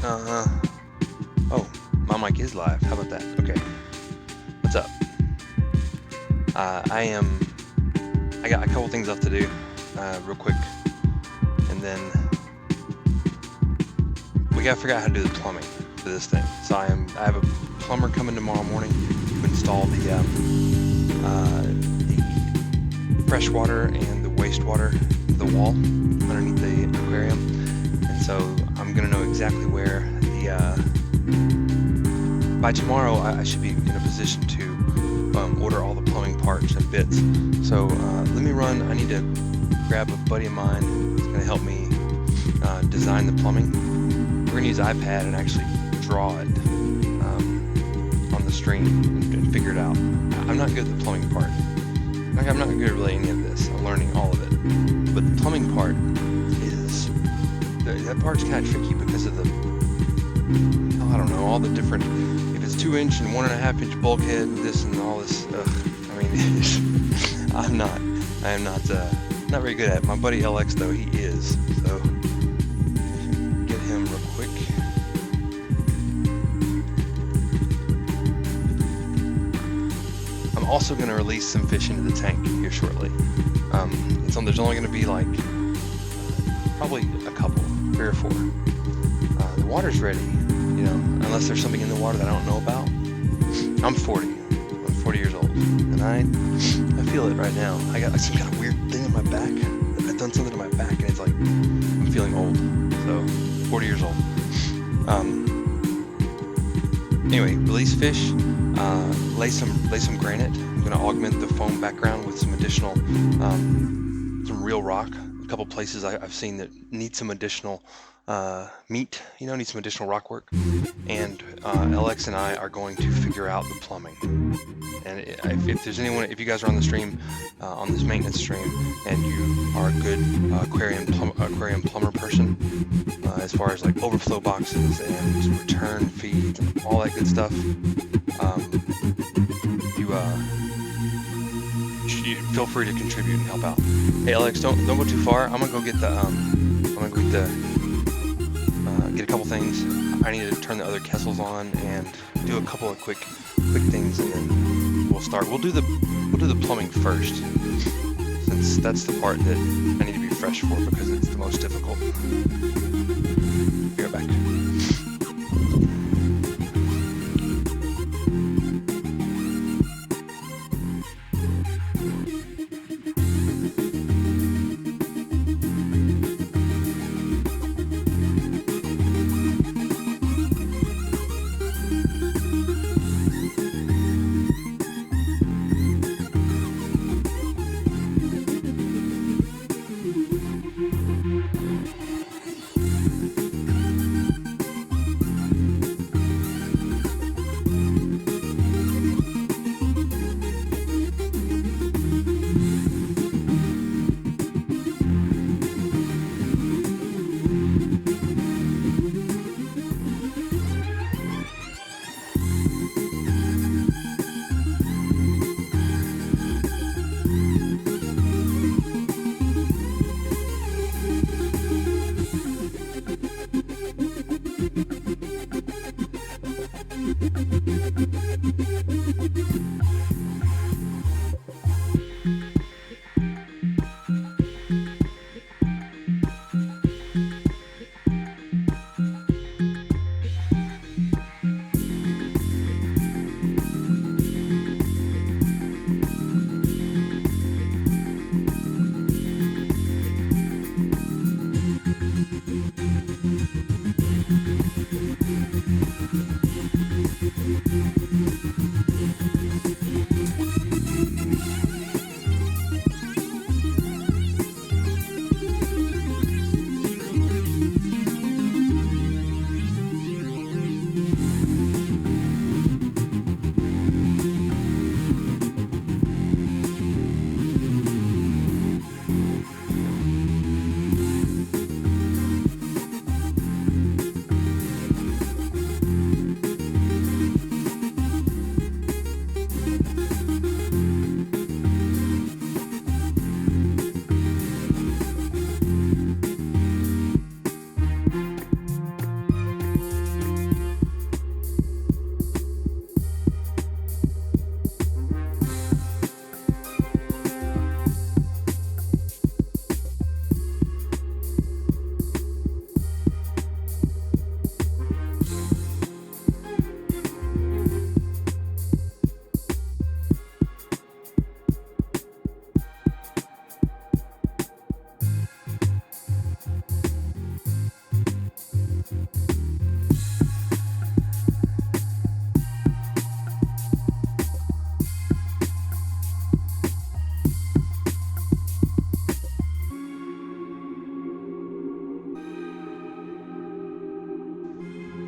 Oh, my mic is live. How about that? Okay. What's up? I got a couple things left to do, real quick, and then we gotta figure out how to do the plumbing for this thing. So I have a plumber coming tomorrow morning to install the freshwater and the wastewater, the wall underneath the aquarium, and so I'm gonna know exactly where by tomorrow I should be in a position to order all the plumbing parts and bits. So let me run. I need to grab a buddy of mine who's going to help me design the plumbing. We're going to use iPad and actually draw it on the stream and figure it out. I'm not good at the plumbing part. Like, I'm not good at really any of this. I'm learning all of it. But the plumbing part is, that part's kind of tricky because of the, I don't know, all the different, if it's 2-inch and 1.5-inch bulkhead and this and all this, I mean, I am not very good at it. My buddy LX though, he is. So get him real quick. I'm also going to release some fish into the tank here shortly. There's only going to be like probably a couple, 3 or 4. The water's ready, you know, unless there's something in the water that I don't know about. I'm 40 years old, and I feel it right now. I got some kind of weird thing on my back. I've done something to my back, and it's like I'm feeling old. So 40 years old. Anyway, release fish. Lay some granite. I'm going to augment the foam background with some additional, some real rock. A couple places I've seen that need some additional meat, you know, need some additional rock work. And LX and I are going to figure out the plumbing. And if there's anyone, if you guys are on the stream, on this maintenance stream, and you are a good aquarium plumber person, as far as like overflow boxes and return feeds and all that good stuff, you feel free to contribute and help out. Hey Alex, don't go too far. I'm gonna go get the get a couple things. I need to turn the other kessels on and do a couple of quick things, and then we'll start. We'll do the plumbing first, since that's the part that I need to be fresh for because it's the most difficult. Be right back.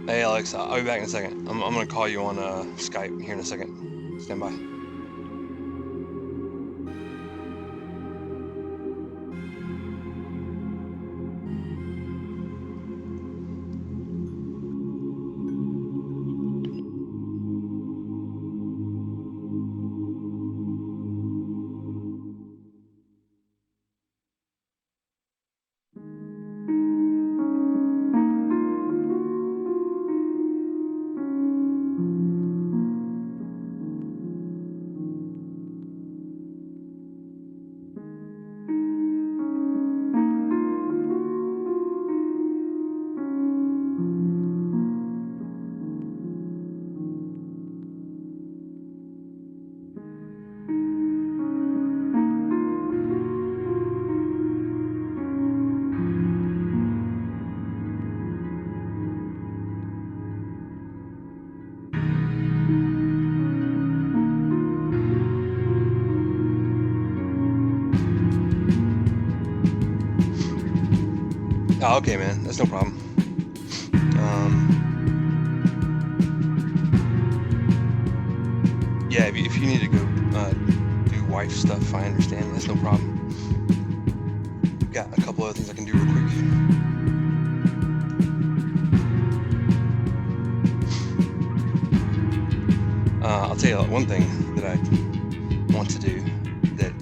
Hey Alex, I'll be back in a second. I'm gonna call you on Skype here in a second. Stand by. Oh, okay, man. That's no problem. Yeah, if you need to go do wife stuff, I understand. That's no problem. Got a couple other things I can do real quick. I'll tell you one thing that I want to do that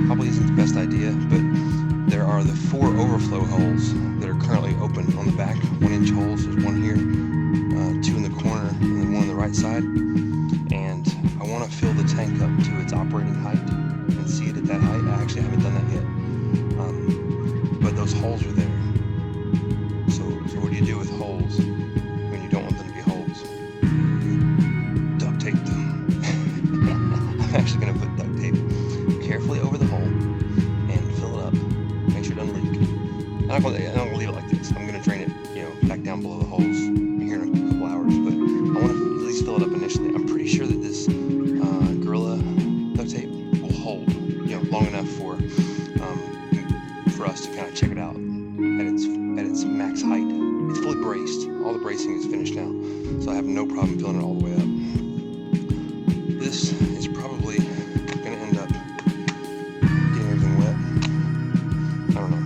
probably isn't the best idea, but there are the 4 overflow holes that are currently open on the back, 1-inch holes. There's one here, 2 in the corner, and then one on the right side. And I want to fill the tank up to its operating height and see it at that height. I actually haven't done that yet, but those holes are there. So what do you do with holes when you don't want them to be holes? You duct tape them. I'm actually going to put duct tape carefully over the hole and fill it up. Make sure it doesn't leak. I'm not going to leave it like this. I'm going to drain it, back down below the holes here in a couple hours. But I want to at least fill it up initially. I'm pretty sure that this Gorilla duct tape will hold, long enough for us to kind of check it out at its max height. It's fully braced. All the bracing is finished now, so I have no problem filling it all the way up. This is probably going to end up getting everything wet. I don't know.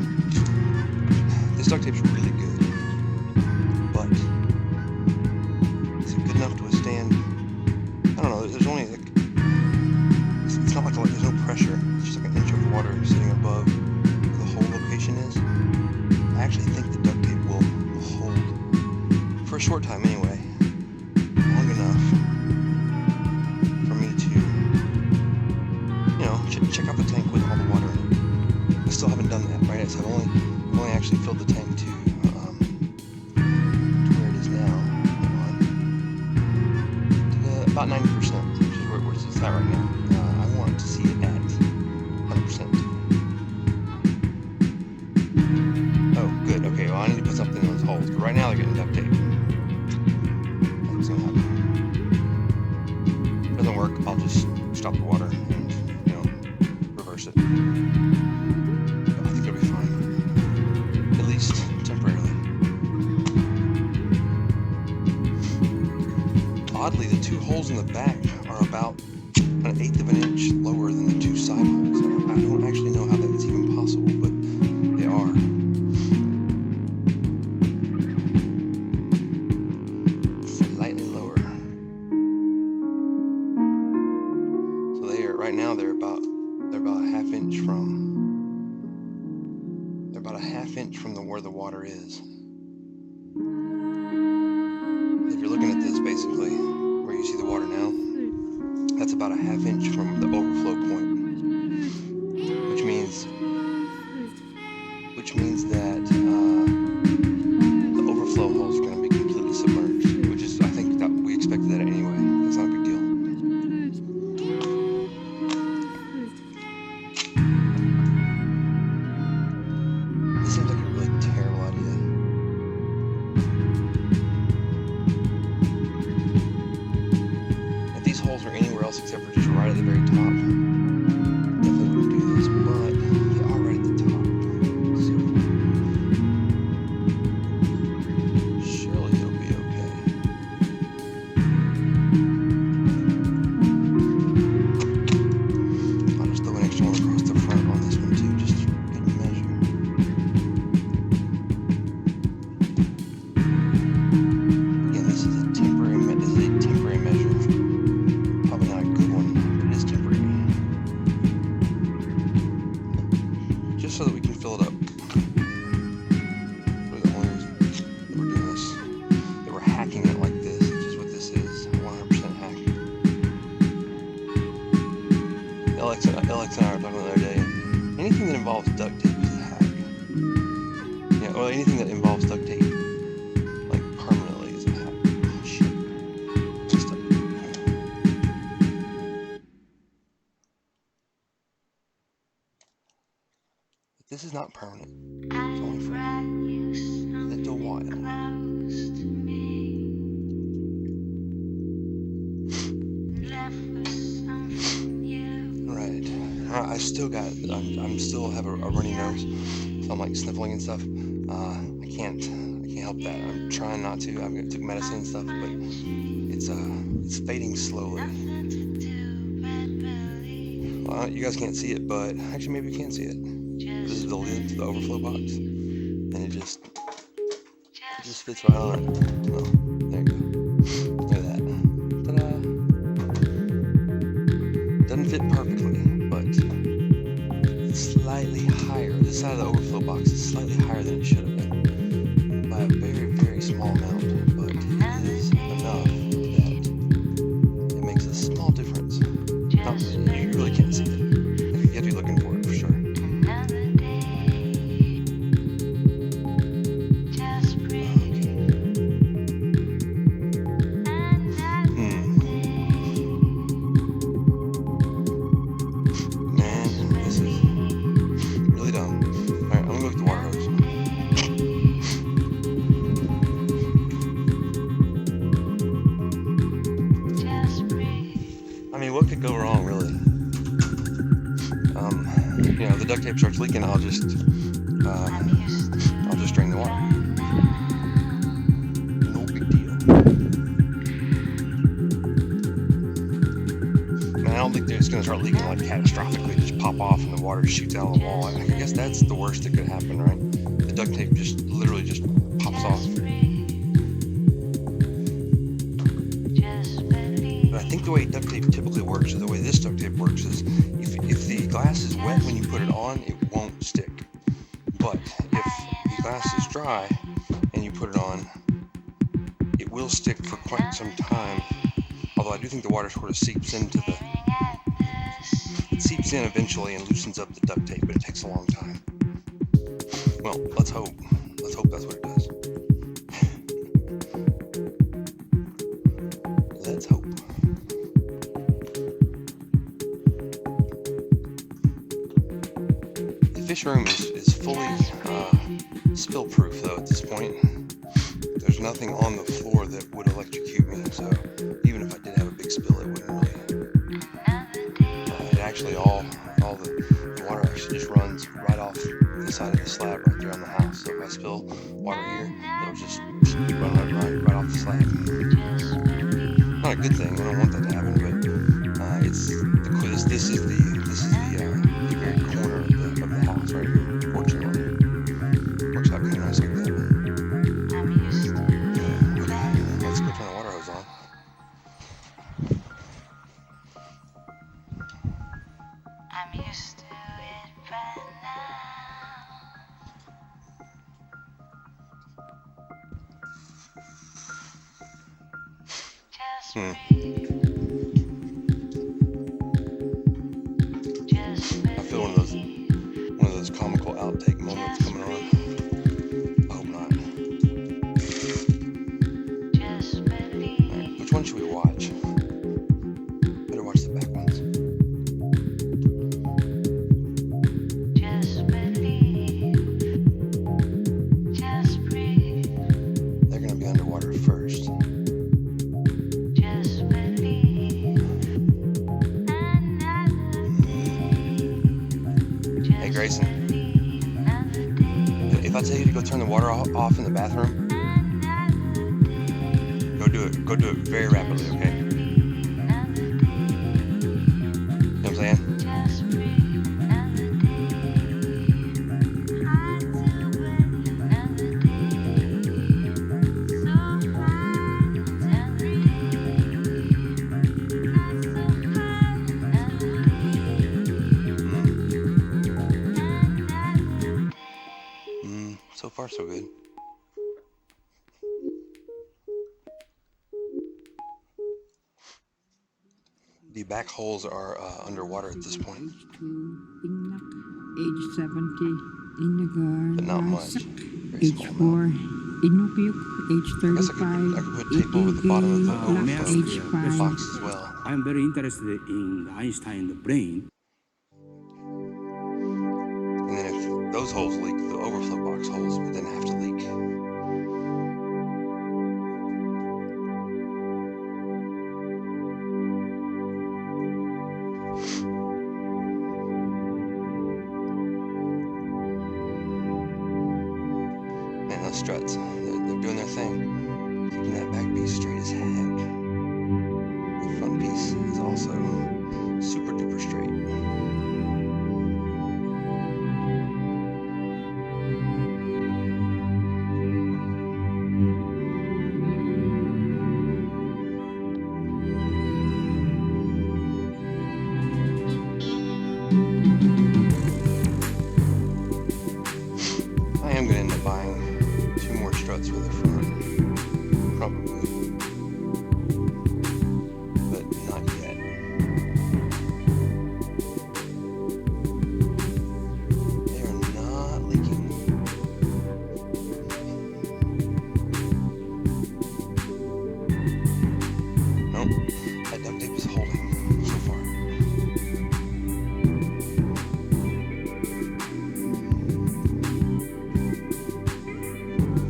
This duct tape's really good, but is it good enough to withstand? I don't know. There's only it's not like there's no pressure. It's just like an inch of water sitting above where the hole location is. I actually think the duct tape will hold for a short time anyway, long enough for me to, check out the tank with all the water in it. I still haven't done that, right? So I've only actually filled the tank to where it is now. About 90%, which is where it's at right now. I want to see it at 100%. Oh, good. Okay, well, I need to put something in those holes. But right now, they're getting duct tape. That's not happening. If it doesn't work, I'll just stop the water and, reverse it. But I think it'll be fine. At least temporarily. Oddly, the 2 holes in the back are about 1/8 of an inch lower than the 2 side holes. I don't actually know how that's even possible, but they are. Slightly lower. So right now they're about a half inch from where the water is. If you're looking at this, basically where you see the water now, that's about a half inch from the overflow point, which means that the overflow holes are going to be completely submerged, which is, I think, that we expected that anyway. That's not a big deal. This seems like a really terrible idea. If these holes are anywhere else except for just right at the very top, definitely wouldn't do this, but they are right at the top. So surely it'll be This is not permanent. It's only for a little while. Right. I still got. I'm still have a runny nose, so I'm like sniffling and stuff. I can't help that. I'm trying not to. I took medicine and stuff, but it's fading slowly. You guys can't see it, but actually maybe you can see it. This is the lid to the overflow box, and it just fits right on. Oh, there you go. Look at that. Ta-da! Doesn't fit perfectly, but it's slightly higher. This side of the overflow box is slightly higher than it should have been by a very, very small amount, but it is enough that it makes a small difference. You really can't see it. You have to be looking for it for sure. What could go wrong, really? The duct tape starts leaking. I'll just drain the water. No big deal. Man, I don't think it's going to start leaking like catastrophically, just pop off and the water shoots out of the wall. I guess that's the worst that could happen, right? The duct tape literally just pops off. I think the way duct tape typically works, or the way this duct tape works, is if the glass is wet when you put it on, it won't stick. But if the glass is dry and you put it on, it will stick for quite some time. Although I do think the water sort of seeps in eventually and loosens up the duct tape, but it takes a long time. Well, let's hope. Let's hope that's what it does. Let's hope. The fish room is fully spill proof though at this point. There's nothing on the floor that would electrocute me, so even if I did have a big spill, it wouldn't really. It actually all the water actually just runs right off the side of the slab right there on the house. So if I spill water here, it'll just run right off the slab. Not a good thing. I don't want that to happen, but this is the very corner of the house right here. Fortunately, works out kind of nice like that. Let's go turn the water hose on. I'm used to it by now. I feel one of those comical outtake moments coming on. I hope not. Right, which one should we watch? Better watch the back ones. They're gonna be underwater first. Grayson, if I tell you to go turn the water off in the bathroom, go do it. Go do it very rapidly, okay? You know what I'm saying? So far, so good. The back holes are underwater at this point. Age 70, Inagar, but not much. Age 4, Inukuk, age 35, I could put tape over the bottom of the age 5. box as well. I'm very interested in Einstein's brain. And then if those holes leak, the overflow box holes, but then have to leak. Man, those struts, they're doing their thing. Keeping that back piece straight as heck. The front piece is also super duper straight. I am going to end up buying 2 more struts for the front, probably, but not yet. They are not leaking. Nope, that duct tape is holding so far.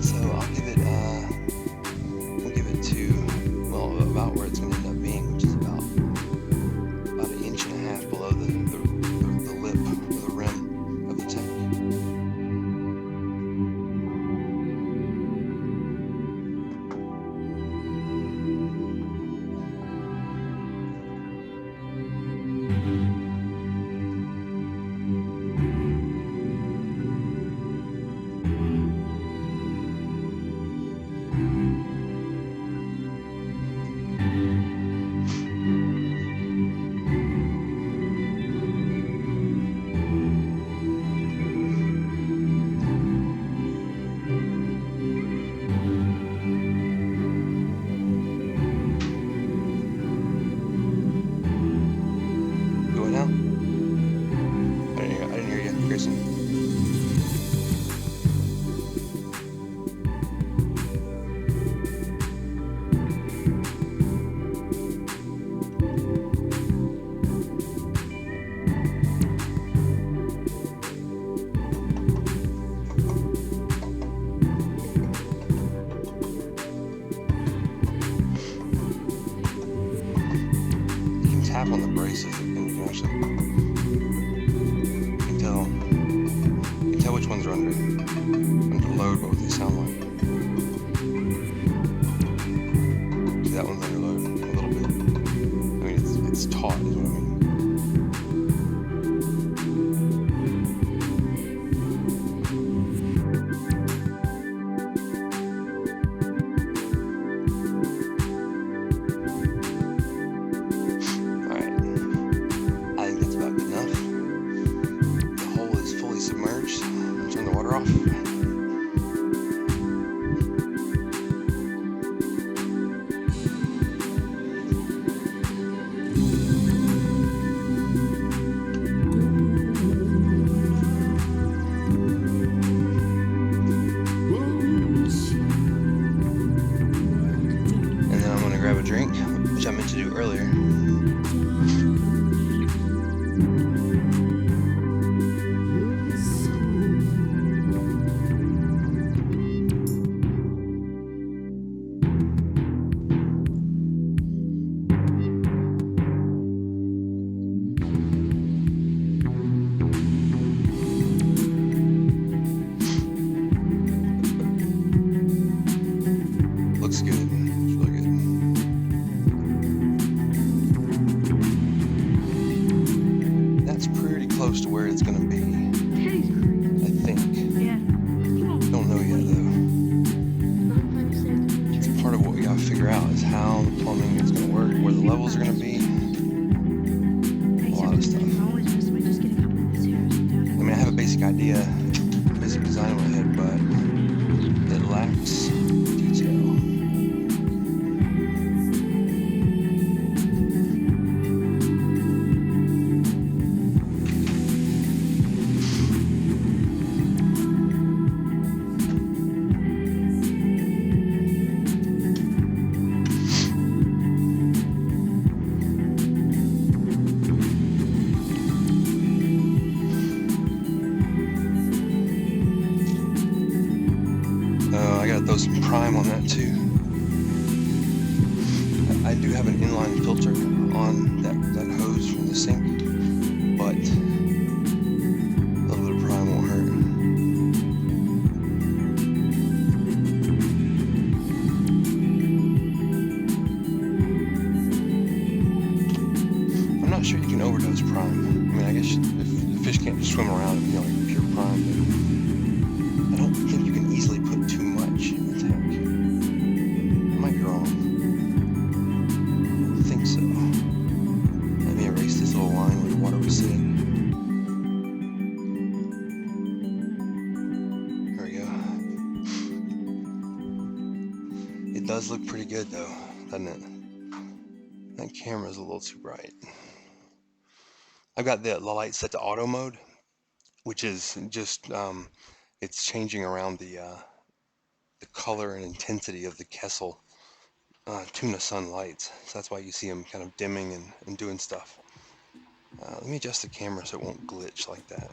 So I'll give it to, well, about where it's going to end up being, which is about 1.5 inches below the lip or the rim of the tank. Going now? I didn't hear you, Grayson. You can tap on the braces and you can actually, you can tell which ones are under load, but what they sound like. See, that one's under load a little bit. I mean, it's taut is what I mean. Turn the water off. And then I'm going to grab a drink, which I meant to do earlier. Looks good. It's really good. That's pretty close to where it's going to be, I think. Yeah. Don't know yet, though. It's part of what we got to figure out is how the plumbing is going to work, where the levels are going to be. A lot of stuff. I mean, I have a basic idea, basic design in my head, but it lacks detail. do have an inline filter on that hose from the sink, but a little bit of prime won't hurt. I'm not sure you can overdose prime. I mean, I guess if the fish can't just swim around and be like pure prime, but I don't think you can easily put too much in the tank. I might be wrong. I think so. Let me erase this little line where the water was sitting. There we go. It does look pretty good though, doesn't it? That camera's a little too bright. I've got the light set to auto mode, which is just it's changing around the color and intensity of the Kessel tuna sun lights. So that's why you see them kind of dimming and doing stuff. Let me adjust the camera so it won't glitch like that.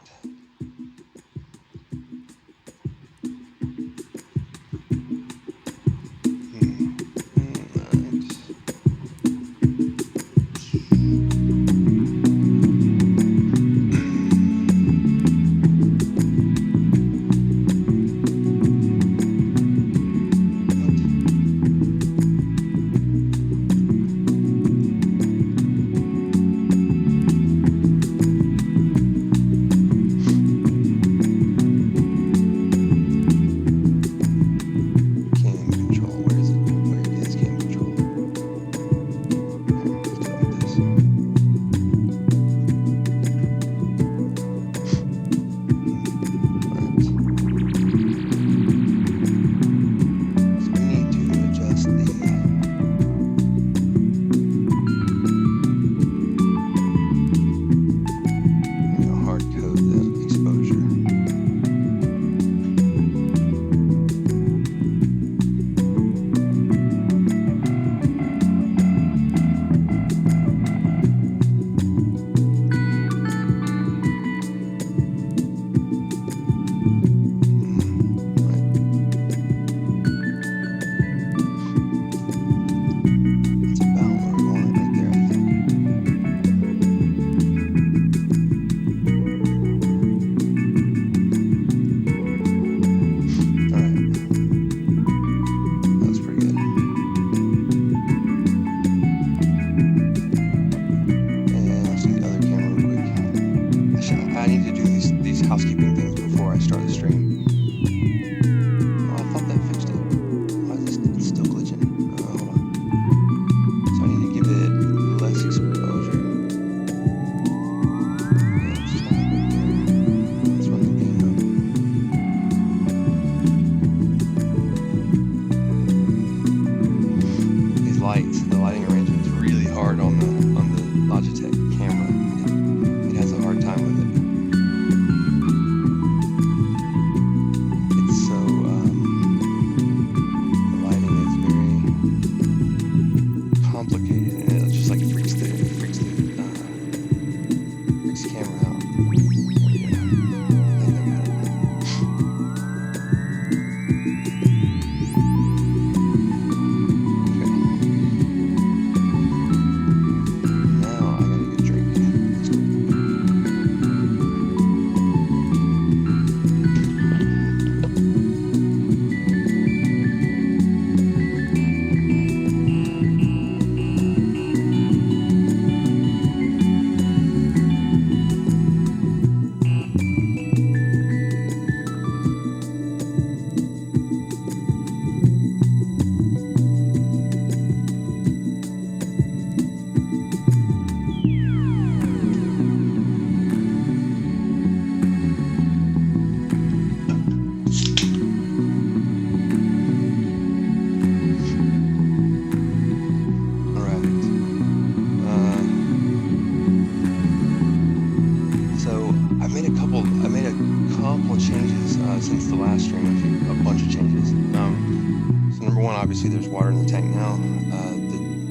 Since the last stream, a bunch of changes. So number one, obviously there's water in the tank now.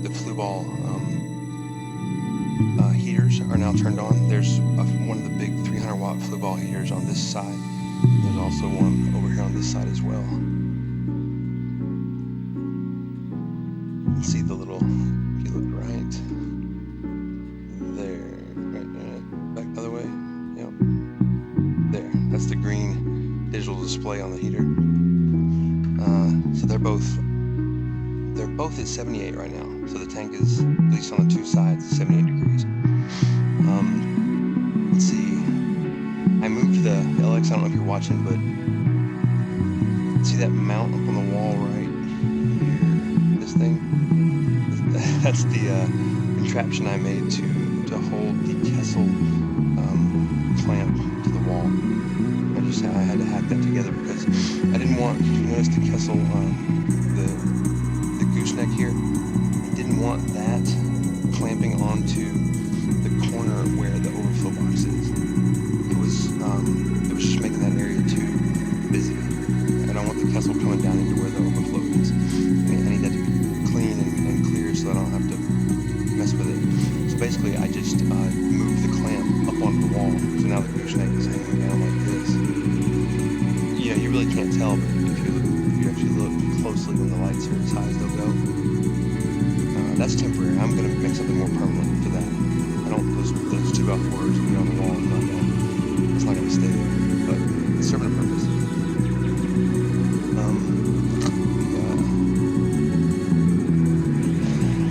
The flue ball heaters are now turned on. There's one of the big 300 watt flue ball heaters on this side. There's also one over here on this side as well. can see the little, if you look right there, right, back the other way, yep, there, that's the green digital display on the heater. So they're both at 78 right now, so the tank is, at least on the two sides, 78 degrees. Let's see, I moved the LX, I don't know if you're watching, but see that mount up on the wall right here, this thing? That's the contraption I made to hold the Kessel clamp to the wall. I had to hack that together because I didn't want, you notice the Kessel, the gooseneck here, I didn't want that clamping onto the corner where the overflow box is. It was just making that area too busy. I don't want the Kessel coming down into where the overflow is. I need that to be clean and clear so I don't have to mess with it. So basically I just moved the clamp up onto the wall, so now the gooseneck is hanging down like this. Yeah, you really can't tell, but if you actually look closely when the lights are as high as they'll go, that's temporary. I'm going to make something more permanent for that. I don't, those 2x4s will be on the wall and not down. It's not going to stay there, but it's serving a purpose.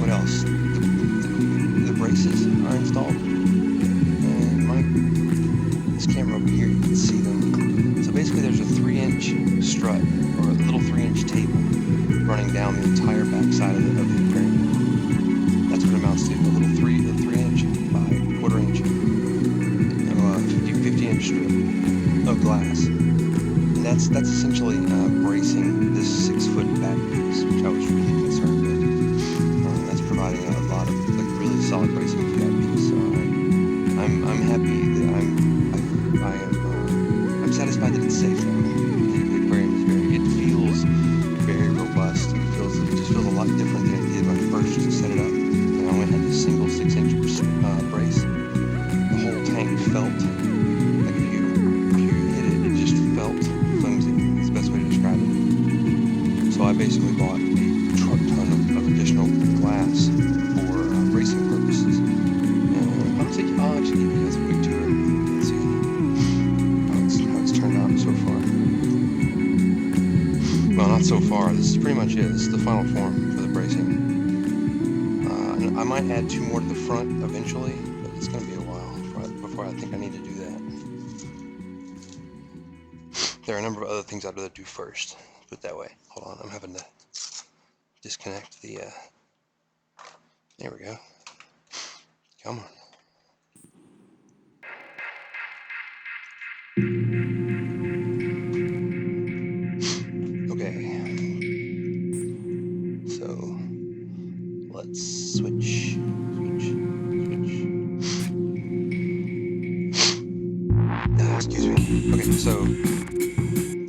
What else? The braces are installed, and this camera over here, you can see them. So basically there's a 3-inch strut, or a little 3-inch table running down the entire back side of the aquarium. That's what it amounts to, a little 3-inch by 1/4 inch, 50-inch strip of glass. And that's essentially bracing this 6-foot back piece, which I was really concerned with. That's providing a lot of really solid bracing for that piece. So I'm happy that I'm satisfied that it's safe now. The aquarium is it feels very robust. It just feels a lot different than it did when I first set it up. And I only had this single 6-inch brace. The whole tank felt like if you hit it, it just felt flimsy. That's the best way to describe it. So I basically bought a truck ton of additional glass for bracing purposes. And I'll actually give you guys a quick tour and see how it's turned out so far. Well, not so far. This is pretty much it. This is the final form for the bracing. And I might add 2 more to the front eventually, but it's going to be a while before I think I need to do that. There are a number of other things I'd rather do first. Put it that way. Hold on, I'm having to disconnect the. There we go. Come on. Okay. So let's switch. Excuse me. Okay, so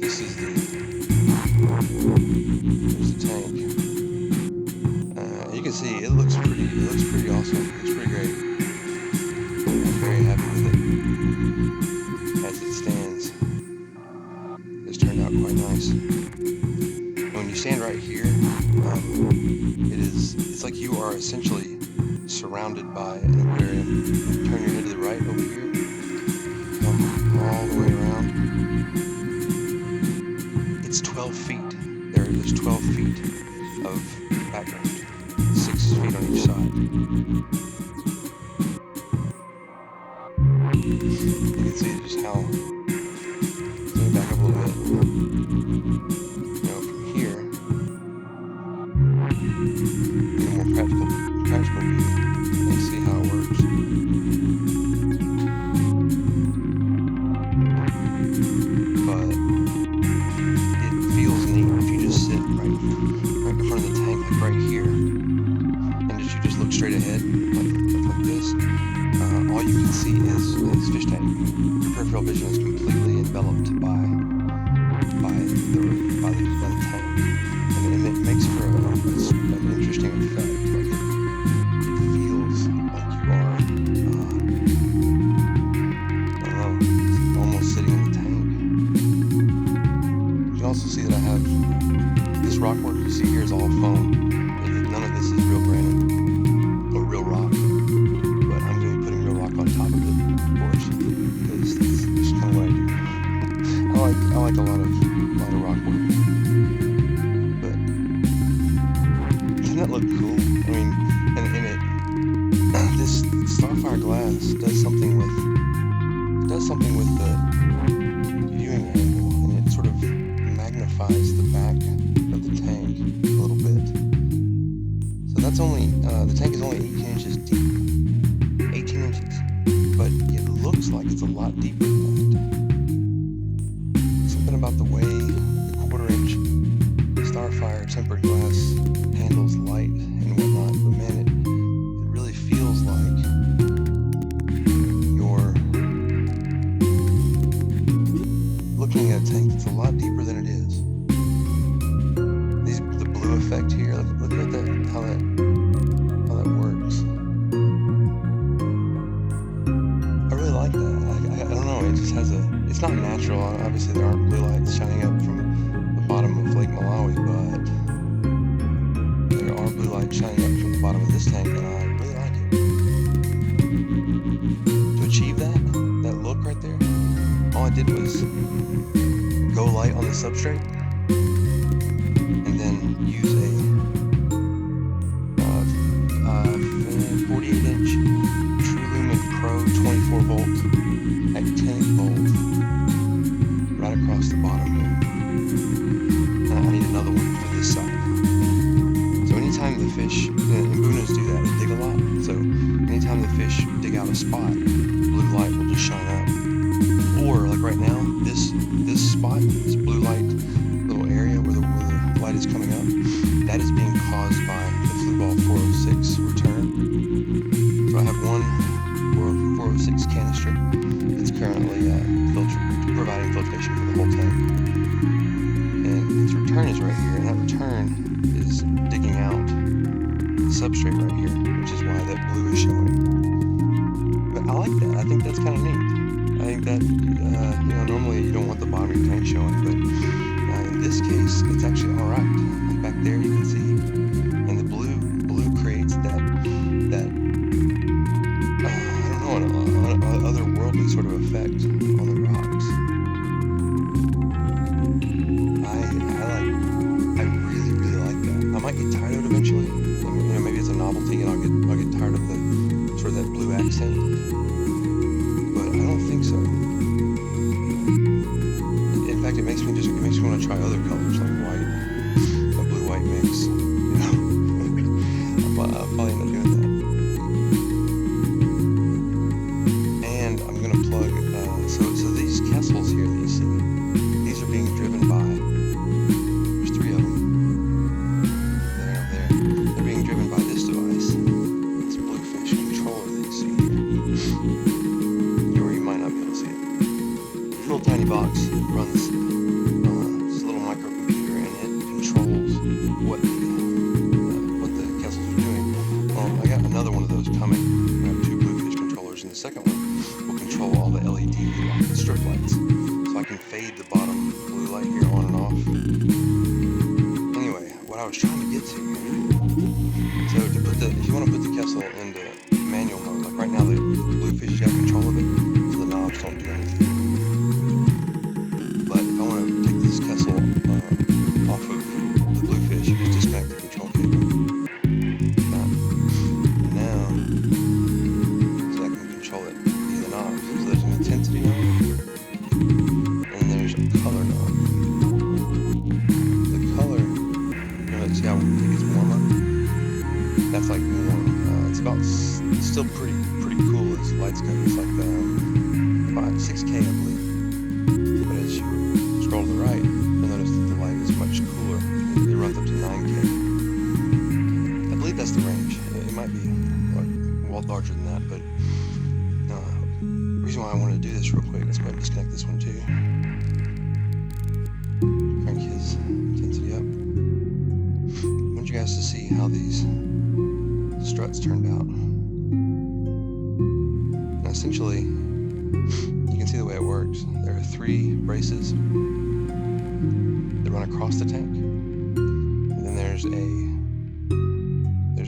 this is here's the tank. You can see it looks pretty awesome. It's pretty great. I'm very happy with it as it stands. It's turned out quite nice. When you stand right here, it's like you are essentially surrounded by an aquarium. Turn your head to the right over here, come all the way around. It's 12 feet. There's 12 feet of background, 6 feet on each side. You can see just how, let me back up a little bit. From here, get a more practical view and see how it works. But it feels neat if you just sit right in front of the tank, like right here, and you just look straight ahead, like this. All you can see is fish tank. Your peripheral vision is completely enveloped by the tank, and it makes for an interesting effect. Like it feels like you are, I don't know, almost sitting in the tank. You can also see that I have this rock work you see here is all foam. None of this looked cool. I mean, and it this Starfire glass does something with the viewing angle, and it sort of magnifies the back of the tank a little bit. So that's only the tank is only 18 inches deep, 18 inches, but it looks like it's a lot deeper than that. Something about the way the 1/4-inch Starfire tempered glass handles light and whatnot, but man, it really feels like you're looking at a tank that's a lot deeper than it is. The blue effect here, look at that, how that works. I really like that. I don't know, it just has it's not natural. Obviously there aren't blue lights shining up from the bottom of Lake Malawi, but there are blue lights shining up from the bottom of this tank, and I really like it. To achieve that look right there, all I did was go light on the substrate, and then use a 48-inch True Lumen Pro 24 volt at 10 volt right across the bottom here. I need another one for this side. So anytime the fish, and Bunas do that, they dig a lot. So anytime the fish dig out a spot, blue light will just shine up. Or like right now, this spot, this blue light little area where the light is coming up, that is being caused by the Flueball 406 return. So I have one 406 canister that's currently providing filtration for the whole tank. And its return is right here, and that return is digging out the substrate right here, which is why that blue is showing. But I like that. I think that's kind of neat. I think that, normally you don't want the bottom of your tank showing, but in this case, it's actually all right. Like back there, you can see, and the blue creates that I don't know, an otherworldly sort of effect on the rocks. I really, really like that. I might get tired of it eventually. Maybe it's a novelty, and I'll get tired of the sort of that blue accent. But I don't think so. In fact, it makes me want to try other colors like white, a blue-white mix. I'll probably end up doing that. And I'm gonna plug. So these Kessels here that you see, these are being driven by. There's 3 of them. There. They're being driven by this device, this Bluefish controller that you see here. Or you might not be able to see it. This little tiny box runs this little microcomputer, and it controls what the Kessels are doing. I got another one of those coming. I have 2 Bluefish controllers, and the second one will control all the LED strip lights, so I can fade the bottom blue light here on and off. Anyway, what I was trying to get to here. So if you want to put the Kessel into manual mode, like right now the Bluefish got control of it, so the knobs don't do anything. But if I want to take this Kessel off of the Bluefish, you just disconnect the control cable. Now, so I can control it via the knobs. So there's an intensity knob, and there's a color knob. The color, see how it gets warmer? That's like warm. It's still pretty cool as lights go. It's like 6K, I believe. But as you scroll to the right, you'll notice that the light is much cooler. It runs up to 9K. I believe that's the range. It might be a lot larger than that, but the reason why I wanted to do this real quick, let's go ahead and disconnect this one too. Crank his intensity up. I want you guys to see how these struts turned out. Now essentially, you can see the way it works. There are 3 braces that run across the tank, and then there's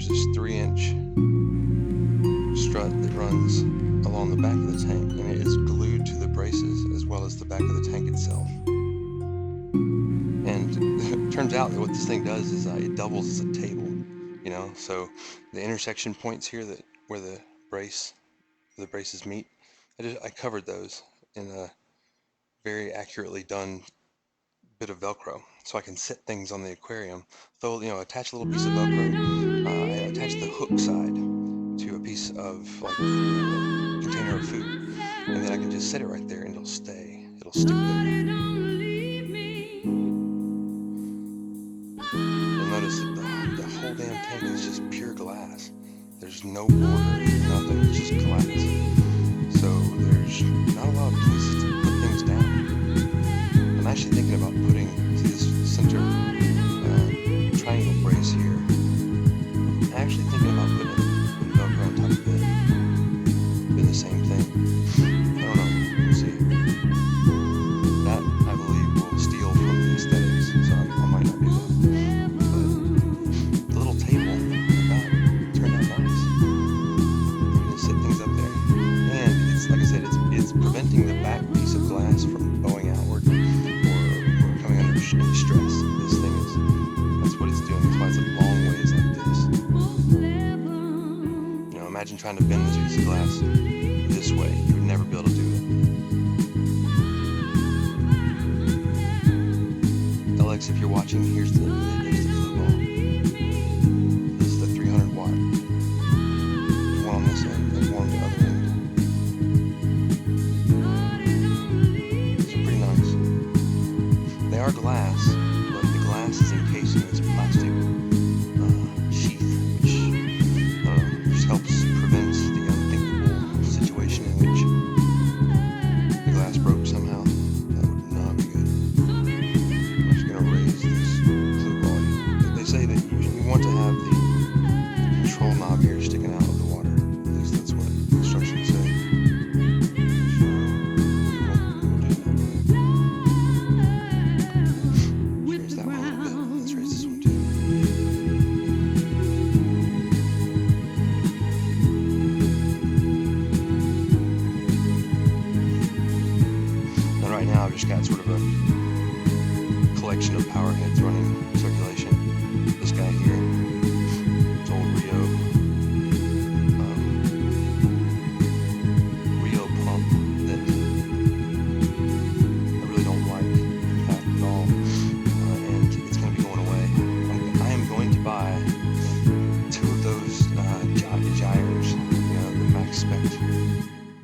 this 3-inch strut that runs along the back of the tank, and it is glued to the braces as well as the back of the tank itself. And it turns out that what this thing does is it doubles as a table. you know. So the intersection points here that where the braces meet, I covered those in a very accurately done bit of Velcro, so I can set things on the aquarium. Throw, attach a little piece of Velcro. I attach the hook side to a piece of like a container of food, and then I can just set it right there, and it'll stay. It'll stick there. You'll notice that the whole damn tank is just pure glass. There's no border, nothing. It's just glass. So there's not a lot of places to put things down. I'm actually thinking about putting, see this center triangle brace here. I'm actually thinking about putting Velcro on top of it. Do the same thing. I don't know. We'll see. That, I believe, will steal from the aesthetics, so I might not do that. But the little table in the back turned out nice. You can sit things up there. And it's, like I said, it's preventing the back piece of glass from bowing outward or coming under any stress. This thing is, that's what it's doing. That's why it's a long ways like this. Imagine trying to bend this piece of glass this way. You would never be able to do it. Alex, if you're watching, here's the flue ball. This is the 300 watt. There's one on this end and one on the other end. These are pretty nice. They are glass, but the glass is encased in this plastic sheath, which just helps prevent the unthinkable situation in which the glass broke somehow. That would not be good. I'm just going to raise this flue ball. They say that you want to have the control knob here sticking out of the water. At least that's what instructions say. So we'll do that. Raise that one a little bit. Let's raise this one too. And right now I've just got sort of a collection of power heads running circulation. This guy here, it's old Rio pump that I really don't like, in fact, at all. And it's going to be going away. I am going to buy 2 of those gyres, the max spec.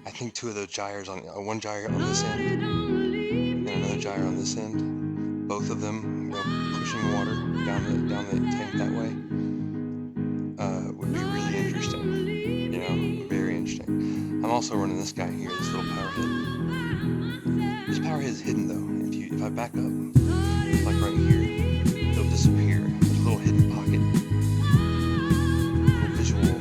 I think 2 of those gyres on one gyre on this end and another gyre on this end. Both of them, pushing water down the tank that way, would be really interesting. Very interesting. I'm also running this guy here, this little power head. This power head is hidden though. If I back up, like right here, it'll disappear. There's a little hidden pocket, little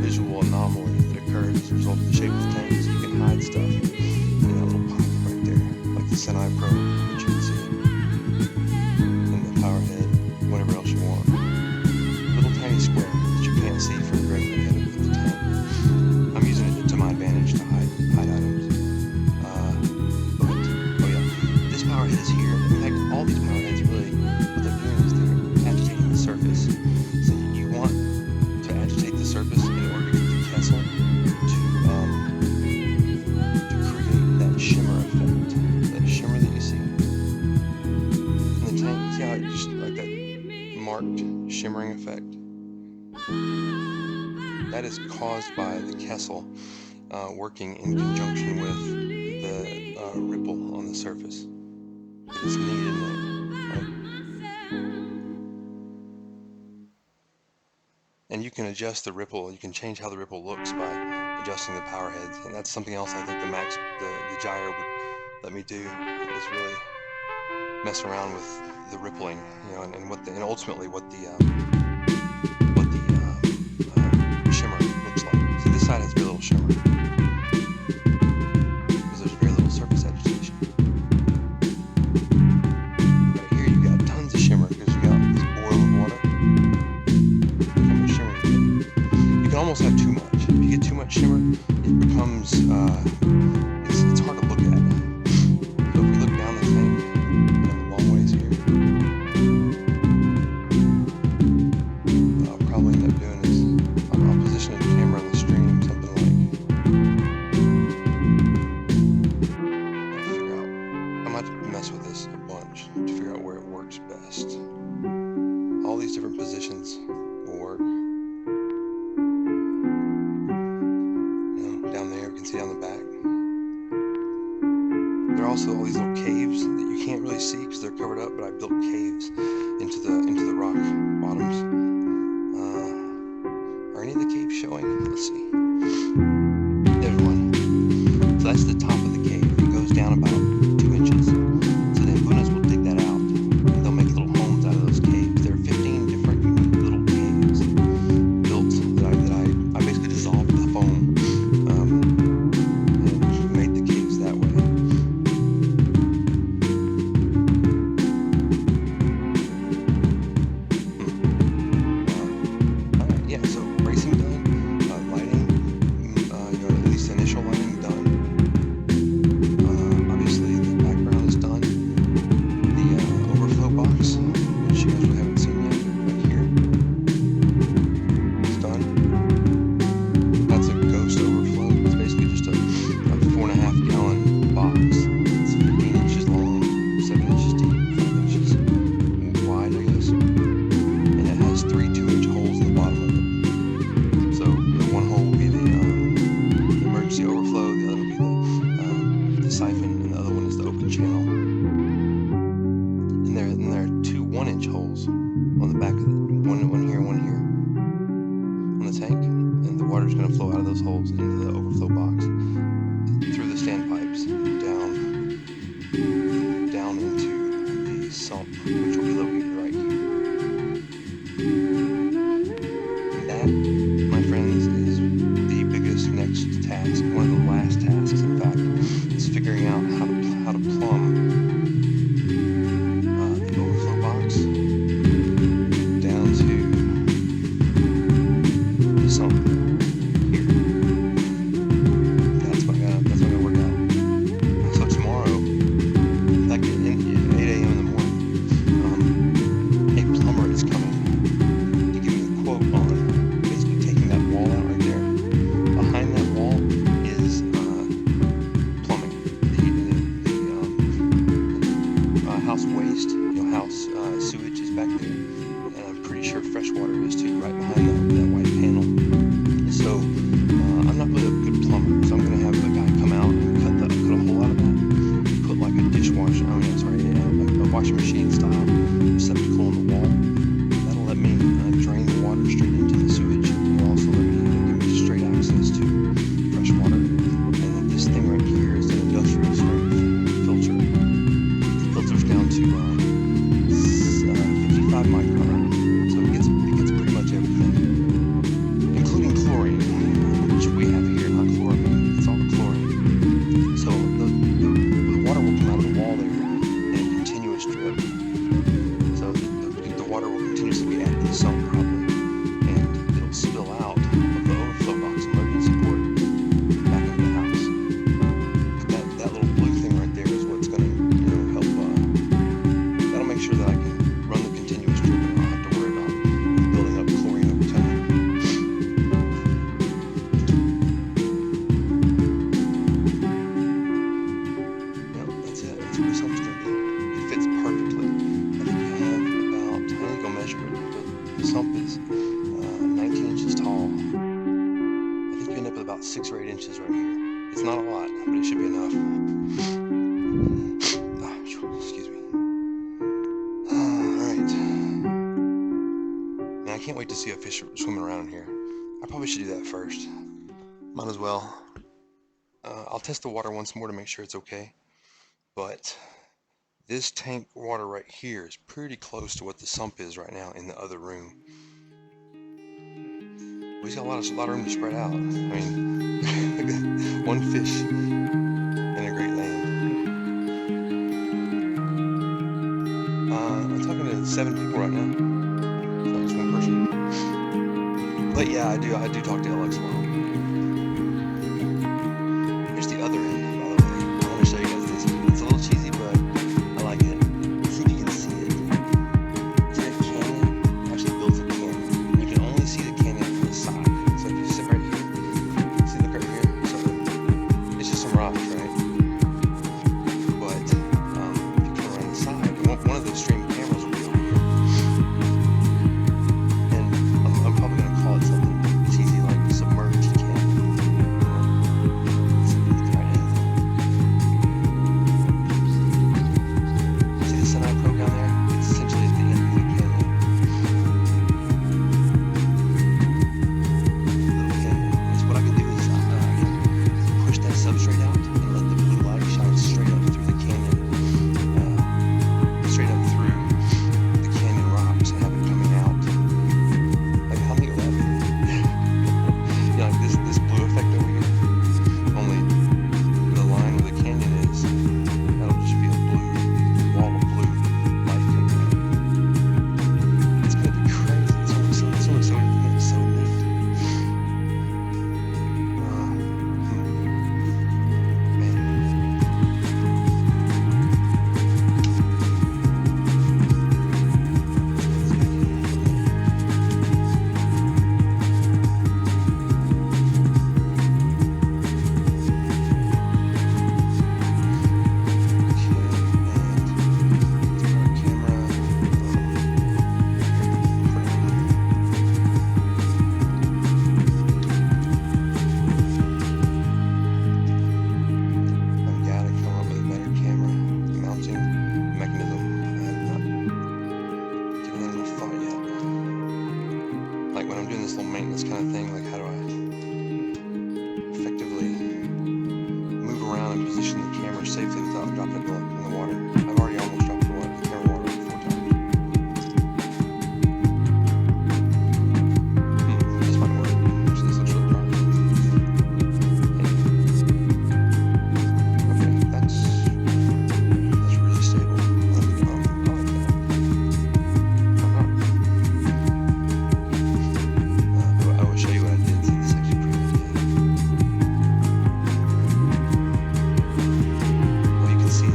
visual anomaly that occurs as a result of the shape of the tank. So you can hide stuff in that little pocket right there, like the Semi-Pro that you can see. Power head, whatever else you want. Little tiny square that you can't see from directly ahead of the tank. I'm using it to my advantage to hide items. This power head is here. In fact, all these power heads really, what they're doing is they're agitating the surface. So you want to agitate the surface in order to get the kessel to create that shimmer effect, that shimmer that you see. Tank, see how it just like that marked shimmering effect? That is caused by the kessel working in conjunction with the ripple on the surface. It's needed there, right? And you can adjust the ripple, you can change how the ripple looks by adjusting the power heads, and that's something else I think the gyre would let me do, is really mess around with the rippling, and ultimately what the shimmer looks like. See, this side has very little shimmer because there's very little surface agitation. Right here, you've got tons of shimmer because you got this boil of water. Look how much shimmer you get. You can almost have too much. If you get too much shimmer, it becomes it's hard to look at. So if we look down the tank, long ways here, probably also all these little caves that you can't really see because they're covered up, but I built caves into the rock bottoms. Are any of the caves showing? Let's see. There's one. So that's the top of the cave. It goes down about 2 inches. So the Mbunas will dig that out, and they'll make little homes out of those caves. There are 15 different unique little caves built that I basically dissolved the foam and made the caves that way. Yeah, so racing done, lighting, at least initial lighting done. Obviously the background is done. The overflow box, which you guys really haven't seen yet, right here, it's done. That's a ghost overflow. It's basically just a 4.5 gallon box. It's 15 inches long, 7 inches deep, 5 inches wide, I guess. And it has 3 2-inch holes in the bottom of it. So the one hole will be the emergency overflow, the other will be the siphon, and the other one is the open channel. And there are 2 1-inch holes on the back of it, one here, one here, on the tank, and the water is going to flow out of those holes into the overflow box through the standpipes down into the sump, which will be located right here. And that, my friends, is the biggest next task, one of the last tasks, in fact, is figuring out how to plumb the overflow box down to the sump here. That's what I gotta work out. So tomorrow, like at 8 a.m. in the morning, a plumber is coming to give me a quote on basically taking that wall out right there. Behind that wall is plumbing. The house waste, house sewage is back there, and I'm pretty sure fresh water is too, right behind that white panel. So I'm not really a good plumber, so I'm gonna have a guy come out and cut a hole out of that, put like a dishwasher, a washing machine style receptacle on the wall. That'll let me drain the water straight into the sewage. It'll also let me give me straight access to fresh water. And then this thing right here is an industrial strength filter. It filters down to 55 micron, so it gets pretty much everything, including chlorine, which we have here, not chloramine. It's all the chlorine. So the water will come out of the wall there in a continuous drip. So the water will continuously be added to the sump probably, and it'll spill out of the overflow box emergency port back into the house. That little blue thing right there is what's going to help. That'll make sure that I can run the continuous drip and I don't have to worry about building up chlorine over time. That's it. That's what this home's going to do. It fits perfectly. I think you have about, I need to go measure it, but the sump is 19 inches tall. I think you end up with about 6 or 8 inches right here. It's not a lot, but it should be enough. Excuse me. Alright. Man, I can't wait to see a fish swimming around in here. I probably should do that first. Might as well. I'll test the water once more to make sure it's okay. But this tank water right here is pretty close to what the sump is right now in the other room. We got a lot of room to spread out. I mean, one fish in a great land. I'm talking to 7 people right now. It's not just one person. But yeah, I do talk to Alex a lot. Here's the other end, by the way. I want to show you guys this. It's a little cheesy, but I like it. See if you can see it. See that canyon? It actually builds a canyon. You can only see the canyon from the side. So if you sit right here, see, look right here. So it's just some rocks, right? But if you come around the side, one of the stream cameras will be over here. And I'm probably going to call it something cheesy like submerged canyon. maintenance kind of thing. Like, how do I effectively move around and position the camera safely without dropping it in the water? I've already almost dropped the camera in the water 4 times. This might work. Actually, this looks really promising. Okay, that's really stable. I like that. I will show you what I did. So this is actually pretty good. Well, you can see it.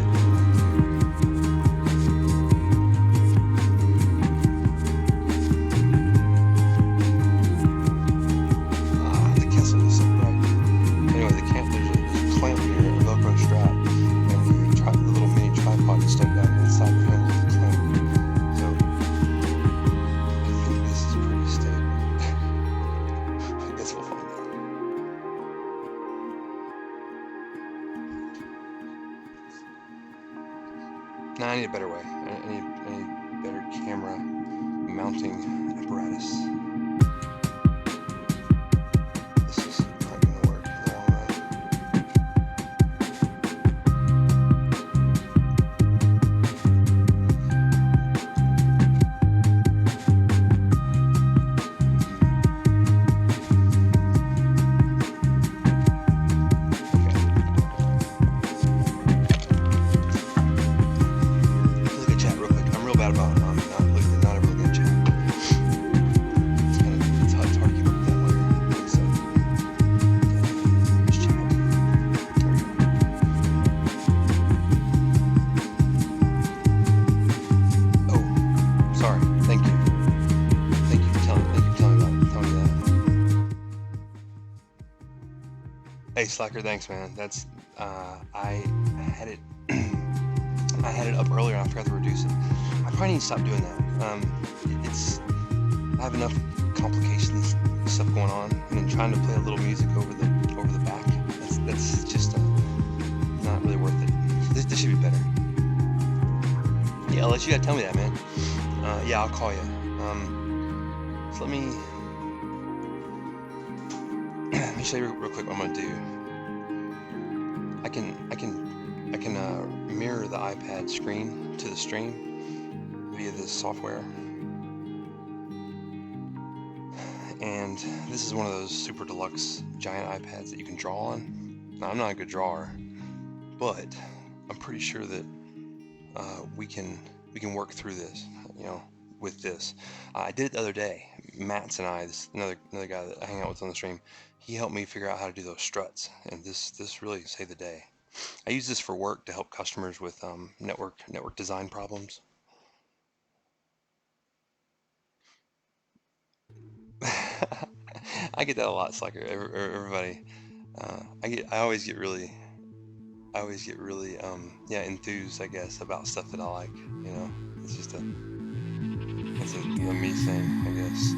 The castle is so bright. Anyway, there's a clamp here, a Velcro strap, and the little mini tripod is stuck down inside the handle of the clamp. So I think this is pretty stable. I guess we'll find out. Now I need a better way. I need better camera mounting apparatus. This is not going to work in the long run. Look at chat real quick. I'm real bad about not ever looking at chat. It's hard to keep up with that later. So, there's chat. There we go. Oh, sorry. Thank you. Thank you for telling me that. Hey Slacker, thanks man. That's I had it I had it up earlier and I forgot to reduce it. I probably need to stop doing that. I have enough complications stuff going on, and then trying to play a little music over the back. That's just not really worth it. This should be better. Yeah, I'll let you guys tell me that, man. Yeah, I'll call you. So let me show you real quick what I'm gonna do. I can mirror the iPad screen to the stream via this software. And this is one of those super deluxe giant iPads that you can draw on. Now, I'm not a good drawer, but I'm pretty sure that we can work through this, with this. I did it the other day. Matt's and I, another guy that I hang out with on the stream, he helped me figure out how to do those struts, and this really saved the day. I use this for work to help customers with network design problems. I get that a lot, Slacker. Everybody. I always get really enthused, I guess, about stuff that I like. It's just a me thing, I guess.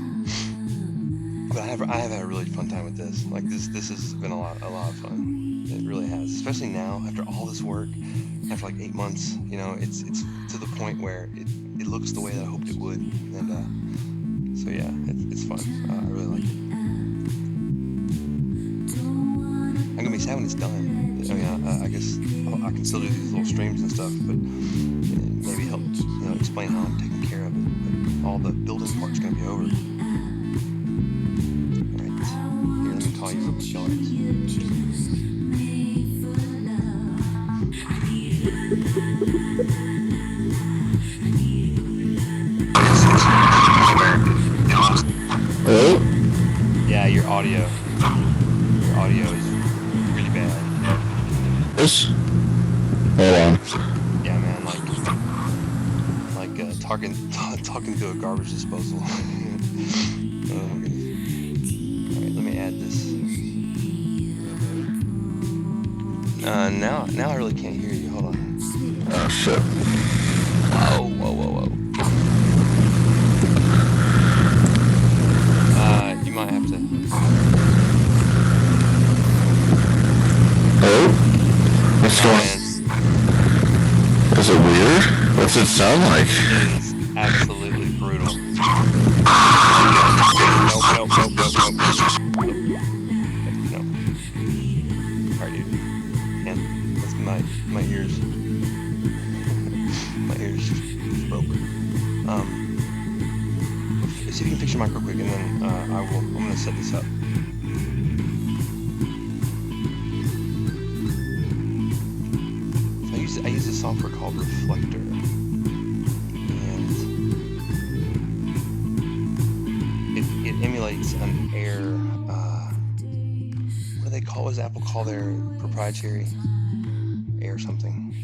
But I have had a really fun time with this. Like this has been a lot of fun. It really has, especially now after all this work, after like 8 months. It's to the point where it looks the way that I hoped it would, and so yeah, it's fun. I really like it. I'm gonna be sad when it's done. I mean, I guess I can still do these little streams and stuff, but maybe help explain how I'm taking care of it. But all the building part's gonna be over. Alright, here, let me call you real quick, y'all. Hello? Yeah, your audio is really bad. This? Hold on. Yeah, man, like talking to a garbage disposal. Oh my goodness. Alright, let me add this. Now I really can't hear you. Hold on. Oh shit. Whoa. You might have to. Hello? What's going on? Is it weird? What's it sound like? It's absolutely brutal. Nope. this up. I use a software called Reflector, and it emulates an air. What do they call? What does Apple call their proprietary air something?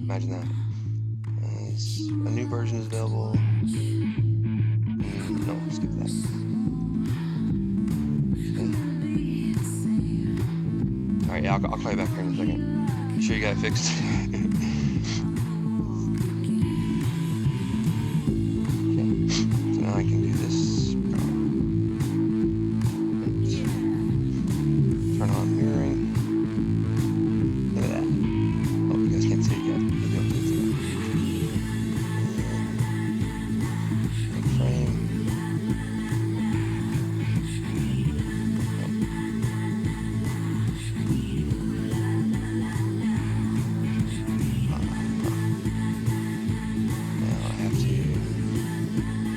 Imagine that. A new version is available. No, skip that. Okay. All right, yeah, I'll call you back here in a second. You sure you got it fixed? Okay, so now I can do this. Turn on mirroring. Look at that. Oh, you guys can't see it yet. Maybe I'll do it again. Make frame.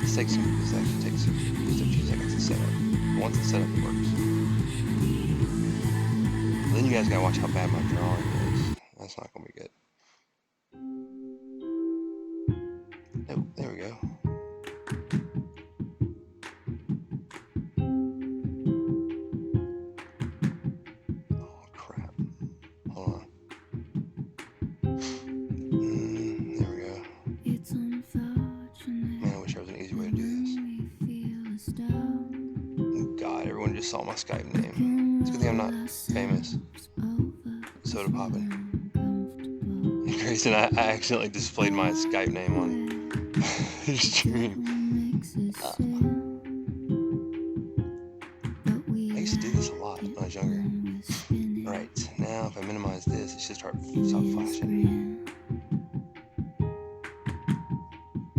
This actually takes just a few seconds to set up. Once it's set up, it works. Then you guys gotta watch how bad my drawing is. That's not gonna be good. Oh, there we go. Oh crap. Hold on. There we go. Man, I wish there was an easy way to do this. God, everyone just saw my Skype name. It's a good thing I'm not famous. Soda poppin'. Grayson, I accidentally displayed my Skype name on stream. I used to do this a lot when I was younger. Alright, now if I minimize this, it should stop flashing.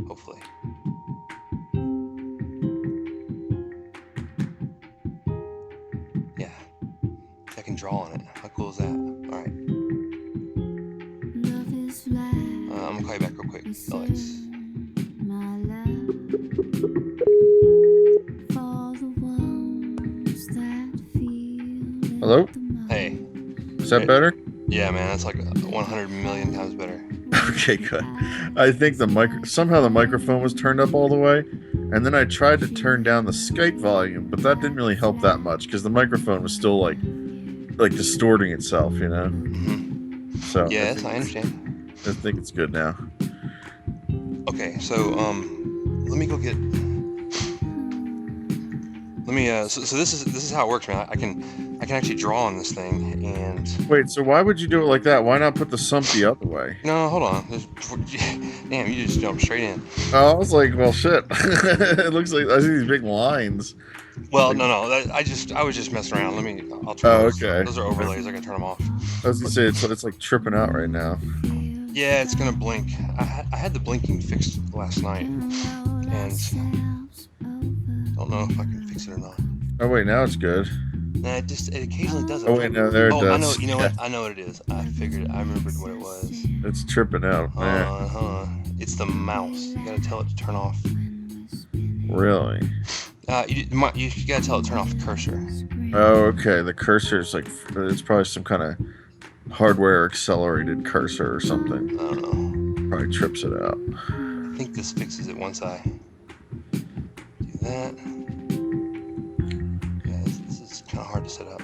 Hopefully. Yeah. I can draw on it. How cool is that? Alright. I'm gonna call you back real quick, Alex. Hello? Hey. Is that better? Yeah, man, that's like 100 million times better. Okay, good. I think somehow the microphone was turned up all the way, and then I tried to turn down the Skype volume, but that didn't really help that much because the microphone was still like distorting itself, you know. Mm-hmm. So yes, I understand. I think it's good now. Okay, so let me go get. Let me so this is how it works, man. I can actually draw on this thing and. Wait, so why would you do it like that? Why not put the sump the other way? No, hold on. Damn, you just jumped straight in. Oh, I was like, well, shit. It looks like I see these big lines. Well, no. I was just messing around. I'll turn. Okay. Those are overlays. I can turn them off. I was gonna say it's like tripping out right now. Yeah, it's gonna blink. I had the blinking fixed last night, and don't know if I can fix it or not. Oh wait, now it's good. Nah, it occasionally does it. Oh wait, no, there it does. I know. You know what? I know what it is. I figured it. I remembered what it was. It's tripping out, man. It's the mouse. You gotta tell it to turn off. Really? You gotta tell it to turn off the cursor. Oh, okay. The cursor is like it's probably some kind of hardware accelerated cursor or something. I don't know. Probably trips it out. I think this fixes it once I do that. Yeah, this is kind of hard to set up.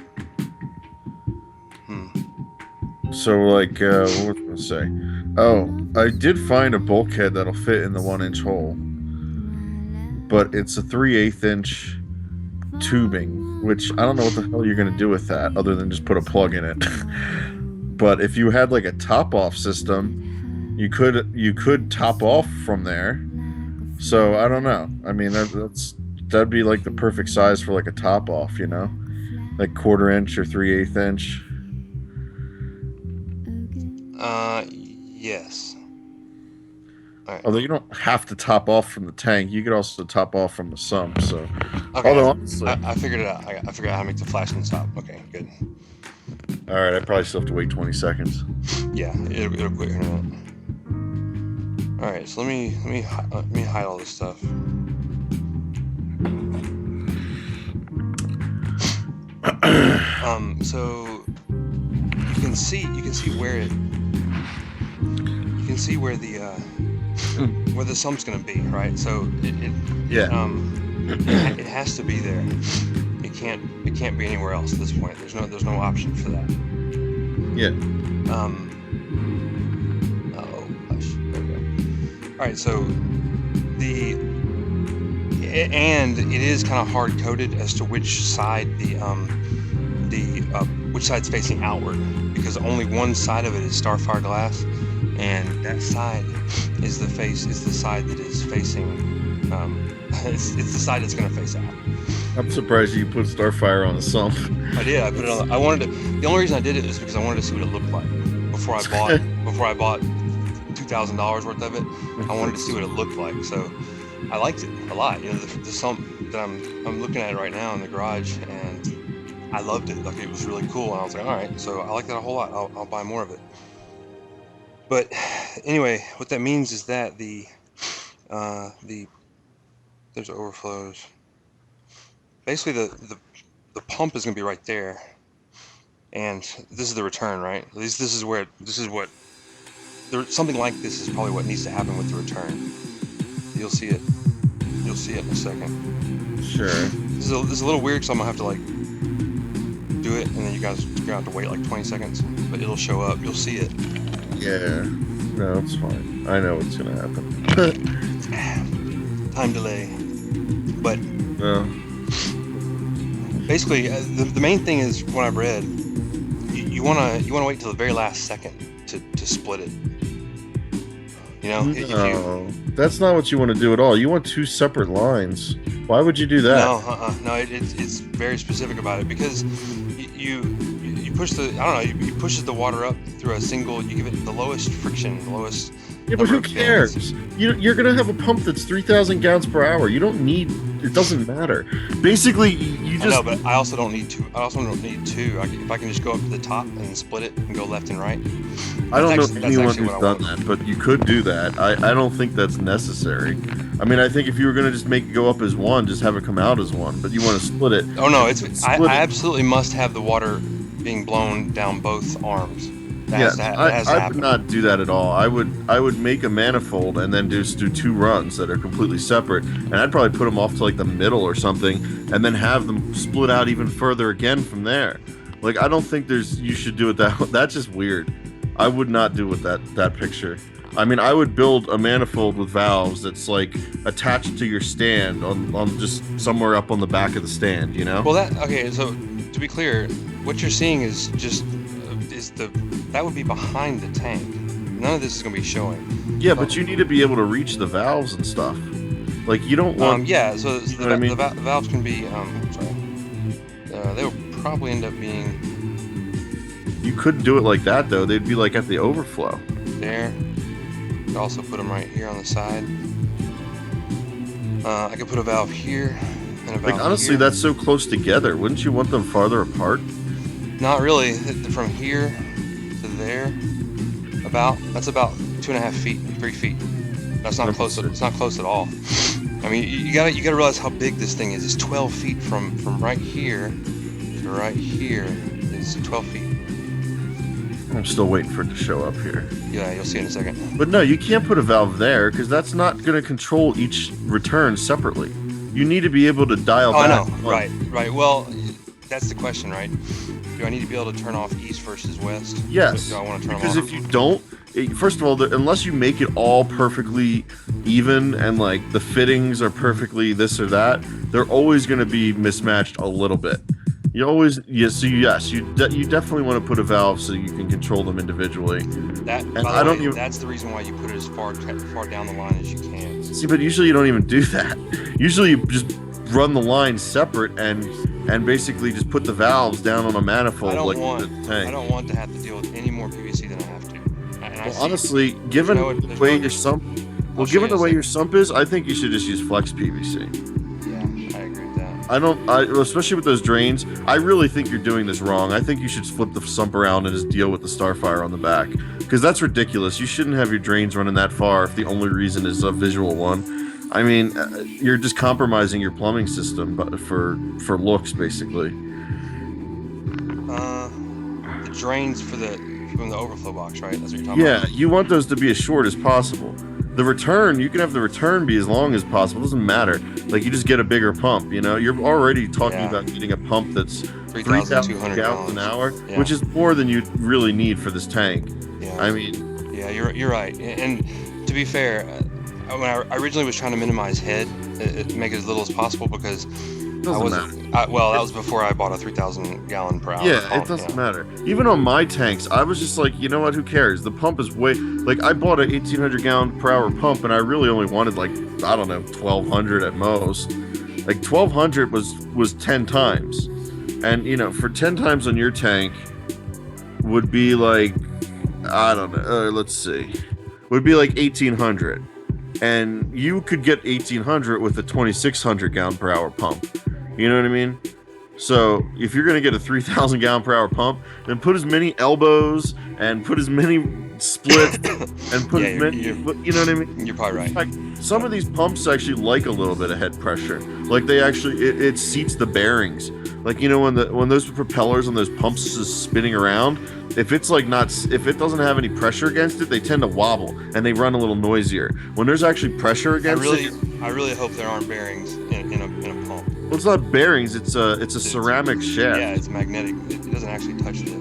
So, like, what was I going to say? Oh, I did find a bulkhead that'll fit in the 1-inch hole. But it's a 3/8 inch tubing, which I don't know what the hell you're going to do with that other than just put a plug in it. But if you had like a top-off system, you could top off from there. So I don't know. I mean, that'd be like the perfect size for like a top-off, you know, like 1/4 inch or 3/8 inch. Yes. All right. Although you don't have to top off from the tank, you could also top off from the sump. So, okay, although honestly, I figured it out. I figured out how to make the flashing stop. Okay, good. All right, I probably still have to wait 20 seconds. Yeah, it'll quit here in a minute. All right, so let me hide all this stuff. So you can see where it. You can see where the sump's gonna be, right? So it has to be there. It can't be anywhere else at this point. There's no option for that. Yeah. Oh, hush. There we go. All right. So and it is kind of hard coded as to which side which side's facing outward, because only one side of it is starfire glass, and that side is the side that is facing. It's the side that's going to face out. I'm surprised you put starfire on the sump. I did. I put it on. I wanted to. The only reason I did it is because I wanted to see what it looked like before I bought $2,000 worth of it. I wanted to see what it looked like. So I liked it a lot. You know, the sump that I'm looking at right now in the garage, and I loved it. Like, it was really cool, and I was like, all right. So I like that a whole lot. I'll buy more of it. But anyway, what that means is that there's overflows. Basically, the pump is going to be right there, and this is the return, right? At least this is what something like this is probably what needs to happen with the return. You'll see it in a second. Sure. This is a little weird, so I'm gonna have to like do it, and then you guys are gonna have to wait like 20 seconds, but it'll show up. You'll see it. Yeah. No, it's fine. I know what's gonna happen. Time delay. But No. basically, the main thing is what I've read. You wanna wait till the very last second to split it. You know, No, that's not what you want to do at all. You want two separate lines. Why would you do that? No, it's very specific about it, because you push you push the water up through a single. You give it the lowest friction, the lowest. Yeah, but who cares? You're gonna have a pump that's 3,000 gallons per hour. You don't need. It doesn't matter. Basically, you just. I know, but I also don't need two. If I can just go up to the top and split it and go left and right. I don't know anyone who's done that, but you could do that. I don't think that's necessary. I mean, I think if you were gonna just make it go up as one, just have it come out as one. But you want to split it. Oh no, I absolutely must have the water being blown down both arms. I would not do that at all. I would make a manifold and then just do two runs that are completely separate, and I'd probably put them off to like the middle or something, and then have them split out even further again from there. Like, I don't think you should do it that's just weird. I would not do with that picture. I mean, I would build a manifold with valves that's like attached to your stand on just somewhere up on the back of the stand, you know? Well, so to be clear, what you're seeing is just that would be behind the tank. None of this is going to be showing. Yeah, but you need to be able to reach the valves and stuff. Like, you don't want. So the valves can be. They will probably end up being. You couldn't do it like that though. They'd be like at the overflow. There. Could also put them right here on the side. I could put a valve here and a valve Like, honestly, here. that's so close together. Wouldn't you want them farther apart? Not really. From here to there, that's about 2.5 feet, 3 feet. That's not close. It's not close at all. I mean, you gotta realize how big this thing is. It's 12 feet from right here to right here. It's 12 feet. I'm still waiting for it to show up here. Yeah, you'll see in a second. But no, you can't put a valve there because that's not going to control each return separately. You need to be able to dial back. I know. Right. Well, that's the question, right? Do I need to be able to turn off east versus west? Yes. Do I want to turn because them off? if you don't, first of all, unless you make it all perfectly even and like the fittings are perfectly this or that, they're always going to be mismatched a little bit. You always, you definitely want to put a valve so you can control them individually. That's the reason why you put it as far down the line as you can. See, but usually you don't even do that. Usually you just run the line separate and basically just put the valves down on a manifold. I don't want to have to deal with any more PVC than I have to. Honestly, given the way your sump is, I think you should just use flex PVC. Especially with those drains, I really think you're doing this wrong. I think you should flip the sump around and just deal with the starfire on the back, because that's ridiculous. You shouldn't have your drains running that far if the only reason is a visual one. I mean, you're just compromising your plumbing system for looks, basically. drains from the overflow box, right? That's what you're talking about. Yeah, you want those to be as short as possible. The return, you can have the return be as long as possible. It doesn't matter. Like, you just get a bigger pump, you know? You're already talking about getting a pump that's 3,200 gallons an hour, yeah. which is more than you really need for this tank. Yeah. I mean... Yeah, you're right. And to be fair, when I originally was trying to minimize head, make it as little as possible because... that was before I bought a 3,000 gallon per hour. Yeah, pump, it doesn't matter. Even on my tanks, I was just like, you know what? Who cares? The pump is way like I bought an 1,800 gallon per hour pump, and I really only wanted like I don't know 1,200 at most. Like 1,200 was 10 times, and you know for 10 times on your tank would be like I don't know. Let's see, would be like 1,800, and you could get 1,800 with a 2,600 gallon per hour pump. You know what I mean? So if you're going to get a 3,000 gallon per hour pump, then put as many elbows and put as many splits and put as many, you know what I mean? You're probably right. Like, some of these pumps actually like a little bit of head pressure. Like they actually, it seats the bearings. Like, you know, when those propellers on those pumps is spinning around, if it's like if it doesn't have any pressure against it, they tend to wobble and they run a little noisier. When there's actually pressure against it, I really hope there aren't bearings in a pump. Well, it's not bearings. It's a ceramic shaft. Yeah, it's magnetic. It doesn't actually touch it.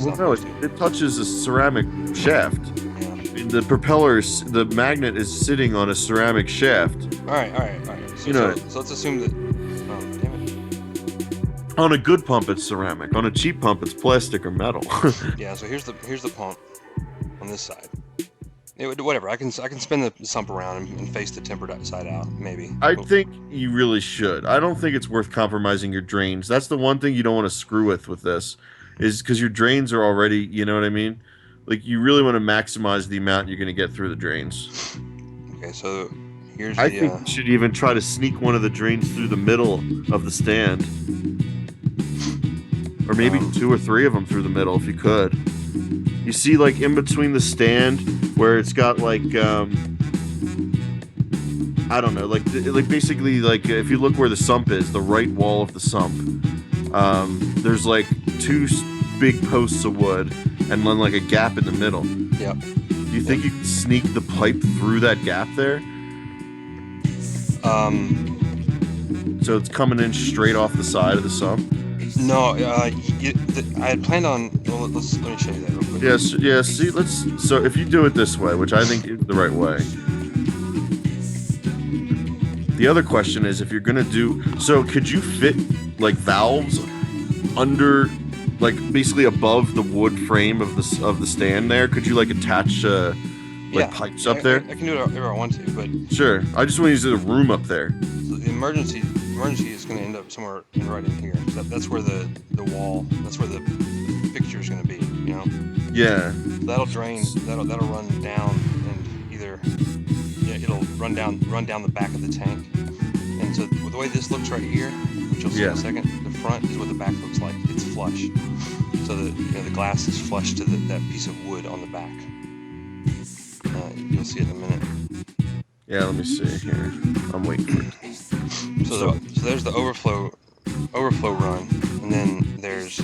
Well, no, it touches a ceramic shaft. Yeah. The propellers, the magnet is sitting on a ceramic shaft. All right. So let's assume that. Oh, damn it. On a good pump, it's ceramic. On a cheap pump, it's plastic or metal. Yeah. So here's the pump on this side. Whatever. I can spin the sump around and face the tempered side out. Maybe. I think you really should. I don't think it's worth compromising your drains. That's the one thing you don't want to screw with this, is because your drains are already. You know what I mean? Like you really want to maximize the amount you're going to get through the drains. Okay, so here's I think you should even try to sneak one of the drains through the middle of the stand, or maybe 2 or 3 of them through the middle if you could. You see, like in between the stand where it's got like I don't know, like basically like if you look where the sump is, the right wall of the sump, there's like 2 big posts of wood and then like a gap in the middle. Yep. Do you think you can sneak the pipe through that gap there? So it's coming in straight off the side of the sump? No, I had planned on. Well, let me show you that real quick. Yes, yeah. See, so if you do it this way, which I think is the right way. The other question is if you're gonna do. So could you fit like valves under, like basically above the wood frame of the stand there? Could you like attach pipes up there? I can do it wherever I want to, but sure. I just want to use the room up there. So the emergency is going to end up somewhere right in here. That's where the wall. That's where the fixture is going to be. You know. Yeah. So that'll drain. That'll run down and it'll run down the back of the tank. And so the way this looks right here, which you'll see in a second, the front is what the back looks like. It's flush. So the glass is flush to that piece of wood on the back. You'll see it in a minute. Yeah, let me see here. I'm waiting for it. So there's the overflow run, and then there's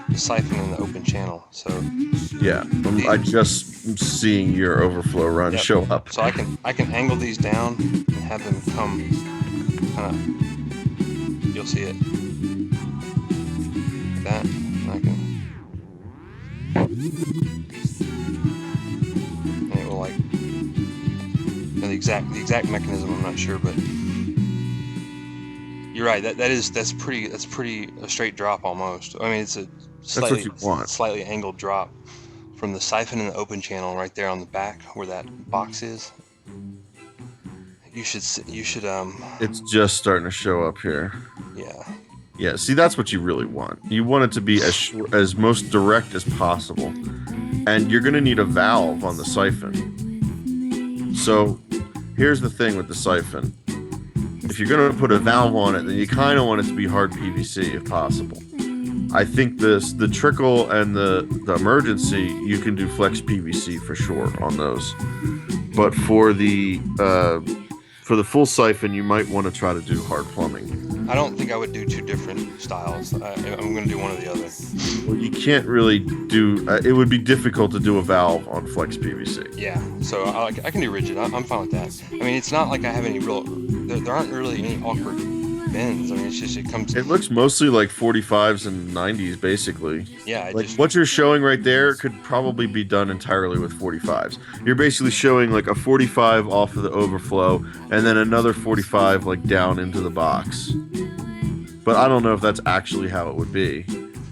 the siphon in the open channel. So yeah, I just am seeing your overflow run show up. So I can angle these down and have them come kind of. You'll see it. Like that. I can. And it will like. The exact mechanism I'm not sure, but you're right. That's pretty a straight drop almost. I mean, it's a slightly angled drop from the siphon in the open channel right there on the back where that box is. You should. It's just starting to show up here. Yeah. Yeah. See, that's what you really want. You want it to be as most direct as possible, and you're gonna need a valve on the siphon. So, here's the thing with the siphon. If you're going to put a valve on it, then you kind of want it to be hard PVC if possible. I think the trickle and the emergency, you can do flex PVC for sure on those. But for the full siphon, you might want to try to do hard plumbing. I don't think I would do two different styles. I'm going to do one or the other. Well, you can't really do. It would be difficult to do a valve on flex PVC. Yeah, so I can do rigid. I'm fine with that. I mean, it's not like I have any real. There aren't really any awkward bends. I mean, it's just it comes. It looks mostly like 45s and 90s, basically. Yeah, like what you're showing right there could probably be done entirely with 45s. You're basically showing like a 45 off of the overflow, and then another 45 like down into the box. But I don't know if that's actually how it would be.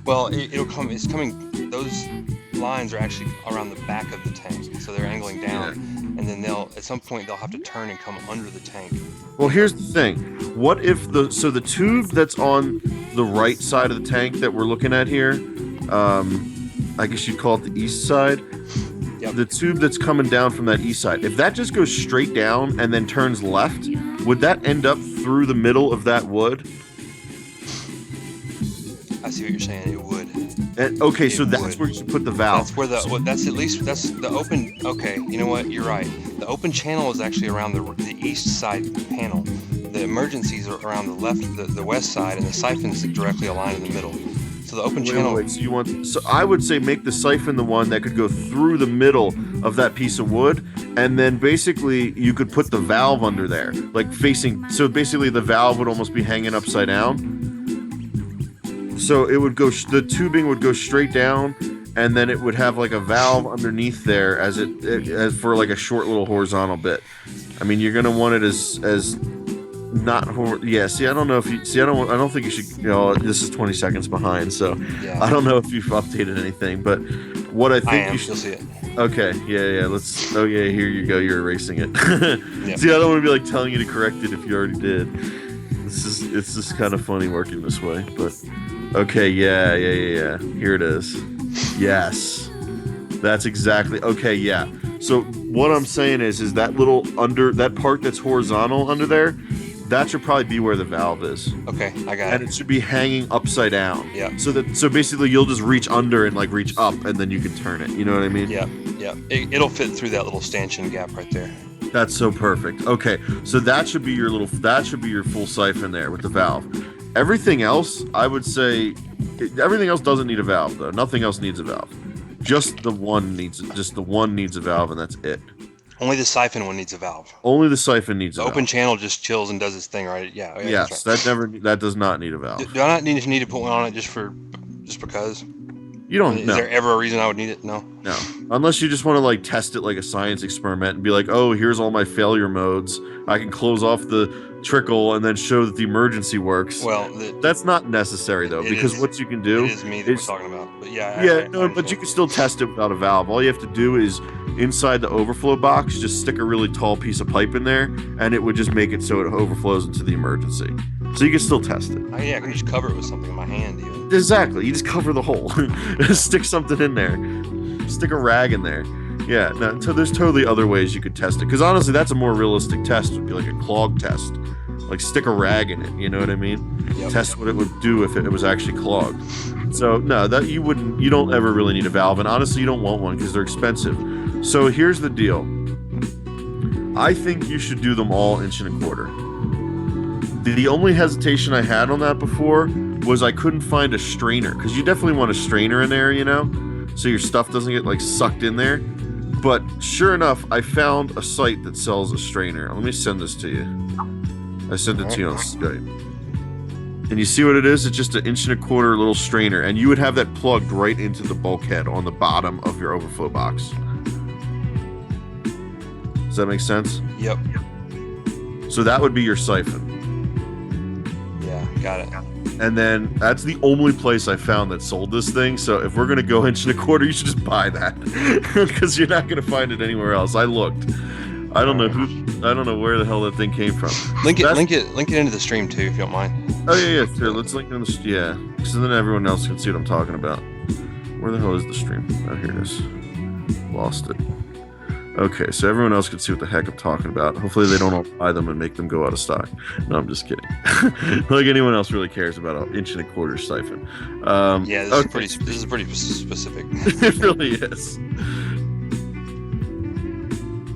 Well, it'll come. It's coming. Those lines are actually around the back of the tank, so they're angling down, and then at some point they'll have to turn and come under the tank. Well, here's the thing. What if the tube that's on the right side of the tank that we're looking at here, I guess you'd call it the east side. Yep. The tube that's coming down from that east side, if that just goes straight down and then turns left, would that end up through the middle of that wood? I see what you're saying. It would. Okay, so that's where you should put the valve. That's where that's the open. Okay, you know what? You're right. The open channel is actually around the east side panel. The emergencies are around the left, the west side, and the siphon's directly aligned in the middle. So the open channel. So I would say make the siphon the one that could go through the middle of that piece of wood, and then basically you could put the valve under there, like facing. So basically the valve would almost be hanging upside down. So it would go. The tubing would go straight down, and then it would have like a valve underneath there as for like a short little horizontal bit. I mean, you're gonna want it as not yeah. See, I don't know if you see. I don't think you should. You know, this is 20 seconds behind, so yeah. I don't know if you've updated anything. But what I think you should see it. Okay, yeah. Let's. Oh yeah, here you go. You're erasing it. Yep. See, I don't want to be like telling you to correct it if you already did. It's just kind of funny working this way, but. Okay, yeah. Here it is. Yes. That's exactly. Okay, yeah. So what I'm saying is that little that part that's horizontal under there, that should probably be where the valve is. Okay, I got it. And it should be hanging upside down. Yeah. So basically you'll just reach under and like reach up, and then you can turn it. You know what I mean? Yeah. It'll fit through that little stanchion gap right there. That's so perfect. Okay, so that should be your full siphon there with the valve. Everything else, I would say, everything else doesn't need a valve though. Nothing else needs a valve. Just the one needs a valve, and that's it. Only the siphon one needs a valve. Only the siphon needs a valve. The open channel just chills and does its thing, right? Yeah. Yes, right. that does not need a valve. Do I not need to put one on it just because? You don't. Is there ever a reason I would need it? No. No, unless you just want to like test it like a science experiment and be like, oh, here's all my failure modes. I can close off the trickle and then show that the emergency works. Well, that's not necessary though, because what you can do. It is me that we're talking about, but yeah. But you can still test it without a valve. All you have to do is inside the overflow box, just stick a really tall piece of pipe in there, and it would just make it so it overflows into the emergency. So you can still test it. I can just cover it with something in my hand, even. Exactly. You just cover the hole. Stick something in there. Stick a rag in there. Yeah. No, so there's totally other ways you could test it. Because honestly, that's a more realistic test. It would be like a clog test. Like stick a rag in it. You know what I mean? Yep. Test what it would do if it was actually clogged. So no, that you wouldn't. You don't ever really need a valve. And honestly, you don't want one because they're expensive. So here's the deal. I think you should do them all 1.25 inches. The only hesitation I had on that before was I couldn't find a strainer, because you definitely want a strainer in there, you know, so your stuff doesn't get like sucked in there. But sure enough, I found a site that sells a strainer. Let me send this to you. I sent it to you on Skype. And you see what it is? It's just 1.25 inch little strainer, and you would have that plugged right into the bulkhead on the bottom of your overflow box. Does that make sense? Yep. So that would be your siphon. Got it. And then that's the only place I found that sold this thing. So if we're gonna go 1.25 inches, you should just buy that, because you're not gonna find it anywhere else. I looked. I don't know where the hell that thing came from. Link it into the stream too, if you don't mind. Oh yeah. Sure. Let's link it in the so then everyone else can see what I'm talking about. Where the hell is the stream? Oh, here it is. Lost it. Okay, so everyone else can see what the heck I'm talking about. Hopefully they don't all buy them and make them go out of stock. No, I'm just kidding. Like anyone else really cares about 1.25 inch siphon. This is pretty specific. It really is.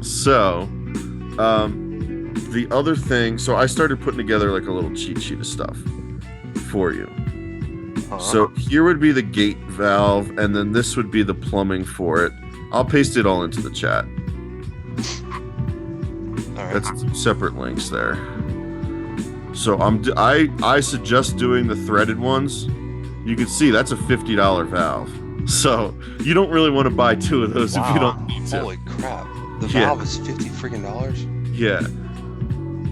So, the other thing, so I started putting together like a little cheat sheet of stuff for you. So here would be the gate valve, and then this would be the plumbing for it. I'll paste it all into the chat. All right. That's two separate links there. So I suggest doing the threaded ones. You can see that's a $50 valve. So you don't really want to buy two of those if you don't need to. Holy crap! The valve is $50 freaking dollars. Yeah.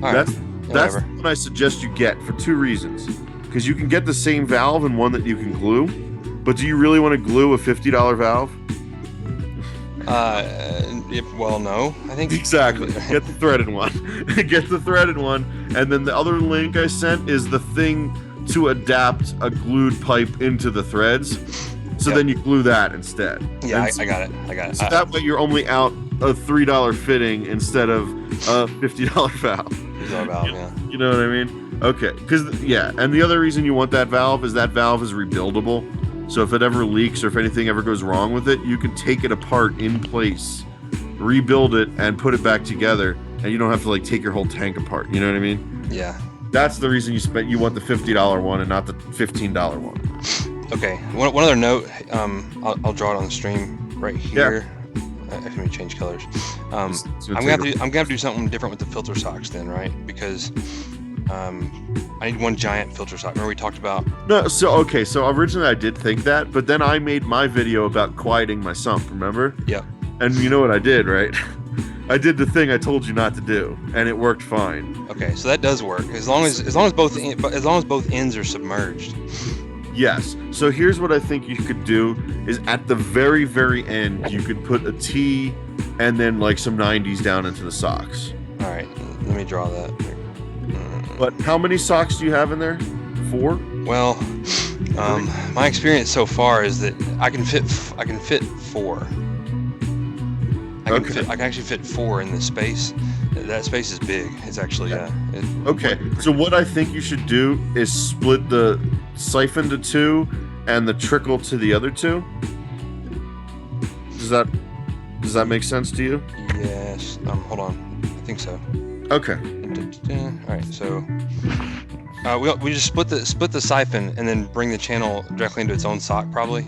All that's whatever. what I suggest you get for two reasons. Because you can get the same valve and one that you can glue, but do you really want to glue a $50 valve? Well, no. I think Exactly. Get the threaded one. Get the threaded one, and then the other link I sent is the thing to adapt a glued pipe into the threads. So then you glue that instead. Yeah, I got it. So that way you're only out a $3 fitting instead of a $50 valve. You know what I mean? Okay, and the other reason you want that valve is rebuildable. So if it ever leaks or if anything ever goes wrong with it, you can take it apart in place, rebuild it, and put it back together, and you don't have to like take your whole tank apart. You know what I mean? Yeah. That's the reason you want the $50 one and not the $15 one. Okay. One other note. I'll draw it on the stream right here. Let me change colors. I'm gonna have to do something different with the filter socks then, right? Because I need one giant filter sock. Remember we talked about? No, so originally I did think that, but then I made my video about quieting my sump, remember? Yeah. And you know what I did, right? I did the thing I told you not to do, and it worked fine. Okay, so that does work as long as both ends are submerged. Yes. So here's what I think you could do is at the very, very end, you could put a T and then like some 90s down into the socks. All right, let me draw that. But how many socks do you have in there? 4? Well, my experience so far is that I can fit 4. I can actually fit 4 in this space. That space is big. It's actually okay. So what I think you should do is split the siphon to 2 and the trickle to the other 2. Does that make sense to you? Yes. Hold on. I think so. Okay. All right. So we just split the siphon and then bring the channel directly into its own sock, probably.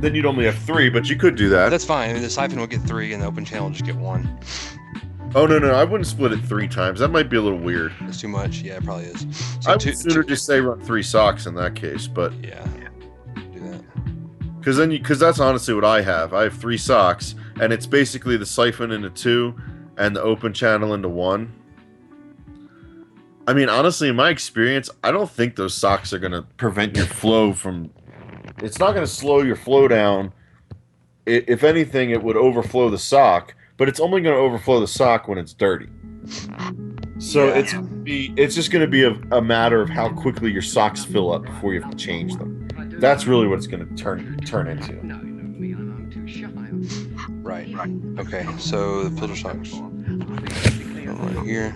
Then you'd only have 3, but you could do that. That's fine. I mean, the siphon will get 3, and the open channel will just get 1. Oh no, I wouldn't split it 3 times. That might be a little weird. It's too much. Yeah, it probably is. So I would sooner just say run 3 socks in that case, but yeah, do that. Because that's honestly what I have. I have 3 socks, and it's basically the siphon into 2 and the open channel into 1. I mean, honestly, in my experience, I don't think those socks are gonna prevent your flow from. It's not gonna slow your flow down. If anything, it would overflow the sock. But it's only going to overflow the sock when it's dirty. So it's just going to be a matter of how quickly your socks fill up before you have to change them. That's really what it's going to turn into. Right. Okay. So the filter socks right here.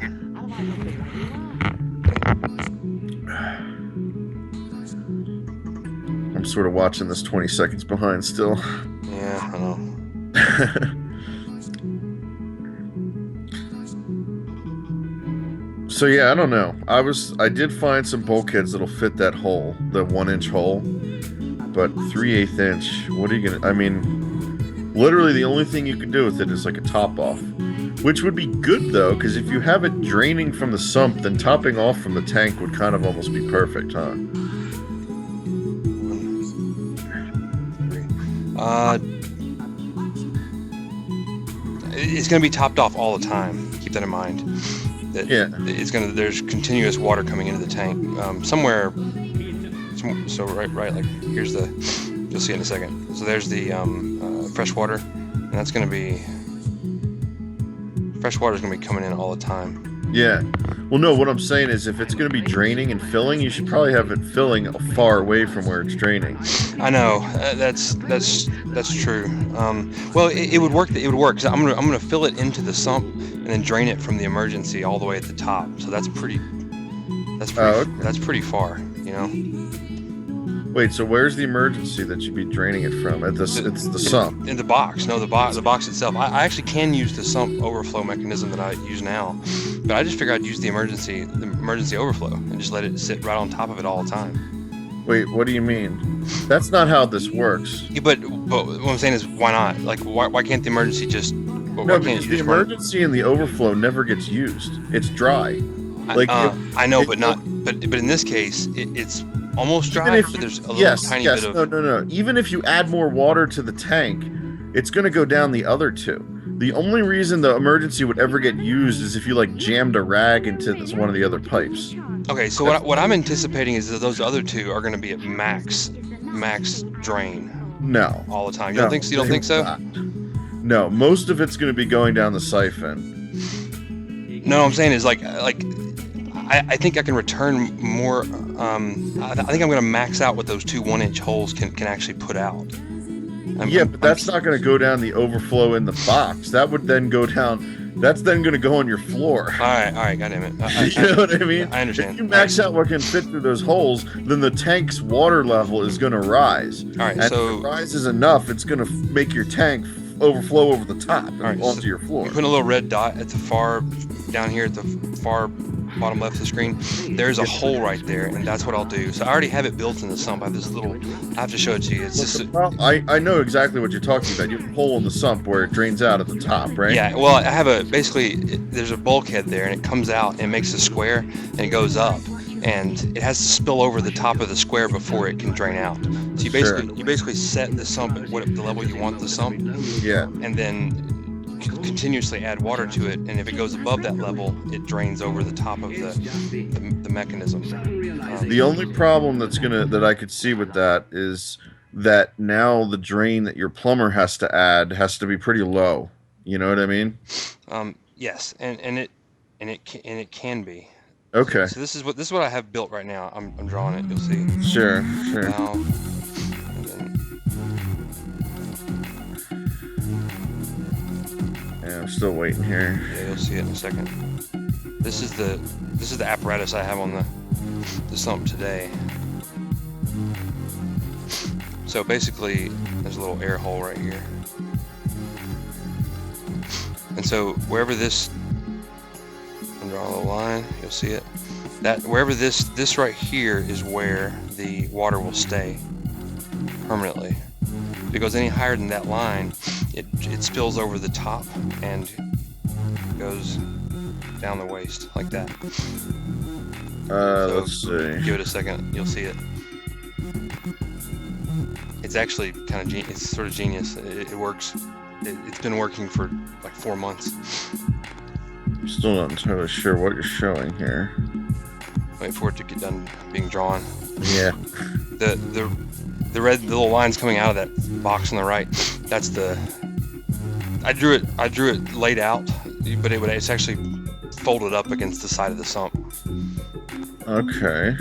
I'm sort of watching this 20 seconds behind still. Yeah, I know. So yeah, I don't know. I did find some bulkheads that'll fit that hole, the 1-inch hole, but 3/8 inch. What are you gonna? I mean, literally the only thing you can do with it is like a top off, which would be good though, because if you have it draining from the sump, then topping off from the tank would kind of almost be perfect, huh? It's gonna be topped off all the time. Keep that in mind. There's continuous water coming into the tank somewhere. So right, like here's you'll see in a second. So there's the fresh water, and that's gonna be fresh water is gonna be coming in all the time. Yeah. Well, no, what I'm saying is if it's going to be draining and filling, you should probably have it filling far away from where it's draining. I know. That's true. Well, it would work. It would work. Cause I'm gonna fill it into the sump and then drain it from the emergency all the way at the top. So that's pretty far, you know. Wait, so where's the emergency that you'd be draining it from? It's the sump. In the box. No, the box itself. I actually can use the sump overflow mechanism that I use now, but I just figured I'd use the emergency overflow and just let it sit right on top of it all the time. Wait, what do you mean? That's not how this works. Yeah, but what I'm saying is, why not? Like, why can't the emergency just? No, because the emergency and the overflow never gets used. It's dry. Like I know, but in this case, it's almost dry. But there's a little tiny bit of. No. Even if you add more water to the tank, it's going to go down the other two. The only reason the emergency would ever get used is if you like jammed a rag into one of the other pipes. Okay, so what I'm anticipating is that those other two are going to be at max drain. No. All the time. You don't think so? You don't think so? Not. No, most of it's going to be going down the siphon. No, what I'm saying is like I think I can return more. I think I'm going to max out what those two 1-inch holes can actually put out. But that's not going to go down the overflow in the box. That would then go down. That's then going to go on your floor. All right, goddamn it. You know what I mean? I understand. If you max out what can fit through those holes, then the tank's water level is going to rise. All right, and so if it rises enough, it's going to make your tank overflow over the top and onto your floor. You put a little red dot at the far down here at the far bottom left of the screen. There's a hole right there, and that's what I'll do. So I already have it built in the sump. I have this little. I have to show it to you. It's just. I know exactly what you're talking about. You have a hole in the sump where it drains out at the top, right? Yeah. Well, I have there's a bulkhead there, and it comes out and it makes a square, and it goes up, and it has to spill over the top of the square before it can drain out. So you basically set the sump at the level you want the sump. Yeah. And then continuously add water to it, and if it goes above that level, it drains over the top of the mechanism. The only problem that I could see with that is that now the drain that your plumber has to add has to be pretty low. You know what I mean? Yes, and it can be. Okay. So this is what I have built right now. I'm drawing it. You'll see. Sure. Yeah, I'm still waiting here. Yeah, you'll see it in a second. This is the apparatus I have on the sump today. So basically, there's a little air hole right here, and so wherever this, I'm drawing a little line. You'll see it. That wherever this right here is where the water will stay permanently. If it goes any higher than that line, it spills over the top and goes down the waist like that. Let's see. Give it a second, you'll see it. It's actually kind of it's sort of genius. It works. It's been working for like 4 months. I'm still not entirely sure what you're showing here. Wait for it to get done being drawn. Yeah. The red little lines coming out of that box on the right, that's I drew it laid out, but it's actually folded up against the side of the sump. Okay.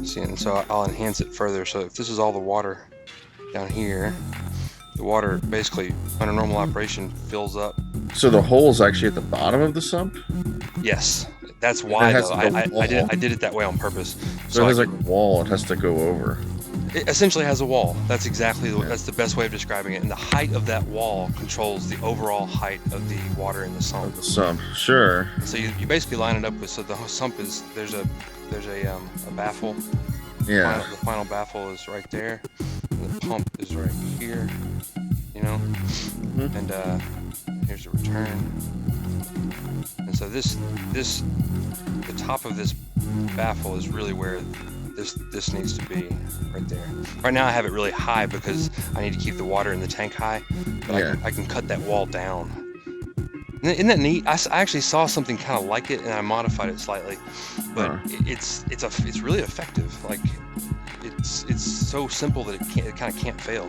See, and so I'll enhance it further. So if this is all the water down here, the water basically under normal operation fills up. So the hole is actually at the bottom of the sump? Yes. That's why though. I did it that way on purpose. So it has like a wall it has to go over. It essentially has a wall. That's exactly that's the best way of describing it. And the height of that wall controls the overall height of the water in the sump. The sump, sure. So you basically line it up with, so the sump is there's a baffle. Yeah. The final baffle is right there. And the pump is right here. You know. Mm-hmm. And here's the return. And so the top of this baffle is really where this needs to be, right there. Right now I have it really high because I need to keep the water in the tank high, but yeah. I can cut that wall down. Isn't that neat? I actually saw something kind of like it and I modified it slightly, but it's really effective. Like it's so simple that it kind of can't fail.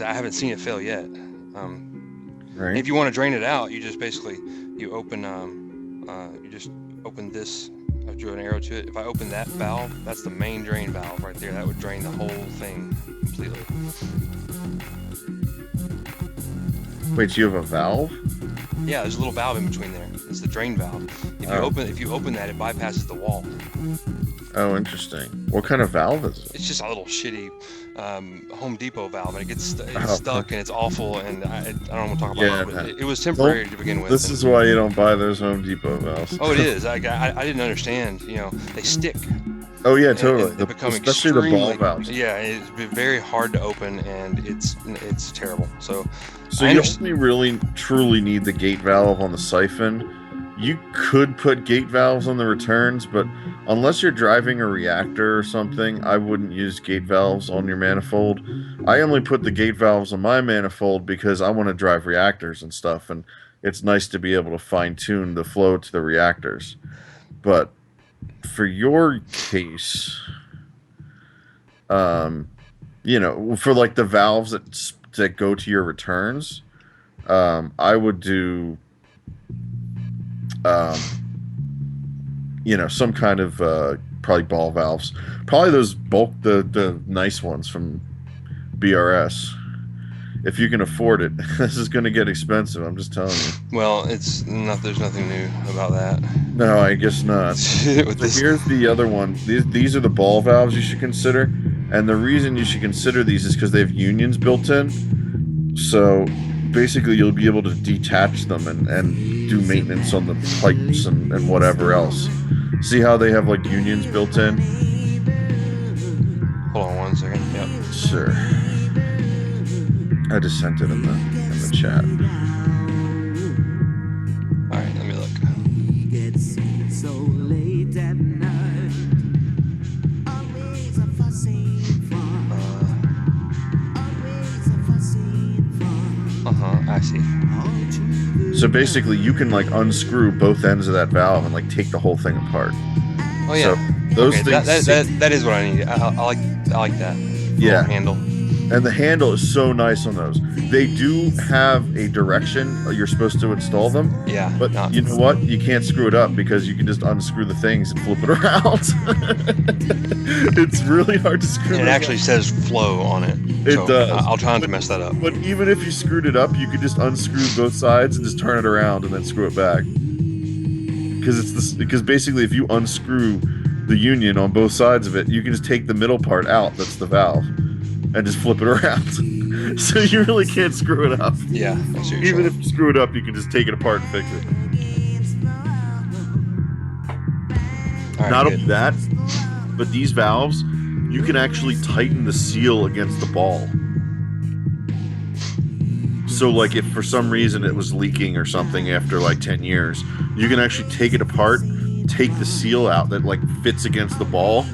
I haven't seen it fail yet. Right. If you want to drain it out, you just basically open this. I drew an arrow to it. If I open that valve, that's the main drain valve right there. That would drain the whole thing completely. Wait, so you have a valve? Yeah, there's a little valve in between there. It's the drain valve. If you open that, it bypasses the wall. Oh, interesting. What kind of valve is it? It's just a little shitty Home Depot valve, and it gets stuck, and it's awful. And I don't want to talk about it, but it was temporary to begin with. This is why you don't buy those Home Depot valves. Oh, it is. I didn't understand. They stick. Oh yeah, totally. They become especially the ball valves. Yeah, it's very hard to open, and it's terrible. So you only really truly need the gate valve on the siphon. You could put gate valves on the returns, but unless you're driving a reactor or something, I wouldn't use gate valves on your manifold. I only put the gate valves on my manifold because I want to drive reactors and stuff, and it's nice to be able to fine-tune the flow to the reactors. But for your case, for like the valves that go to your returns, I would do some kind of probably ball valves, probably those the nice ones from BRS. If you can afford it. This is going to get expensive, I'm just telling you. Well, there's nothing new about that. No, I guess not. So here's the other one. These are the ball valves you should consider, and the reason you should consider these is because they have unions built in. So basically you'll be able to detach them and do maintenance on the pipes and whatever else. See how they have like unions built in? Hold on 1 second. Yep. Sure. I just sent it in the chat. All right, let me look. I see. So basically, you can like unscrew both ends of that valve and like take the whole thing apart. Oh yeah. So those things. That is what I need. I like that. Yeah. Handle. And the handle is so nice on those. They do have a direction you're supposed to install them. Yeah. But you know what? You can't screw it up because you can just unscrew the things and flip it around. It's really hard to screw. And it actually says flow on it. It does. I'll try not to mess that up. But even if you screwed it up, you could just unscrew both sides and just turn it around and then screw it back. Because basically, if you unscrew the union on both sides of it, you can just take the middle part out. That's the valve. And just flip it around. So you really can't screw it up. Yeah. Even if you screw it up, you can just take it apart and fix it. Right, not only that, but these valves, you can actually tighten the seal against the ball. So like if for some reason it was leaking or something after like 10 years, you can actually take it apart, take the seal out that like fits against the ball,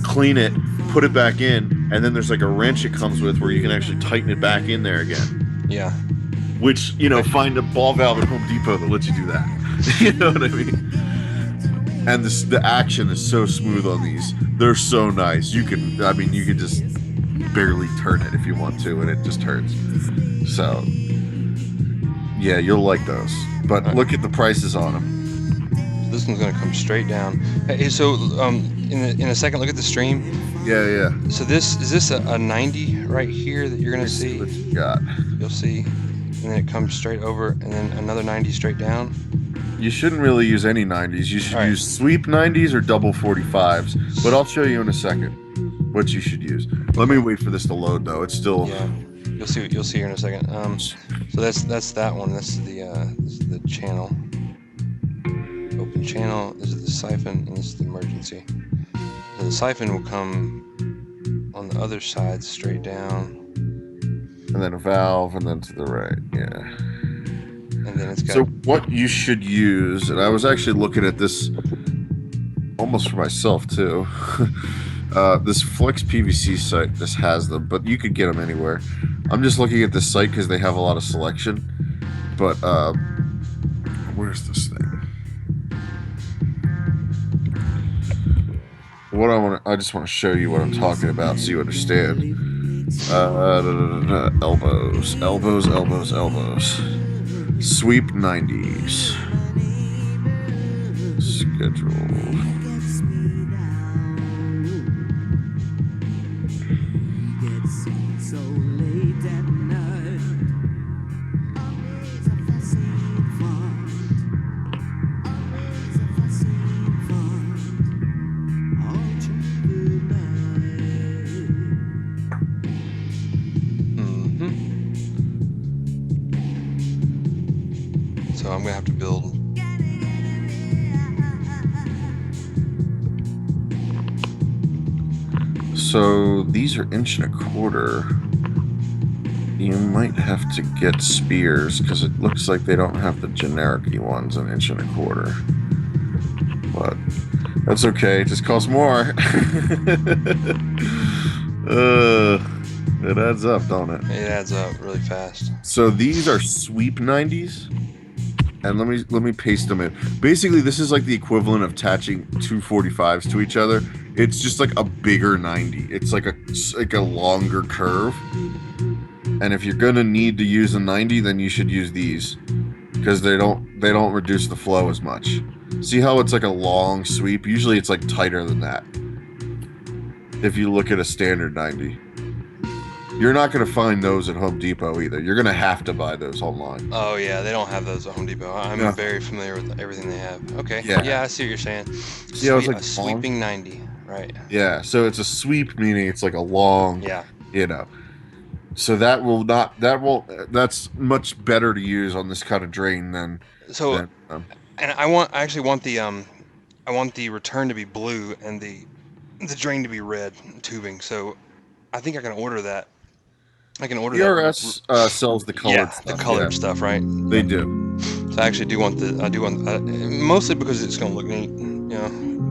clean it, put it back in, and then there's like a wrench it comes with where you can actually tighten it back in there again. Yeah. Which, find a ball valve at Home Depot that lets you do that. You know what I mean? And the action is so smooth on these. They're so nice. You can just barely turn it if you want to, and it just turns. So, yeah, you'll like those. But look at the prices on them. This one's gonna come straight down. Hey, so in a second, look at the stream. Yeah. So is this a 90 right here that you're gonna see? What you got? You'll see, and then it comes straight over, and then another 90 straight down. You shouldn't really use any 90s. You should use sweep 90s or double 45s. But I'll show you in a second what you should use. Let me wait for this to load though. It's still. Yeah. You'll see here in a second. So that's that one. This is the channel. Open channel. This is the siphon, and this is the emergency. So the siphon will come on the other side, straight down. And then a valve, and then to the right. Yeah. And then it's got. So what you should use, and I was actually looking at this almost for myself too. This Flex PVC site just has them, but you could get them anywhere. I'm just looking at this site because they have a lot of selection. But where's this thing? I just want to show you what I'm talking about so you understand. Elbows. Sweep 90s. Schedule. to build. So these are 1.25 inches. You might have to get spears because it looks like they don't have the generic ones an 1.25 inches. But that's okay. It just costs more. It adds up, don't it? It adds up really fast. So these are sweep 90s. And let me paste them in. Basically, this is like the equivalent of attaching two 45s to each other. It's just like a bigger 90. It's like a longer curve. And if you're gonna need to use a 90, then you should use these because they don't reduce the flow as much. See how it's like a long sweep? Usually it's like tighter than that. If you look at a standard 90. You're not going to find those at Home Depot either. You're going to have to buy those online. Oh, yeah, they don't have those at Home Depot. I'm very familiar with everything they have. Okay, yeah, I see what you're saying. Yeah, it was like a sweeping 90, right? Yeah, so it's a sweep, meaning it's like a long, So that's much better to use on this kind of drain than. So, and I actually want the return to be blue and the drain to be red tubing. So, I think I can order that. I can order PRS sells the colored stuff. The colored stuff, right? They do. So I actually do want mostly because it's going to look neat,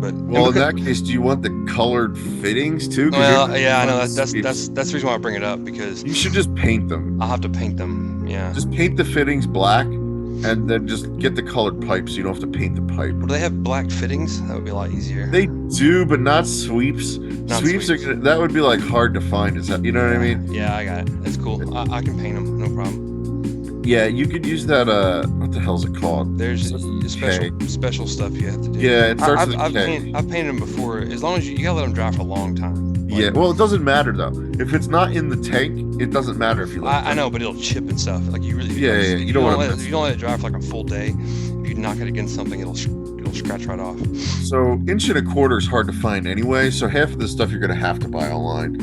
But in that case, do you want the colored fittings too? Well, yeah, I know that's the reason why I bring it up, because you should just paint them. I'll have to paint them. Yeah. Just paint the fittings black, and then just get the colored pipe so you don't have to paint the pipe. Well, do they have black fittings? That would be a lot easier. They do, but not sweeps. Sweeps are that would be like hard to find. Is that, you know what I mean? Yeah, I got it. That's cool. I can paint them, no problem. Yeah, you could use that. What the hell's it called? There's special stuff you have to do. Yeah, it starts with I've painted them before. As long as you gotta let them dry for a long time. Yeah, well, it doesn't matter though. If it's not in the tank, it doesn't matter if you let it. I know, but it'll chip and stuff. Like you really. Yeah. You don't want to. If you don't let it dry for like a full day, if you knock it against something, it'll scratch right off. So 1.25 inches is hard to find anyway. So half of the stuff you're gonna have to buy online.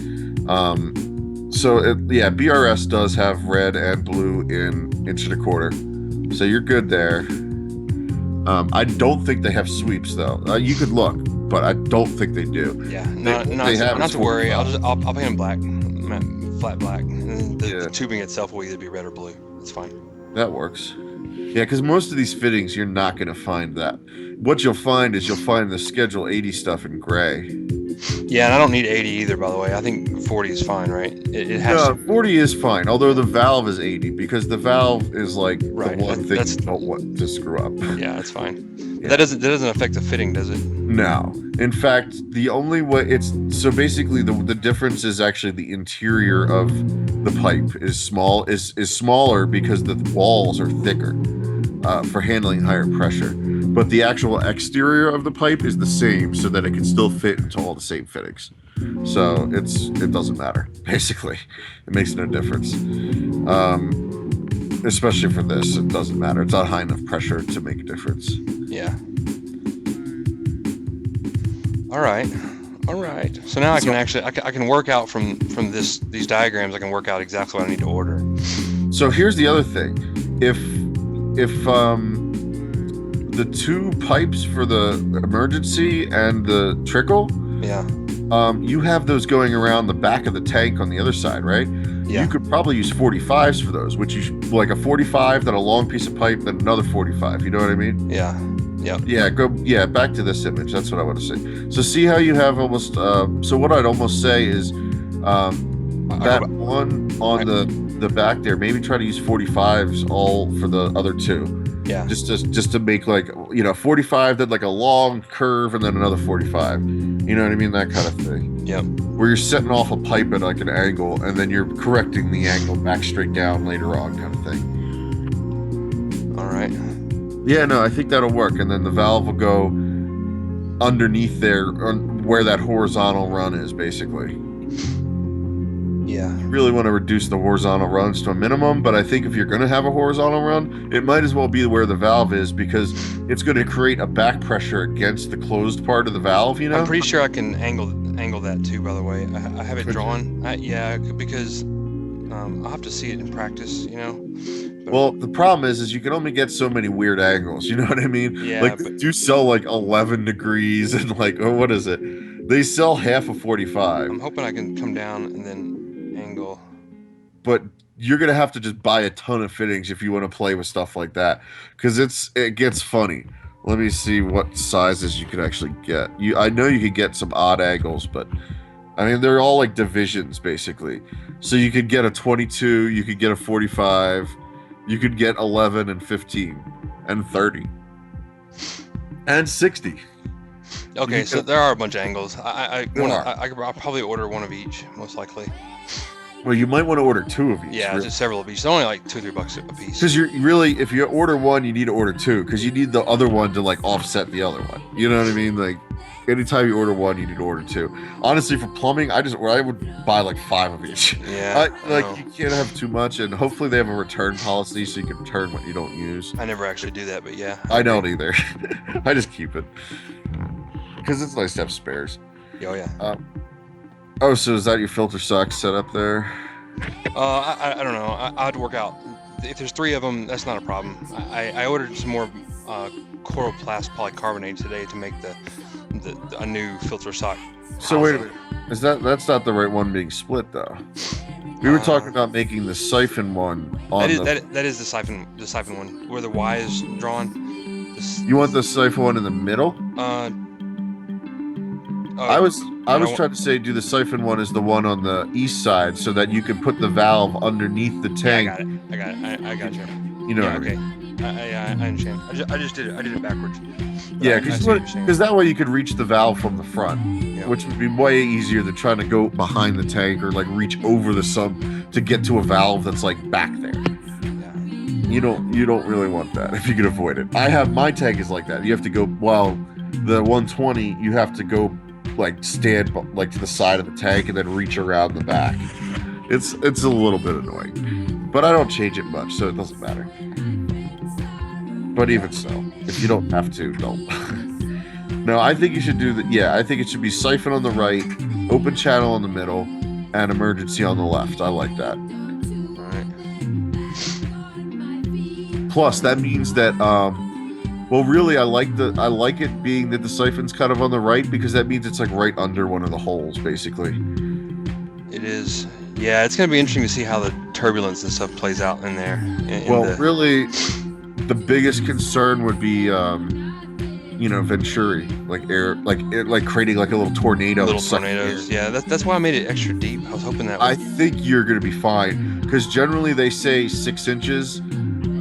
BRS does have red and blue in 1.25 inches. So you're good there. I don't think they have sweeps though. You could look, but I don't think they do. Yeah, not to worry. I'll paint them black, flat black, and the tubing itself will either be red or blue. It's fine. That works. Yeah, because most of these fittings you're not going to find that. What you'll find is the Schedule 80 stuff in gray. Yeah, and I don't need 80 either, by the way. I think 40 is fine, right? It has. 40 is fine, although the valve is 80 because the valve is like the one thing you don't want to screw up. Yeah, that's fine. Yeah. That doesn't affect the fitting, does it? No. In fact, the only way basically the difference is actually the interior of the pipe is smaller because the walls are thicker for handling higher pressure. But the actual exterior of the pipe is the same so that it can still fit into all the same fittings. So it doesn't matter, basically. It makes no difference. Especially for this, it doesn't matter. It's not high enough pressure to make a difference. Yeah. All right. So now I can work out from these diagrams. I can work out exactly what I need to order. So here's the other thing. If the two pipes for the emergency and the trickle, you have those going around the back of the tank on the other side, right? Yeah. You could probably use 45s for those, which like a 45, then a long piece of pipe, then another 45. You know what I mean? Yeah. Yep. Yeah, back to this image. That's what I want to say. So see how you have almost, so what I'd almost say is that one on the back there, maybe try to use 45s all for the other two. Yeah. Just to make 45, then like a long curve and then another 45. You know what I mean? That kind of thing. Yep. Where you're setting off a pipe at like an angle and then you're correcting the angle back straight down later on, kind of thing. All right. Yeah, no, I think that'll work. And then the valve will go underneath there where that horizontal run is, basically. Yeah. You really want to reduce the horizontal runs to a minimum, but I think if you're going to have a horizontal run, it might as well be where the valve is because it's going to create a back pressure against the closed part of the valve, you know? I'm pretty sure I can angle that too, by the way. I have it drawn. Because I'll have to see it in practice, you know. But, Well, the problem is you can only get so many weird angles. You know what I mean? yeah, Like, but they do sell like 11 degrees and like, oh, what is it? They sell half of 45. I'm hoping I can come down and then angle. But you're gonna have to just buy a ton of fittings if you want to play with stuff like that, because it gets funny. Let me see what sizes you could actually get. I know you could get some odd angles, but I mean they're all like divisions basically. So you could get a 22, you could get a 45, you could get 11 and 15 and 30 and 60. Okay, so there are a bunch of angles. I'll probably order one of each, most likely. Well, you might want to order 2 of each. Yeah, really. Just several of each. They're only like $2 or $3 a piece. Because you're really, if you order one, you need to order 2, because you need the other one to like offset the other one. You know what I mean? Like, anytime you order one, you need to order 2. Honestly, for plumbing, I would buy like 5 of each. Yeah. You can't have too much, and hopefully they have a return policy so you can return what you don't use. I never actually do that, but yeah. I don't either. I just keep it because it's nice to have spares. Oh yeah. Oh, so is that your filter sock set up there? I don't know. I'd work out. If there's 3 of them, that's not a problem. I ordered some more chloroplast polycarbonate today to make a new filter sock. So wait a minute. That's not the right one being split though? We were talking about making the siphon one on that is the siphon one where the Y is drawn. You want the siphon one in the middle? I was trying to say do the siphon one as the one on the east side so that you can put the valve underneath the tank. Yeah, I got you. You know yeah, what okay. I mean? I understand. I just did it. I did it backwards. Yeah, because that way you could reach the valve from the front, which would be way easier than trying to go behind the tank or like reach over the sump to get to a valve that's like back there. Yeah. You don't really want that if you can avoid it. My tank is like that. You have to go the 120. You have to go like stand like to the side of the tank and then reach around the back. It's a little bit annoying, but I don't change it much, so it doesn't matter. But even so, if you don't have to, don't. No, I think you should do I think it should be siphon on the right, open channel in the middle, and emergency on the left. I like that. All right. Plus, that means that well, really, I like it being that the siphon's kind of on the right, because that means it's like right under one of the holes, basically. It is. Yeah, it's gonna be interesting to see how the turbulence and stuff plays out in there. Really, the biggest concern would be, venturi, like air, like creating like a little tornado. Little tornadoes. Yeah, that's why I made it extra deep. I was hoping that. I think you're gonna be fine, because generally they say 6 inches.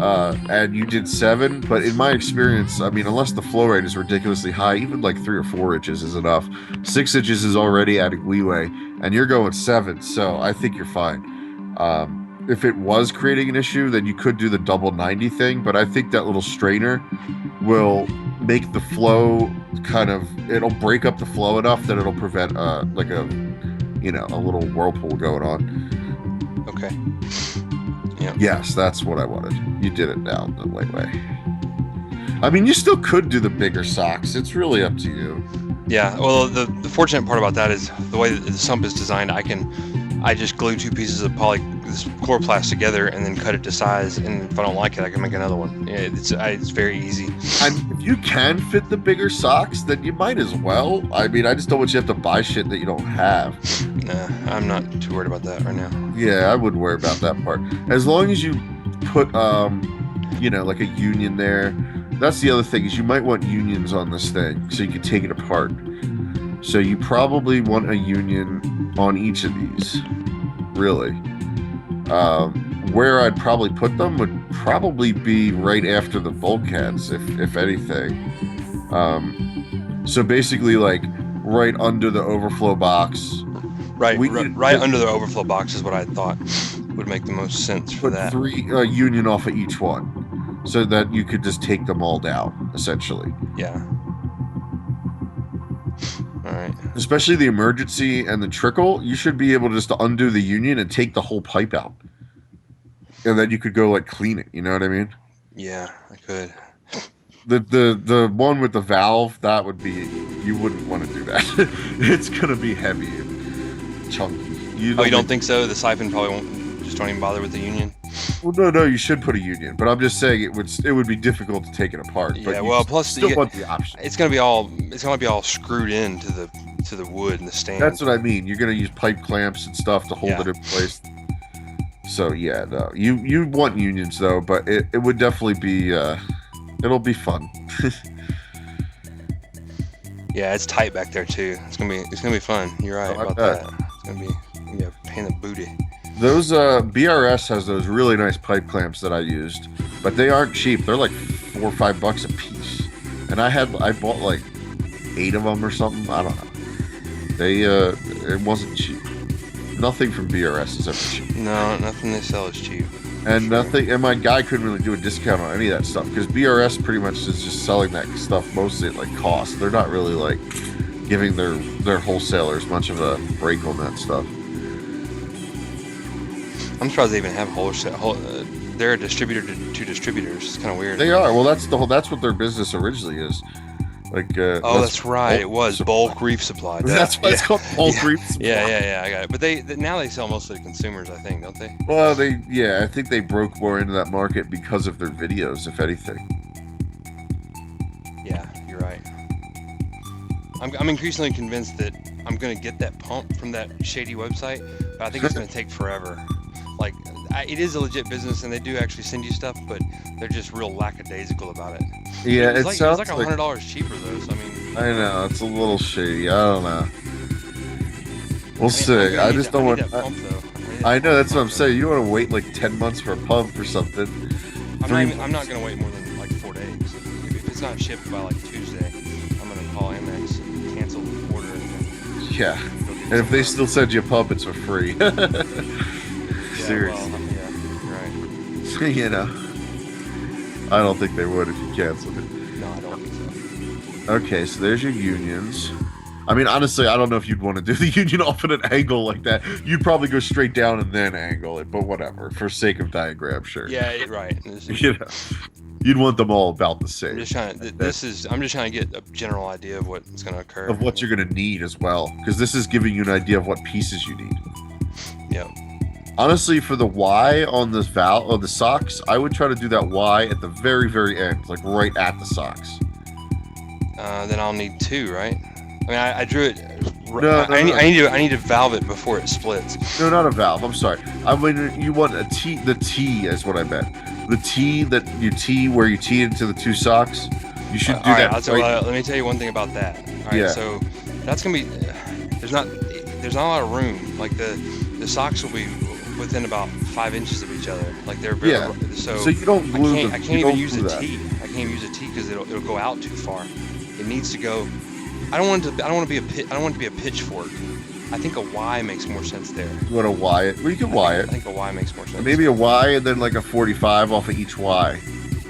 And you did 7, but in my experience, I mean, unless the flow rate is ridiculously high, even like 3 or 4 inches is enough. 6 inches is already adding leeway, and you're going 7, so I think you're fine. If it was creating an issue, then you could do the double 90 thing, but I think that little strainer will make the flow it'll break up the flow enough that it'll prevent a little whirlpool going on. Okay. Yep. Yes, that's what I wanted. You did it down the right way. I mean, you still could do the bigger socks. It's really up to you. Yeah, well, the fortunate part about that is the way that the sump is designed, I just glue 2 pieces of this chloroplast together and then cut it to size, and if I don't like it, I can make another one. It's very easy. And if you can fit the bigger socks, then you might as well. I mean, I just don't want you to have to buy shit that you don't have. Nah, I'm not too worried about that right now. Yeah, I wouldn't worry about that part. As long as you put, like a union there. That's the other thing, is you might want unions on this thing so you can take it apart. So you probably want a union on each of these, really. Where I'd probably put them would probably be right after the bulkheads, if anything. So basically, like right under the overflow box. Right under the overflow box is what I thought would make the most sense for that. Put 3 union off of each one, so that you could just take them all down, essentially. Yeah. All right. Especially the emergency and the trickle, you should be able to just undo the union and take the whole pipe out. And then you could go like clean it, you know what I mean? Yeah, I could. The one with the valve, that would be, you wouldn't want to do that. It's gonna be heavy and chunky. You don't think so? The siphon probably won't Just don't even bother with the union. Well, no, you should put a union, but I'm just saying it would be difficult to take it apart. Yeah, but well, plus still want the option. It's gonna be all screwed into the wood and the stand. That's what I mean. You're gonna use pipe clamps and stuff to hold Yeah. it in place. So yeah, no, you want unions though, but it would definitely be it'll be fun. Yeah, it's tight back there too. It's gonna be fun. You're right about that. It's gonna be a pain in the booty. Those BRS has those really nice pipe clamps that I used, but they aren't cheap. They're like $4 or $5 a piece, and I bought like 8 of them or something. I don't know. They it wasn't cheap. Nothing from BRS is ever cheap. No, nothing they sell is cheap. And nothing. And my guy couldn't really do a discount on any of that stuff because BRS pretty much is just selling that stuff mostly at like cost. They're not really like giving their wholesalers much of a break on that stuff. I'm surprised they even have wholesale. They're a distributor to distributors. It's kind of weird. They are. Well, that's what their business originally is. Like. That's right. It was bulk reef supply. That's why it's called bulk reef supply. Yeah. I got it. But now they sell mostly to consumers, I think, don't they? Well, I think they broke more into that market because of their videos, if anything. Yeah, you're right. I'm increasingly convinced that I'm gonna get that pump from that shady website, but I think it's gonna take forever. Like, it is a legit business, and they do actually send you stuff, but they're just real lackadaisical about it. Yeah, it sounds was like $100 cheaper though. So I mean, I know it's a little shady. I don't know. We'll see. I just don't want. I know that's what I'm saying. You want to wait like 10 months for a pump or something. I'm not gonna wait more than like 4 days. If it's not shipped by like Tuesday, I'm gonna call Amex and cancel the order. Yeah, and if they still send you a pump, it's for free. Seriously. Well, yeah, right. You know, I don't think they would if you canceled it. No, I don't think so. Okay, so there's your unions. I mean, honestly, I don't know if you'd want to do the union off at an angle like that. You'd probably go straight down and then angle it, but whatever, for sake of diagram, sure. Yeah, right. You know, you'd want them all about the same. I'm just trying to get a general idea of what's going to occur. Of what you're going to need as well, because this is giving you an idea of what pieces you need. Yep. Honestly, for the Y on this valve of the socks, I would try to do that Y at the very, very end, like right at the socks. Then I'll need 2, right? I mean, I drew it. I need to valve it before it splits. No, not a valve. I'm sorry. I mean, you want a T. The T is what I meant. The T that you T where you T into the 2 socks. You should do that. Let me tell you one thing about that. All right, yeah. So that's gonna be. There's not a lot of room. Like the socks will be within about 5 inches of each other. Like they're very. Yeah. So you don't glue I can't even use a T. I can't use a T because it'll go out too far. It needs to go. I don't want it to be a pitchfork. I think a Y makes more sense there. You want a Y it? Well, you can Y it. I think a Y makes more sense. Maybe a Y and then like a 45 off of each Y.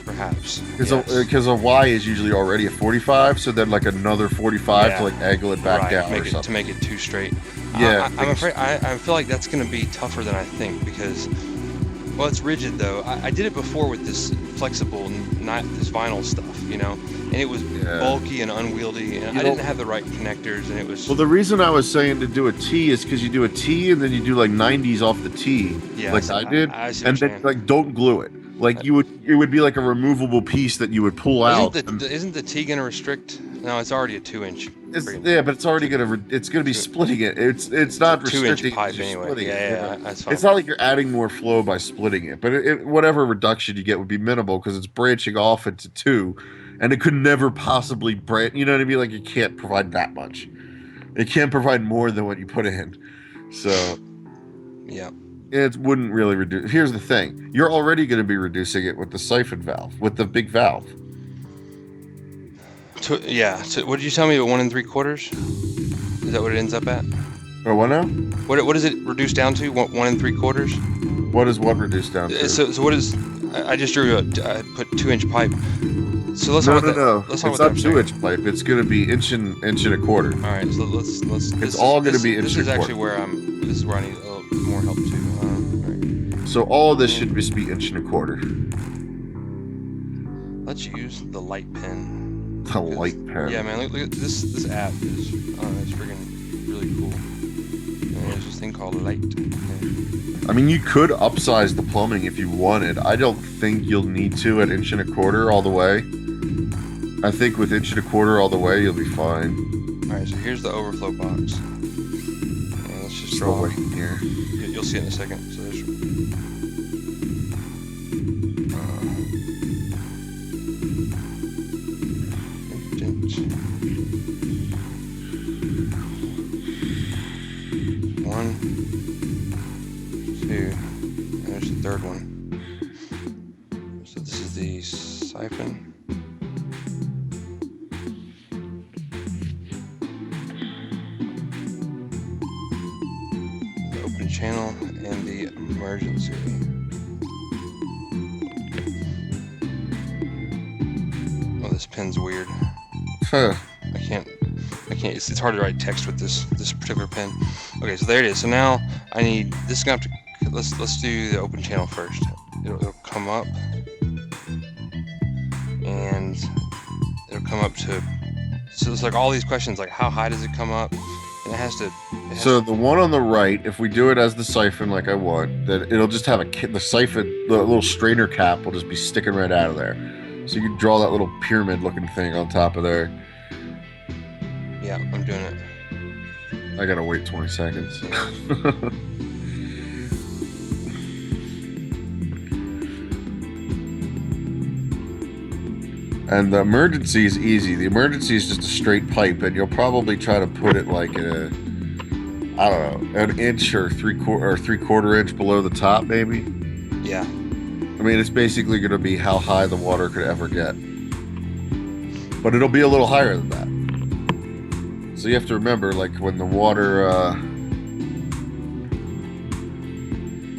Perhaps. Because a Y is usually already a 45, so then like another 45 to like angle it back down or something. To make it too straight. Yeah. I'm afraid. I feel like that's going to be tougher than I think because, well, it's rigid though. I did it before with this flexible, this vinyl stuff, you know, and it was bulky and unwieldy, and I didn't have the right connectors, and it was. Well, the reason I was saying to do a T is because you do a T and then you do like 90s off the T, like I did, and then like don't glue it. Like it would be like a removable piece that you would pull out. Isn't the T gonna restrict? No, it's already a 2-inch. But it's already it's gonna be splitting it. It's not restricting. 2-inch pipe anyway. Yeah, that's fine. It's not like you're adding more flow by splitting it, but whatever reduction you get would be minimal because it's branching off into 2, and it could never possibly branch. You know what I mean? Like you can't provide that much. It can't provide more than what you put in. So yeah. It wouldn't really reduce. Here's the thing. You're already going to be reducing it with the siphon valve, with the big valve. So what did you tell me about 1 3/4? Is that what it ends up at? Oh, what now? What is it reduced down to? 1 3/4? What is what reduced down to? So what is? I just drew I put 2-inch pipe. So let's talk about that. It's not 2-inch pipe. It's going to be inch and a quarter. All right. So let's. It's all going to be inch and a quarter. This is actually where This is where I need a little more help too. Right. So all of this should just be inch and a quarter. Let's use the light pen. The light pen. Yeah, man. Look at this. This app is. It's freaking really cool. And there's this thing called call light. Okay. I mean, you could upsize the plumbing if you wanted. I don't think you'll need to at 1¼ all the way. I think with 1¼ all the way, you'll be fine. All right, so here's the overflow box. And let's just Throw draw. it in here. You'll see it in a second. So there's. One, two, and there's the third one. So this is the siphon. The open channel and the emergency. Oh, this pen's weird. Huh. I can't. It's hard to write text with this particular pen. Okay, so there it is. So now I need this. Is gonna have to. Let's do the open channel first. It'll come up, and it'll come up to. So it's like all these questions, like how high does it come up, and it has to. So the one on the right, if we do it as the siphon like I want, then it'll just have the siphon, the little strainer cap will just be sticking right out of there. So you can draw that little pyramid-looking thing on top of there. Yeah, I'm doing it. I gotta wait 20 seconds. And the emergency is easy. The emergency is just a straight pipe, and you'll probably try to put it like I don't know, an inch or three-quarter inch below the top, maybe. Yeah. I mean, it's basically going to be how high the water could ever get. But it'll be a little higher than that. So you have to remember, like, when the water,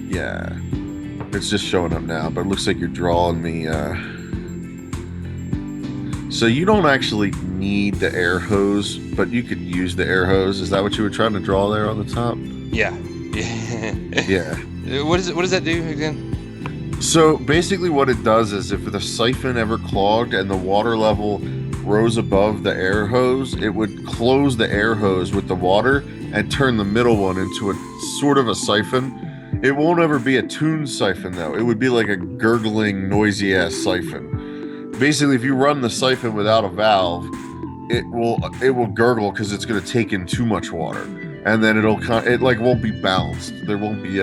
yeah, it's just showing up now, but it looks like you're drawing the, so you don't actually need the air hose, but you could use the air hose. Is that what you were trying to draw there on the top? Yeah. Yeah. What does that do again? So basically what it does is if the siphon ever clogged and the water level rose above the air hose, it would close the air hose with the water and turn the middle one into a sort of a siphon. It won't ever be a tuned siphon though. It would be like a gurgling, noisy ass siphon. Basically, if you run the siphon without a valve, it will gurgle because it's going to take in too much water, and then it like won't be balanced. There won't be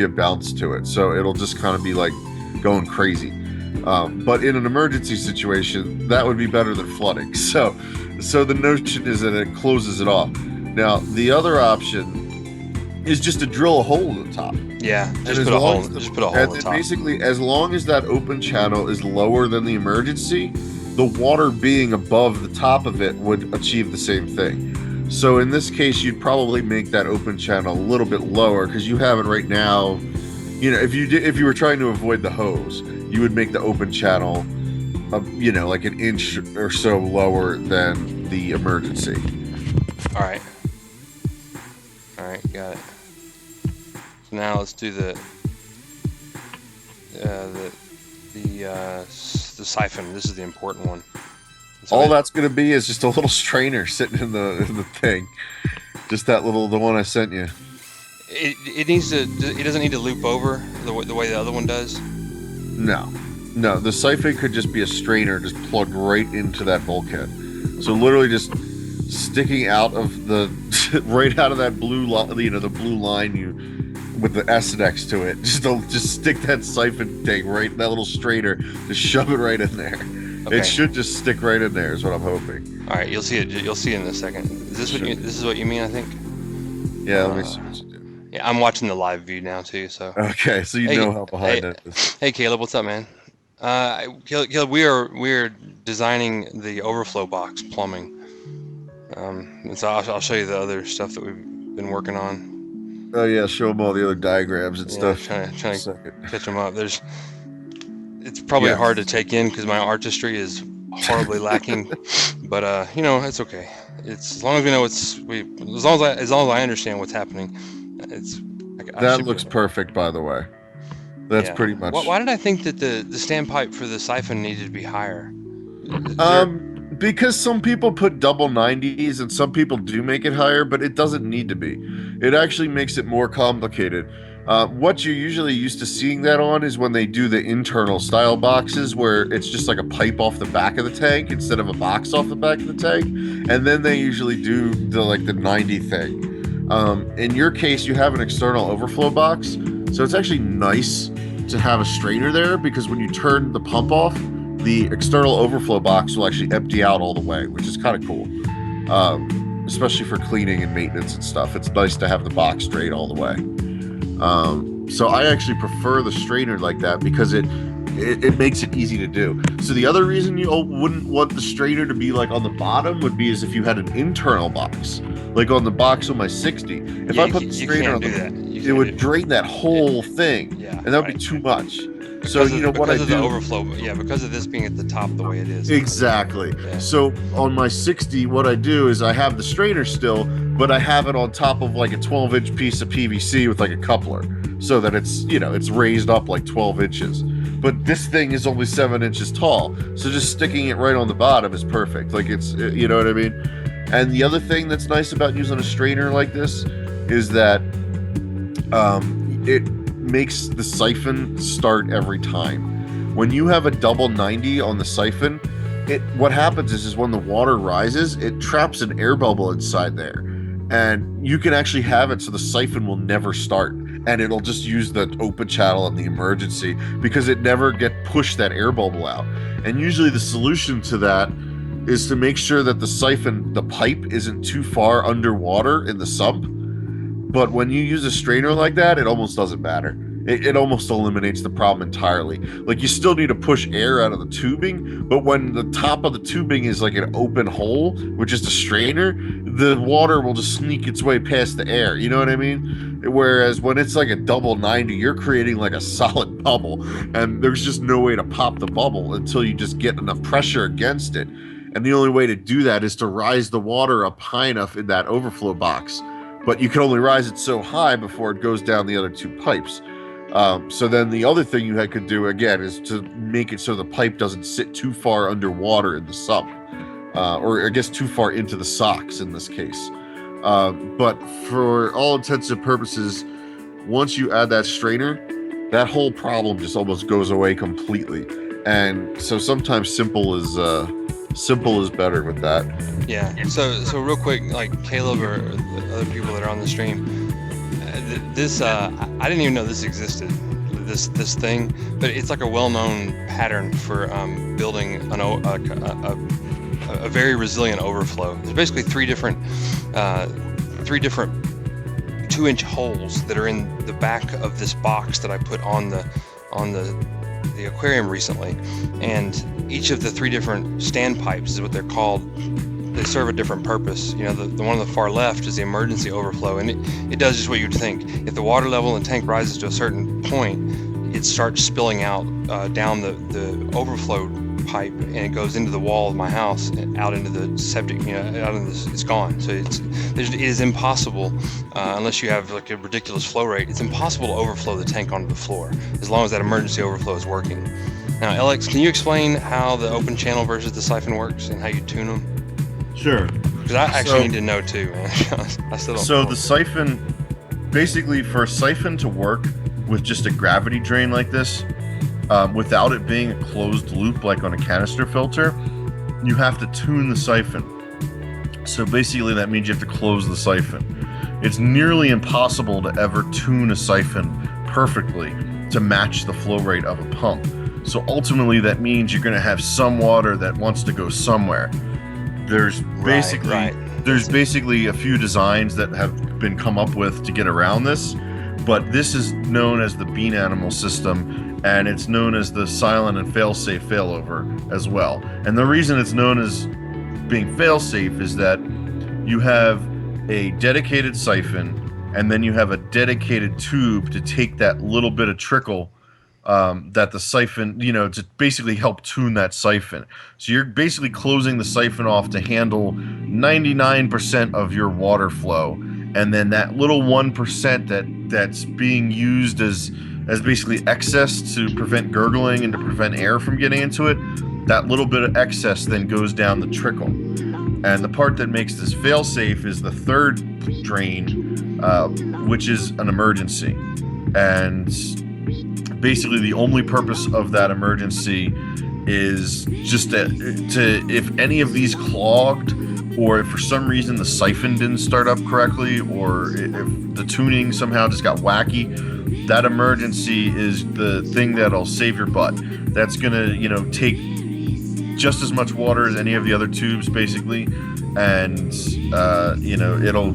a bounce to it, so it'll just kind of be like going crazy. But in an emergency situation, that would be better than flooding. So the notion is that it closes it off. Now, the other option is just to drill a hole in the top. Yeah, just put a hole in the top. Basically, as long as that open channel is lower than the emergency, the water being above the top of it would achieve the same thing. So in this case, you'd probably make that open channel a little bit lower because you have it right now. You know, if you were trying to avoid the hose, you would make the open channel, like an inch or so lower than the emergency. All right, got it. So now let's do the siphon. This is the important one. So all that's going to be is just a little strainer sitting in the thing. Just the one I sent you. It doesn't need to loop over the way the other one does. No, the siphon could just be a strainer just plugged right into that bulkhead. So literally just sticking out of right out of that blue line, the blue line with the S next to it. Just stick that siphon thing right, that little strainer, just shove it right in there. Okay. It should just stick right in there, is what I'm hoping. All right, you'll see it. You'll see it in a second. This is what you mean, I think. Yeah, let me see what you do. Yeah, I'm watching the live view now too. So. Okay, so you know how behind that is. Hey, Caleb, what's up, man? Caleb, we are designing the overflow box plumbing. And so I'll show you the other stuff that we've been working on. Oh yeah, show them all the other diagrams and stuff. Trying to catch them up. It's probably hard to take in because my artistry is horribly lacking, but it's okay. It's as long as we know as long as I understand what's happening, that looks perfect, by the way. That's pretty much. Why did I think that the standpipe for the siphon needed to be higher? Because some people put double 90s and some people do make it higher, but it doesn't need to be. It actually makes it more complicated. What you're usually used to seeing that on is when they do the internal style boxes where it's just like a pipe off the back of the tank instead of a box off the back of the tank. And then they usually do the 90 thing. In your case, you have an external overflow box. So it's actually nice to have a strainer there because when you turn the pump off, the external overflow box will actually empty out all the way, which is kind of cool, especially for cleaning and maintenance and stuff. It's nice to have the box drain all the way. So I actually prefer the strainer like that because it makes it easy to do. So the other reason you wouldn't want the strainer to be like on the bottom would be as if you had an internal box, like on the box on my 60. If I put the strainer on it would drain that whole thing, and that would be too much. So what I do, the overflow, because of this being at the top the way it is. Exactly. Yeah. So on my 60, what I do is I have the strainer still, but I have it on top of like a 12-inch piece of PVC with like a coupler, so that it's raised up like 12 inches. But this thing is only 7 inches tall, so just sticking it right on the bottom is perfect. Like you know what I mean? And the other thing that's nice about using a strainer like this is that it makes the siphon start every time. When you have a double 90 on the siphon, what happens is when the water rises, it traps an air bubble inside there, and you can actually have it so the siphon will never start, and it'll just use the open channel and the emergency because it never pushed that air bubble out. And usually the solution to that is to make sure that the pipe isn't too far underwater in the sump. But when you use a strainer like that, it almost doesn't matter. It almost eliminates the problem entirely. Like, you still need to push air out of the tubing, but when the top of the tubing is like an open hole, which is the strainer, the water will just sneak its way past the air. You know what I mean? Whereas when it's like a double 90, you're creating like a solid bubble, and there's just no way to pop the bubble until you just get enough pressure against it. And the only way to do that is to rise the water up high enough in that overflow box. But you can only rise it so high before it goes down the other two pipes. So then the other thing you could do, again, is to make it so the pipe doesn't sit too far underwater in the sump. Or I guess too far into the socks in this case. But for all intents and purposes, once you add that strainer, that whole problem just almost goes away completely. And so sometimes simple is better with that. Yeah. So real quick, like Caleb or the other people that are on the stream, this I didn't even know this existed. This thing, but it's like a well-known pattern for building a very resilient overflow. There's basically three different 2-inch holes that are in the back of this box that I put on the aquarium recently, and each of the 3 different standpipes is what they're called. They serve a different purpose. The one on the far left is the emergency overflow, and it does just what you'd think. If the water level in the tank rises to a certain point, it starts spilling out down the overflow pipe, and it goes into the wall of my house and out into the septic. It's gone. So it is impossible unless you have like a ridiculous flow rate. It's impossible to overflow the tank onto the floor as long as that emergency overflow is working. Now, Alex, can you explain how the open channel versus the siphon works and how you tune them? Sure. Because I actually need to know too, man. I still don't. So the siphon, basically, for a siphon to work with just a gravity drain like this, without it being a closed loop like on a canister filter, you have to tune the siphon. So basically that means you have to close the siphon. It's nearly impossible to ever tune a siphon perfectly to match the flow rate of a pump. So ultimately that means you're going to have some water that wants to go somewhere. There's basically a few designs that have been come up with to get around this, but this is known as the bean animal system, and it's known as the silent and fail-safe failover as well. And the reason it's known as being fail-safe is that you have a dedicated siphon, and then you have a dedicated tube to take that little bit of trickle that the siphon, to basically help tune that siphon. So you're basically closing the siphon off to handle 99% of your water flow, and then that little 1% that's being used as basically excess to prevent gurgling and to prevent air from getting into it, that little bit of excess then goes down the trickle. And the part that makes this fail-safe is the third drain, which is an emergency. And basically the only purpose of that emergency is just to if any of these clogged, or if for some reason the siphon didn't start up correctly, or if the tuning somehow just got wacky, that emergency is the thing that'll save your butt. That's gonna, take just as much water as any of the other tubes, basically, and it'll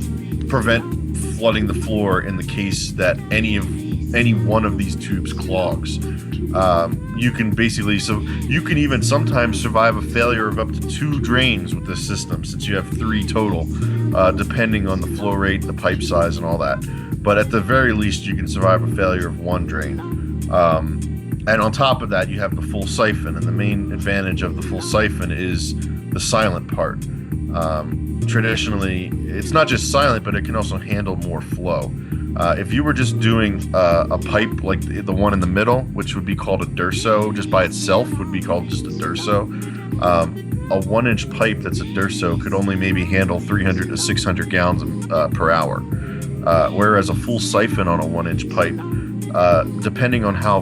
prevent flooding the floor in the case that any one of these tubes clogs. You can even sometimes survive a failure of up to 2 drains with this system, since you have 3 total, depending on the flow rate, the pipe size, and all that. But at the very least, you can survive a failure of 1 drain. And on top of that, you have the full siphon, and the main advantage of the full siphon is the silent part. Traditionally, it's not just silent, but it can also handle more flow. If you were just doing a pipe like the one in the middle, which would be called a Durso, just by itself would be called just a Durso, a 1-inch pipe that's a Durso could only maybe handle 300 to 600 gallons per hour. Whereas a full siphon on a 1-inch pipe, depending on how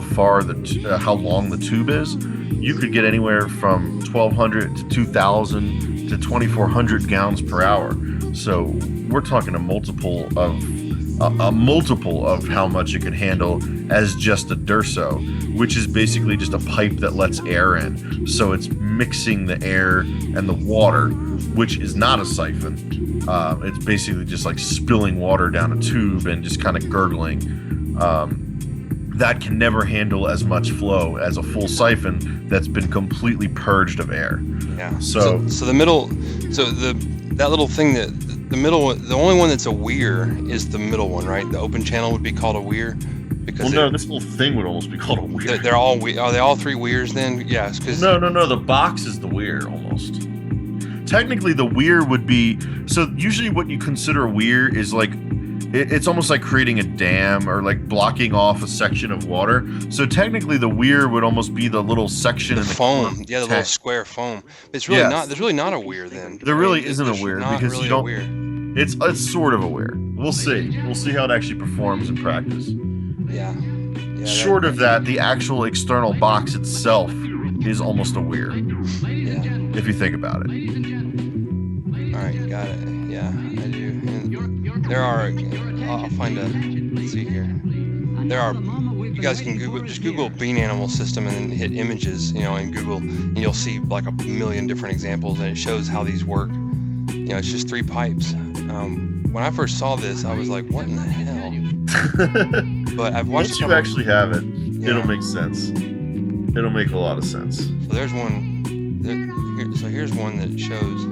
long the tube is, you could get anywhere from 1,200 to 2,000 to 2,400 gallons per hour. So we're talking a multiple of how much it could handle as just a Durso, which is basically just a pipe that lets air in. So it's mixing the air and the water, which is not a siphon. It's basically just like spilling water down a tube and just kind of gurgling. That can never handle as much flow as a full siphon that's been completely purged of air. Yeah. So the middle, that little thing the middle, the only one that's a weir is the middle one, right? The open channel would be called a weir. Because this little thing would almost be called a weir. They're all are they all 3 weirs then? Yes. No. The box is the weir almost. Technically, the weir would be, so usually what you consider a weir is like, it's almost like creating a dam or like blocking off a section of water. So technically the weir would almost be the little section in the foam. Yeah, the little square foam. It's really not, there's really not a weir then. There really isn't a weir because really you don't, it's sort of a weir. We'll see how it actually performs in practice. Yeah. Short of that, the actual external box itself is almost a weir. Yeah. If you think about it. All right, got it. Yeah, I do. And there are, I'll find let's see here. There are, you guys can Google bean animal system and then hit images, in Google, and you'll see like a million different examples, and it shows how these work. It's just 3 pipes. When I first saw this, I was like, what in the hell? But I've watched. Once you actually have it, it'll make sense. It'll make a lot of sense. So there's one. So here's one that shows.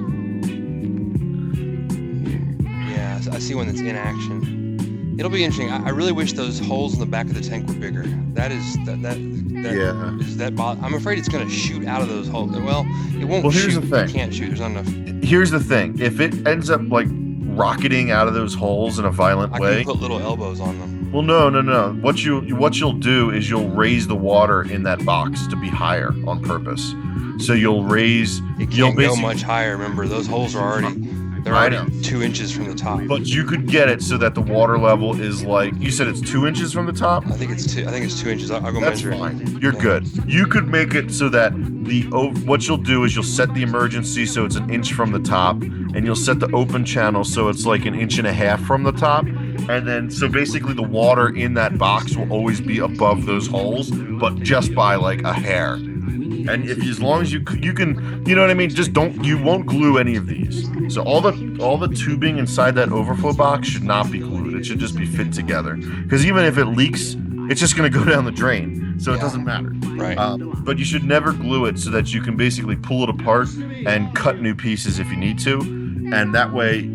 Yeah, I see one that's in action. It'll be interesting. I really wish those holes in the back of the tank were bigger. I'm afraid it's going to shoot out of those holes. Well, it won't shoot. Here's the thing. It can't shoot. There's not enough. Here's the thing. If it ends up like rocketing out of those holes in a violent way, I can put little elbows on them. Well, no. What you'll do is you'll raise the water in that box to be higher on purpose. So you'll raise. It can't go much higher. Remember, those holes are already. They're already 2 inches from the top. But you could get it so that the water level is like, you said it's 2 inches from the top? I think it's 2 inches. I'll go measure it. That's fine. You're good. You could make it so that what you'll do is you'll set the emergency so it's 1 inch from the top, and you'll set the open channel so it's like 1.5 inches from the top. And then, so basically the water in that box will always be above those holes, but just by like a hair. And as long as you can, you know what I mean? You won't glue any of these. So all the tubing inside that overflow box should not be glued. It should just be fit together. Because even if it leaks, it's just going to go down the drain. So it doesn't matter. Right. But you should never glue it so that you can basically pull it apart and cut new pieces if you need to. And that way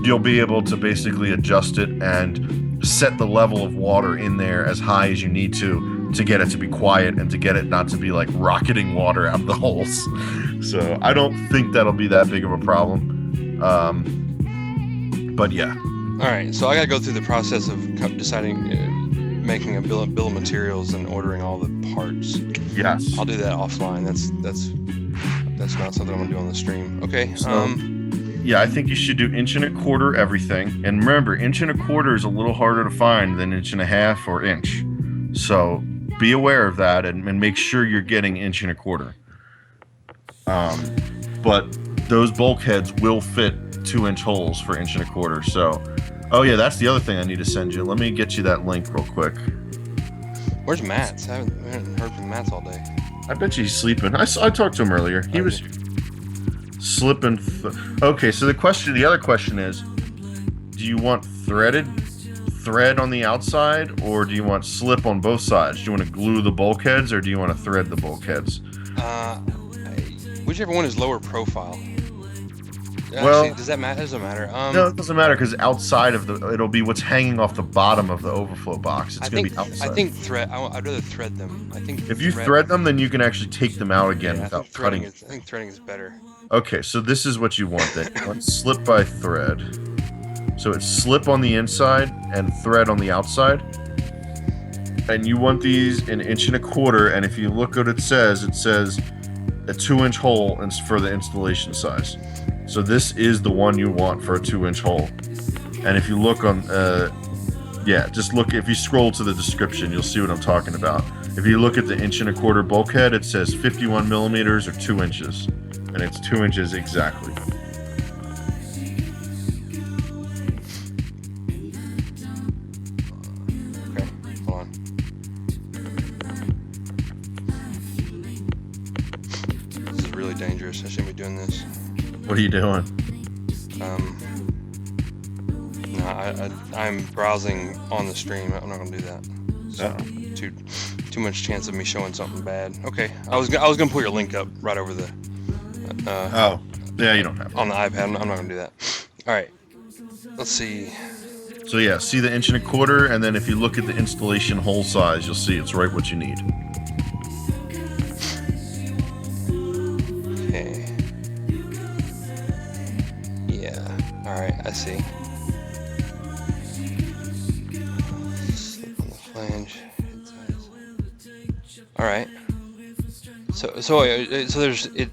you'll be able to basically adjust it and set the level of water in there as high as you need to get it to be quiet and to get it not to be like rocketing water out of the holes. So I don't think that'll be that big of a problem. But yeah. All right. So I got to go through the process of deciding, making a bill of materials and ordering all the parts. Yes. I'll do that offline. That's not something I'm gonna do on the stream. Okay. So, yeah, I think you should do 1.25" everything. And remember, 1.25" is a little harder to find than 1.5" or inch. So be aware of that and make sure you're getting 1.25". But those bulkheads will fit 2-inch holes for 1.25". So, oh yeah, that's the other thing I need to send you. Let me get you that link real quick. Where's Matt's? I haven't heard from Matt's all day. I bet you he's sleeping. I talked to him earlier. He was slipping. Okay, so the other question is, do you want thread on the outside, or do you want slip on both sides? Do you want to glue the bulkheads, or do you want to thread the bulkheads? Whichever one is lower profile. Well, actually, does that matter? Doesn't matter. No, it doesn't matter, because outside of it'll be what's hanging off the bottom of the overflow box. It's going to be outside. I think I'd rather thread them. I think if you thread them, then you can actually take them out again without cutting. I think threading is better. Okay, so this is what you want then. You want slip by thread. So it's slip on the inside and thread on the outside. And you want these 1.25", and if you look what it says a 2-inch hole for the installation size. So this is the one you want for a 2-inch hole. And if you look on, if you scroll to the description, you'll see what I'm talking about. If you look at the 1.25" bulkhead, it says 51 millimeters or 2 inches. And it's 2 inches exactly. Okay, hold on. This is really dangerous. I shouldn't be doing this. What are you doing? No, I'm browsing on the stream. I'm not gonna do that. So, too much chance of me showing something bad. Okay, I was gonna put your link up right over the. Yeah, you don't have to. On the iPad. I'm not gonna do that. All right. Let's see. So yeah, see the 1.25", and then if you look at the installation hole size, you'll see it's right what you need. Okay. Yeah. All right. I see. Slip on the flange. Head size. All right. So there's it.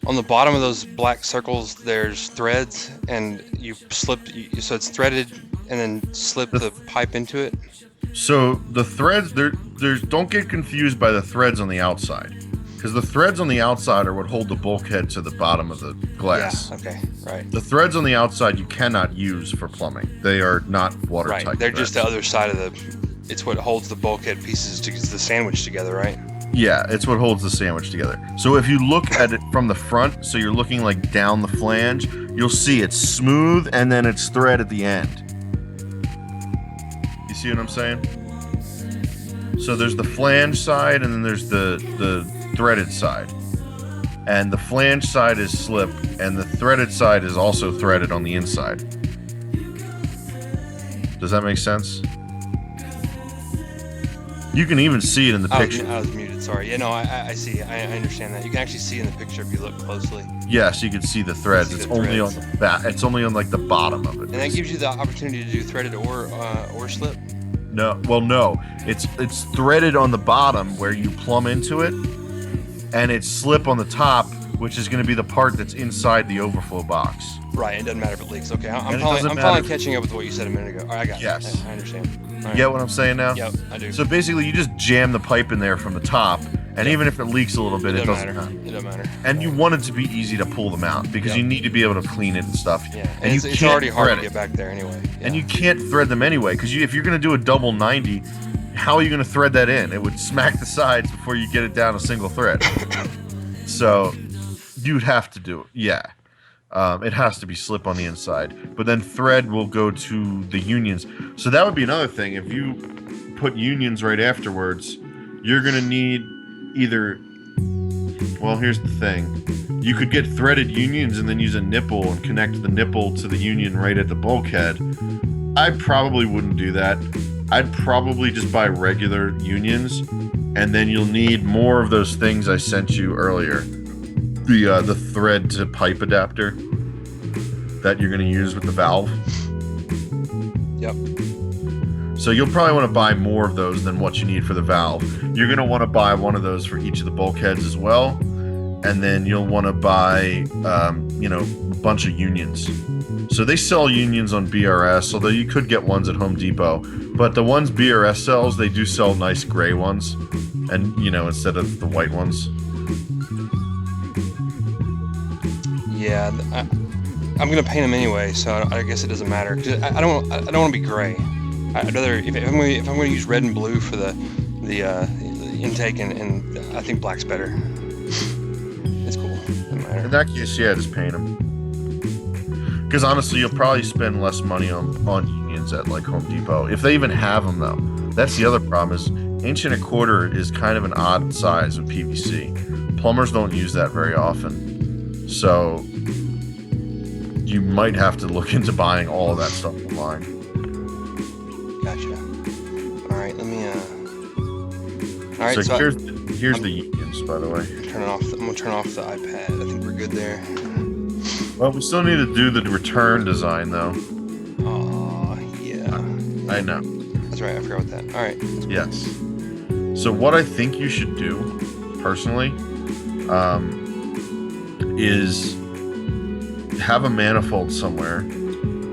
On the bottom of those black circles, there's threads, and you slip. So it's threaded, and then slip the pipe into it. So the threads, there's don't get confused by the threads on the outside, because the threads on the outside are what hold the bulkhead to the bottom of the glass. Yeah. Okay. Right. The threads on the outside you cannot use for plumbing. They are not watertight. Right. They're threads. just the other side of the. It's what holds the bulkhead pieces to the sandwich together, right? Yeah, it's what holds the sandwich together. So if you look at it from the front, so you're looking like down the flange, you'll see it's smooth and then it's thread at the end. You see what I'm saying? So there's the flange side and then there's the threaded side. And the flange side is slip and the threaded side is also threaded on the inside. Does that make sense? You can even see it in the picture. I was muted, sorry. Yeah, no, I see. I understand that. You can actually see in the picture if you look closely. Yes, you can see the threads. It's only on the back. It's only on like the bottom of it. And that gives you the opportunity to do threaded or slip? No, well, no. It's threaded on the bottom where you plumb into it, and it's slip on the top, which is going to be the part that's inside the overflow box. Right, it doesn't matter if it leaks. Okay, I'm finally catching up with what you said a minute ago. All right, I got it. Yes. I understand. Right. You get what I'm saying now? Yep, I do. So basically, you just jam the pipe in there from the top, and even if it leaks a little bit, it doesn't matter. It doesn't matter. And you want it to be easy to pull them out, because you need to be able to clean it and stuff. Yeah, and it's already hard to get back there anyway. Yeah. And you can't thread them anyway, because if you're going to do a double 90, how are you going to thread that in? It would smack the sides before you get it down a single thread. So you'd have to do it. Yeah. It has to be slip on the inside, but then thread will go to the unions. So that would be another thing. If you put unions right afterwards, you're going to need either, well, here's the thing. You could get threaded unions and then use a nipple and connect the nipple to the union right at the bulkhead. I probably wouldn't do that. I'd probably just buy regular unions, and then you'll need more of those things I sent you earlier. The thread to pipe adapter that you're going to use with the valve. Yep. So you'll probably want to buy more of those than what you need for the valve. You're going to want to buy one of those for each of the bulkheads as well. And then you'll want to buy, a bunch of unions. So they sell unions on BRS, although you could get ones at Home Depot. But the ones BRS sells, they do sell nice gray ones. And, instead of the white ones. Yeah, I'm gonna paint them anyway, so I guess it doesn't matter. 'Cause I don't want to be gray. I'd rather if I'm gonna use red and blue for the intake, and I think black's better. It's cool. Doesn't matter. In that case, yeah, just paint them. Because honestly, you'll probably spend less money on unions at like Home Depot if they even have them though. That's the other problem is 1.25" is kind of an odd size of PVC. Plumbers don't use that very often, so you might have to look into buying all of that stuff online. Gotcha. All right, let me. All right, so here's the unions, by the way. I'm gonna turn off the iPad. I think we're good there. Well, we still need to do the return design though. Yeah. I know. That's right. I forgot about that. All right. Yes. So what I think you should do, personally, is have a manifold somewhere.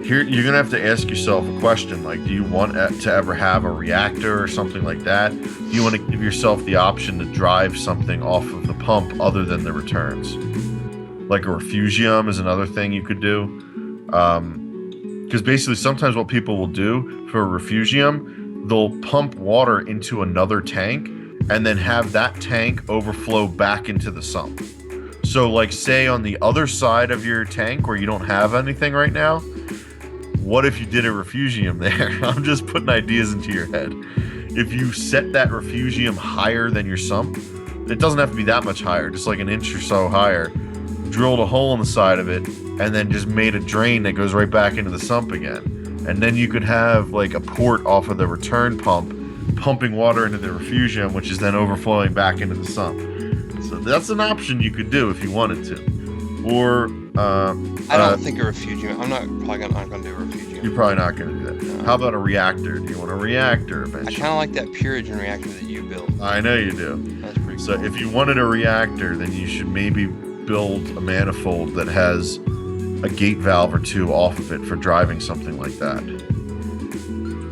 Here, you're gonna have to ask yourself a question like, do you want to ever have a reactor or something like that? Do you want to give yourself the option to drive something off of the pump other than the returns? Like a refugium is another thing you could do. Because basically sometimes what people will do for a refugium, they'll pump water into another tank and then have that tank overflow back into the sump. So like say on the other side of your tank where you don't have anything right now, what if you did a refugium there? I'm just putting ideas into your head. If you set that refugium higher than your sump, it doesn't have to be that much higher, just like an inch or so higher, drilled a hole in the side of it, and then just made a drain that goes right back into the sump again. And then you could have like a port off of the return pump, pumping water into the refugium, which is then overflowing back into the sump. So that's an option you could do if you wanted to. Or I don't think a refugium. I'm not gonna do a refugium. You're probably not gonna do that. No. How about a reactor? Do you want a reactor eventually? I kind of like that Purigen reactor that you built. I know you do. That's pretty cool. So if you wanted a reactor, then you should maybe build a manifold that has a gate valve or two off of it for driving something like that.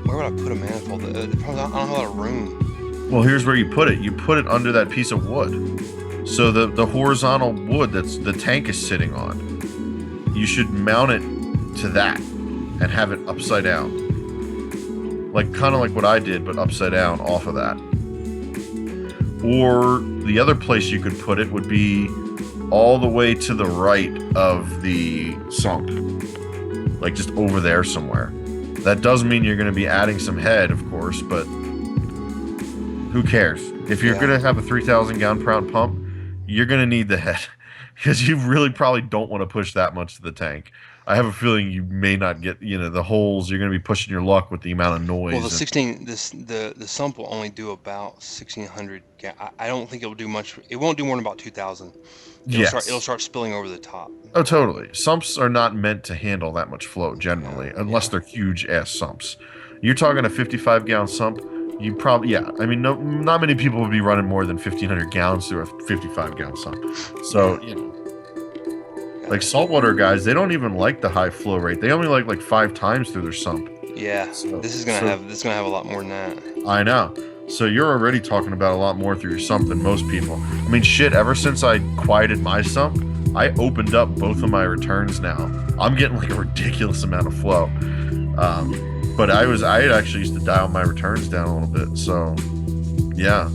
Where would I put a manifold? I don't have a lot of room. Well, here's where you put it. You put it under that piece of wood. So the horizontal wood that's the tank is sitting on, you should mount it to that and have it upside down. Like kind of like what I did, but upside down off of that. Or the other place you could put it would be all the way to the right of the sump, like just over there somewhere. That does mean you're going to be adding some head, of course, but who cares? If you're going to have a 3,000 gallon per hour pump, you're going to need the head because you really probably don't want to push that much to the tank. I have a feeling you may not get, the holes. You're going to be pushing your luck with the amount of noise. Well, the sump will only do about 1,600. I don't think it will do much. It won't do more than about 2,000. It'll start spilling over the top. Oh, totally. Sumps are not meant to handle that much flow generally, unless they're huge ass sumps. You're talking a 55 gallon sump. You probably, not many people would be running more than 1,500 gallons through a 55 gallon sump. So, like saltwater guys, they don't even like the high flow rate. They only like 5 times through their sump. Yeah, so, this is gonna have a lot more than that. I know. So you're already talking about a lot more through your sump than most people. I mean, shit, ever since I quieted my sump, I opened up both of my returns now. I'm getting like a ridiculous amount of flow. But I actually used to dial my returns down a little bit. So, yeah.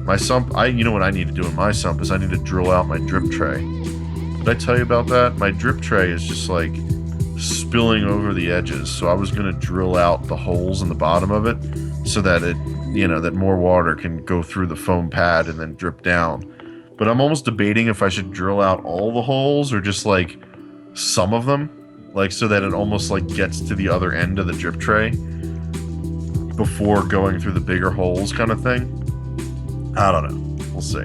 My sump, you know what I need to do in my sump is I need to drill out my drip tray. Did I tell you about that? My drip tray is just like spilling over the edges. So I was going to drill out the holes in the bottom of it so that it, that more water can go through the foam pad and then drip down. But I'm almost debating if I should drill out all the holes or just like some of them. Like so that it almost like gets to the other end of the drip tray before going through the bigger holes kind of thing. I don't know. We'll see.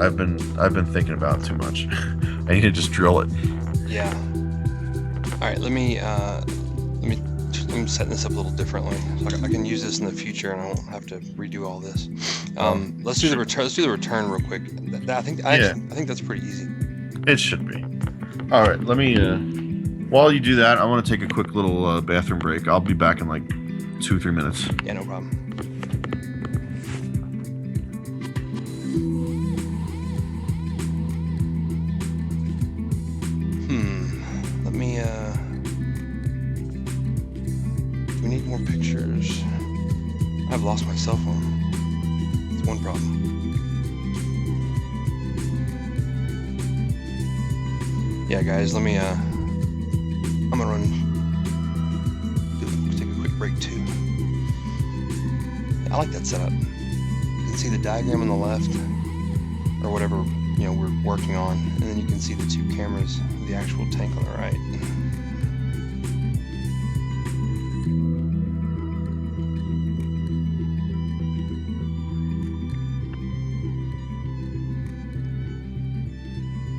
I've been thinking about it too much. I need to just drill it. Yeah. All right. Let me I'm setting this up a little differently. So I can use this in the future, and I won't have to redo all this. Let's do the return. Let's do the return real quick. I think that's pretty easy. It should be. All right, let me. While you do that, I want to take a quick little bathroom break. I'll be back in like 2-3 minutes. Yeah, no problem. Let me. Do we need more pictures? I've lost my cell phone. It's one problem. Yeah, guys, let me, I'm gonna take a quick break too. I like that setup. You can see the diagram on the left, or whatever, we're working on, and then you can see the 2 cameras of the actual tank on the right.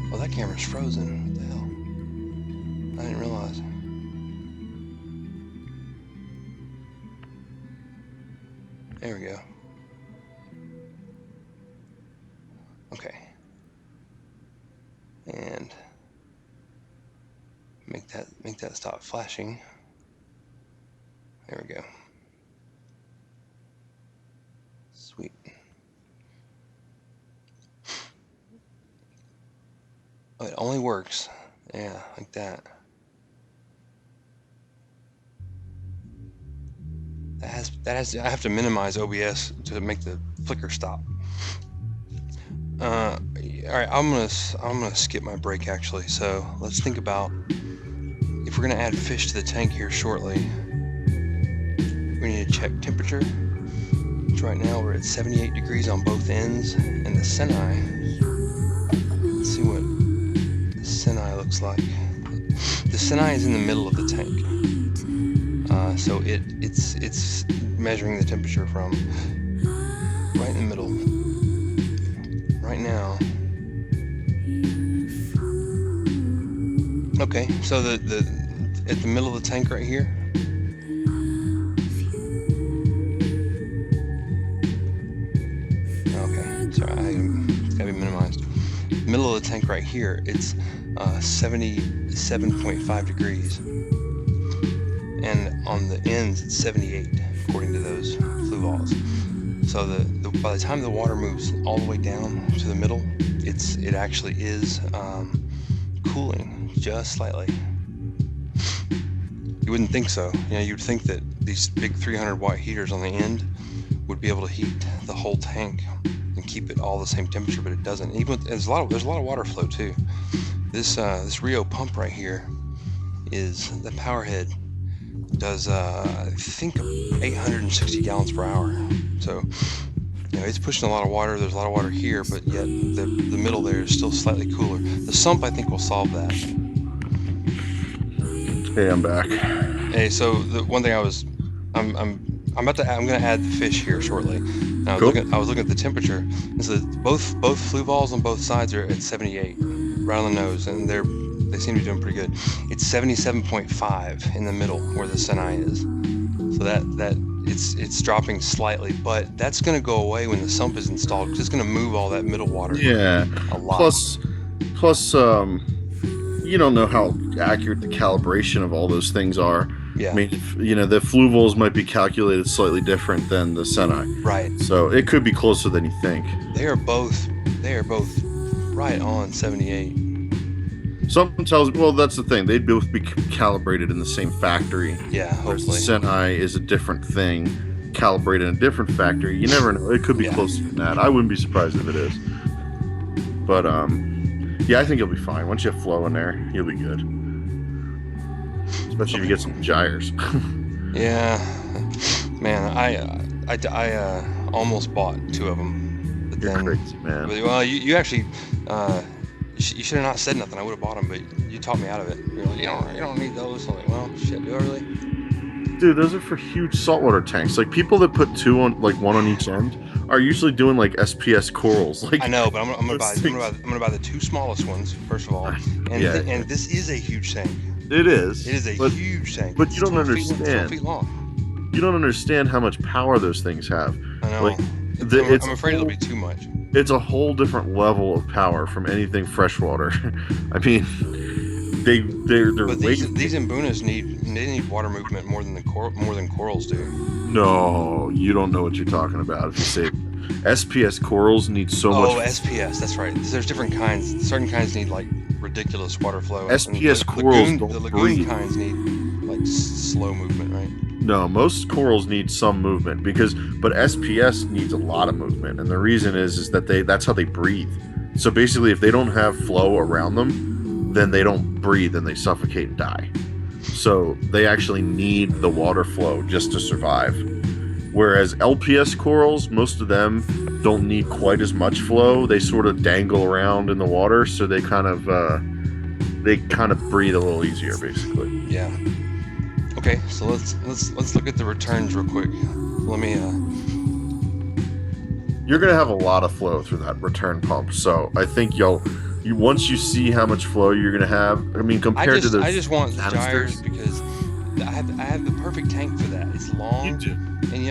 Well, that camera's frozen. What the hell? I didn't realize. There we go. Okay. And make that stop flashing. There we go. Sweet. Oh, it only works. Yeah, like that. I have to minimize OBS to make the flicker stop. All right, I'm gonna skip my break actually. So let's think about if we're gonna add fish to the tank here shortly. We need to check temperature. Which right now we're at 78 degrees on both ends, and the seni. Let's see what the seni looks like. The seni is in the middle of the tank. So it's measuring the temperature from right in the middle. Right now. Okay, so the at the middle of the tank right here. Okay, sorry, it's gotta be minimized. Middle of the tank right here, it's 77.5 degrees. And on the ends it's 78 according to those flue balls. So by the time the water moves all the way down to the middle, it actually is cooling just slightly. You wouldn't think so. You'd think that these big 300 watt heaters on the end would be able to heat the whole tank and keep it all the same temperature, but it doesn't. Even there's a lot of water flow too. This Rio pump right here is the power head. Does I think 860 gallons per hour. So it's pushing a lot of water. There's a lot of water here, but yet the middle there is still slightly cooler. The sump I think will solve that. Hey, I'm back. Hey, so the one thing I'm gonna add the fish here shortly. Now, cool. I was looking at the temperature, and so both flue balls on both sides are at 78, right on the nose, and they seem to be doing pretty good. It's 77.5 in the middle where the seni is. So that it's dropping slightly, but that's going to go away when the sump is installed because it's going to move all that middle water. Yeah. A lot. Plus, you don't know how accurate the calibration of all those things are. Yeah. I mean, the fluvals might be calculated slightly different than the seni. Right. So it could be closer than you think. They are both right on 78. Something tells me, well, that's the thing. They'd both be calibrated in the same factory. Yeah, hopefully. The seni is a different thing, calibrated in a different factory. You never know. It could be closer than that. I wouldn't be surprised if it is. But, yeah, I think you'll be fine. Once you have flow in there, you'll be good. Especially if you get some gyres. Yeah. Man, I almost bought 2 of them. But You're then, crazy, man. Well, you actually... you should have not said nothing. I would have bought them, but you talked me out of it. You're like, you don't need those. I'm like, well, shit, do I really? Dude, those are for huge saltwater tanks. Like people that put 2 on, like 1 on each end, are usually doing like SPS corals. Like I know, but I'm gonna buy the 2 smallest ones first of all, and this is a huge tank. It is. It is a huge tank. But It's you don't 12 understand. feet long. You don't understand how much power those things have. I know. Like, I'm afraid it'll be too much. It's a whole different level of power from anything freshwater. I mean, they're But way. these Mbunas need water movement more than corals do. No, you don't know what you're talking about. If you say SPS corals need so much. Oh, SPS. That's right. There's different kinds. Certain kinds need like ridiculous water flow. SPS corals the don't lagoon breathe. kinds need like slow movement, right? No, most corals need some movement but SPS needs a lot of movement, and the reason is that that's how they breathe. So basically, if they don't have flow around them, then they don't breathe and they suffocate and die. So they actually need the water flow just to survive. Whereas LPS corals, most of them don't need quite as much flow. They sort of dangle around in the water, so they kind of breathe a little easier, basically. Yeah. Okay, so let's look at the returns real quick. Let me. You're gonna have a lot of flow through that return pump, so I think once you see how much flow you're gonna have. I mean, compared to the. I just want the gyres because I have the perfect tank for that. It's long. You do. And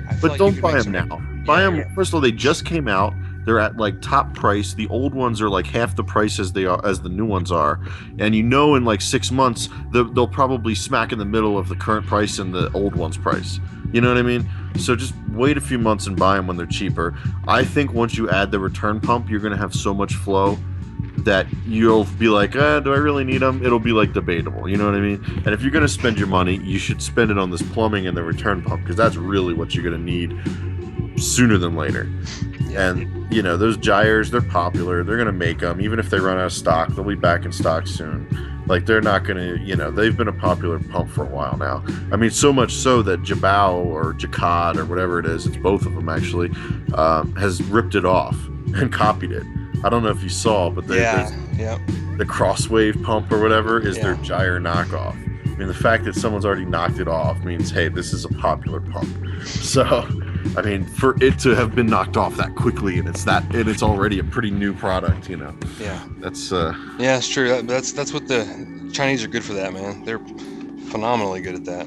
I feel But like don't you could buy make them some- now. Yeah, Buy them. yeah. First of all, they just came out. They're at like top price. The old ones are like half the price as the new ones are, and in like 6 months they'll probably smack in the middle of the current price and the old one's price. You know what I mean? So just wait a few months and buy them when they're cheaper. I think once you add the return pump, you're gonna have so much flow that you'll be like, do I really need them? It'll be like debatable. You know what I mean? And if you're gonna spend your money, you should spend it on this plumbing and the return pump because that's really what you're gonna need sooner than later. And those gyres, they're popular. They're gonna make them, even if they run out of stock. They'll be back in stock soon. Like they're not gonna, they've been a popular pump for a while now. I mean, so much so that Jabao or Jacquard or whatever it is, it's both of them actually, has ripped it off and copied it. I don't know if you saw, but the Crosswave pump or whatever is their gyre knockoff. I mean, the fact that someone's already knocked it off means, hey, this is a popular pump. So. I mean, for it to have been knocked off that quickly, and it's already a pretty new product, Yeah. That's Yeah, it's true. That's what the Chinese are good for that, man. They're phenomenally good at that.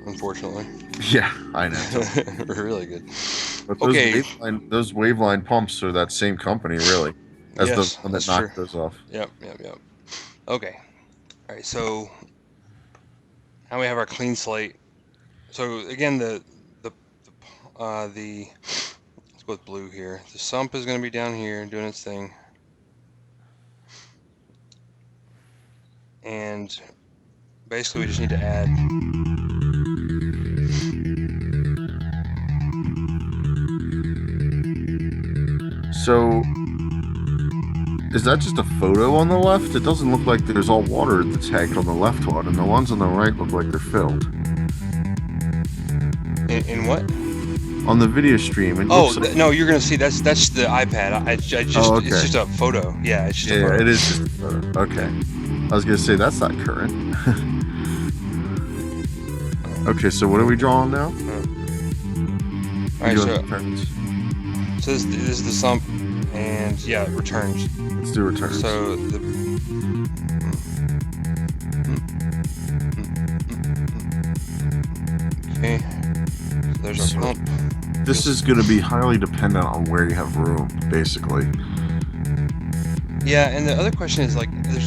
Unfortunately. Yeah, I know. Really good. But those Waveline pumps are that same company, really, as the one that knocked those off. Yep. Okay. All right. So now we have our clean slate. So again, let's go with blue here. The sump is going to be down here doing its thing. And basically we just need to add So is that just a photo on the left? It doesn't look like there's all water that's tagged on the left one, and the ones on the right look like they're filled. in what? On the video stream. No, you're gonna see that's the iPad. It's just a photo. Yeah, it's just a photo. It is just a photo. Okay. I was gonna say that's not current. Okay, so what are we drawing now? All right, so this is the sump, and returns. Let's do returns. So okay, so there's our pump. This is going to be highly dependent on where you have room, basically. Yeah, and the other question is like, the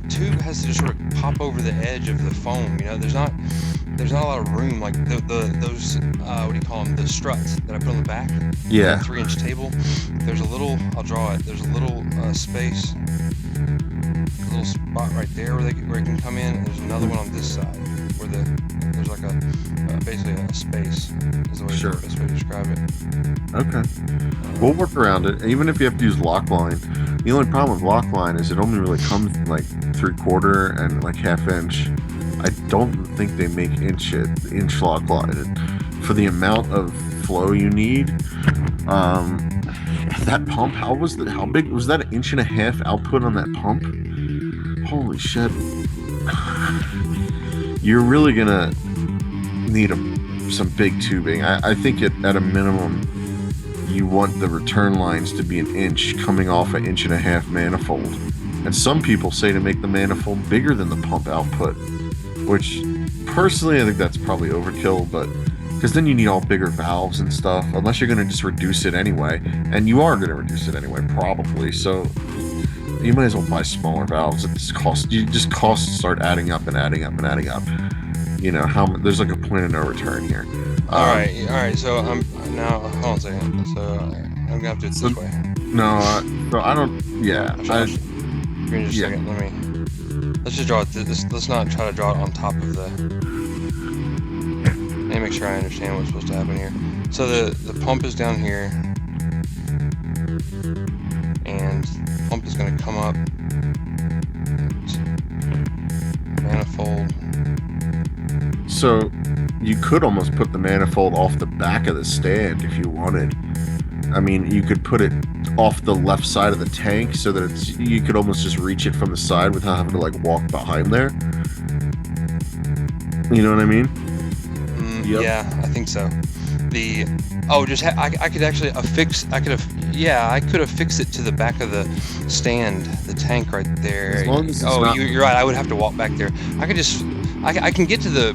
tube has to just sort of pop over the edge of the foam. There's not a lot of room. Like those what do you call them? The struts that I put on the back. Yeah. The 3-inch table. There's a little. I'll draw it. There's a little space, a little spot right there where it can come in. And there's another one on this side where there's like basically a space. Is the best way to describe it. Okay. We'll work around it. Even if you have to use lock line. The only problem with lock line is it only really comes like 3/4 and like 1/2 inch. I don't think they make inch lock line. And for the amount of flow you need, that pump, how big was that? 1.5 inch output on that pump? Holy shit. You're really gonna need some big tubing. I think at a minimum you want the return lines to be 1 inch coming off an 1.5 inch manifold. And some people say to make the manifold bigger than the pump output, which personally I think that's probably overkill, but because then you need all bigger valves and stuff, unless you're going to just reduce it anyway, and you are going to reduce it anyway, probably. So you might as well buy smaller valves. Costs start adding up and adding up and adding up. You know there's like a point of no return here. All right. So I'm now. Hold on a second. So I'm gonna have to do it this way. No, so I don't. Yeah. Give me just a second. Let's just draw it. Let's not try to draw it on top of the. Let me make sure I understand what's supposed to happen here. So the pump is down here, and the pump is going to come up. Manifold. So you could almost put the manifold off the back of the stand if you wanted. I mean, you could put it off the left side of the tank so that you could almost just reach it from the side without having to like walk behind there. You know what I mean? Yep. Yeah, I think so. I could actually affix. I could have fixed it to the back of the stand, the tank right there. As long as you're right. I would have to walk back there. I could just. I can get to the.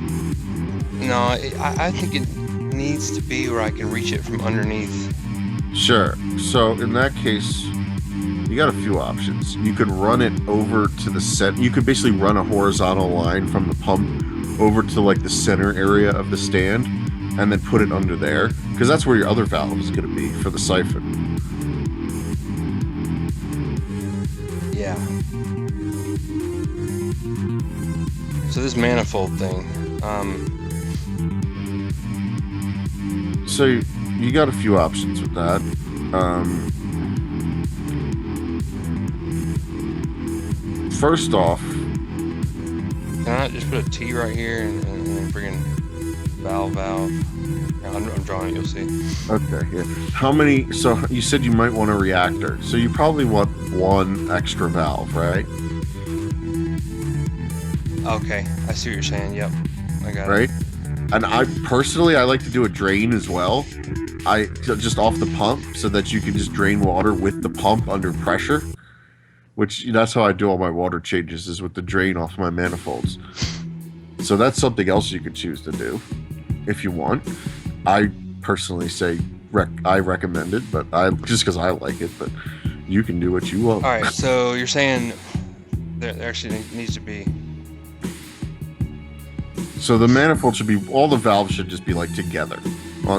No, I think it needs to be where I can reach it from underneath. Sure. So in that case, you got a few options. You could run it over to the set. You could basically run a horizontal line from the pump over to like the center area of the stand, and then put it under there, because that's where your other valve is going to be for the siphon. Yeah. So this manifold thing. So you got a few options with that. First off, can I just put a T right here and friggin' valve? I'm drawing it, you'll see. Okay, yeah. How many? So you said you might want a reactor. So you probably want one extra valve, right? Okay, I see what you're saying. Yep, I got it. Right? And I like to do a drain as well. Just off the pump so that you can just drain water with the pump under pressure. Which that's how I do all my water changes, is with the drain off my manifolds. So that's something else you could choose to do if you want. I personally say I recommend it, but just because I like it, but you can do what you want. All right, so you're saying there actually needs to be. So the manifold should be, all the valves should just be like together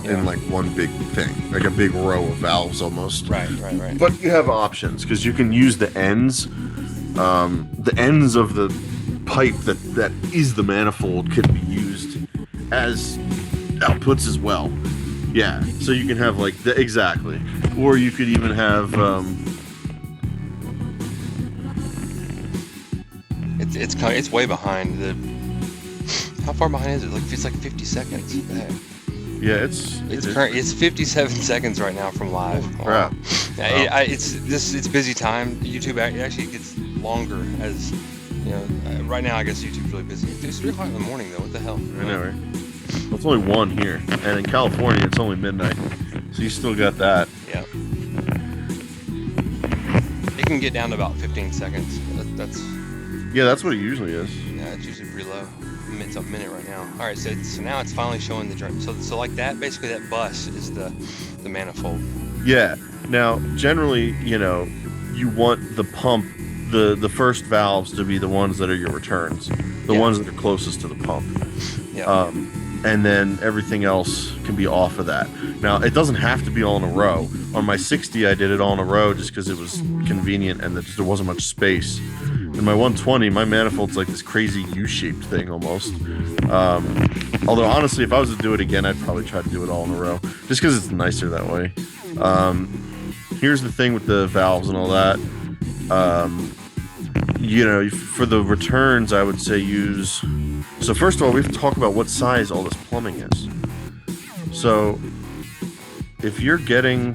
in like one big thing, like a big row of valves almost. Right. But you have options because you can use the ends of the pipe that is the manifold can be used as outputs as well. Yeah, so you can have like exactly, or you could even have. It's way behind the. How far behind is it? It's like 50 seconds. Yeah, it's 57 seconds right now from live. Oh, crap. It's busy time. YouTube actually gets longer as you know. Right now, I guess YouTube's really busy. It's 3 o'clock in the morning though. What the hell? I know, right? Well, it's only 1 here, and in California, it's only midnight. So you still got that. Yeah. It can get down to about 15 seconds. That's what it usually is. Yeah, it's usually pretty low. It's a minute right now. All right, so now it's finally showing the drain. So like that, basically that bus is the manifold. Yeah. Now, generally, you want the pump, the first valves to be the ones that are your returns, the ones that are closest to the pump. Yeah. And then everything else can be off of that. Now, it doesn't have to be all in a row. On my 60, I did it all in a row just because it was convenient and there wasn't much space. In my 120, my manifold's like this crazy U-shaped thing almost. Although, honestly, if I was to do it again, I'd probably try to do it all in a row. Just because it's nicer that way. Here's the thing with the valves and all that. For the returns, I would say use... So first of all, we have to talk about what size all this plumbing is. So, if you're getting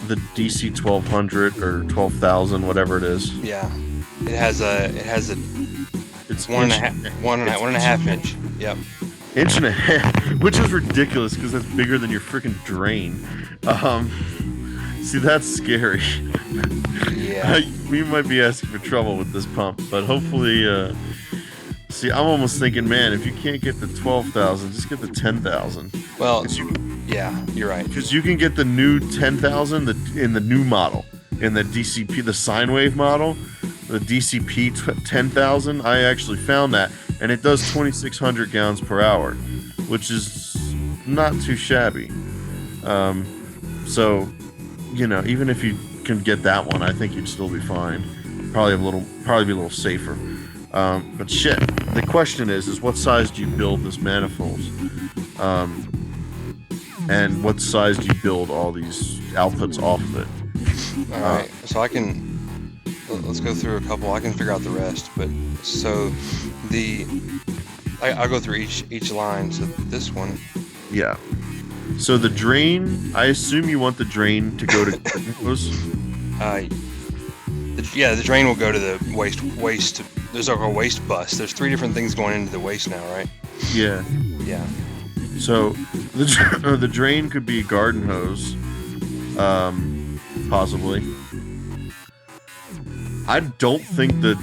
the DC 1200 or 12,000, whatever it is. Yeah, it has a. It's one and a half inch. Yep. Inch and a half, which is ridiculous because that's bigger than your freaking drain. See, that's scary. Yeah. We might be asking for trouble with this pump, but hopefully, see, I'm almost thinking, man, if you can't get the 12,000, just get the 10,000. Well, yeah, you're right. Because you can get the new 10,000 in the new model, in the DCP, the sine wave model, the DCP 10,000. I actually found that, and it does 2,600 gallons per hour, which is not too shabby. So, you know, even if you can get that one, I think you'd still be fine. Probably be a little safer. But shit, the question is what size do you build this manifold? And what size do you build all these outputs off of it? All right, so let's go through a couple. I can figure out the rest, but so I'll go through each line. So this one. Yeah. So the drain, I assume you want the drain to go to those. The drain will go to the waste. There's like a waste bus. There's 3 different things going into the waste now, right? Yeah. Yeah. So the drain could be a garden hose, possibly. I don't think that.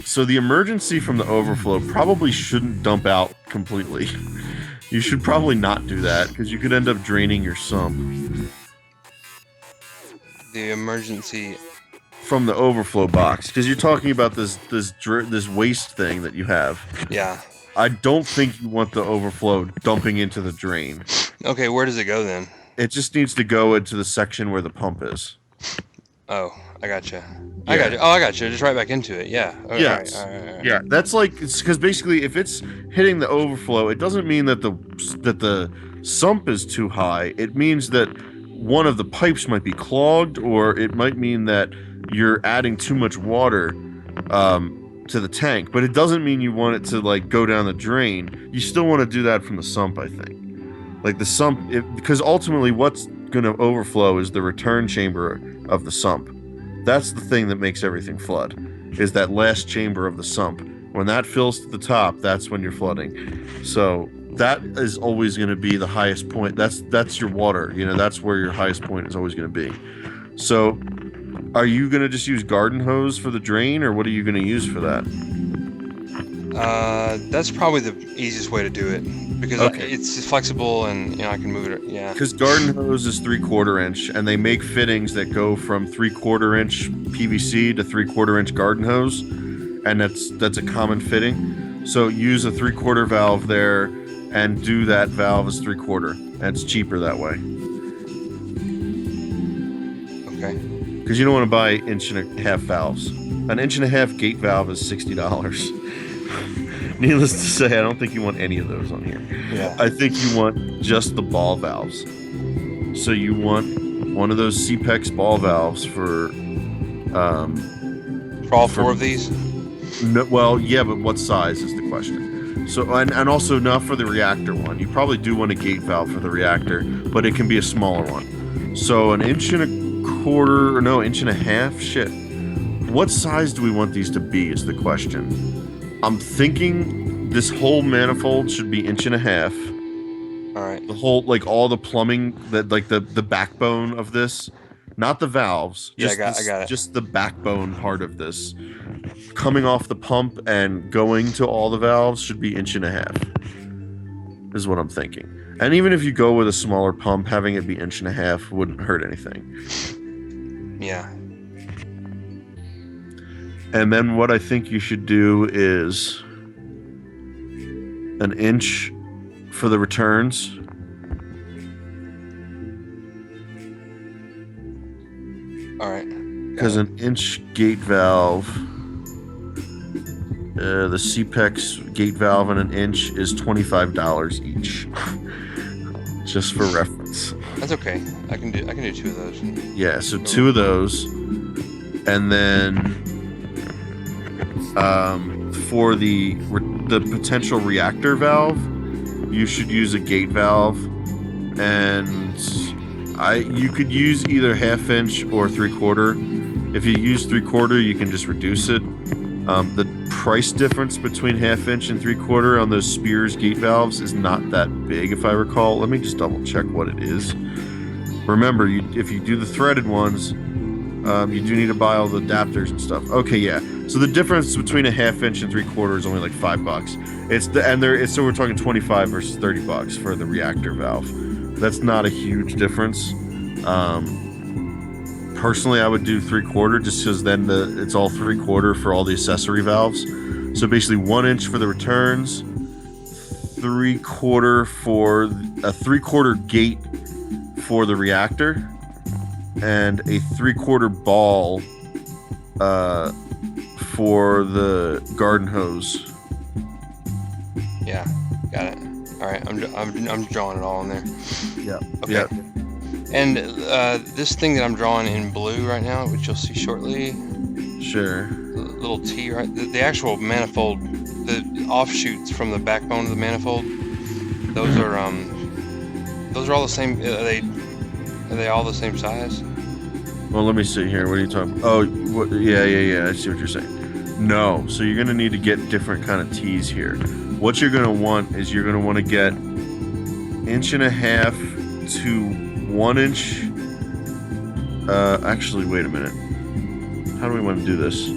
So the emergency from the overflow probably shouldn't dump out completely. You should probably not do that because you could end up draining your sump. The emergency from the overflow box, because you're talking about this waste thing that you have. Yeah. I don't think you want the overflow dumping into the drain. Okay, where does it go then? It just needs to go into the section where the pump is. Oh, I gotcha. Yeah. I got you. Oh, I got you. Just right back into it. Yeah. Okay, Yes. all right. Yeah, that's like, it's because basically if it's hitting the overflow, it doesn't mean that the sump is too high. It means that one of the pipes might be clogged, or it might mean that you're adding too much water to the tank. But it doesn't mean you want it to like go down the drain. You still want to do that from the sump, I think. Like the sump, because ultimately what's going to overflow is the return chamber of the sump. That's the thing that makes everything flood, is that last chamber of the sump. When that fills to the top, that's when you're flooding. So that is always going to be the highest point. That's your water. You know, that's where your highest point is always going to be. So are you going to just use garden hose for the drain, or what are you going to use for that? That's probably the easiest way to do it, because it's flexible and, you know, I can move it. Yeah. Because garden hose is 3/4 inch, and they make fittings that go from 3/4 inch PVC to 3/4 inch garden hose, and that's a common fitting. So use a 3/4 valve there, and do that valve as 3/4. And it's cheaper that way. Okay. Because you don't want to buy 1.5 inch valves. An 1.5 inch gate valve is $60. Needless to say, I don't think you want any of those on here. Yeah. I think you want just the ball valves. So you want one of those CPEX ball valves for all 4 of these? No, well, yeah, but what size is the question. So and also not for the reactor one. You probably do want a gate valve for the reactor, but it can be a smaller one. So 1.25 inches, no, 1.5 inches. Shit. What size do we want these to be is the question. I'm thinking this whole manifold should be 1.5 inches. All right. The whole, like all the plumbing, that like the backbone of this, not the valves. Yeah, Just I got it. Just the backbone part of this, coming off the pump and going to all the valves, should be 1.5 inches. Is what I'm thinking. And even if you go with a smaller pump, having it be 1.5 inches wouldn't hurt anything. Yeah. And then what I think you should do is 1 inch for the returns. All right. Because 1 inch gate valve, the CPEX gate valve and 1 inch is $25 each. Just for reference. That's okay. I can do 2 of those. Yeah, so 2 of those, and then for the potential reactor valve, you should use a gate valve, and you could use either 1/2 inch or 3/4. If you use 3/4, you can just reduce it. The price difference between 1/2 inch and 3/4 on those Spears gate valves is not that big, if I recall. Let me just double check what it is. Remember, if you do the threaded ones, You do need to buy all the adapters and stuff. Okay, yeah. So the difference between a 1/2 inch and 3/4 is only like $5. So we're talking 25 versus $30 for the reactor valve. That's not a huge difference. Personally, I would do 3/4 just because then it's all 3/4 for all the accessory valves. So basically 1 inch for the returns, 3/4 for a 3/4 gate for the reactor, and a 3/4 ball for the garden hose. Yeah, got it. All right, I'm drawing it all in there. Yeah. Okay. Yeah. And this thing that I'm drawing in blue right now, which you'll see shortly. Sure. The little T, right? The actual manifold, the offshoots from the backbone of the manifold. Those are all the same. Are they all the same size? Well, let me see here. What are you talking about? Oh, yeah. I see what you're saying. No. So you're going to need to get different kind of tees here. What you're going to want is you're going to want to get 1.5 to 1 inch. Actually, wait a minute. How do we want to do this?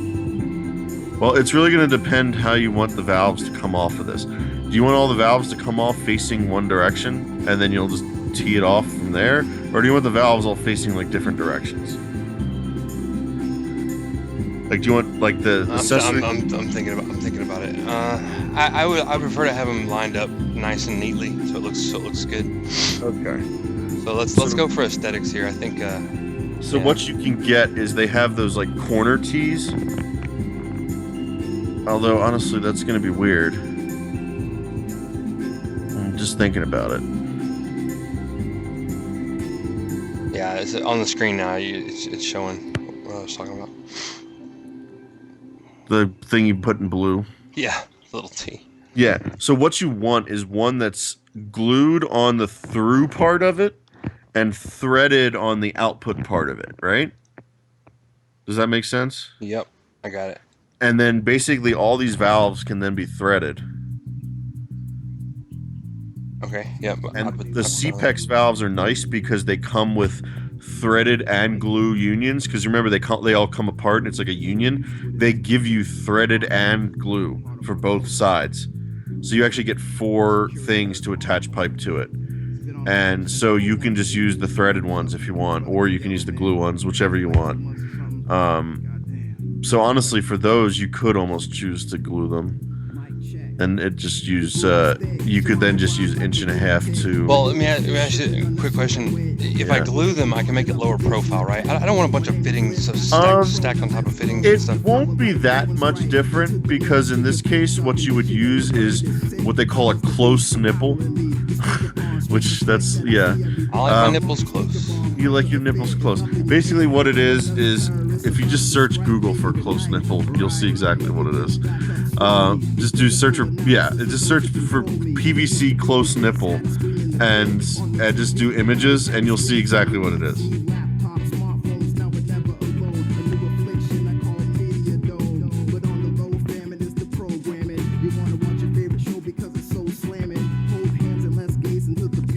Well, it's really going to depend how you want the valves to come off of this. Do you want all the valves to come off facing one direction, and then you'll just tee it off from there? Or do you want the valves all facing like different directions? Like, do you want like the accessory? I'm thinking about it. I would prefer to have them lined up nice and neatly so it looks good. Okay. So let's go for aesthetics here. I think. So yeah. what you can get is they have those like corner tees. Although honestly, that's going to be weird. I'm just thinking about it. Yeah, it's on the screen now. It's showing what I was talking about. The thing you put in blue. Yeah, the little T. Yeah. So what you want is one that's glued on the through part of it and threaded on the output part of it, right? Does that make sense? Yep, I got it. And then basically all these valves can then be threaded. Okay, yep. And the CPEX valves are nice because they come with threaded and glue unions. Because remember, they all come apart and it's like a union. They give you threaded and glue for both sides. So you actually get 4 things to attach pipe to it. And so you can just use the threaded ones if you want, or you can use the glue ones, whichever you want. So honestly, for those, you could almost choose to glue them. And it just use, you could then just use 1.5 inch to... Well, let me ask you a quick question. If I glue them, I can make it lower profile, right? I don't want a bunch of fittings stacked on top of fittings and stuff. It won't be that much different because in this case, what you would use is what they call a close nipple. Which that's, yeah. I like my nipples close. You like your nipples close. Basically what it is if you just search Google for close nipple, you'll see exactly what it is. Just search for PVC close nipple and just do images and you'll see exactly what it is.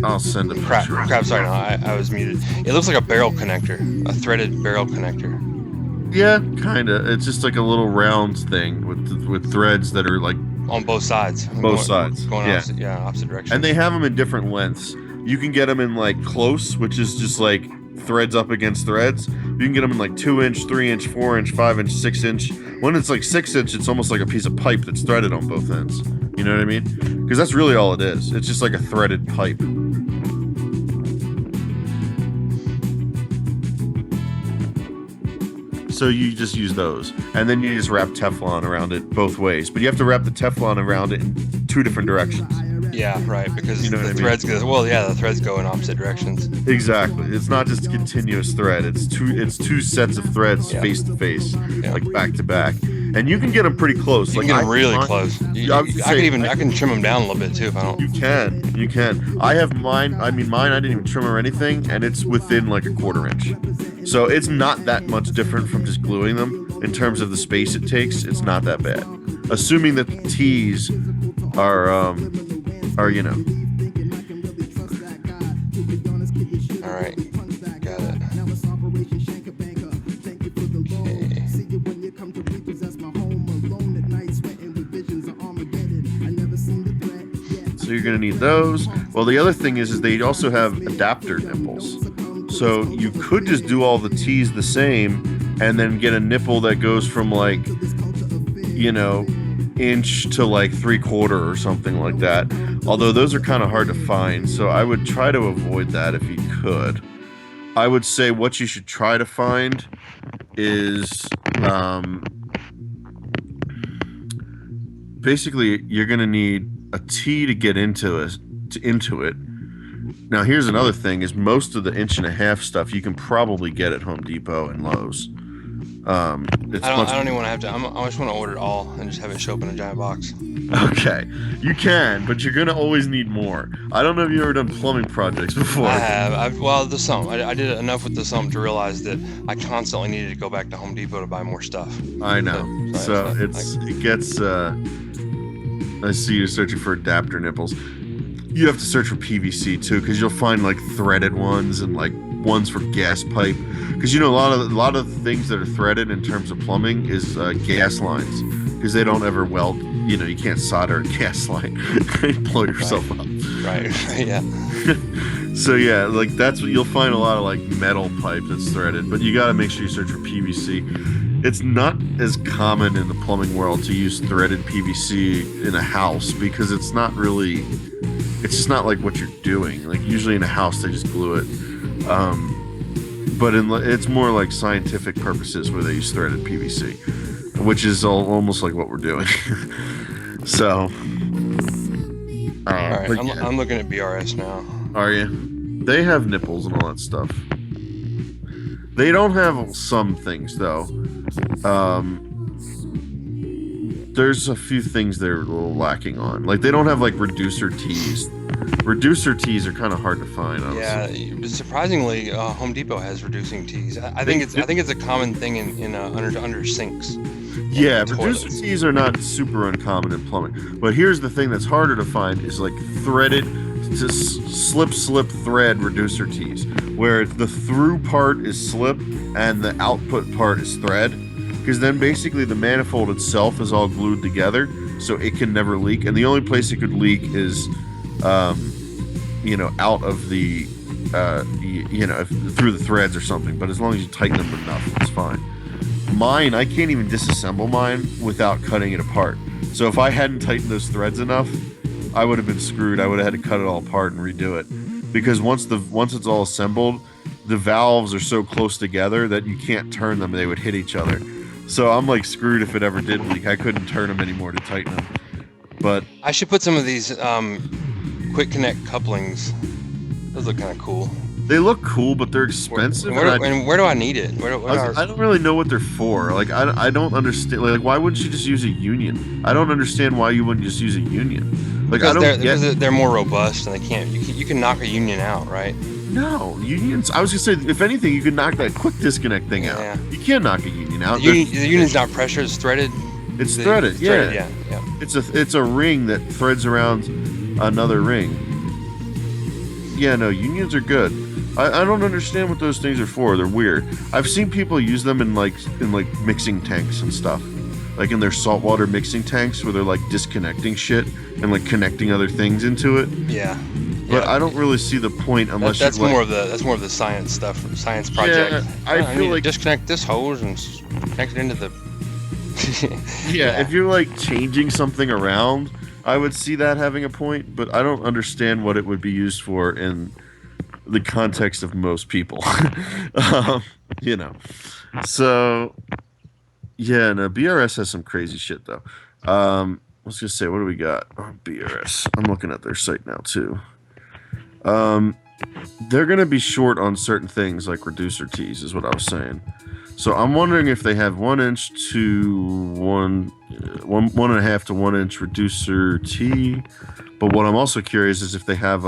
I'll send a picture. Crap, sorry, no, I was muted. It looks like a barrel connector, a threaded barrel connector. Yeah, kinda. It's just like a little round thing with threads that are like on both sides. Going opposite directions. And they have them in different lengths. You can get them in like close, which is just like threads up against threads. You can get them in like 2 inch, 3 inch, 4 inch, 5 inch, 6 inch. When it's like 6 inch, it's almost like a piece of pipe that's threaded on both ends. You know what I mean? Because that's really all it is. It's just like a threaded pipe. So you just use those. And then you just wrap Teflon around it both ways. But you have to wrap the Teflon around it in 2 different directions. Yeah, right, because you know the threads go, the threads go in opposite directions. Exactly. It's not just a continuous thread. It's two sets of threads face to face, like back to back. And you can get them pretty close. You can get them really close. I can trim them down a little bit too if I don't. You can. I have mine. I didn't even trim or anything, and it's within like a 1/4 inch. So it's not that much different from just gluing them in terms of the space it takes. It's not that bad, assuming that the tees are you know. All right, got it. So you're going to need those. Well, the other thing is they also have adapter nipples. So you could just do all the T's the same and then get a nipple that goes from like, you know, inch to like 3/4 or something like that. Although those are kind of hard to find. So I would try to avoid that if you could. I would say what you should try to find is basically you're going to need a T to get into it. Now here's another thing: is most of the 1.5-inch stuff you can probably get at Home Depot and Lowe's. I don't even want to have to. I just want to order it all and just have it show up in a giant box. Okay, you can, but you're gonna always need more. I don't know if you've ever done plumbing projects before. I have. The sump. I did enough with the sump to realize that I constantly needed to go back to Home Depot to buy more stuff. I know. So it gets. I see you're searching for adapter nipples. You have to search for PVC too, because you'll find like threaded ones and like ones for gas pipe. Because you know a lot of things that are threaded in terms of plumbing is gas lines, because they don't ever weld. You know, you can't solder a gas line. Blow yourself up. Right. Yeah. So yeah, like that's what you'll find a lot of like metal pipe that's threaded, but you got to make sure you search for PVC. It's not as common in the plumbing world to use threaded PVC in a house because it's not really. It's just not like what you're doing. Like usually in a house they just glue it. But it's more like scientific purposes where they use threaded PVC, which is almost like what we're doing. So, all right, I'm looking at BRS now. Are you? They have nipples and all that stuff. They don't have some things though. There's a few things they're a little lacking on. Like they don't have like reducer tees. Reducer tees are kind of hard to find, honestly. Yeah, surprisingly, Home Depot has reducing tees. I think it's a common thing in under sinks. Yeah, reducer tees are not super uncommon in plumbing. But here's the thing that's harder to find is like threaded, slip thread reducer tees, where the through part is slip and the output part is thread. Because then basically the manifold itself is all glued together, so it can never leak. And the only place it could leak is, out of the, through the threads or something. But as long as you tighten them enough, it's fine. Mine, I can't even disassemble mine without cutting it apart. So if I hadn't tightened those threads enough, I would have been screwed. I would have had to cut it all apart and redo it. Because once it's all assembled, the valves are so close together that you can't turn them; they would hit each other. So I'm like screwed if it ever did leak. I couldn't turn them anymore to tighten them. But I should put some of these quick connect couplings. Those look kind of cool. They look cool, but they're expensive. Where do I need it? I don't really know what they're for. Like I don't understand. Like why wouldn't you just use a union? I don't understand why you wouldn't just use a union. Like because they're more robust and they can't. You can knock a union out, right? No, unions. I was gonna say, if anything, you could knock that quick disconnect thing out. You can't knock a union out. The union's not pressure; it's threaded. It's threaded. Yeah. Yeah. It's a ring that threads around another ring. Yeah, no, unions are good. I don't understand what those things are for. They're weird. I've seen people use them in like mixing tanks and stuff, like in their saltwater mixing tanks where they're like disconnecting shit and like connecting other things into it. Yeah. But I don't really see the point unless that's more of the science stuff, science project. Yeah, I feel like disconnect this hose and connect it into the. Yeah, if you're like changing something around, I would see that having a point. But I don't understand what it would be used for in the context of most people. So yeah, no, BRS has some crazy shit though. Let's just say, what do we got on BRS? I'm looking at their site now too. They're going to be short on certain things like reducer tees is what I was saying. So I'm wondering if they have 1 inch to 1.5 to 1 inch reducer tee. But what I'm also curious is if they have,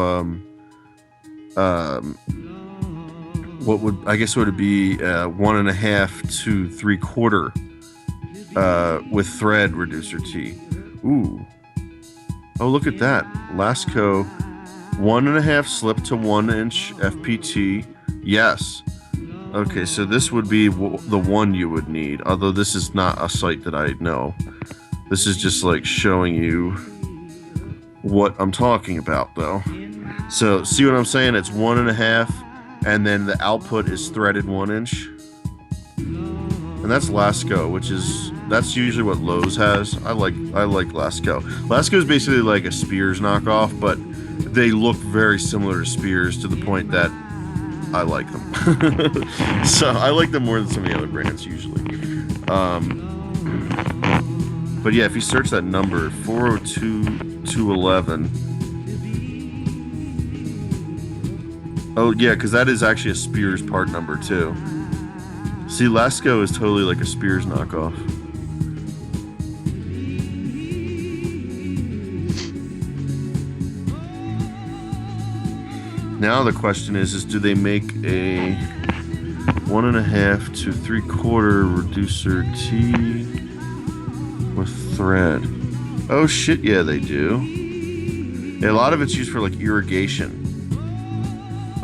what would it be 1.5 to 3/4 with thread reducer tee. Ooh. Oh, look at that. Lasco 1.5 slip to 1 inch FPT. Yes. Okay, so this would be the one you would need. Although this is not a site that I know. This is just like showing you what I'm talking about, though. So, see what I'm saying? It's 1.5, and then the output is threaded 1 inch. And that's Lasco, that's usually what Lowe's has. I like Lasco. Lasco is basically like a Spears knockoff, but they look very similar to Spears to the point that I like them. So I like them more than some of the other brands usually. But yeah, if you search that number 402-211. Oh yeah, because that is actually a Spears part number too. See, Lasco is totally like a Spears knockoff. Now the question is do they make a 1.5 to 3/4 reducer T with thread? Oh shit, yeah, they do. Yeah, a lot of it's used for like irrigation.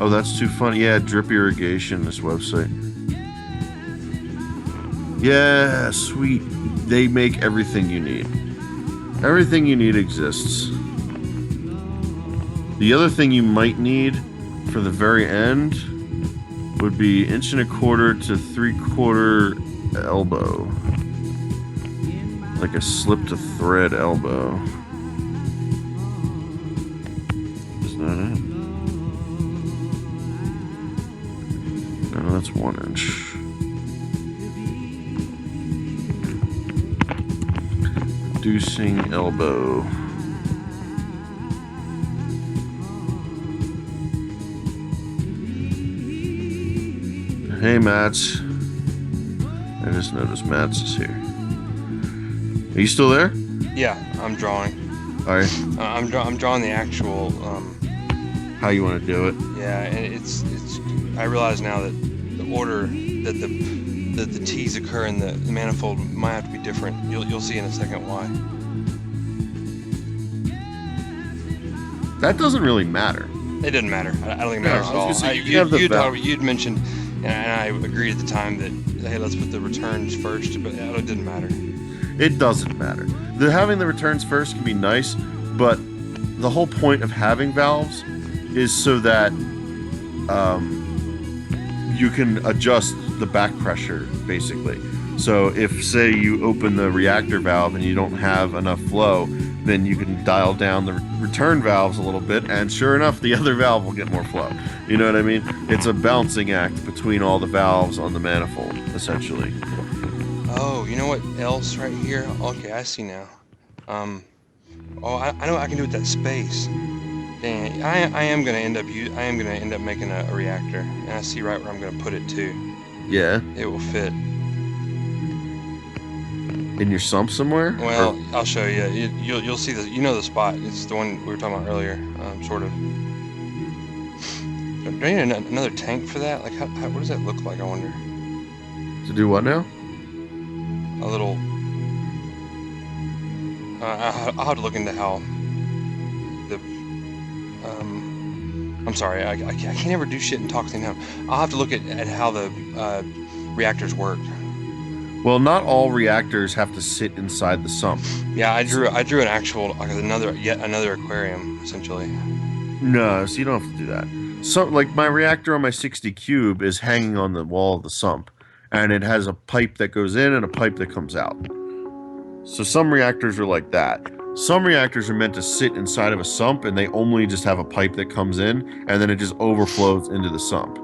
Oh, that's too funny. Yeah, drip irrigation, this website. Yeah, sweet. They make everything you need. Everything you need exists. The other thing you might need for the very end would be 1.25 to 3/4 elbow. Like a slip to thread elbow. Isn't that it? No, that's 1 inch. Reducing elbow. Hey, Mats. I just noticed Mats is here. Are you still there? Yeah, I'm drawing. All right. I'm drawing the actual. How you want to do it? Yeah, and it's. I realize now that the order that the T's occur in the manifold might have to be different. You'll see in a second why. That doesn't really matter. It doesn't matter. I don't think it matters at all. You'd mentioned, and I agreed at the time that hey, let's put the returns first, but it didn't matter. It doesn't matter. Having the returns first can be nice, but the whole point of having valves is so that you can adjust the back pressure, basically. So if, say, you open the reactor valve and you don't have enough flow, then you can dial down the return valves a little bit, and sure enough, the other valve will get more flow. You know what I mean? It's a balancing act between all the valves on the manifold, essentially. Oh, you know what else right here? Okay, I see now. I know I can do with that space. Dang, I am gonna end up making a reactor, and I see right where I'm gonna put it too. Yeah. It will fit. In your sump somewhere? Well, I'll show you. You'll see the the spot. It's the one we were talking about earlier, sort of. Do I need another tank for that? Like, what does that look like? I wonder. To do what now? A little. I'll have to look into how the. I'm sorry. I can't ever do shit and talk things out. I'll have to look at how the reactors work. Well, not all reactors have to sit inside the sump. Yeah, I drew an actual yet another aquarium essentially. No, so you don't have to do that. So, like my reactor on my 60 cube is hanging on the wall of the sump, and it has a pipe that goes in and a pipe that comes out. So some reactors are like that. Some reactors are meant to sit inside of a sump, and they only just have a pipe that comes in, and then it just overflows into the sump.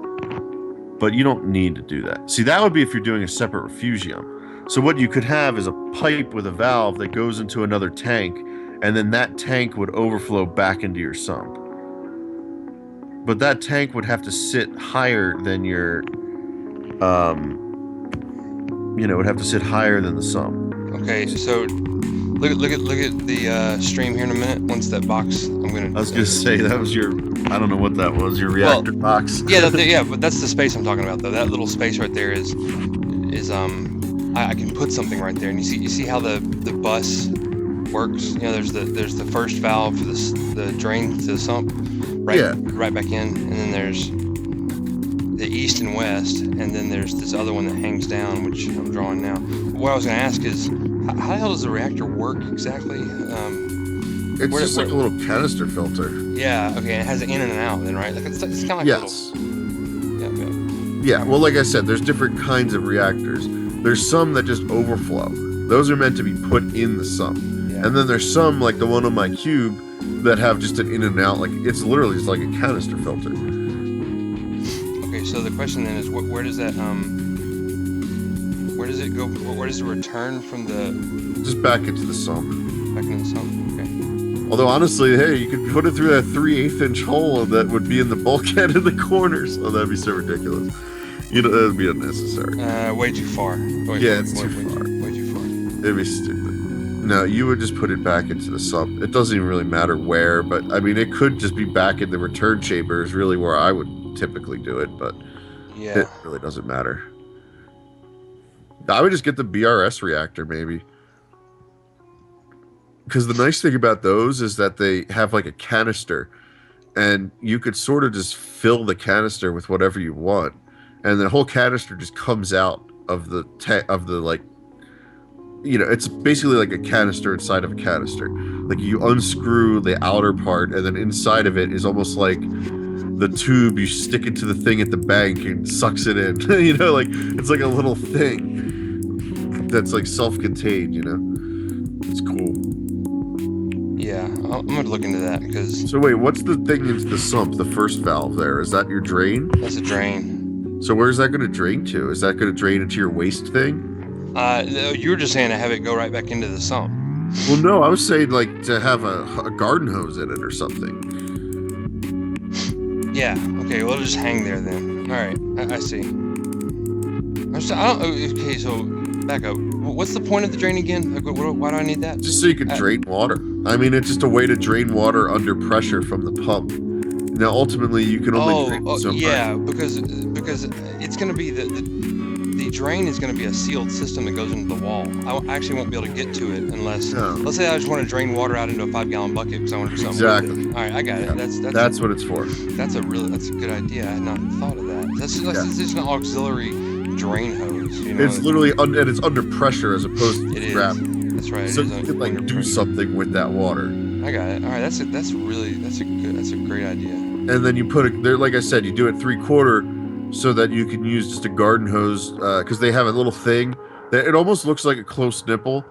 But you don't need to do that. See, that would be if you're doing a separate refugium. So what you could have is a pipe with a valve that goes into another tank, and then that tank would overflow back into your sump. But that tank would have to sit higher than your, it would have to sit higher than the sump. Okay, so look at the stream here in a minute. Once that box, I was gonna say that was your. I don't know what that was. Your reactor box. Yeah, but that's the space I'm talking about though. That little space right there is I can put something right there, and you see how the bus works. There's the first valve for the drain to the sump, right back in, and then there's the east and west, and then there's this other one that hangs down, which I'm drawing now. What I was going to ask is, how the hell does the reactor work exactly? It's just like a little canister filter. Yeah. Okay. And it has an in and an out, then, right? Like it's kind of like yes. a little. Yeah. Okay. Yeah. Well, like I said, there's different kinds of reactors. There's some that just overflow. Those are meant to be put in the sump. Yeah. And then there's some, like the one on my cube, that have just an in and out. Like it's literally just like a canister filter. Okay. So the question then is, where does that where does it go? Where does it return from the? Just back into the sump. Back into the sump. Okay. Although honestly, hey, you could put it through that 3/8 inch hole that would be in the bulkhead in the corners. Oh, that'd be so ridiculous. You know, that'd be unnecessary. Way too far. It's too far. Way too far. It'd be stupid. No, you would just put it back into the sump. It doesn't even really matter where, but I mean, it could just be back in the return chamber is really where I would typically do it, but yeah, it really doesn't matter. I would just get the BRS reactor, maybe. Because the nice thing about those is that they have like a canister, and you could sort of just fill the canister with whatever you want, and the whole canister just comes out of the like, you know, it's basically like a canister inside of a canister. Like you unscrew the outer part, and then inside of it is almost like the tube you stick into the thing at the bank and sucks it in. You know, like it's like a little thing that's like self-contained. You know, it's cool. Yeah, I'm gonna look into that because. So wait, what's the thing into the sump? The first valve there, is that your drain? That's a drain. So where's that going to drain to? Is that going to drain into your waste thing? You were just saying to have it go right back into the sump. Well, no, I was saying like to have a garden hose in it or something. Yeah. Okay. Well, it'll just hang there then. All right. I see. Okay. So back up. What's the point of the drain again? Like, why do I need that? Just so you can drain water. I mean, it's just a way to drain water under pressure from the pump. Now, ultimately, you can only drain so yeah, because it's going to be the drain is going to be a sealed system that goes into the wall. I actually won't be able to get to it unless, let's say I just want to drain water out into a 5-gallon bucket because I want to do something with it. All right, I got it. That's what it's for. That's a good idea. I had not thought of that. That's just an auxiliary drain hose. You know? It's literally and it's under pressure as opposed to gravity. That's right. So you can like do something with that water. I got it. All right, that's a great idea. And then you put it there, like I said, you do it 3/4 so that you can use just a garden hose because they have a little thing that it almost looks like a close nipple,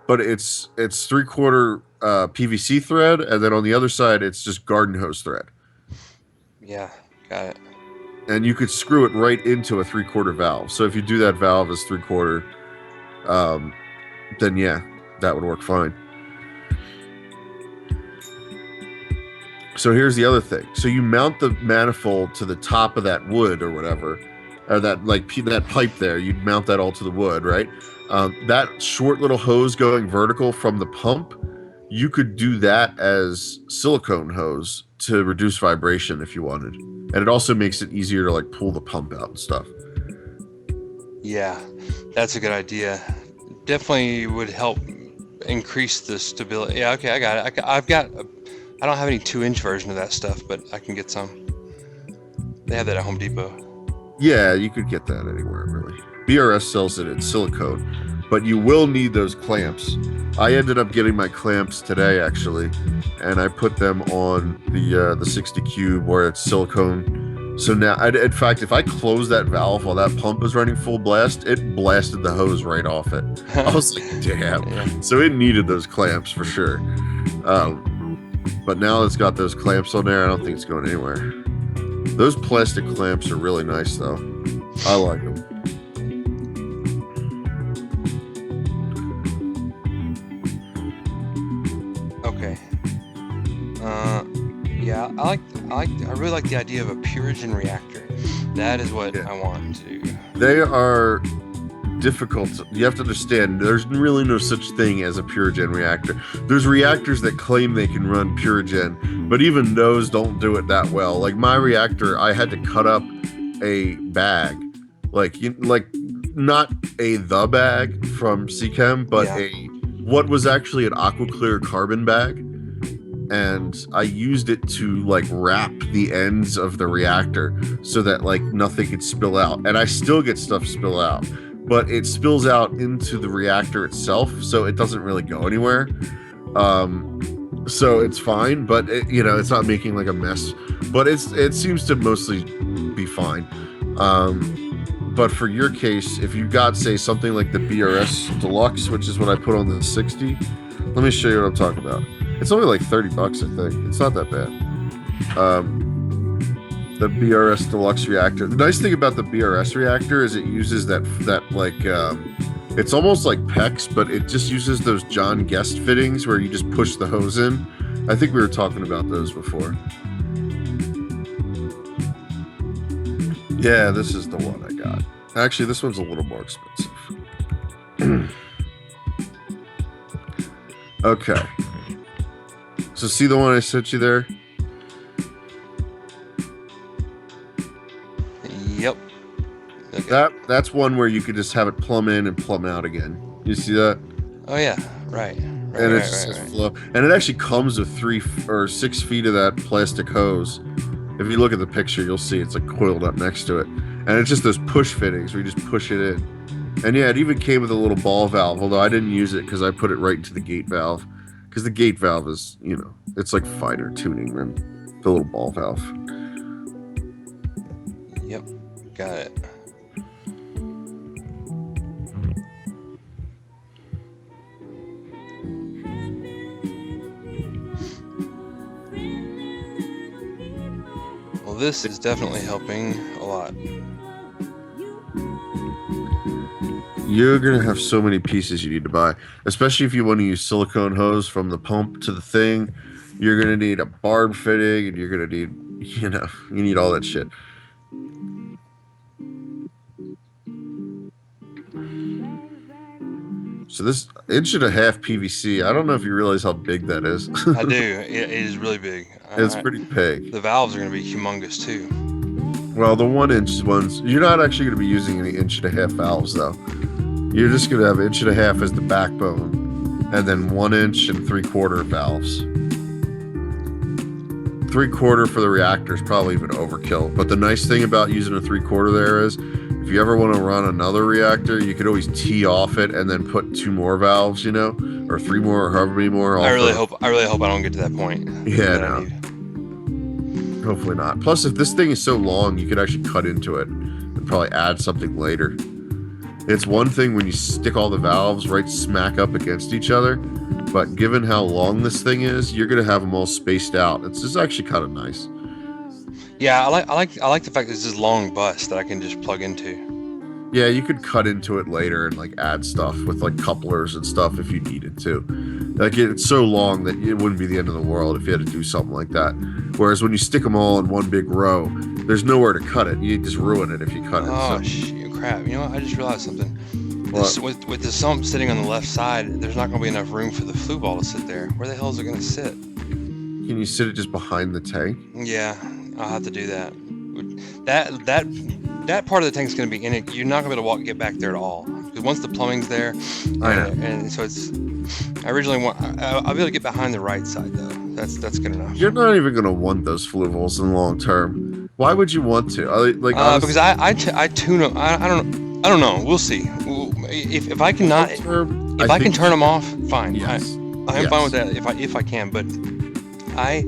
but it's 3/4 PVC thread, and then on the other side it's just garden hose thread. Yeah, got it. And you could screw it right into a 3/4 valve. So if you do that valve as 3/4, then yeah, that would work fine. So here's the other thing. So you mount the manifold to the top of that wood or whatever, or that pipe there. You'd mount that all to the wood, right? That short little hose going vertical from the pump, you could do that as silicone hose to reduce vibration if you wanted. And it also makes it easier to like pull the pump out and stuff. Yeah, that's a good idea. Definitely would help increase the stability. Yeah, okay, I got it. I don't have any 2-inch version of that stuff, but I can get some. They have that at Home Depot. Yeah, you could get that anywhere, really. BRS sells it in silicone, but you will need those clamps. I ended up getting my clamps today, actually, and I put them on the 60 cube where it's silicone. So now, in fact, if I close that valve while that pump is running full blast, it blasted the hose right off it. I was like, damn. Yeah. So it needed those clamps for sure. But now it's got those clamps on there, I don't think it's going anywhere. Those plastic clamps are really nice, though. I like them. Okay. Yeah, I really like the idea of a Purigen reactor. That is what I want to do. They are difficult. You have to understand, there's really no such thing as a Purigen reactor. There's reactors that claim they can run Purigen, but even those don't do it that well. Like my reactor, I had to cut up a bag, like not the bag from Seachem, but what was actually an AquaClear carbon bag, and I used it to like wrap the ends of the reactor so that like nothing could spill out. And I still get stuff spill out, but it spills out into the reactor itself, so it doesn't really go anywhere. so it's fine, but it's not making like a mess. But it seems to mostly be fine. But for your case, if you got, say, something like the BRS Deluxe, which is what I put on the 60, let me show you what I'm talking about. It's only like $30, I think. It's not that bad. The BRS Deluxe reactor. The nice thing about the BRS reactor is it uses that like it's almost like PEX, but it just uses those John Guest fittings where you just push the hose in. I think we were talking about those before. Yeah, this is the one I got. Actually, this one's a little more expensive. Okay. So see the one I sent you there? Yep. Okay. That's one where you could just have it plumb in and plumb out again. You see that? Oh yeah, right. And it's just flow. And it actually comes with 3 or 6 feet of that plastic hose. If you look at the picture, you'll see it's like coiled up next to it. And it's just those push fittings where you just push it in. And yeah, it even came with a little ball valve, although I didn't use it because I put it right into the gate valve. Because the gate valve is, it's like finer tuning than the little ball valve. Yep, got it. Well, this is definitely helping a lot. You're going to have so many pieces you need to buy, especially if you want to use silicone hose from the pump to the thing. You're going to need a barb fitting, and you're going to need, you need all that shit. So this 1.5 PVC, I don't know if you realize how big that is. I do. It is really big. It's pretty big. The valves are going to be humongous too. Well, the 1-inch ones, you're not actually going to be using any 1.5 valves though. You're just going to have 1.5 as the backbone, and then 1 inch and 3/4 valves. 3/4 for the reactor is probably even overkill. But the nice thing about using a 3/4 there is, if you ever want to run another reactor, you could always tee off it and then put 2 more valves, or 3 more, or however many more. I really hope I don't get to that point. Yeah, no. Hopefully not. Plus, if this thing is so long, you could actually cut into it and probably add something later. It's one thing when you stick all the valves right smack up against each other, but given how long this thing is, you're gonna have them all spaced out. It's just actually kind of nice. Yeah, I like the fact that it's this long bus that I can just plug into. Yeah, you could cut into it later and like add stuff with like couplers and stuff if you needed to. Like it's so long that it wouldn't be the end of the world if you had to do something like that. Whereas when you stick them all in one big row, there's nowhere to cut it. You just ruin it if you cut it. Oh, crap. You know what? I just realized something. With the sump sitting on the left side, there's not going to be enough room for the flue ball to sit there. Where the hell is it going to sit? Can you sit it just behind the tank? Yeah, I'll have to do that. That part of the tank's going to be in it. You're not going to be able to get back there at all. Because once the plumbing's there, and so it's. I originally I'll be able to get behind the right side though. That's good enough. You're not even going to want those flue balls in the long term. Why would you want to? Because I tune them. I don't know. We'll see. If I cannot, if I can turn them off, fine. Yes. I'm fine with that if I can. But I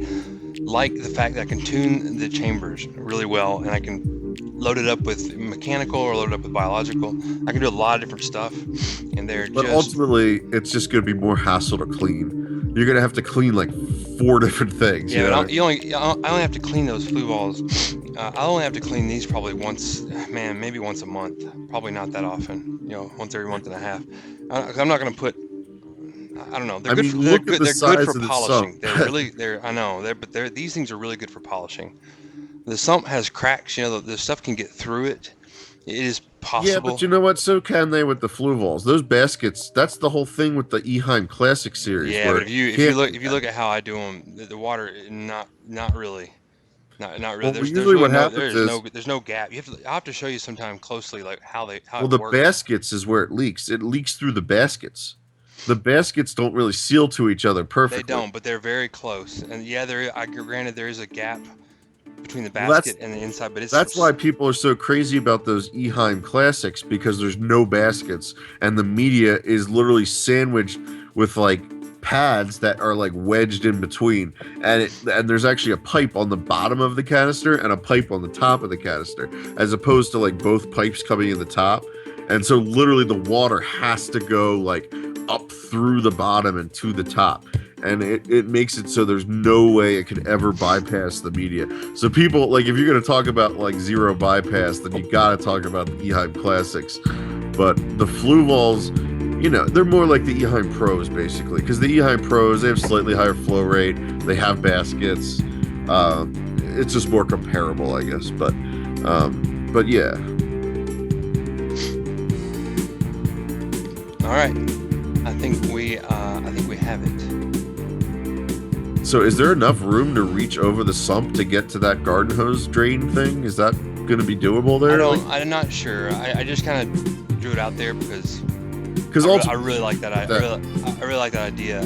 like the fact that I can tune the chambers really well, and I can load it up with mechanical or load it up with biological. I can do a lot of different stuff, and But ultimately, it's just going to be more hassle to clean. You're going to have to clean like 4 different things. Yeah, but I only have to clean those flue balls. I only have to clean these probably maybe once a month. Probably not that often. Once every month and a half. I'm not going to put. I don't know. They're good. They're good for polishing. These things are really good for polishing. The sump has cracks. The stuff can get through it. It is possible. Yeah, but you know what? So can they with the flue balls. Those baskets. That's the whole thing with the Eheim Classic series. Yeah, but if you look at how I do them, the water not really. Not really. Well, usually what happens is there's no gap. I'll have to show you sometime closely like how it works. Well, the baskets is where it leaks. It leaks through the baskets. The baskets don't really seal to each other perfectly. They don't, but they're very close. And yeah, granted there is a gap between the basket and the inside, but that's why people are so crazy about those Eheim Classics, because there's no baskets and the media is literally sandwiched with like pads that are like wedged in between, and there's actually a pipe on the bottom of the canister and a pipe on the top of the canister, as opposed to like both pipes coming in the top. And so literally the water has to go like up through the bottom and to the top, and it makes it so there's no way it could ever bypass the media. So people, like, if you're going to talk about like zero bypass, then you got to talk about the Eheim Classics. But the Fluvalls, you know, they're more like the Eheim Pros, basically, because the Eheim Pros, they have slightly higher flow rate, they have baskets. It's just more comparable, I guess. But yeah. All right, I think we have it. So, is there enough room to reach over the sump to get to that garden hose drain thing? Is that going to be doable there? I'm not sure. I just kind of drew it out there because I really like that. I really like that idea.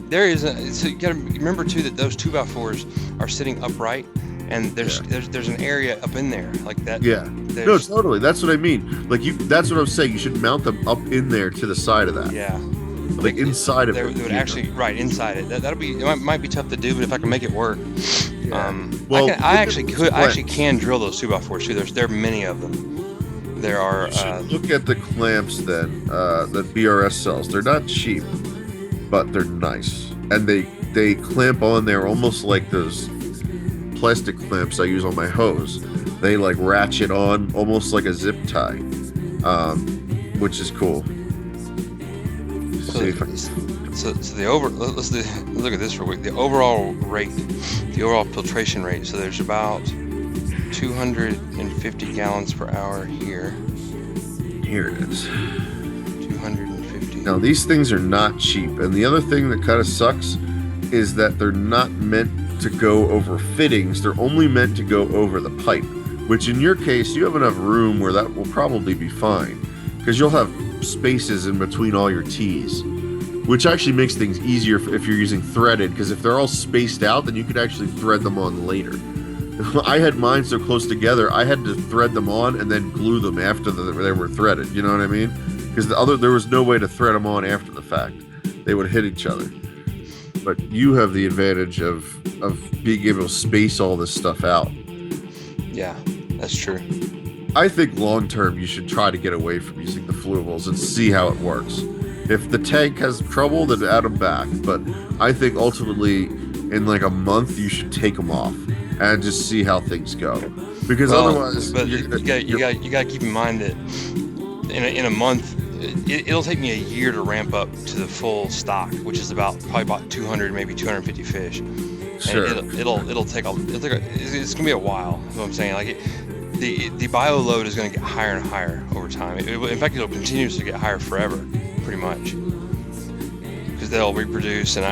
There is so you gotta remember too that those 2x4s are sitting upright, and there's an area up in there like that. Yeah. No, totally. That's what I mean. Like that's what I was saying. You should mount them up in there to the side of that. Yeah. Like inside of it. They would actually right inside it. That'll be. It might be tough to do, but if I can make it work. Yeah. I actually can drill those 2x4s too. There are many of them. There are. Look at the clamps then that BRS sells. They're not cheap, but they're nice, and they clamp on there almost like those plastic clamps I use on my hose. They like ratchet on almost like a zip tie, which is cool. So let's look at this real quick. The overall filtration rate. So there's about 250 gallons per hour here. Here it is. 250. Now these things are not cheap, and the other thing that kind of sucks is that they're not meant to go over fittings. They're only meant to go over the pipe, which in your case you have enough room where that will probably be fine, because you'll have spaces in between all your tees, which actually makes things easier if you're using threaded, because if they're all spaced out, then you could actually thread them on later. I had mine so close together, I had to thread them on and then glue them after they were threaded. You know what I mean? Because there was no way to thread them on after the fact. They would hit each other. But you have the advantage of being able to space all this stuff out. Yeah, that's true. I think long term you should try to get away from using the Fluvalls and see how it works. If the tank has trouble, then add them back. But I think ultimately, in like a month, you should take them off and just see how things go. Because otherwise, but you got to keep in mind that in a month, it'll take me a year to ramp up to the full stock, which is probably about 200, maybe 250 fish. Sure. And it's gonna be a while. Is what I'm saying. Like the bio load is gonna get higher and higher over time. In fact, it'll continue to get higher forever, pretty much, because they'll reproduce. And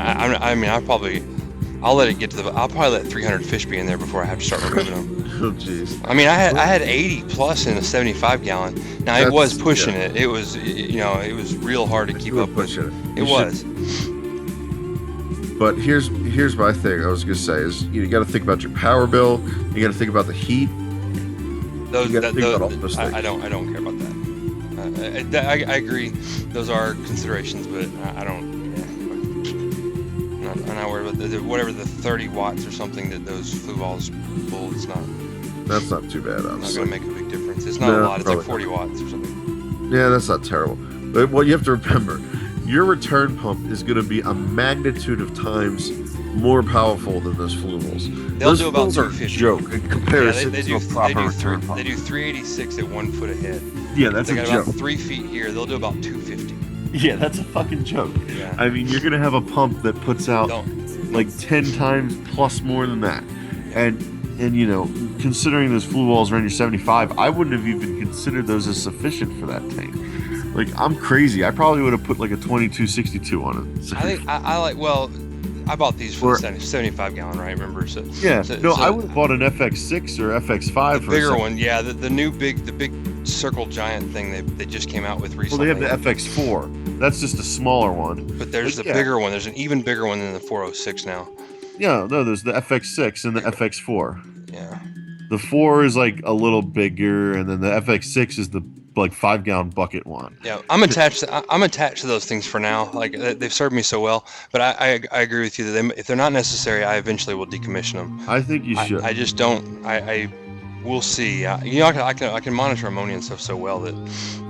I'll let it get to I'll probably let 300 fish be in there before I have to start removing them. Oh jeez. I mean, I had 80 plus in a 75 gallon. Now it was pushing it. It was, it was real hard to keep up with. It was. But here's my thing. I was gonna say is you got to think about your power bill. You got to think about the heat. I don't care about that. I agree. Those are considerations, but I don't. I'm not worried about whatever the 30 watts or something that those Fluvalls pull. It's not. That's not too bad, honestly. It's not going to make a big difference. It's not a lot. It's like 40 watts or something. Yeah, that's not terrible. But what you have to remember, your return pump is going to be a magnitude of times more powerful than those Fluvalls. They'll do about 250. A joke in comparison to a proper return pump. They do 386 at 1 foot ahead. Yeah, that's a joke. They got about 3 feet here. They'll do about 250. Yeah, that's a fucking joke. Yeah. I mean, you're going to have a pump that puts out like 10 times plus more than that. And considering those Fluvalls around your 75, I wouldn't have even considered those as sufficient for that tank. Like, I'm crazy. I probably would have put like a 2262 on it. I bought these for the 75 gallon, right? Remember? I would have bought an FX6 or FX5 for bigger one. Yeah, the big circle giant thing they just came out with recently. Well, they have the FX4. That's just a smaller one. But there's the bigger one. There's an even bigger one than the 406 now. Yeah, no, there's the FX6 and the FX4. Yeah. The 4 is like a little bigger, and then the FX6 is the like 5-gallon bucket one. Yeah, I'm attached to those things for now. Like they've served me so well. But I agree with you that if they're not necessary, I eventually will decommission them. I think you should. I just don't. We'll see. I can monitor ammonia and stuff so well that.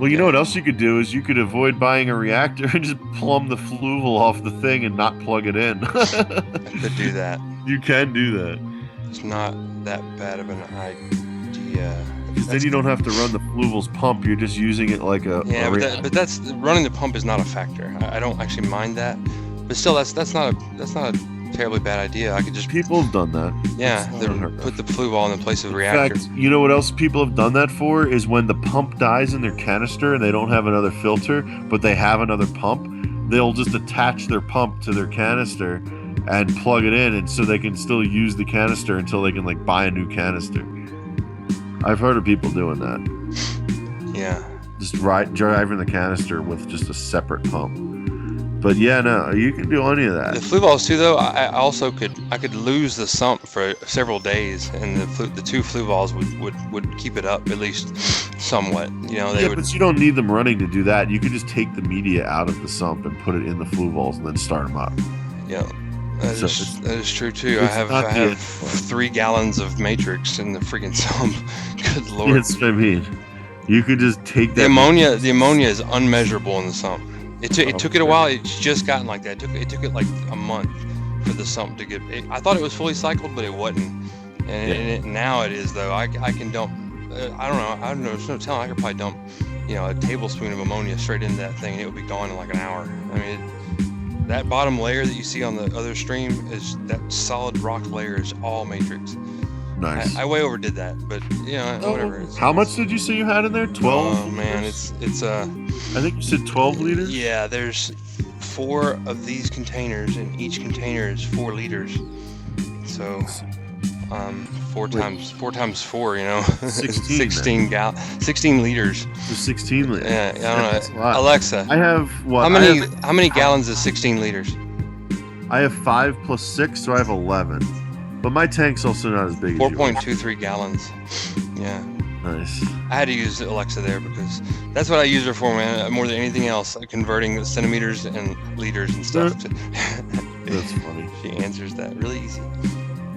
Well, you know what else you could do is you could avoid buying a reactor and just plumb the fluval off the thing and not plug it in. I could do that. You can do that. It's not that bad of an idea. Because then you don't have to run the fluval's pump. You're just using it like a. Yeah, but that's running the pump is not a factor. I don't actually mind that, but still, that's not a terribly bad idea. I could just. People have done that. Yeah, put the fluval in the place of the reactor. In fact, you know what else people have done that for is when the pump dies in their canister and they don't have another filter, but they have another pump. They'll just attach their pump to their canister and plug it in, and so they can still use the canister until they can like buy a new canister. I've heard of people doing that. Yeah. Just driving the canister with just a separate pump. But yeah, no, you can do any of that. The fluvols too, though. I could lose the sump for several days, and the two fluvols would keep it up at least somewhat. You know, but you don't need them running to do that. You could just take the media out of the sump and put it in the fluvols and then start them up. Yeah. That is true too. I have 3 gallons of matrix in the freaking sump. Good lord. That's what I mean. You could just take that. The ammonia is unmeasurable in the sump. It took it a while. It's just gotten like that. It took it like a month for the sump to get. I thought it was fully cycled, but it wasn't. And now it is though. I can dump. I don't know. There's no telling. I could probably dump, a tablespoon of ammonia straight into that thing, and it would be gone in like an hour. I mean. That bottom layer that you see on the other stream is that solid rock layer is all matrix. Nice. I way overdid that, but whatever. How much did you say you had in there? 12? Oh man, it's I think you said 12 liters. Yeah, there's 4 of these containers, and each container is 4 liters. So, 4 times 4, 16. 16 liters. So 16 liters. Yeah, I don't know. Alexa, I have what? How many gallons is 16 liters? I have 5 plus 6, so I have 11. But my tank's also not as big as yours. 4.23 gallons. Yeah. Nice. I had to use Alexa there because that's what I use her for, man. More than anything else, converting the centimeters and liters and stuff. That's funny. She answers that really easy.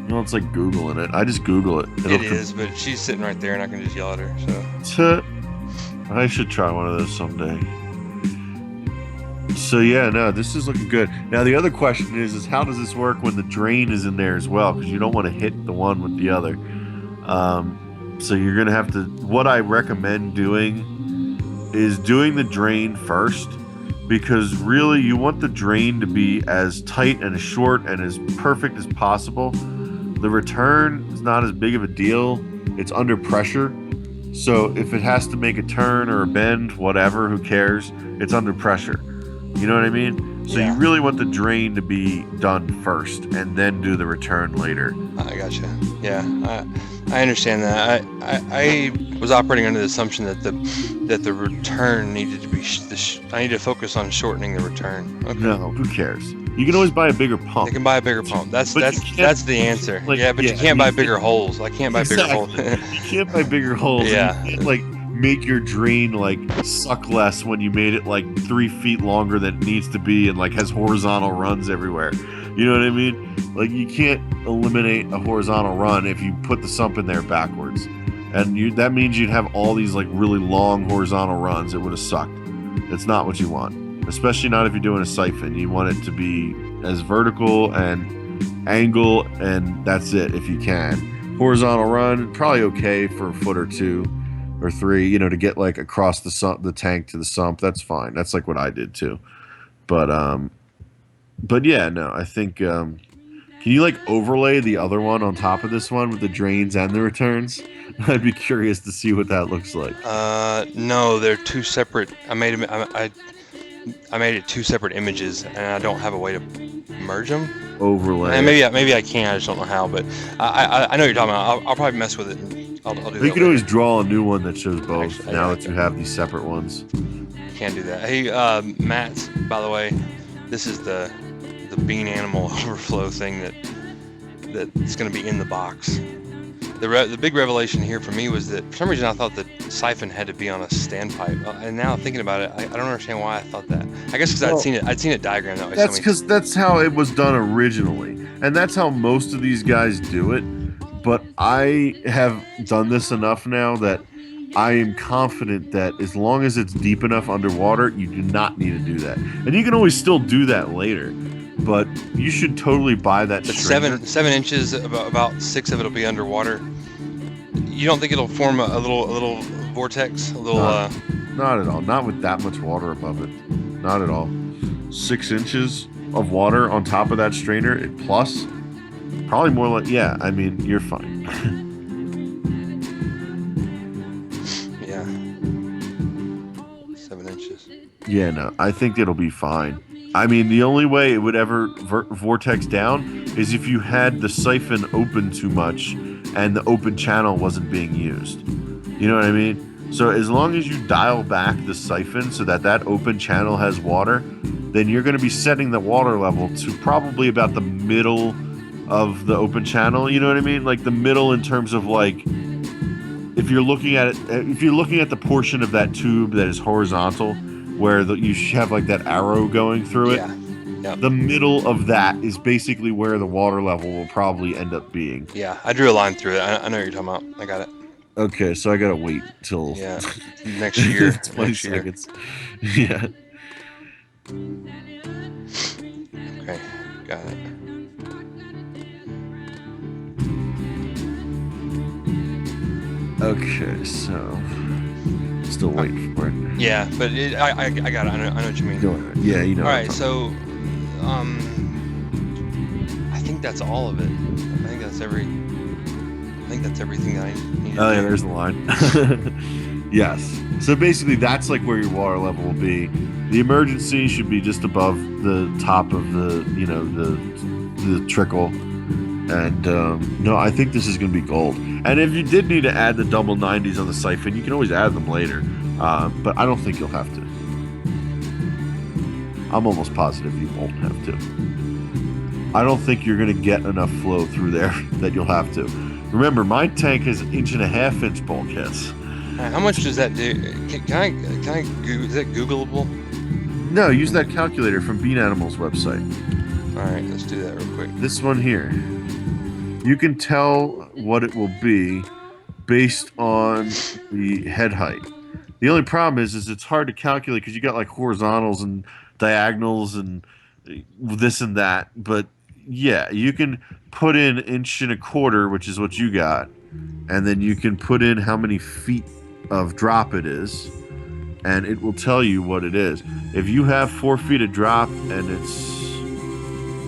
It's like Googling it. I just Google it. It is, but she's sitting right there, and I can just yell at her. So I should try one of those someday. So yeah, no, this is looking good. Now the other question is how does this work when the drain is in there as well? Because you don't want to hit the one with the other. So you're gonna have to. What I recommend doing is doing the drain first, because really you want the drain to be as tight and as short and as perfect as possible. The return is not as big of a deal. It's under pressure. So if it has to make a turn or a bend, whatever, who cares? It's under pressure. You know what I mean? So you really want the drain to be done first and then do the return later. I gotcha. Yeah, I understand that. I was operating under the assumption that the return needed to be. I need to focus on shortening the return. Okay. No, who cares? You can always buy a bigger pump. You can buy a bigger pump. That's the answer. You can't buy bigger holes. I can't buy bigger holes. You can't buy bigger holes. Yeah. You can't, make your drain suck less when you made it 3 feet longer than it needs to be and has horizontal runs everywhere. You know what I mean? You can't eliminate a horizontal run if you put the sump in there backwards. And that means you'd have all these really long horizontal runs. It would have sucked. It's not what you want. Especially not if you're doing a siphon. You want it to be as vertical and angle, and that's it if you can. Horizontal run, probably okay for a foot or 2 or 3, to get across the tank to the sump. That's fine. That's what I did too. But yeah, no, I think can you overlay the other one on top of this one with the drains and the returns? I'd be curious to see what that looks like. No, they're 2 separate. I made it 2 separate images, and I don't have a way to merge them. Overlay. And maybe I can. I just don't know how. But I know what you're talking about. I'll probably mess with it. And I'll do that. You can always draw a new one that shows both. Actually, now that you have these separate ones. Can't do that. Hey, Matt. By the way, this is the bean animal overflow thing that's going to be in the box. The big revelation here for me was that for some reason I thought the siphon had to be on a standpipe, and now thinking about it, I don't understand why I thought that. I guess because I'd seen it diagrammed that way. That's because that's how it was done originally, and that's how most of these guys do it. But I have done this enough now that I am confident that as long as it's deep enough underwater, you do not need to do that. And you can always still do that later, but you should totally buy that But strainer. 7 inches, about 6 of it'll be underwater. You don't think it'll form a little vortex, a little? Not at all. Not with that much water above it. Not at all. 6 inches of water on top of that strainer, plus probably more like, yeah. I mean, you're fine. Yeah. 7 inches. Yeah, no, I think it'll be fine. I mean, the only way it would ever vortex down is if you had the siphon open too much and the open channel wasn't being used. You know what I mean? So as long as you dial back the siphon so that that open channel has water, then you're going to be setting the water level to probably about the middle of the open channel. You know what I mean? Like the middle in terms of like, if you're looking at it, if you're looking at the portion of that tube that is horizontal, where you have like that arrow going through it. Yeah. Yep. The middle of that is basically where the water level will probably end up being. Yeah, I drew a line through it. I know what you're talking about. I got it. Okay, so I gotta wait till next year. 20 next seconds. Yeah. Okay, got it. Okay, so still waiting for it. Yeah, but I got it. I know what you mean. Go ahead. Yeah, you know. All right, so I think that's all of it. I think that's everything that I need. Oh yeah, there's the line. Yes. So basically, that's like where your water level will be. The emergency should be just above the top of the the trickle. And no, I think this is going to be gold. And if you did need to add the double 90s on the siphon, you can always add them later. But I don't think you'll have to. I'm almost positive you won't have to. I don't think you're going to get enough flow through there that you'll have to. Remember, my tank is 1.5 inch bulkheads. How much does that do? Can I is that Googleable? No, use that calculator from Bean Animal's website. All right, let's do that real quick. This one here. You can tell what it will be based on the head height. The only problem is it's hard to calculate because you got like horizontals and diagonals and this and that. But yeah, you can put in 1.25 inches, which is what you got, and then you can put in how many feet of drop it is, and it will tell you what it is. If you have 4 feet of drop and it's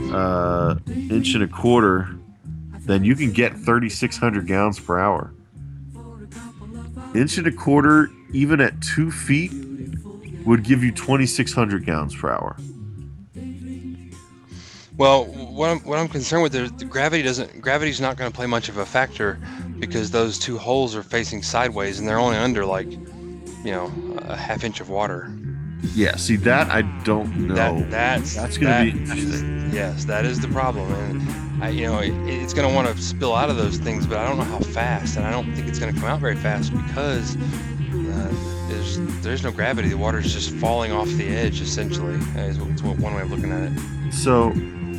1.25 inches, then you can get 3,600 gallons per hour. 1.25 inches, even at 2 feet, would give you 2,600 gallons per hour. Well, what I'm concerned with is the gravity's not going to play much of a factor because those two holes are facing sideways and they're only under like, a 1/2 inch of water. Yeah, see that I don't know. That's going to be interesting. Yes, that is the problem, and it's going to want to spill out of those things, but I don't know how fast, and I don't think it's going to come out very fast because there's no gravity. The water is just falling off the edge, essentially. Is one way of looking at it. So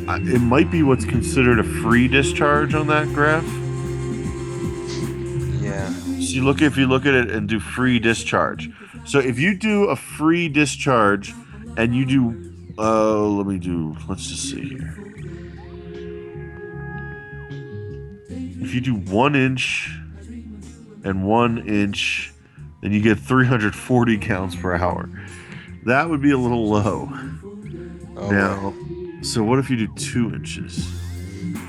it might be what's considered a free discharge on that graph. Yeah. So if you look at it and do free discharge. So if you do a free discharge and you do, let's just see here. If you do 1 inch and 1 inch, then you get 340 gallons per hour. That would be a little low. Oh, now, so what if you do 2 inches?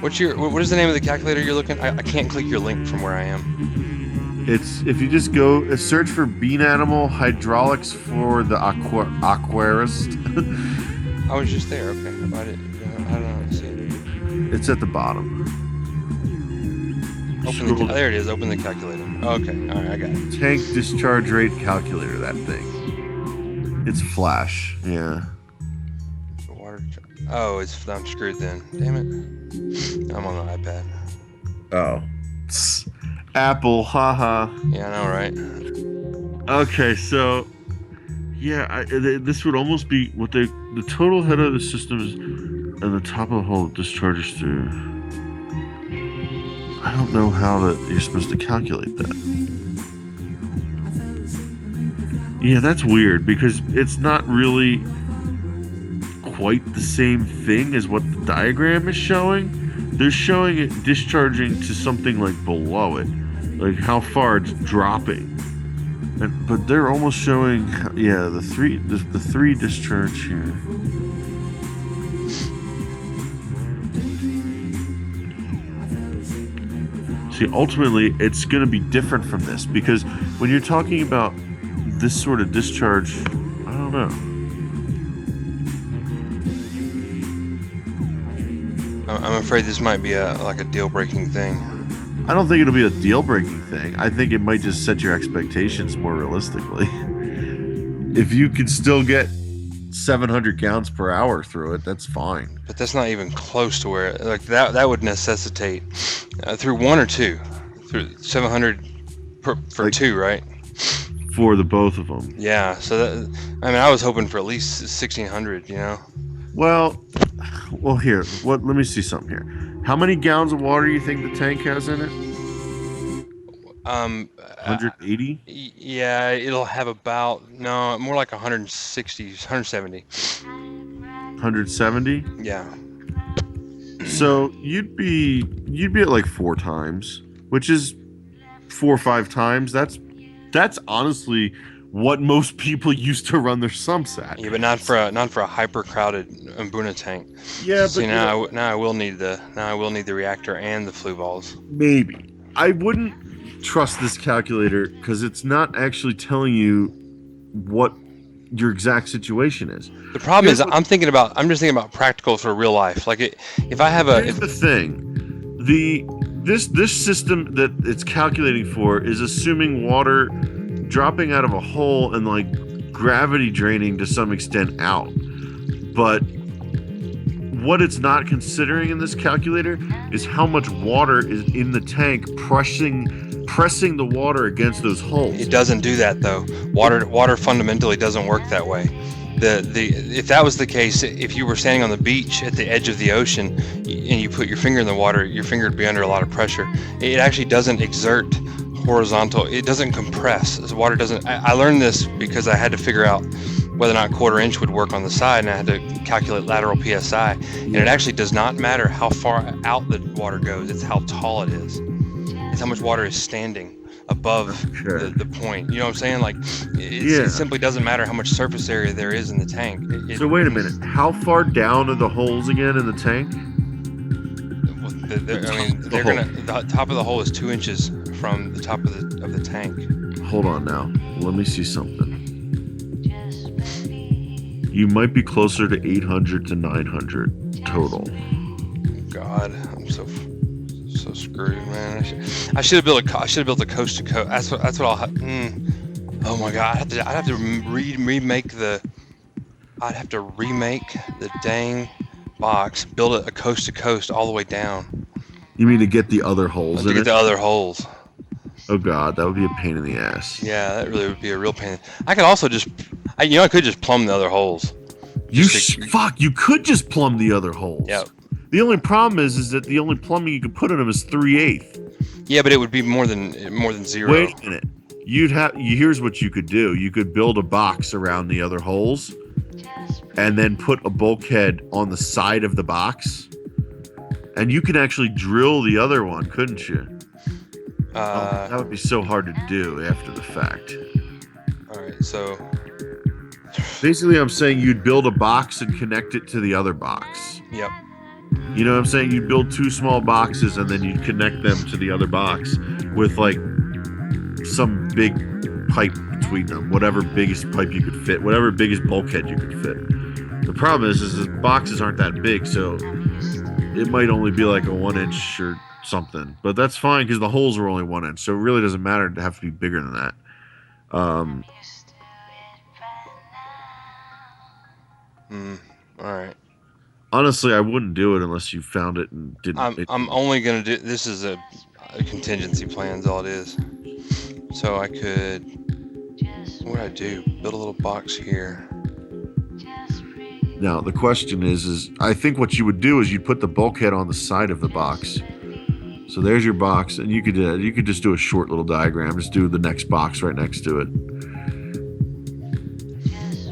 What is the name of the calculator you're looking? I can't click your link from where I am. It's if you just go search for Bean Animal hydraulics for the aquarist. I was just there. Okay, I don't know. See it. It's at the bottom. There it is. Open the calculator. Okay, all right, I got it. Tank discharge rate calculator. That thing. It's Flash. Yeah. Oh, I'm screwed then. Damn it. I'm on the iPad. Oh. Apple, haha. Yeah, I know, right? Okay, so yeah, this would almost be what the total head of the system is, and the top of the hole discharges through. I don't know how that you're supposed to calculate that. Yeah, that's weird because it's not really quite the same thing as what the diagram is showing. They're showing it discharging to something like below it, like how far it's dropping. But they're almost showing, yeah, the three discharge here. See, ultimately, it's going to be different from this because when you're talking about this sort of discharge, I don't know. I'm afraid this might be like a deal-breaking thing. I don't think it'll be a deal-breaking thing. I think it might just set your expectations more realistically. If you can still get 700 gallons per hour through it, that's fine. But that's not even close to where, like, that would necessitate through one or two, through 700 for like, two, right? For the both of them. Yeah. So that, I mean, I was hoping for at least 1,600. You know. Well, here. Let me see something here. How many gallons of water do you think the tank has in it? 180? Yeah, it'll have about, no, more like 160, 170. 170? Yeah. So you'd be at like 4 times, which is 4 or 5 times. That's honestly what most people used to run their sumps at. Yeah, but not for a hyper crowded Mbuna tank. Yeah, See, but now I will need the reactor and the flue balls. Maybe. I wouldn't trust this calculator because it's not actually telling you what your exact situation is. The problem is I'm just thinking about practical for real life. Like if I have a Here's the thing. This system that it's calculating for is assuming water dropping out of a hole and like gravity draining to some extent out. But what it's not considering in this calculator is how much water is in the tank pressing the water against those holes. It doesn't do that though. Water fundamentally doesn't work that way. If that was the case, if you were standing on the beach at the edge of the ocean and you put your finger in the water, your finger would be under a lot of pressure. It actually doesn't exert horizontal. It doesn't compress. The water doesn't. I learned this because I had to figure out whether or not 1/4 inch would work on the side, and I had to calculate lateral PSI. And it actually does not matter how far out the water goes. It's how tall it is. It's how much water is standing above the point. You know what I'm saying? Like, it simply doesn't matter how much surface area there is in the tank. So wait a minute. How far down are the holes again in the tank? The top of the hole is 2 inches from the top of the tank. Hold on now. Let me see something. You might be closer to 800 to 900 total. God, I'm so screwed, man. I should have built a coast to coast. That's what I'll have. Oh my God, I'd have to remake the dang box, build a coast to coast all the way down. You mean to get the other holes in it? To get the other holes. Oh God, that would be a pain in the ass. Yeah, that really would be a real pain. I could also I could just plumb the other holes. You could just plumb the other holes. Yep. The only problem is that the only plumbing you could put in them is 3/8. Yeah, but it would be more than 0. Wait a minute. Here's what you could do. You could build a box around the other holes, and then put a bulkhead on the side of the box, and you can actually drill the other one, couldn't you? That would be so hard to do after the fact. All right, so basically, I'm saying you'd build a box and connect it to the other box. Yep. You know what I'm saying? You'd build 2 small boxes and then you'd connect them to the other box with like some big pipe between them, whatever biggest pipe you could fit, whatever biggest bulkhead you could fit. The problem is the boxes aren't that big, so it might only be like a 1 inch or something. But that's fine because the holes are only 1 inch, so it really doesn't matter to have to be bigger than that. All right. Honestly, I wouldn't do it unless you found it and didn't. I'm only gonna do this. a contingency plan's all it is. So I could, what would I do? Build a little box here. Now the question is I think what you would do is you'd put the bulkhead on the side of the box. So there's your box, and you could just do a short little diagram. Just do the next box right next to it.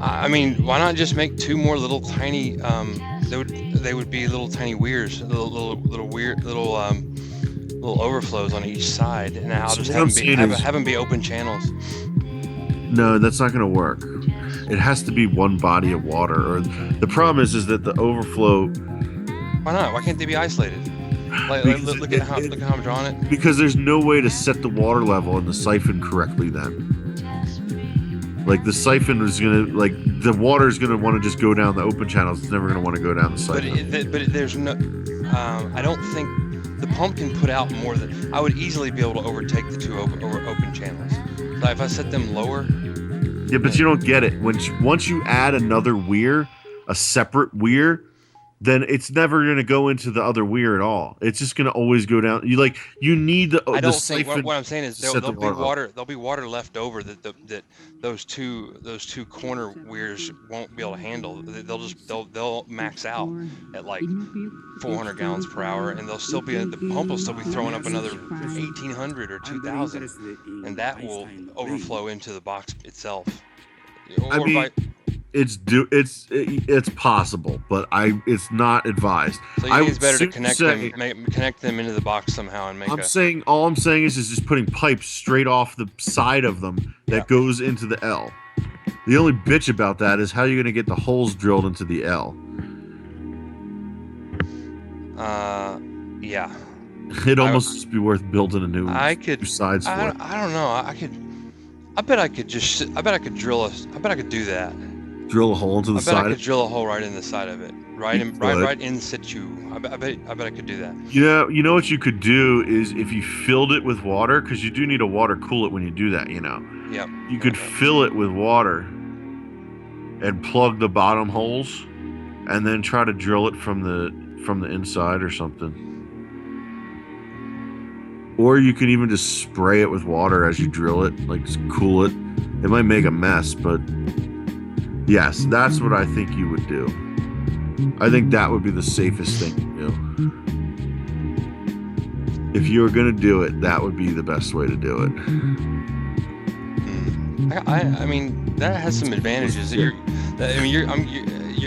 I mean, why not just make two more little tiny? They would be little tiny weirs, little weird little overflows on each side, and I'll just have them be open channels. No, that's not going to work. It has to be one body of water. Or the problem is that the overflow. Why not? Why can't they be isolated? Look at how I'm drawing it. Because there's no way to set the water level in the siphon correctly then. Like the siphon is gonna, like the water is gonna want to just go down the open channels. It's never gonna want to go down the siphon. But there's no. I don't think the pump can put out more than. I would easily be able to overtake the two open channels. So if I set them lower. Yeah, but you don't get it. Once you add another weir, a separate weir, then it's never going to go into the other weir at all. It's just going to always go down. You need the. I don't the think what I'm saying is there'll be water. Up. There'll be water left over that those two corner weirs won't be able to handle. They'll max out at like 400 gallons per hour, and the pump will still be throwing up another 1,800 or 2,000, and that will overflow into the box itself. It's possible, but it's not advised. So you think it's better to connect them into the box somehow and make. All I'm saying is just putting pipes straight off the side of them that goes into the L. The only bitch about that is how you're gonna get the holes drilled into the L. Yeah. It'd almost just be worth building a new sides for it. I don't know. I bet I could do that. Drill a hole into the side. I bet I could drill a hole right in the side of it, right in situ. I bet I could do that. You know what you could do is if you filled it with water, because you do need a water coolant when you do that. Yep. You could fill it with water and plug the bottom holes, and then try to drill it from the inside or something. Or you can even just spray it with water as you drill it, like just cool it. It might make a mess, but. Yes, that's what I think you would do. I think that would be the safest thing to do. If you were going to do it, that would be the best way to do it. I mean, that has some advantages. You're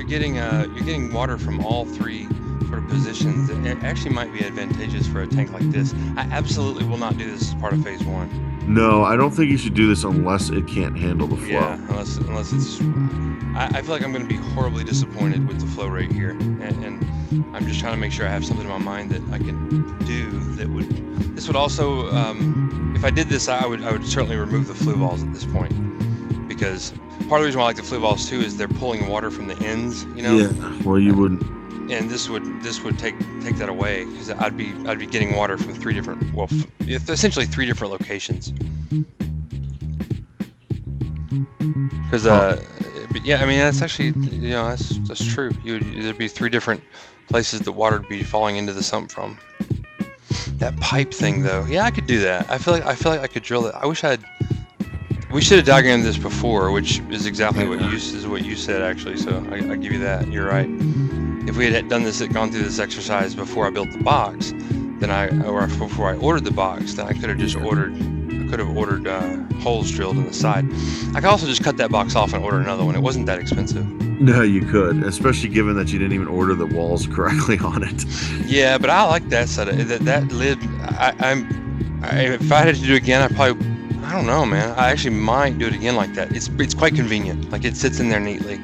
getting water from all three sort of positions. It actually might be advantageous for a tank like this. I absolutely will not do this as part of phase 1. No, I don't think you should do this unless it can't handle the flow. Yeah, unless it's. I feel like I'm going to be horribly disappointed with the flow rate here, and I'm just trying to make sure I have something in my mind that I can do that would. This would also, if I did this, I would certainly remove the flue valves at this point, because part of the reason why I like the flue valves too is they're pulling water from the ends. Yeah. Well, you wouldn't. And this would take that away, because I'd be getting water from essentially three different locations. Because yeah, I mean that's actually that's true. There'd be three different places that water would be falling into the sump from. That pipe thing though, yeah, I could do that. I feel like I could drill it. We should have diagrammed this before, which is exactly what you said actually. So I give you that. You're right. If we had gone through this exercise before I built the box, or before I ordered the box, then I could have just ordered holes drilled in the side. I could also just cut that box off and order another one. It wasn't that expensive. No, you could, especially given that you didn't even order the walls correctly on it. Yeah, but I like that set of that lid. If I had to do it again, I don't know, man. I actually might do it again like that. It's quite convenient. Like it sits in there neatly.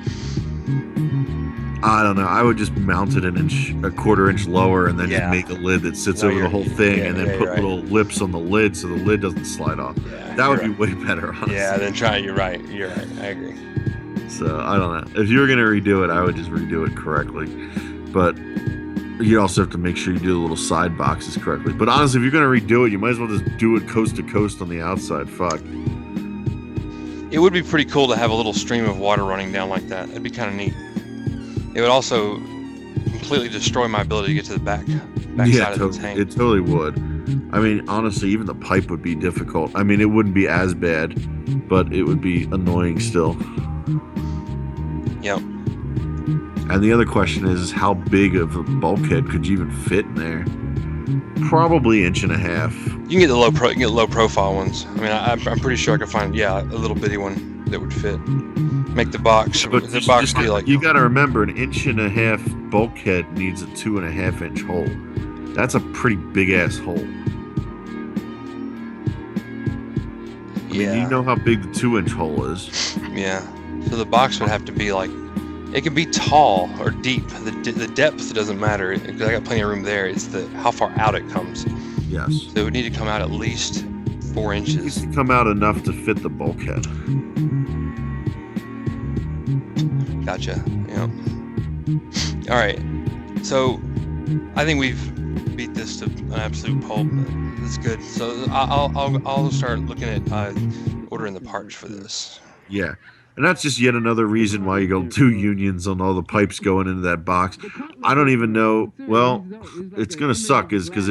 I don't know. I would just mount it a quarter inch lower, and then just make a lid that sits over the whole thing, and then put little lips on the lid so the lid doesn't slide off. Yeah, that would be way better, honestly. Yeah, then try it. You're right. I agree. So I don't know. If you were gonna redo it, I would just redo it correctly. But you also have to make sure you do the little side boxes correctly. But honestly, if you're gonna redo it, you might as well just do it coast to coast on the outside. Fuck. It would be pretty cool to have a little stream of water running down like that. It'd be kind of neat. It would also completely destroy my ability to get to the back side of the tank. It totally would. I mean, honestly, even the pipe would be difficult. I mean, it wouldn't be as bad, but it would be annoying still. Yep. And the other question is how big of a bulkhead could you even fit in there? Probably 1.5 inches. You can get the low profile ones. I mean, I'm pretty sure I could find a little bitty one that would fit. Make the box. But the box be like. You got to remember, an 1.5 inch bulkhead needs a 2.5 inch hole. That's a pretty big ass hole. I mean, you know how big the 2-inch hole is. Yeah. So the box would have to be like. It can be tall or deep. The depth doesn't matter because I got plenty of room there. It's how far out it comes. Yes. So it would need to come out at least 4 inches. It needs to come out enough to fit the bulkhead. Gotcha. Yeah. All right. So I think we've beat this to an absolute pulp. That's good. So I'll start looking at ordering the parts for this. Yeah. And that's just yet another reason why you go 2 unions on all the pipes going into that box. I don't even know. Well, it's gonna suck, is because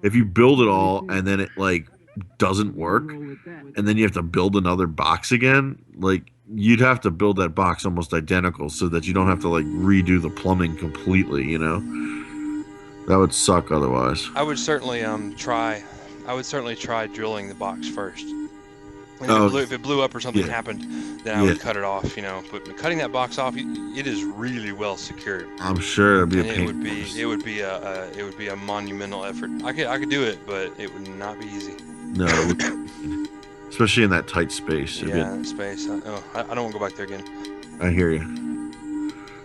if you build it all and then it like doesn't work, and then you have to build another box again, like you'd have to build that box almost identical so that you don't have to like redo the plumbing completely. You know, that would suck otherwise. I would certainly try. I would certainly try drilling the box first. If it blew up or something happened, then I would cut it off, you know. But cutting that box off, it is really well secured. I'm sure it'd be a pain. It would be a monumental effort. I could do it, but it would not be easy. No, especially in that tight space. Space. I don't want to go back there again. I hear you.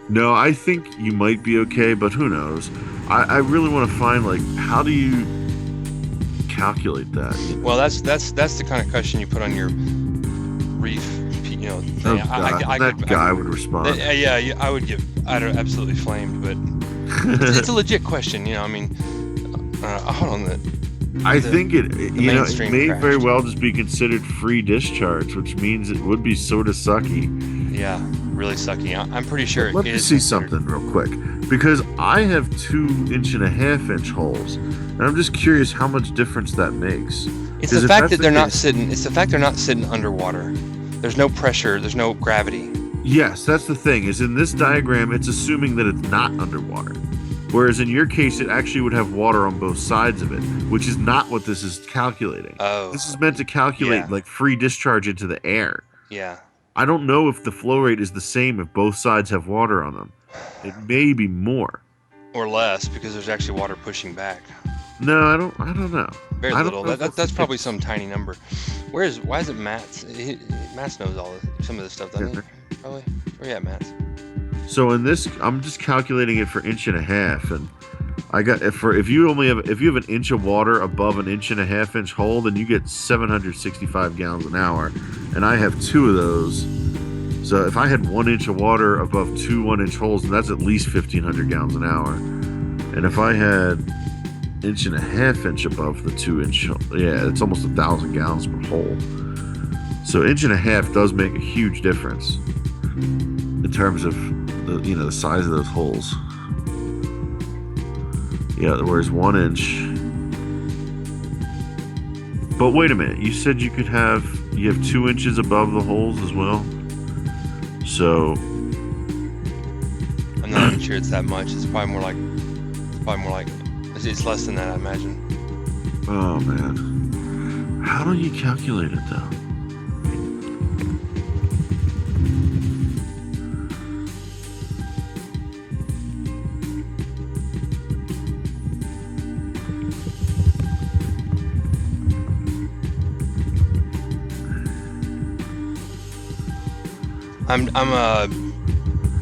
No, I think you might be okay, but who knows? I really want to find, like, how do you calculate that? Well, that's the kind of question you put on your reef, you know. Thing. That guy would respond. I'd absolutely flamed, but it's a legit question, you know. I mean, hold on. I think it may crashed. very well just be considered free discharge, which means it would be sort of sucky. Yeah, really sucky. I'm pretty sure Let me see something real quick, because I have 2.5 inch holes, and I'm just curious how much difference that makes. It's the fact that they're not sitting. It's the fact they're not sitting underwater. There's no pressure. There's no gravity. Yes, that's the thing. Is in this diagram, it's assuming that it's not underwater. Whereas in your case, it actually would have water on both sides of it, which is not what this is calculating. Oh. This is meant to calculate like free discharge into the air. Yeah. I don't know if the flow rate is the same if both sides have water on them. It may be more. Or less, because there's actually water pushing back. No, I don't know. Very little. That's probably some tiny number. Why is it Matt's? Matt's knows some of this stuff, doesn't he? Probably. Where you at, Matt's? So in this, I'm just calculating it for 1.5 inches, and I got if you have 1 inch of water above an 1.5 inch hole, then you get 765 gallons an hour, and I have 2 of those. So if I had 1 inch of water above 2 1-inch holes, then that's at least 1,500 gallons an hour. And if I had 1.5 inch above the 2-inch, it's almost 1,000 gallons per hole. So 1.5 inch does make a huge difference in terms of the size of those holes. Yeah, whereas 1 inch. But wait a minute, you said you have 2 inches above the holes as well. So I'm not even sure it's that much. It's probably more like it's less than that, I imagine. Oh man, how do you calculate it though?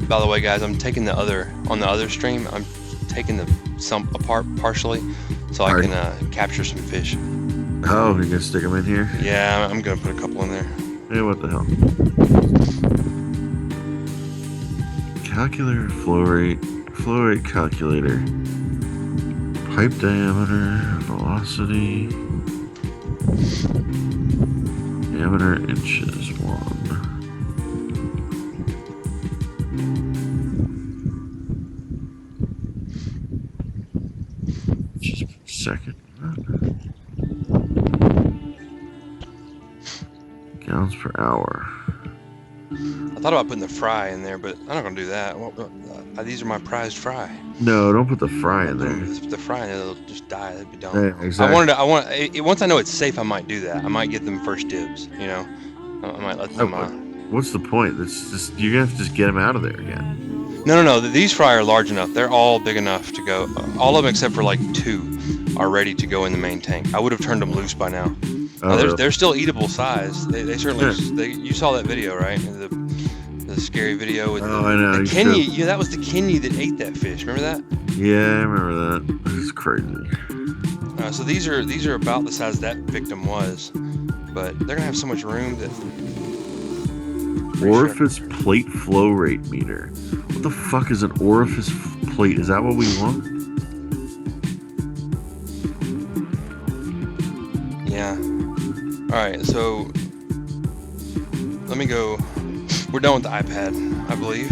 By the way, guys, I'm taking on the other stream, I'm taking the sump apart partially so I can capture some fish. Oh, you're gonna stick them in here? Yeah, I'm gonna put a couple in there. Hey, what the hell? Calculator, flow rate calculator, pipe diameter, velocity, diameter inches, 1. second. Gallons per hour. I thought about putting the fry in there, but I'm not gonna do that. These are my prized fry. No, don't put the fry in there. Put the fry in there, they'll just die. That'd be dumb. Yeah, exactly. Once I know it's safe, I might do that. I might give them first dibs. You know, I might let them. What's the point? It's just you're gonna have to just get them out of there again. No. These fry are large enough. They're all big enough to go. All of them except for like 2 are ready to go in the main tank. I would have turned them loose by now. They're still eatable size. They certainly. You saw that video, right? The scary video with I know. the Kenya. Yeah, that was the Kenya that ate that fish. Remember that? Yeah, I remember that. It's crazy. So these are about the size that victim was, but they're gonna have so much room that. Orifice plate flow rate meter. What the fuck is an orifice plate? Is that what we want? Yeah. All right. So let me go. We're done with the iPad, I believe.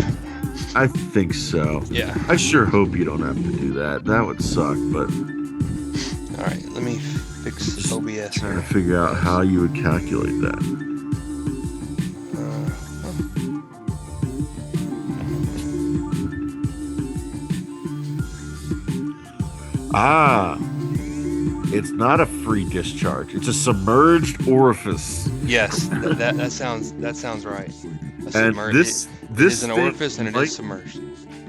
I think so. Yeah. I sure hope you don't have to do that. That would suck, but. All right. Let me fix this OBS. Trying to figure out how you would calculate that. It's not a free discharge. It's a submerged orifice. Yes, that sounds right. And this is an orifice and it is submerged.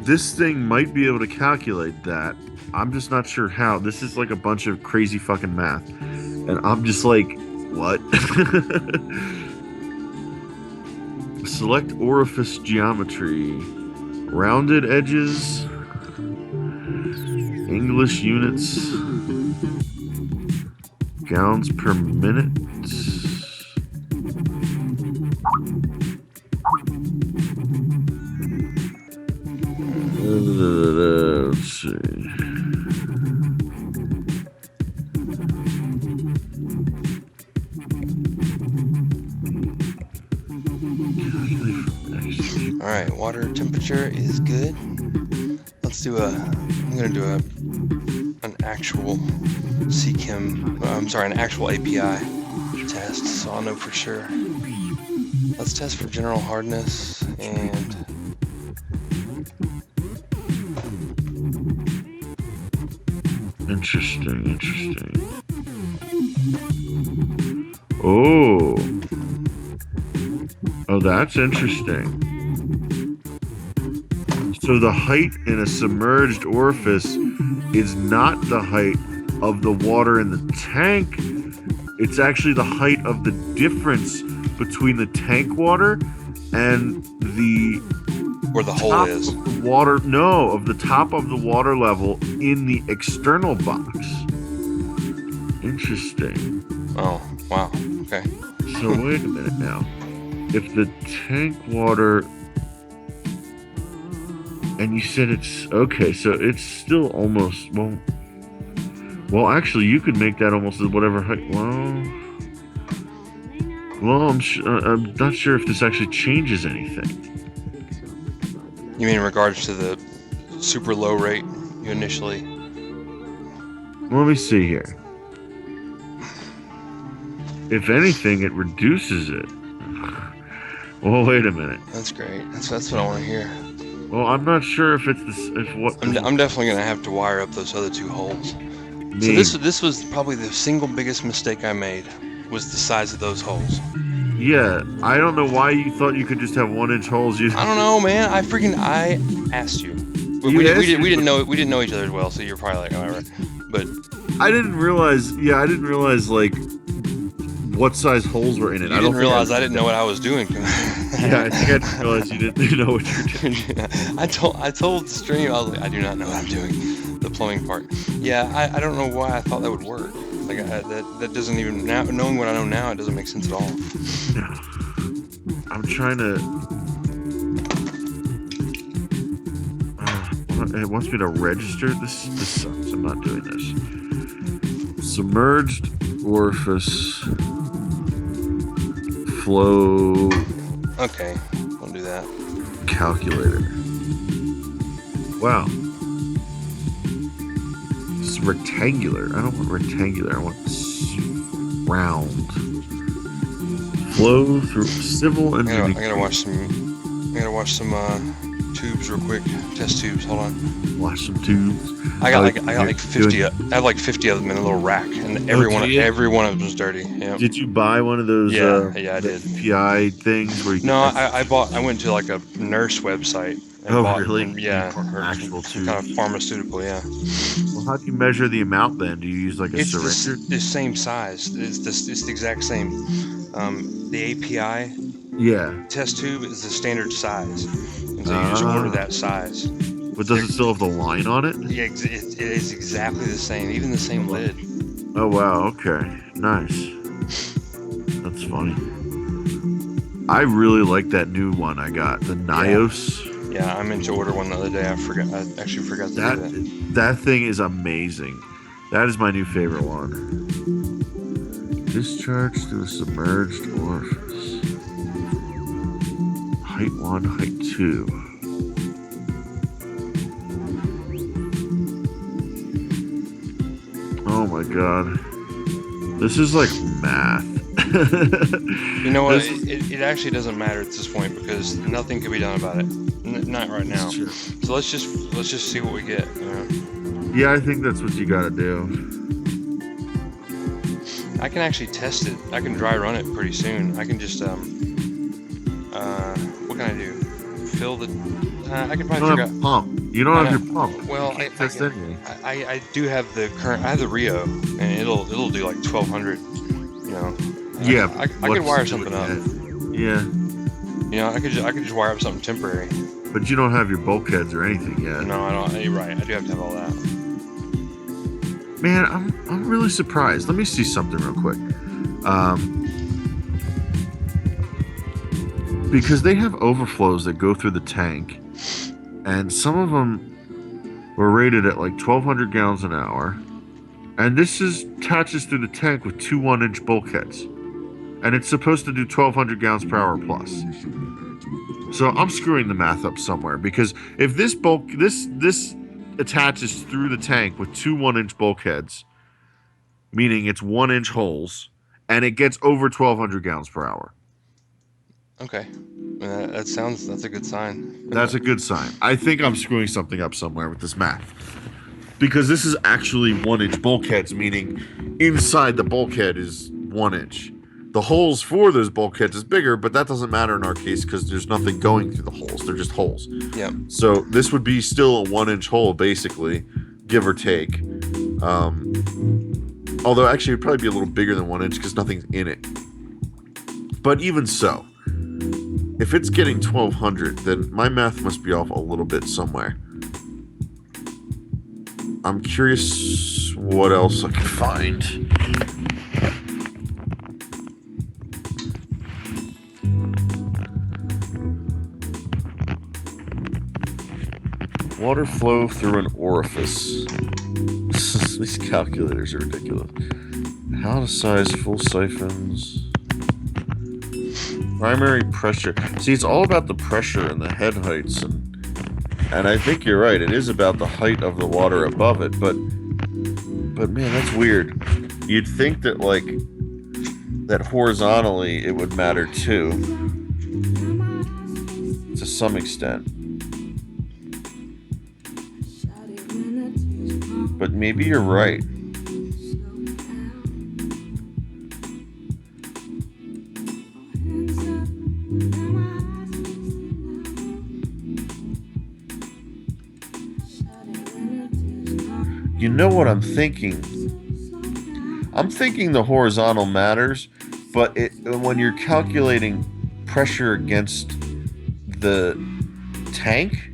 This thing might be able to calculate that. I'm just not sure how. This is like a bunch of crazy fucking math, and I'm just like, what? Select orifice geometry. Rounded edges. English units. Gallons per minute. Let's see. All right, water temperature is good. Let's do I'm gonna do an actual an actual API test, so I'll know for sure. Let's test for general hardness and Interesting. Oh, that's interesting. So the height in a submerged orifice is not the height of the water in the tank. It's actually the height of the difference between the tank water and the where the hole is. Of the top of the water level in the external box. Interesting. Oh, wow. Okay. So wait a minute now. If the tank water, and you said it's okay, so it's still almost well, actually, you could make that almost at whatever height. Well, I'm not sure if this actually changes anything. You mean in regards to the super low rate you initially? Let me see here. If anything, it reduces it. Well, wait a minute. That's great. That's what I want to hear. Well, I'm not sure if it's this. I'm definitely gonna have to wire up those other 2 holes. So this was probably the single biggest mistake I made, was the size of those holes. Yeah, I don't know why you thought you could just have 1-inch holes. I don't know, man. I asked you. We didn't know each other as well, so you're probably like, whatever. But I didn't realize like what size holes were in it. I didn't realize I didn't know what I was doing. Yeah, I think I didn't realize you didn't know what you were doing. I told the stream, I was like, I do not know what I'm doing. The plumbing part. Yeah, I don't know why I thought that would work. Like that doesn't even, now knowing what I know now, it doesn't make sense at all. I'm trying to. It wants me to register this. This sucks. I'm not doing this. Submerged orifice flow. Okay, we'll do that. Calculator. Wow. rectangular. I don't want rectangular. I want round. Flow through civil engineering. I gotta wash some tubes real quick. Test tubes. Hold on. Wash some tubes. I got like 50. I have like 50 of them in a little rack, and every one of them was dirty. Yeah. Did you buy one of those? Yeah, I did. PI things where you? No, I went to like a nurse website. And bought, really? And, yeah. Actual some kind of pharmaceutical. Yeah. Well, how do you measure the amount then? Do you use like a syringe? It's the same size. It's the exact same. The API. Yeah. Test tube is the standard size, and so you just order that size. But does it still have the line on it? Yeah, it is exactly the same, even the same lid. Oh wow, okay, nice. That's funny. I really like that new one I got, the Nios. Yeah, I meant to order one the other day. I actually forgot to do that. That thing is amazing. That is my new favorite one. Discharge to a submerged orifice. Height 1, height 2. Oh my god. This is like math. You know what? It actually doesn't matter at this point because nothing can be done about it. Not right now. So let's just see what we get. You know? Yeah, I think that's what you gotta do. I can actually test it. I can dry run it pretty soon. I can just what can I do? Fill the. I can probably figure out. Pump. You don't have your pump. Well, I do have the current. I have the Rio, and it'll do like 1200. You know. Yeah. I could wire something up. Yeah. You know, I could just wire up something temporary. But you don't have your bulkheads or anything yet. No, I don't. You're right. I do have to have all that. Man, I'm really surprised. Let me see something real quick. Because they have overflows that go through the tank, and some of them were rated at like 1,200 gallons an hour, and this attaches through the tank with 2 1-inch bulkheads, and it's supposed to do 1,200 gallons per hour plus. So I'm screwing the math up somewhere, because if this attaches through the tank with 2 1-inch bulkheads, meaning it's 1-inch holes, and it gets over 1,200 gallons per hour. Okay, that's a good sign. That's a good sign. I think I'm screwing something up somewhere with this math, because this is actually 1-inch bulkheads, meaning inside the bulkhead is 1 inch. The holes for those bulkheads is bigger, but that doesn't matter in our case because there's nothing going through the holes. They're just holes. Yeah. So this would be still a 1-inch hole, basically, give or take. Although actually it'd probably be a little bigger than 1 inch because nothing's in it. But even so, if it's getting 1,200, then my math must be off a little bit somewhere. I'm curious what else I can find. Water flow through an orifice. These calculators are ridiculous. How to size full siphons. Primary pressure. See, it's all about the pressure and the head heights, and I think you're right. It is about the height of the water above it, but man, that's weird. You'd think that that horizontally it would matter too, to some extent. But maybe you're right. You know what I'm thinking? I'm thinking the horizontal matters, but when you're calculating pressure against the tank,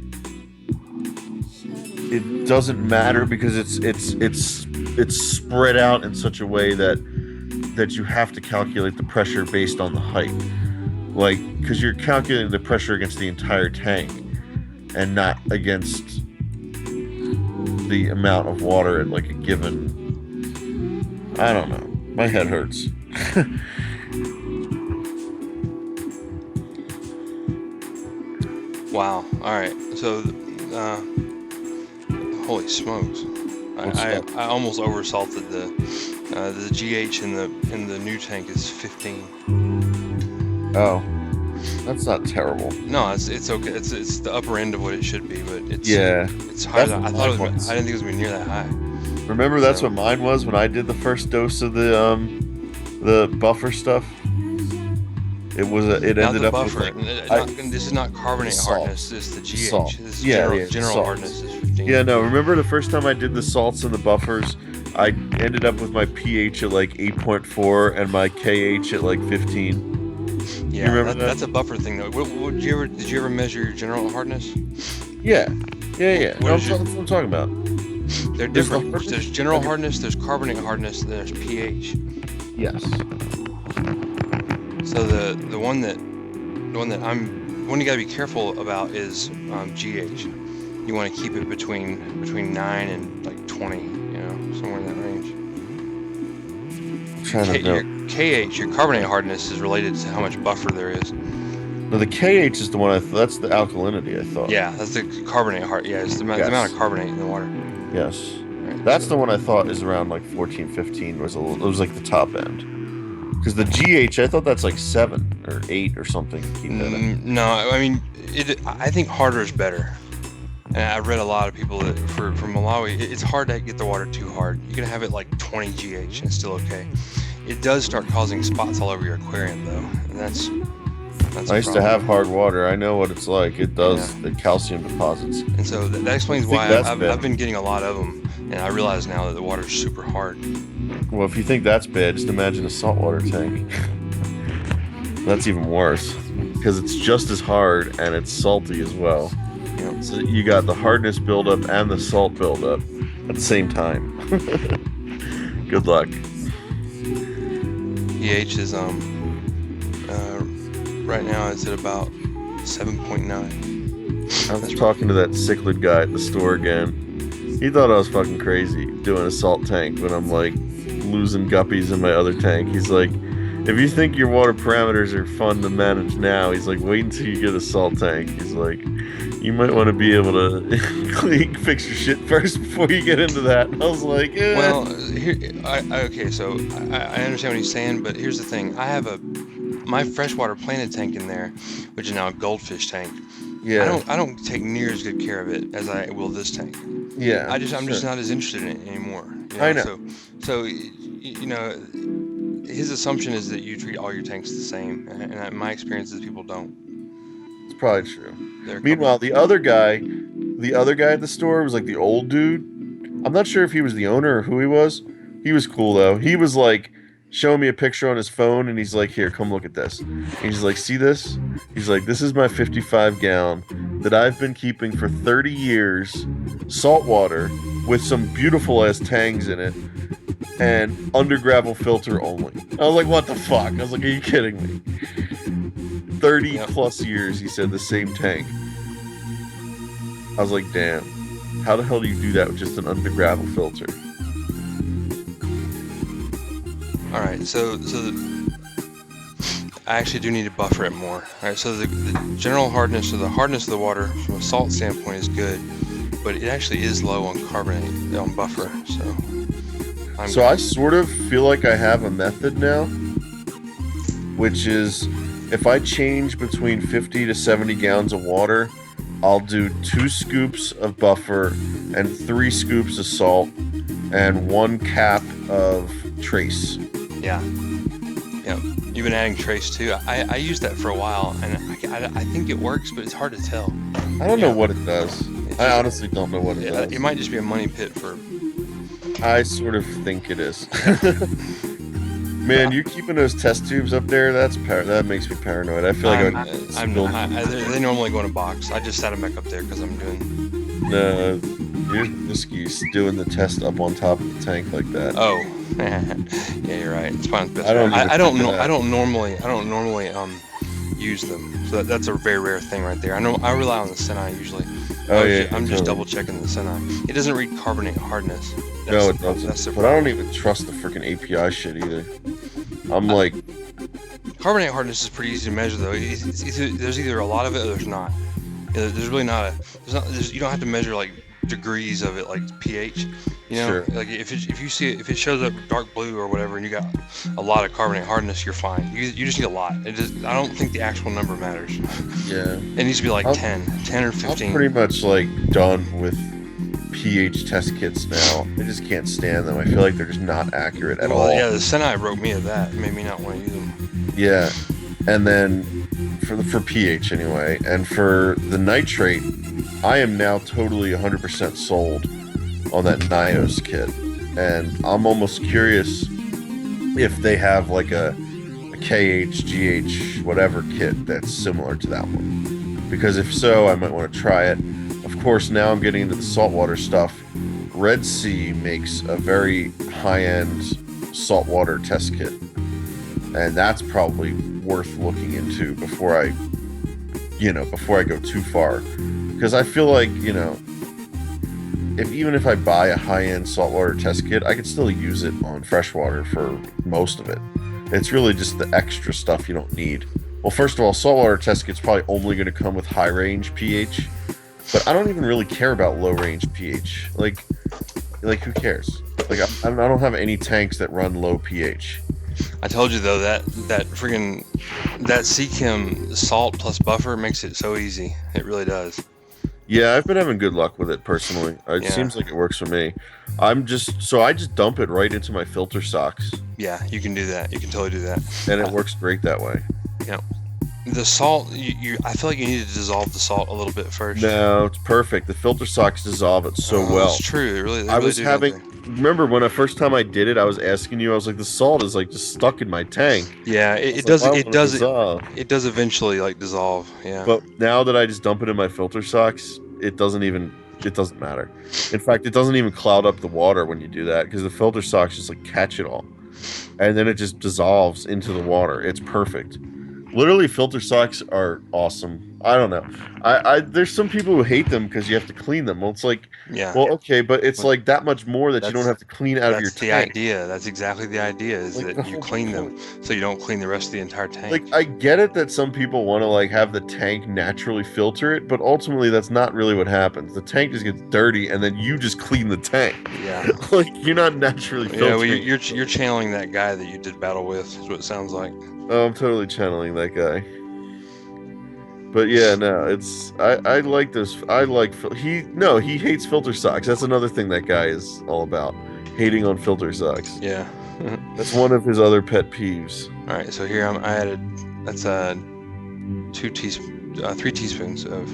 it doesn't matter because it's spread out in such a way that you have to calculate the pressure based on the height, because you're calculating the pressure against the entire tank and not against the amount of water at a given. I don't know. My head hurts. Wow. All right. So, holy smokes. I almost oversalted the GH in the new tank is 15. Oh, that's not terrible. No, it's okay. It's the upper end of what it should be, but it's higher. That's Than, I thought it was. I didn't think it was gonna be near that high. Remember, that's what mine was when I did the first dose of the buffer stuff. It ended up buffer. with This is not carbonate hardness. This is the GH. Salt. This is salts. general hardness is 15. Yeah, no. Remember the first time I did the salts and the buffers, I ended up with my pH at like 8.4 and my KH at like 15. Yeah, you remember that? That's a buffer thing though. Did you ever measure your general hardness? Yeah. That's what I'm talking about. They're different. There's general hardness, there's carbonate hardness, and there's pH. Yes. So the one you gotta be careful about is GH. You want to keep it between 9 and like 20, somewhere in that range. Your KH, your carbonate hardness, is related to how much buffer there is. No, the KH is the one that's the alkalinity, I thought. Yeah, that's the carbonate Yeah, it's the amount of carbonate in the water. Yes. Right. That's the one I thought is around like 14, 15 it was like the top end. Because the GH, I thought that's like 7 or 8 or something. No, I mean, I think harder is better. And I've read a lot of people that for Malawi, it's hard to get the water too hard. You can have it like 20 GH and it's still okay. It does start causing spots all over your aquarium though, and that's I used to have hard water. I know what it's like. It does the calcium deposits. And so that explains why I've been getting a lot of them, and I realize now that the water's super hard. Well, if you think that's bad, just imagine a saltwater tank. That's even worse because it's just as hard and it's salty as well. Yep. So you got the hardness buildup and the salt buildup at the same time. Good luck. pH is right now it's at about 7.9. I was talking to that Cichlid guy at the store again. He thought I was fucking crazy doing a salt tank when I'm like losing guppies in my other tank. He's like, if you think your water parameters are fun to manage now, he's like, wait until you get a salt tank. He's like, you might want to be able to fix your shit first before you get into that. And I was like, eh. Well, okay, so I understand what he's saying, but here's the thing. I have my freshwater planted tank in there, which is now a goldfish tank. Yeah. I don't take near as good care of it as I will this tank. Yeah. I'm just not as interested in it anymore. I know. So his assumption is that you treat all your tanks the same, and my experience is people don't. It's probably true. Meanwhile, the other guy at the store was like the old dude. I'm not sure if he was the owner or who he was. He was cool though. He was like showing me a picture on his phone, and he's like, here, come look at this. And he's like, see this? He's like, this is my 55 gallon that I've been keeping for 30 years, saltwater, with some beautiful ass tangs in it, and under gravel filter only. I was like, what the fuck? I was like, are you kidding me? 30 plus years, he said, the same tank. I was like, damn. How the hell do you do that with just an under gravel filter? All right, so I actually do need to buffer it more. All right, so the general hardness, or the hardness of the water from a salt standpoint is good, but it actually is low on carbonate, on buffer, so I sort of feel like I have a method now, which is if I change between 50 to 70 gallons of water, I'll do 2 scoops of buffer and 3 scoops of salt and 1 cap of trace. Yeah. You've been adding trace too. I used that for a while, and I think it works, but it's hard to tell. I don't know what it does. I honestly don't know what it does. It might just be a money pit for... I sort of think it is. Man, you keeping those test tubes up there? That makes me paranoid. I feel like they normally go in a box. I just sat them back up there because I'm doing... You're risky doing the test up on top of the tank like that. Oh, yeah, you're right. It's fine. I don't normally use them. So that's a very rare thing right there. I rely on the Senai usually. I'm just double checking the Senai. It doesn't read carbonate hardness. No, it doesn't. But I don't even trust the freaking API shit either. I'm like, carbonate hardness is pretty easy to measure though. There's either a lot of it or there's not. There's really not you don't have to measure like degrees of it, like pH. You know, Sure. like if it shows up dark blue or whatever, and you got a lot of carbonate hardness, you're fine. You just need a lot. I don't think the actual number matters. Yeah. It needs to be like I'm- 10 or 15. I'm pretty much like done with pH test kits now. I just can't stand them. I feel like they're just not accurate at all. Yeah, the Senai broke me at that. It made me not want to use them. Yeah. And then for pH anyway, and for the nitrate, I am now totally 100% sold on that NIOS kit. And I'm almost curious if they have like a KH, GH, whatever kit that's similar to that one. Because if so, I might want to try it. Of course, now I'm getting into the saltwater stuff. Red Sea makes a very high-end saltwater test kit. And that's probably worth looking into before I go too far. Because I feel like, even if I buy a high-end saltwater test kit, I could still use it on freshwater for most of it. It's really just the extra stuff you don't need. Well, first of all, saltwater test kit's probably only going to come with high-range pH, but I don't even really care about low-range pH. Like who cares? Like, I don't have any tanks that run low pH. I told you though that freaking Seachem salt plus buffer makes it so easy. It really does. Yeah, I've been having good luck with it personally. It Yeah. seems like it works for me. I just dump it right into my filter socks, Yeah, you can do that. You can totally do that. and it works great that way. The salt, I feel like you need to dissolve the salt a little bit first. No, it's perfect. The filter socks dissolve it so Oh, well. It's true. They really I was do, don't having. Remember when the first time I did it, I was asking you. I was like, the salt is like just stuck in my tank. they? Yeah, I it was does. like, why It won't does. dissolve? It does eventually like dissolve. Yeah. But now that I just dump it in my filter socks, it doesn't matter. In fact, it doesn't even cloud up the water when you do that because the filter socks just like catch it all, and then it just dissolves into the water. It's perfect. Literally, filter socks are awesome. I don't know. There's some people who hate them because you have to clean them. Well, it's like, yeah. well, okay, but it's like that much more that you don't have to clean out of your That's the tank. idea. That's exactly the idea. Is Like, the that you whole clean them point. so you don't clean the rest of the entire tank. Like, I get it that some people want to like have the tank naturally filter it, but ultimately that's not really what happens. The tank just gets dirty, and then you just clean the tank. yeah. Like, you're not naturally Yeah. Well, filtering. you're channeling that guy that you did battle with. Is what it sounds like. Oh, I'm totally channeling that guy. But yeah, no, it's I like this. He hates filter socks. That's another thing that guy is all about, hating on filter socks. Yeah. That's one of his other pet peeves. All right. So here I added. That's 3 teaspoons of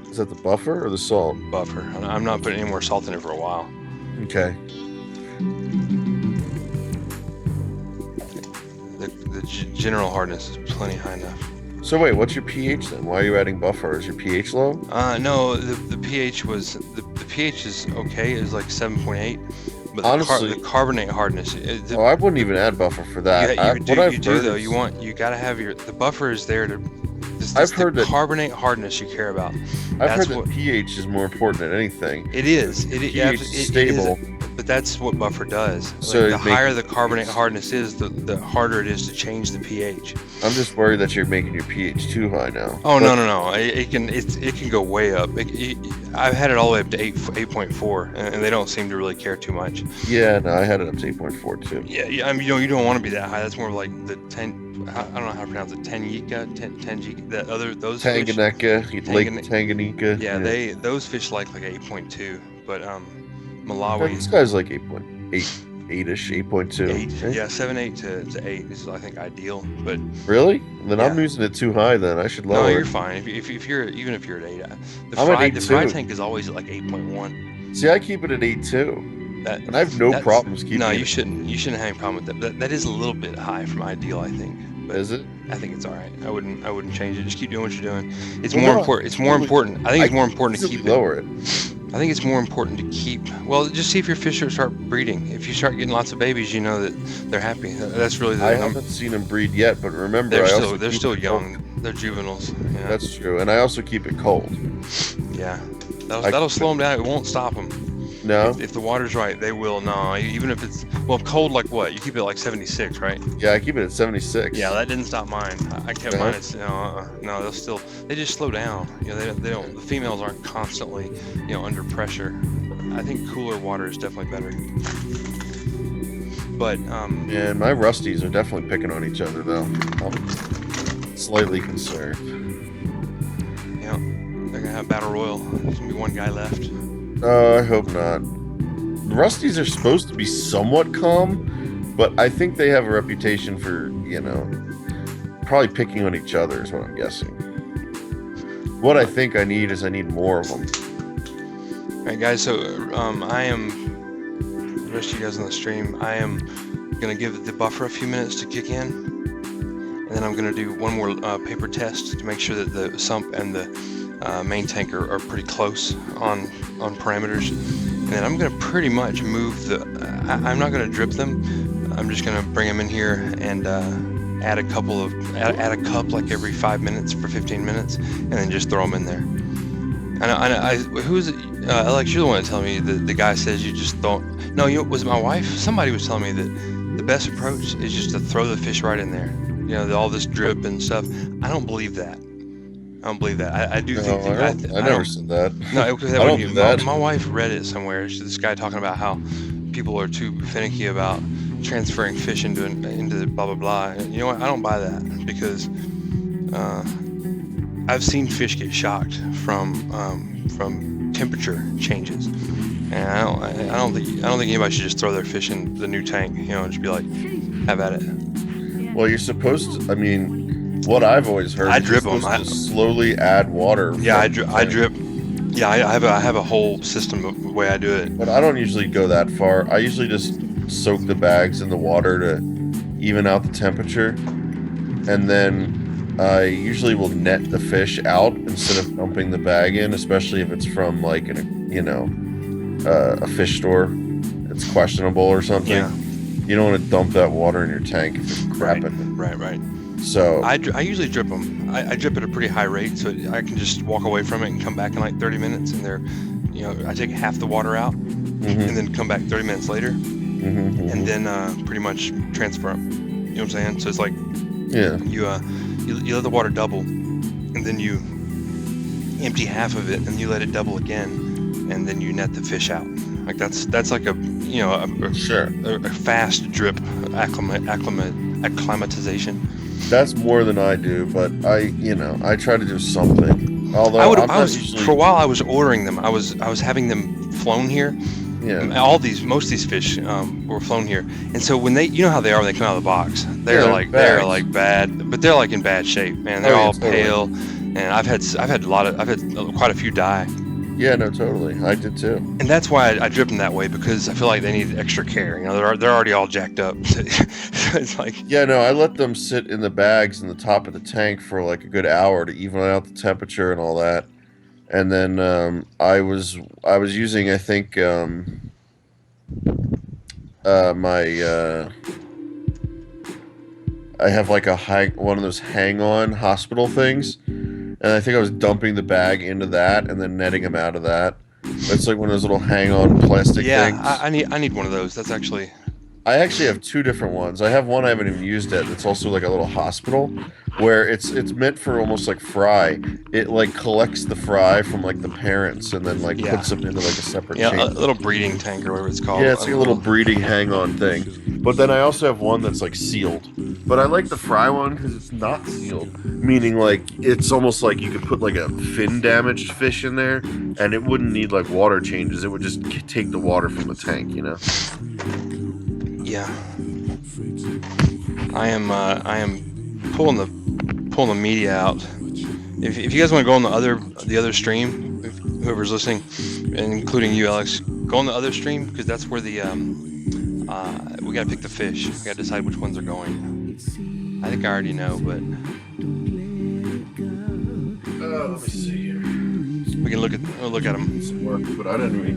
Is that the buffer or the salt? buffer. I'm not putting any more salt in it for a while. Okay. The general hardness is plenty high enough. So wait, what's your pH then? Why are you adding buffer? Is your pH low? No, the pH was the pH is okay. It was like 7.8, but Honestly- the carbonate hardness. Oh, I wouldn't even add buffer for that. You do though. Is, You gotta have the buffer is there to. I've heard the that- carbonate hardness you care about. I've heard that's what- that pH is more important than anything. It is. pH is stable. But that's what buffer does. So Like, it the higher makes- the carbonate hardness is, the harder it is to change the pH. I'm just worried that you're making your pH too high now. Oh But- no! It can go way up. I've had it all the way up to 8.4, and they don't seem to really care too much. Yeah, no, I had it up to 8.4 too. Yeah. I mean, you don't want to be that high. That's more like the 10. I don't know how to pronounce it. Tanganyika, those fish. Tanganyika, Lake Tanganyika. Yeah, those fish like 8.2, but Yeah, Malawi. this guy's like 8.8-ish, 8.2. 8, Okay. yeah, 7.8 to 8 is I think ideal. But Really? Then I'm Yeah. using it too high. Then I should no, lower you're it. fine. If you're at 8, the I'm at fry 8.2. tank is always at like 8.1. See, I keep it at 8.2, That and I have no that's- problems keeping No, it. you shouldn't have any problem with that. That is a little bit high from ideal, I think. But Is it? I think it's all right. I wouldn't change it. Just keep doing what you're doing. It's Well, more no, important. It's more really- important. I think it's I more important to easily keep it. lower it. I think it's more important to keep. Well, just see if your fish start breeding. If you start getting lots of babies, you know that they're happy. That's really the I number. haven't seen them breed yet, but remember, They're still young. They're juveniles. Yeah. That's true, and I also keep it cold. Yeah. I That'll keep slow them down. It won't stop them. No, If the water's right, they will. No, even if it's cold like what? You keep it like 76, right? yeah, I keep it at 76. Yeah, that didn't stop mine. I kept Uh-huh. mine at no. They just slow down. They don't. The females aren't constantly under pressure. I think cooler water is definitely better. But And my rusties are definitely picking on each other, though. I'm slightly concerned. yeah, they're gonna have battle royal. There's gonna be one guy left. I hope not. Rusties are supposed to be somewhat calm, but I think they have a reputation for, probably picking on each other is what I'm guessing. What I think I need more of them. All right, guys. So I am. The rest of you guys on the stream, I am gonna give the buffer a few minutes to kick in, and then I'm gonna do one more paper test to make sure that the sump and the main tank are pretty close on parameters. And then I'm gonna pretty much move the. I'm not gonna drip them. I'm just gonna bring them in here and add a cup like every 5 minutes for 15 minutes, and then just throw them in there. Who is it? Alex, you're the one that told me that the guy says you just don't. No, was it my wife? Somebody was telling me that the best approach is just to throw the fish right in there. All this drip and stuff. I don't believe that. I do think that. I never said that. No, I don't do that. My wife read it somewhere. This guy talking about how people are too finicky about transferring fish into the blah blah blah. And you know what? I don't buy that because I've seen fish get shocked from temperature changes, and I don't think anybody should just throw their fish in the new tank. Just be like, have at it. Well, you're supposed to. I mean, what I've always heard. I drip them. To slowly add water. Yeah, I drip. Yeah, I have a whole system of the way I do it. But I don't usually go that far. I usually just soak the bags in the water to even out the temperature, and then I usually will net the fish out instead of dumping the bag in, especially if it's from like a fish store. It's questionable or something. Yeah. You don't want to dump that water in your tank if it's crap in it. Right. So I usually drip them. I drip at a pretty high rate, so I can just walk away from it and come back in like 30 minutes, and I take half the water out, and then come back 30 minutes later, and then pretty much transfer them. You know what I'm saying? So it's like, you let the water double, and then you empty half of it, and you let it double again, and then you net the fish out. Like that's like a fast drip acclimatization. That's more than I do, but I try to do something. Although for a while I was ordering them. I was having them flown here. Yeah. Most of these fish were flown here, and so when how they are when they come out of the box, they're like bad, but they're like in bad shape, man. They're all pale, and I've had quite a few die. Yeah, no, totally. I did too. And that's why I drip them that way, because I feel like they need extra care. They're already all jacked up. So it's like. Yeah, no, I let them sit in the bags in the top of the tank for like a good hour to even out the temperature and all that. And then I was using, I think, I have like one of those hang-on hospital things. And I think I was dumping the bag into that and then netting them out of that. It's like one of those little hang-on plastic things. Yeah, I need one of those. That's actually. I actually have two different ones. I have one I haven't even used yet. It's also like a little hospital, where it's meant for almost like fry. It like collects the fry from like the parents and then like puts them into like a separate chamber. A little breeding tank or whatever it's called. Yeah, it's like a little breeding hang-on thing. But then I also have one that's like sealed. But I like the fry one because it's not sealed, meaning like it's almost like you could put like a fin damaged fish in there, and it wouldn't need like water changes. It would just take the water from the tank, Yeah. I am pulling the media out. If you guys want to go on the other stream, whoever's listening, and including you, Alex, go on the other stream, because that's where the we gotta pick the fish. We gotta decide which ones are going. I think I already know, but let me see here. we can look at them. Work, but I didn't even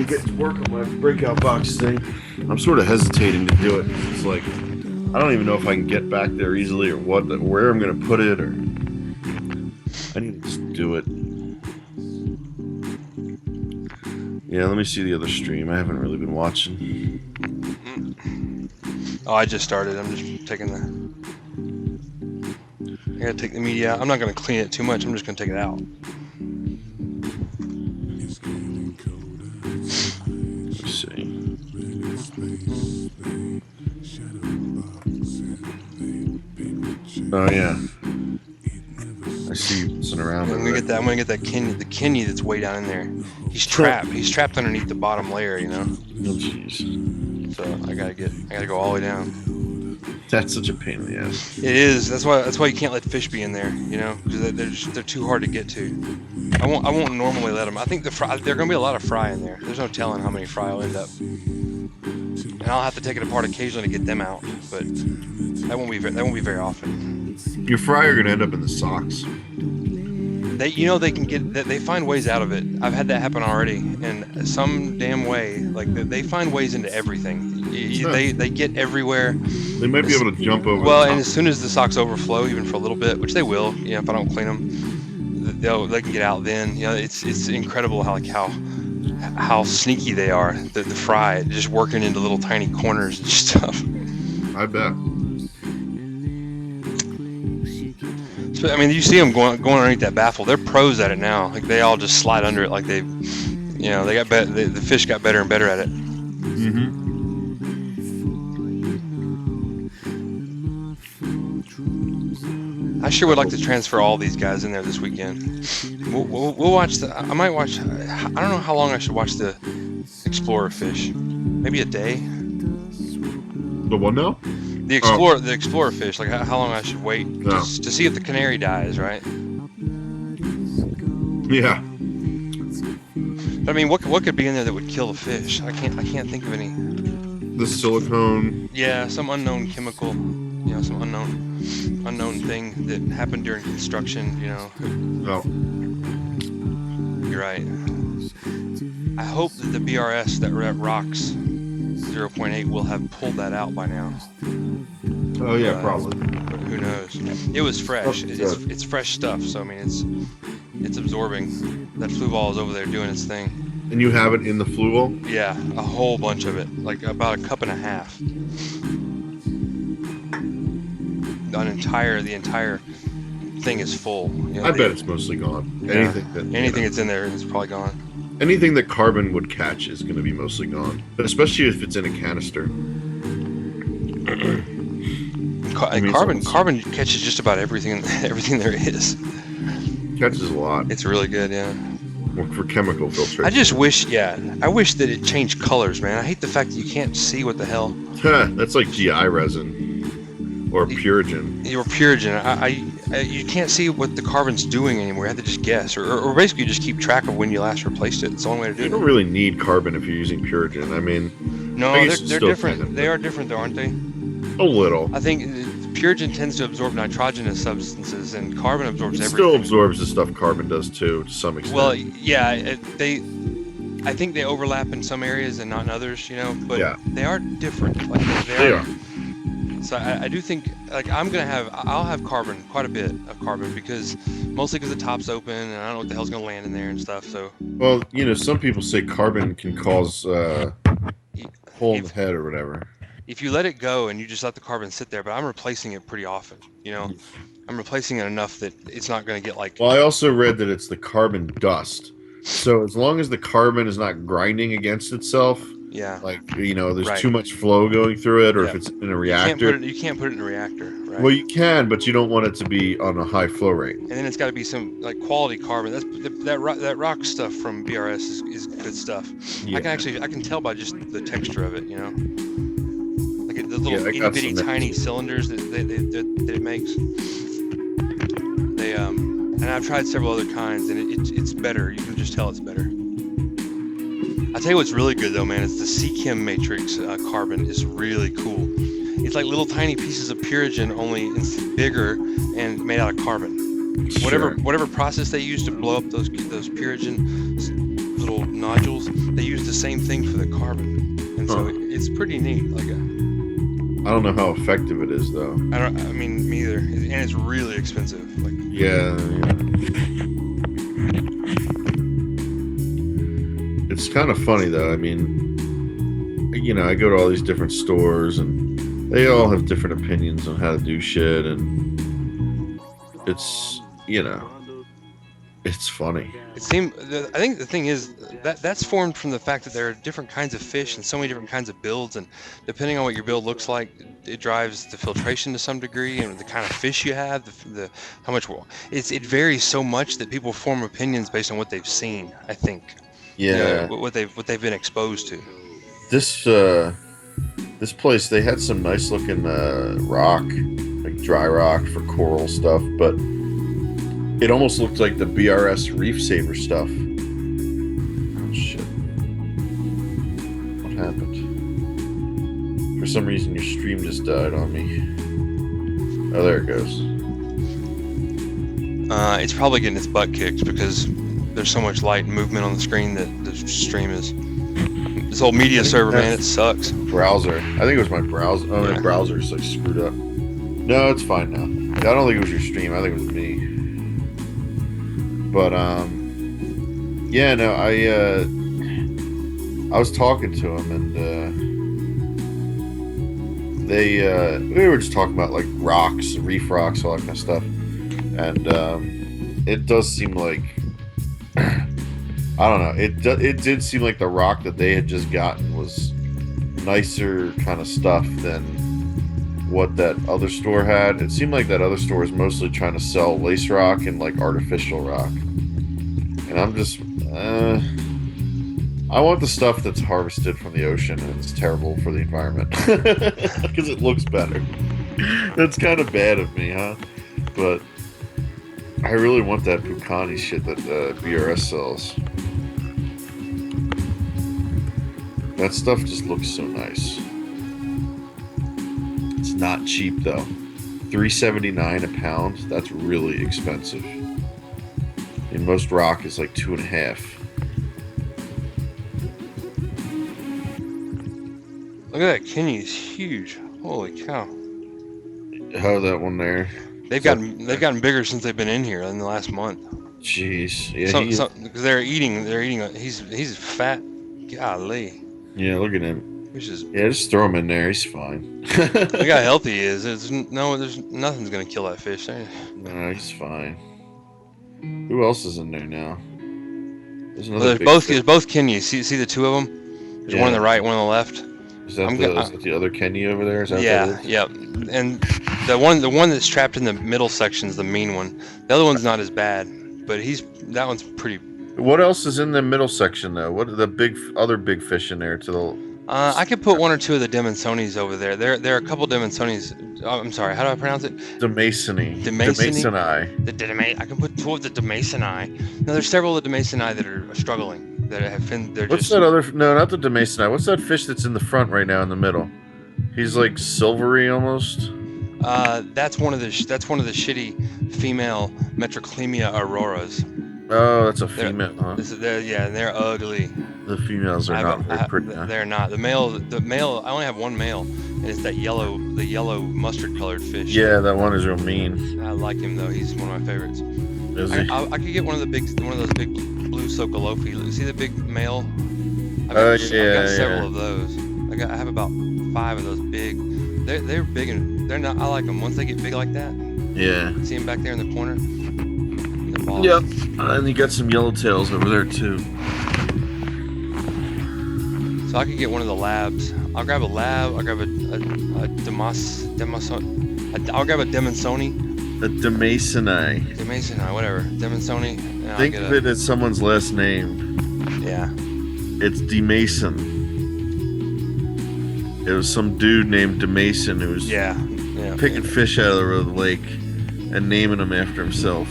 get to work on my breakout box thing. I'm sort of hesitating to do it. It's like I don't even know if I can get back there easily or where I'm gonna put it, or I need to just do it. Yeah, let me see the other stream. I haven't really been watching. Oh, I just started. I'm just taking I gotta take the media out. I'm not gonna clean it too much. I'm just gonna take it out. Oh yeah. I see you messing around. I'm gonna get that the Kenny that's way down in there. He's trapped. He's trapped underneath the bottom layer, you know. Oh jeez. So I gotta go all the way down. That's such a pain in the ass. It is. That's why you can't let fish be in there, you know, because they're too hard to get to. I won't normally let them. I think there are gonna be a lot of fry in there. There's no telling how many fry will end up. And I'll have to take it apart occasionally to get them out, but that won't be very often. Your fry are gonna end up in the socks. They can get. They find ways out of it. I've had that happen already, and some damn way, like they find ways into everything. They get everywhere. They might be able to jump over. Well, and as soon as the socks overflow, even for a little bit, which they will, you know, if I don't clean them, they can get out. Then, you know, it's incredible how sneaky they are. The fry just working into little tiny corners and stuff. I bet. So, I mean, you see them going underneath that baffle. They're pros at it now. Like they all just slide under it. Like they got the fish got better and better at it. Mm-hmm. I sure would like to transfer all these guys in there this weekend. We'll watch I might watch. I don't know how long I should watch the Explorer fish. Maybe a day. The one now? The Explorer fish. Like how long I should wait to see if the canary dies, right? Yeah. But I mean, what could be in there that would kill the fish? I can't think of any. The silicone. Yeah, some unknown chemical. You know, some unknown thing that happened during construction. You know. Oh. You're right. I hope that the BRS that rocks 0.8 will have pulled that out by now. Oh yeah, probably. But who knows? It was fresh. It's fresh stuff. So I mean, it's absorbing. That flue ball is over there doing its thing. And you have it in the flue ball? Yeah, a whole bunch of it, like about a cup and a half. The entire thing is full. You know, I bet it's mostly gone. Yeah, anything that's in there is probably gone. Anything that carbon would catch is going to be mostly gone, but especially if it's in a canister. Carbon catches just about everything there is. Catches a lot. It's really good, yeah. For chemical filtration. I wish that it changed colors, man. I hate the fact that you can't see what the hell. That's like GI resin. Or Purigen. Or Purigen. You can't see what the carbon's doing anymore. You have to just guess, or basically just keep track of when you last replaced it. It's the only way to do it. You don't really need carbon if you're using Purigen. I mean, no, they're different. They are different, though, aren't they? A little. I think Purigen tends to absorb nitrogenous substances, and carbon absorbs everything. Still absorbs the stuff carbon does too, to some extent. Well, yeah, I think they overlap in some areas and not in others, you know. But they are different. Like they are. So I do think, like, I'll have carbon, quite a bit of carbon, mostly because the top's open and I don't know what the hell's going to land in there and stuff, so. Well, you know, some people say carbon can cause hole in the head or whatever. If you let it go and you just let the carbon sit there, but I'm replacing it pretty often, you know. I'm replacing it enough that it's not going to get like. Well, I also read that it's the carbon dust. So as long as the carbon is not grinding against itself. Yeah. Like, you know, there's too much flow going through it, or if it's in a reactor. You can't put it in a reactor, right? Well, you can, but you don't want it to be on a high flow rate. And then it's got to be some, like, quality carbon. That rock stuff from BRS is good stuff. Yeah. I can tell by just the texture of it, you know? Like the little itty bitty tiny cylinders that it makes. And I've tried several other kinds, and it's better. You can just tell it's better. I'll tell you what's really good, though, man. It's the Seachem Matrix carbon is really cool. It's like little tiny pieces of Purigen, only it's bigger and made out of carbon. Sure. Whatever process they use to blow up those Purigen little nodules, they use the same thing for the carbon, and so it's pretty neat. I don't know how effective it is, though. I mean, me either. And it's really expensive. Like. Yeah. It's kind of funny, though. I mean, you know, I go to all these different stores, and they all have different opinions on how to do shit, and it's, you know, It's funny. I think the thing is that's formed from the fact that there are different kinds of fish and so many different kinds of builds, and depending on what your build looks like, it drives the filtration to some degree and the kind of fish you have, the how much it varies so much that people form opinions based on what they've seen. I think. Yeah. What they've been exposed to. This place, they had some nice looking rock, like dry rock for coral stuff, but it almost looked like the BRS Reef Saver stuff. Oh shit. What happened? For some reason your stream just died on me. Oh, there it goes. It's probably getting its butt kicked because there's so much light and movement on the screen that the stream is. This whole media server, man, it sucks. Browser. I think it was my browser. Oh, Yeah. my browser's like screwed up. No, it's fine now. I don't think it was your stream. I think it was me. But yeah, no, I was talking to him and we were just talking about like rocks, reef rocks, all that kind of stuff, and it does seem like. I don't know. It did seem like the rock that they had just gotten was nicer kind of stuff than what that other store had. It seemed like that other store was mostly trying to sell lace rock and like artificial rock. And I'm just, I want the stuff that's harvested from the ocean and it's terrible for the environment because it looks better. That's kind of bad of me, huh? But I really want that Pucani shit that BRS sells. That stuff just looks so nice. It's not cheap though. $3.79 a pound. That's really expensive. And most rock is like $2.50. Look at that Kenny, it's huge. Holy cow! Oh, that one there. They've gotten bigger since they've been in here in the last month. Jeez, yeah. Because they're eating. He's fat. Golly. Yeah, look at him. Yeah, just throw him in there. He's fine. Look how healthy he is. There's nothing's gonna kill that fish. No, he's fine. Who else is in there now? There's both Kenyas. See the two of them? There's one on the right, one on the left. Is that the other Kenny over there? Is that yeah. And the one that's trapped in the middle section is the mean one. The other one's not as bad, but that one's pretty. What else is in the middle section though? What are the other big fish in there to the? I could put one or two of the Demonsonis over there. There are a couple Demonsonis. Oh, I'm sorry. How do I pronounce it? Demasoni. I can put two of the Demasoni. No, there's several of the Demasoni that are struggling. That have been. What's that other? No, not the Demasoni. What's that fish that's in the front right now in the middle? He's like silvery almost. That's one of the shitty female Metroclemia auroras. Oh, that's a female, huh? They're ugly. The females are not very pretty. They're not. The male. I only have one male, and it's the yellow mustard-colored fish. Yeah, that one is real mean. I like him though. He's one of my favorites. Is he? I could get one of those big blue Socolopi. See the big male? I've got several of those. I have about 5 of those big. They're big and they're not. I like them. Once they get big like that. Yeah. See them back there in the corner. Yep. And you got some yellowtails over there too. So I could get one of the labs. I'll grab a lab. I'll grab a I'll grab a Demonsoni. A Demasoni. Demasoni, whatever. Demonsoni. Think of it as someone's last name. Yeah. It's DeMason. It was some dude named DeMason who was picking fish out of the lake and naming them after himself.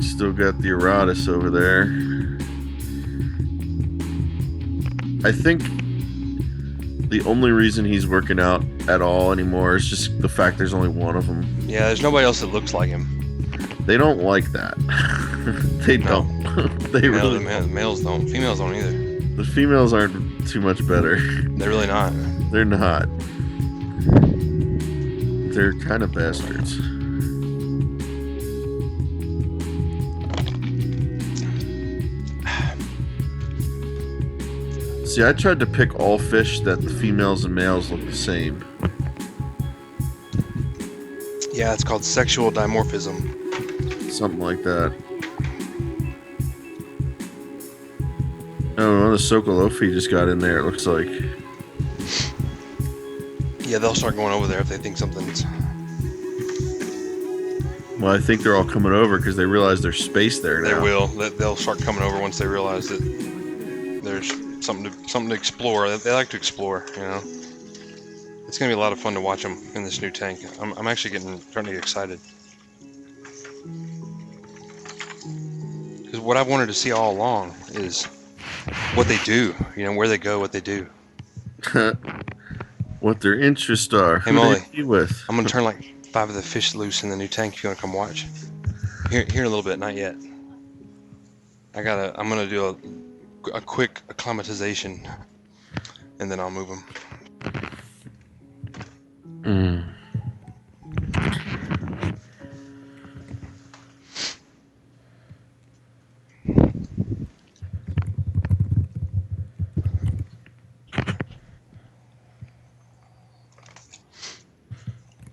Still got the Eratus over there. I think the only reason he's working out at all anymore is just the fact there's only one of them. Yeah, there's nobody else that looks like him. They don't like that. They don't. They really the males don't. Females don't either. The females aren't too much better. They're really not. They're not. They're kind of bastards. See, I tried to pick all fish that the females and males look the same. Yeah, it's called sexual dimorphism. Something like that. Oh, the Sokolofi just got in there, it looks like. Yeah, they'll start going over there if they think something's... Well, I think they're all coming over because they realize there's space there now. They will. They'll start coming over once they realize that there's something to explore. They like to explore, you know. It's gonna be a lot of fun to watch them in this new tank. I'm actually starting to get excited. Because what I've wanted to see all along is what they do. You know, where they go, what they do. What their interests are. Hey, who Molly, they be with. I'm gonna turn like 5 of the fish loose in the new tank if you wanna come watch. Here in a little bit, not yet. I'm gonna do a quick acclimatization, and then I'll move them.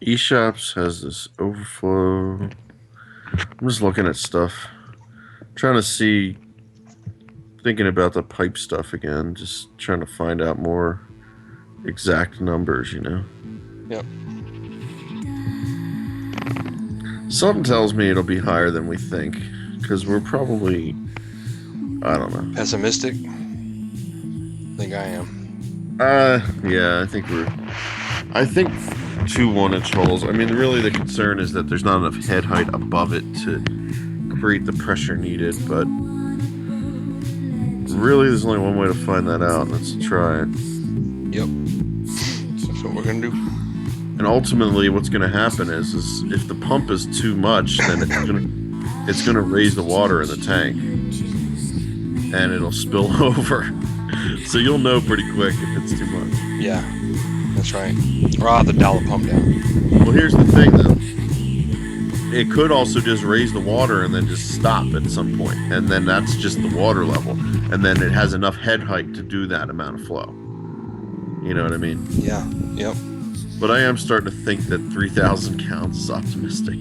eShops has this overflow. I'm just looking at stuff. Trying to see, thinking about the pipe stuff again, just trying to find out more exact numbers, you know? Yep. Something tells me it'll be higher than we think, because we're probably, I don't know. Pessimistic? I think I am. Yeah, I think 2 1-inch holes. I mean, really the concern is that there's not enough head height above it to create the pressure needed, but really there's only one way to find that out. Let's try it. Yep. That's what we're gonna do. And ultimately what's gonna happen is if the pump is too much, then it's gonna raise the water in the tank. And it'll spill over. So you'll know pretty quick if it's too much. Yeah, that's right. Or I'll have to dial the pump down. Well, here's the thing, though. It could also just raise the water and then just stop at some point. And then that's just the water level. And then it has enough head height to do that amount of flow. You know what I mean? Yeah, yep. But I am starting to think that 3,000 counts is optimistic.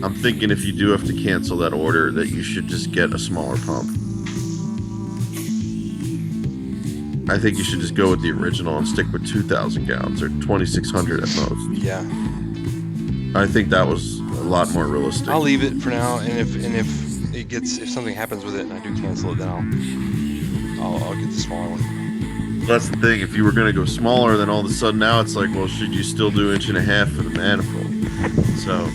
I'm thinking if you do have to cancel that order, that you should just get a smaller pump. I think you should just go with the original and stick with 2,000 gallons or 2,600 at most. Yeah. I think that was a lot more realistic. I'll leave it for now, and if if something happens with it and I do cancel it, then I'll get the smaller one. That's the thing. If you were going to go smaller, then all of a sudden now it's like, well, should you still do 1.5 inches for the manifold? So,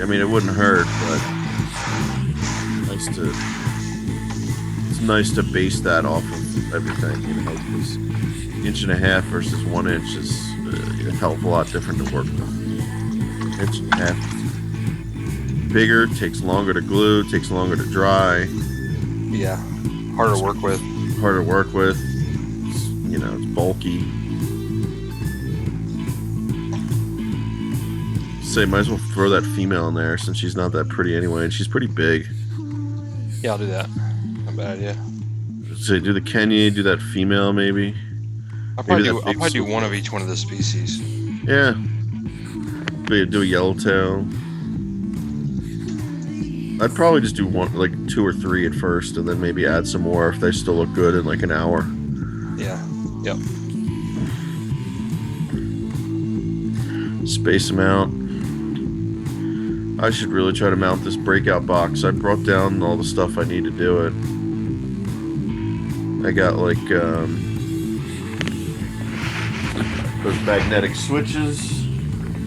I mean, it wouldn't hurt, but it's nice to base that off of everything, you know, because 1.5 inches versus 1 inch is a hell of a lot different to work with. 1.5 inches bigger, takes longer to glue, takes longer to dry. Yeah, harder to work with. Harder to work with. It's, you know, it's bulky. Say, might as well throw that female in there since she's not that pretty anyway, and she's pretty big. Yeah, I'll do that. Not a bad idea. Say, do the Kenya, do that female maybe. I'll probably do one of each one of the species. Yeah. Do a yellowtail. I'd probably just do one, like 2 or 3 at first, and then maybe add some more if they still look good in like an hour. Yeah. Yep. Space them out. I should really try to mount this breakout box. I brought down all the stuff I need to do it. I got like those magnetic switches.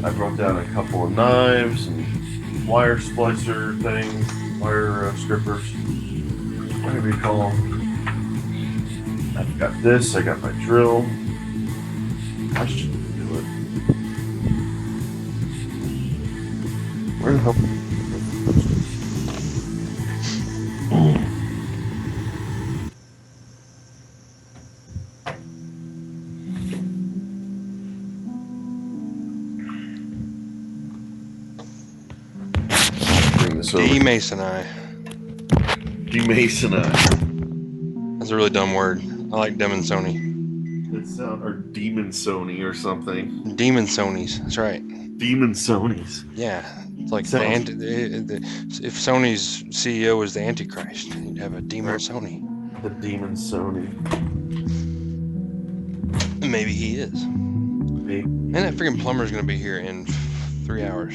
I brought down a couple of knives and wire splicer things, wire strippers, whatever you call them. I've got this, I got my drill. I should do it. Where the hell? D-Mason I. D-Mason I. That's a really dumb word. I like Demonsoni. It sound or Demon Sony or something. Demonsonies. That's right. Demon Sonys. Yeah. It's like Sounds- if Sony's CEO was the Antichrist, you'd have a Demon Sony. The Demon Sony. Maybe he is. Maybe. And that freaking plumber's gonna be here in 3 hours.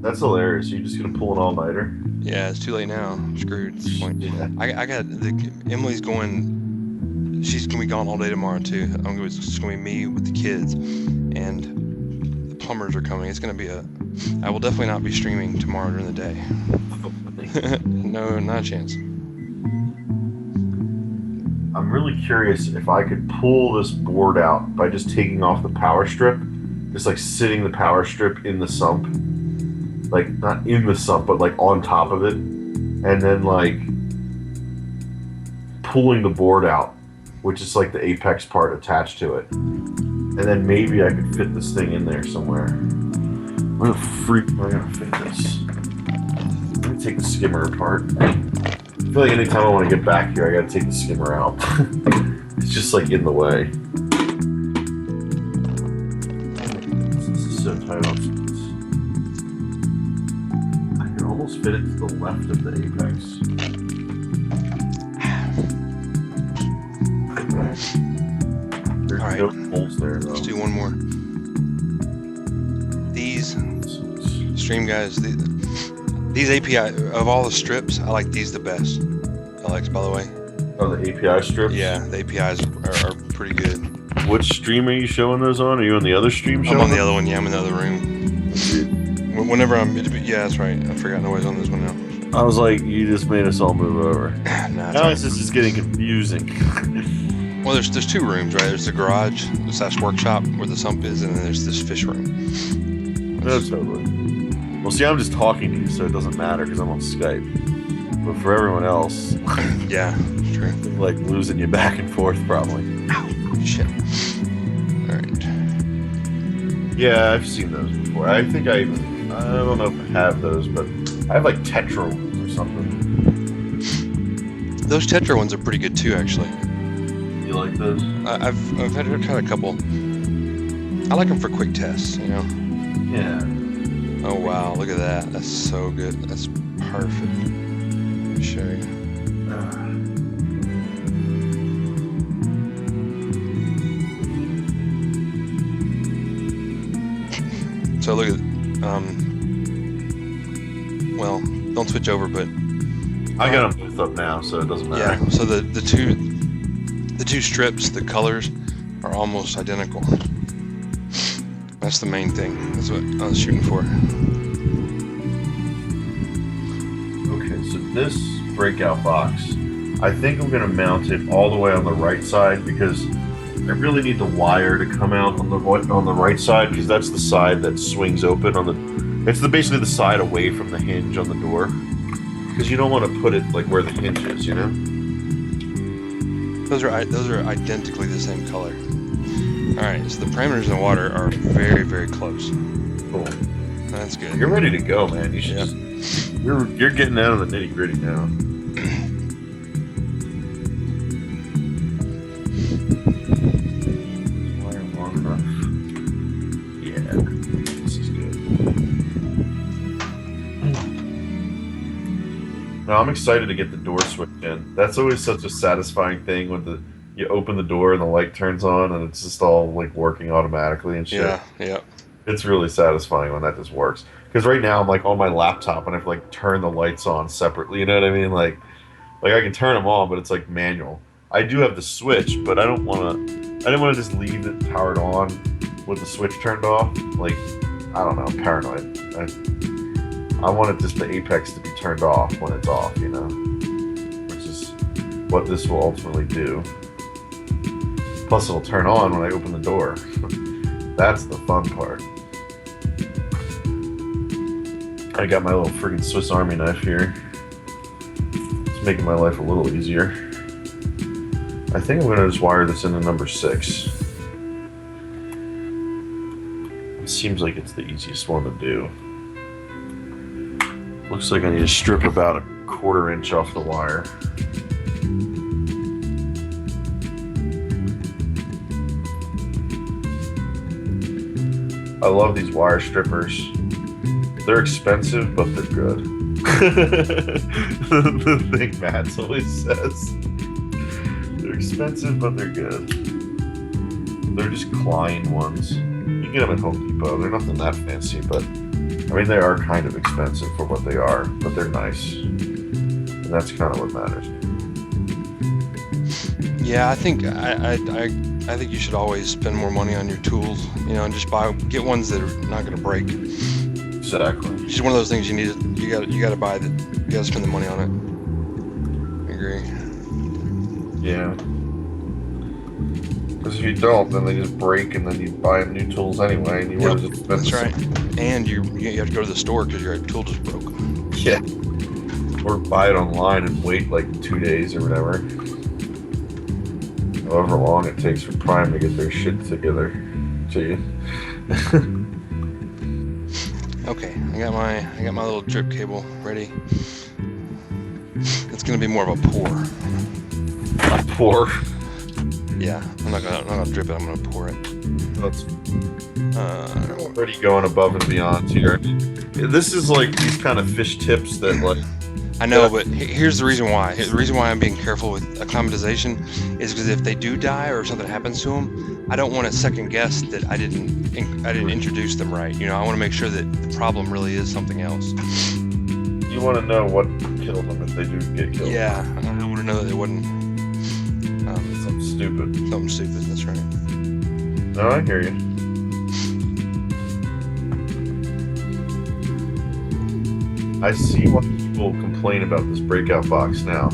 That's hilarious. You're just gonna pull an all-nighter? Yeah, it's too late now. I'm screwed at this point. Yeah. I got Emily's going. She's gonna be gone all day tomorrow too. It's just gonna be me with the kids, and the plumbers are coming. It's gonna be I will definitely not be streaming tomorrow during the day. No, not a chance. I'm really curious if I could pull this board out by just taking off the power strip, just like sitting the power strip in the sump, like not in the sump, but like on top of it, and then like pulling the board out, which is like the apex part attached to it, and then maybe I could fit this thing in there somewhere. What the freak am I gonna fit this? Let me take the skimmer apart. I feel like anytime I want to get back here, I gotta take the skimmer out. It's just like in the way. This is so tight on screws. I can almost fit it to the left of the apex. There's All right. no holes there though. Let's do one more. These stream guys, these API of all the strips, I like these the best. Alex, by the way. Oh, the API strips? Yeah, the APIs are pretty good. Which stream are you showing those on? Are you on the other stream? I'm on the other one. Yeah, I'm in the other room. Whenever yeah, that's right. I forgot nobody's on this one now. I was like, you just made us all move over. Nah, Now this is just getting confusing. well, there's two rooms, right? There's the garage / workshop where the sump is, and then there's this fish room. No, totally. Well, see, I'm just talking to you, so it doesn't matter because I'm on Skype. But for everyone else, Yeah, true. I'm like losing you back and forth probably. Shit. All right. Yeah, I've seen those before. I think I don't know if I have those, but I have like Tetra ones or something. Those Tetra ones are pretty good too, actually. You like those? I've had a couple. I like them for quick tests, you know. Yeah. Oh wow, look at that. That's so good. That's perfect. Let me show you. So look at well, don't switch over, but I got them both up now, so it doesn't matter. yeah, so the two strips, the colors are almost identical. That's the main thing. That's what I was shooting for. Okay, so this breakout box, I think I'm gonna mount it all the way on the right side because I really need the wire to come out on the right side because that's the side that swings open on the. It's basically the side away from the hinge on the door because you don't want to put it like where the hinge is, you know. Those are identically the same color. All right, so the parameters in the water are very, very close. Cool. That's good. You're ready to go, man. You should. Yep. You're getting out of the nitty gritty now. Wire long enough. Yeah, this is good. No, I'm excited to get the door switch in. That's always such a satisfying thing when you open the door and the light turns on and it's just all like working automatically and shit. Yeah, yeah. It's really satisfying when that just works. Because right now I'm like on my laptop and I have to like turn the lights on separately. You know what I mean? Like I can turn them on, but it's like manual. I do have the switch, but I didn't want to just leave it powered on with the switch turned off. Like, I don't know, I'm paranoid. I wanted just the apex to be turned off when it's off, you know? Which is what this will ultimately do. Plus it'll turn on when I open the door. That's the fun part. I got my little friggin' Swiss Army knife here. It's making my life a little easier. I think I'm gonna just wire this into number 6. It seems like it's the easiest one to do. Looks like I need to strip about a 1/4 inch off the wire. I love these wire strippers. They're expensive, but they're good. The thing Matt always says. They're expensive, but they're good. They're just Klein ones. You can get them at Home Depot. They're nothing that fancy, but I mean, they are kind of expensive for what they are, but they're nice. And that's kind of what matters. Yeah, I think I think you should always spend more money on your tools, you know, and just get ones that are not going to break. Exactly. It's just one of those things you got to buy that you got to spend the money on it. I agree. Yeah. Because if you don't, then they just break, and then you buy new tools anyway, and you would have just spent. That's right. And you have to go to the store because your tool just broke. Yeah. Or buy it online and wait like 2 days or whatever. However long it takes for Prime to get their shit together to you. Okay, I got my little drip cable ready. It's gonna be more of a pour. A pour? Yeah, I'm not gonna drip it. I'm gonna pour it. That's already going above and beyond here. This is like these kind of fish tips that like. I know, but here's the reason why. The reason why I'm being careful with acclimatization is because if they do die or something happens to them, I don't want to second guess that I didn't introduce them right. You know, I want to make sure that the problem really is something else. You want to know what killed them if they do get killed. Yeah, I want to know that it wasn't something stupid. Something stupid. That's right. No, I hear you. I see why people complain about this breakout box now.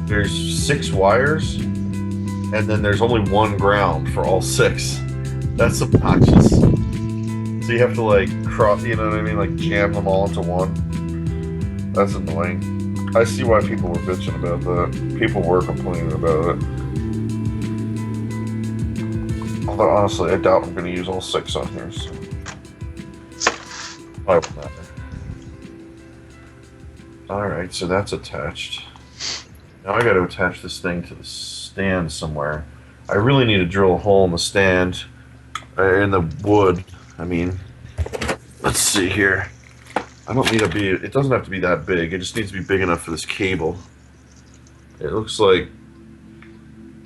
There's 6 wires, and then there's only 1 ground for all 6. That's obnoxious. So you have to like cross, you know what I mean? Like jam them all into one. That's annoying. I see why people were bitching about that. People were complaining about it. Although honestly, I doubt I'm going to use all 6 on here. So. Why would matter? Alright, so that's attached. Now I got to attach this thing to the stand somewhere. I really need to drill a hole in the stand, in the wood. I mean, let's see here. I don't need to be, it doesn't have to be that big. It just needs to be big enough for this cable. It looks like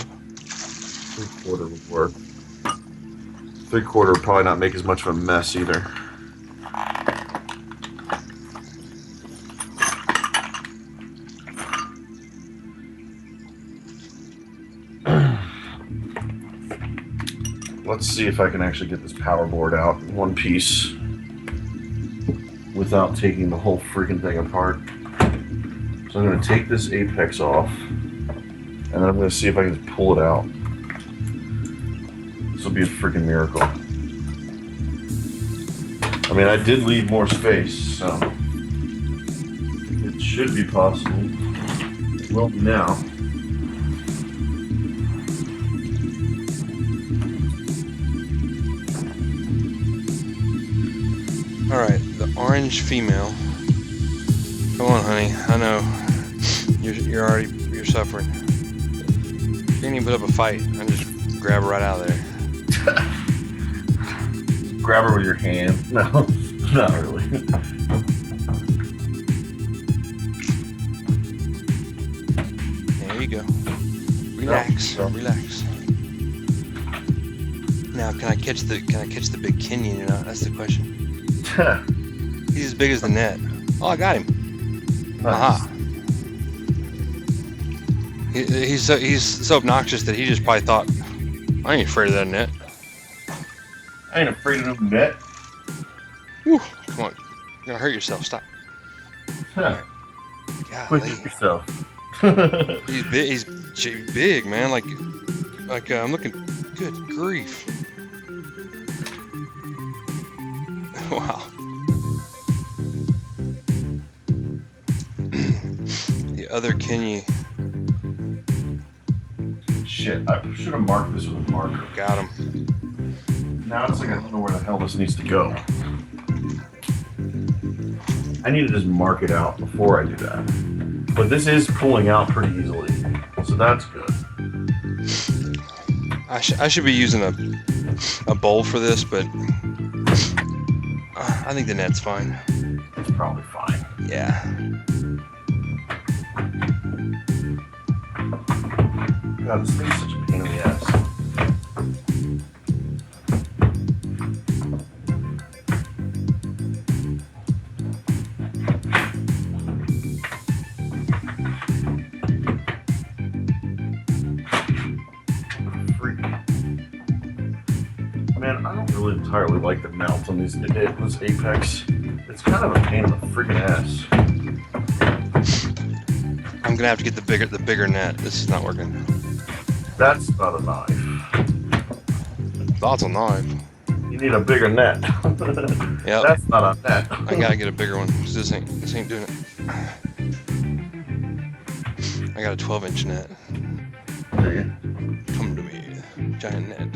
3/4 would work. 3/4 would probably not make as much of a mess either. Let's see if I can actually get this power board out in one piece without taking the whole freaking thing apart. So I'm going to take this apex off, and then I'm going to see if I can just pull it out. This will be a freaking miracle. I mean, I did leave more space, so it should be possible. Well, now. Alright, the orange female. Come on, honey. I know. You're suffering. You didn't even put up a fight. I just grab her right out of there. Grab her with your hand. No, not really. There you go. Relax. Relax. Now, can I catch the big Kenyan or not? That's the question. He's as big as the net. Oh, I got him. Nice. Aha. He's so obnoxious that he just probably thought, I ain't afraid of that net. I ain't afraid of no net. Whew, come on. You're gonna hurt yourself. Stop. Huh. Golly. Quick yourself. He's big, man. Like I'm looking. Good grief. Wow. The other Kenya. Shit, I should have marked this with a marker. Got him. Now it's like I don't know where the hell this needs to go. I need to just mark it out before I do that. But this is pulling out pretty easily, so that's good. I should be using a bowl for this, but I think the net's fine. It's probably fine. Yeah. God, this thing's such a pain in the ass. Man, I don't really entirely like the mount on this Apex. It's kind of a pain in the freaking ass. I'm gonna have to get the bigger net. This is not working. That's not a knife. That's a knife. You need a bigger net. Yep. That's not a net. I gotta get a bigger one. This ain't doing it. I got a 12-inch net. There you Come to me, giant net.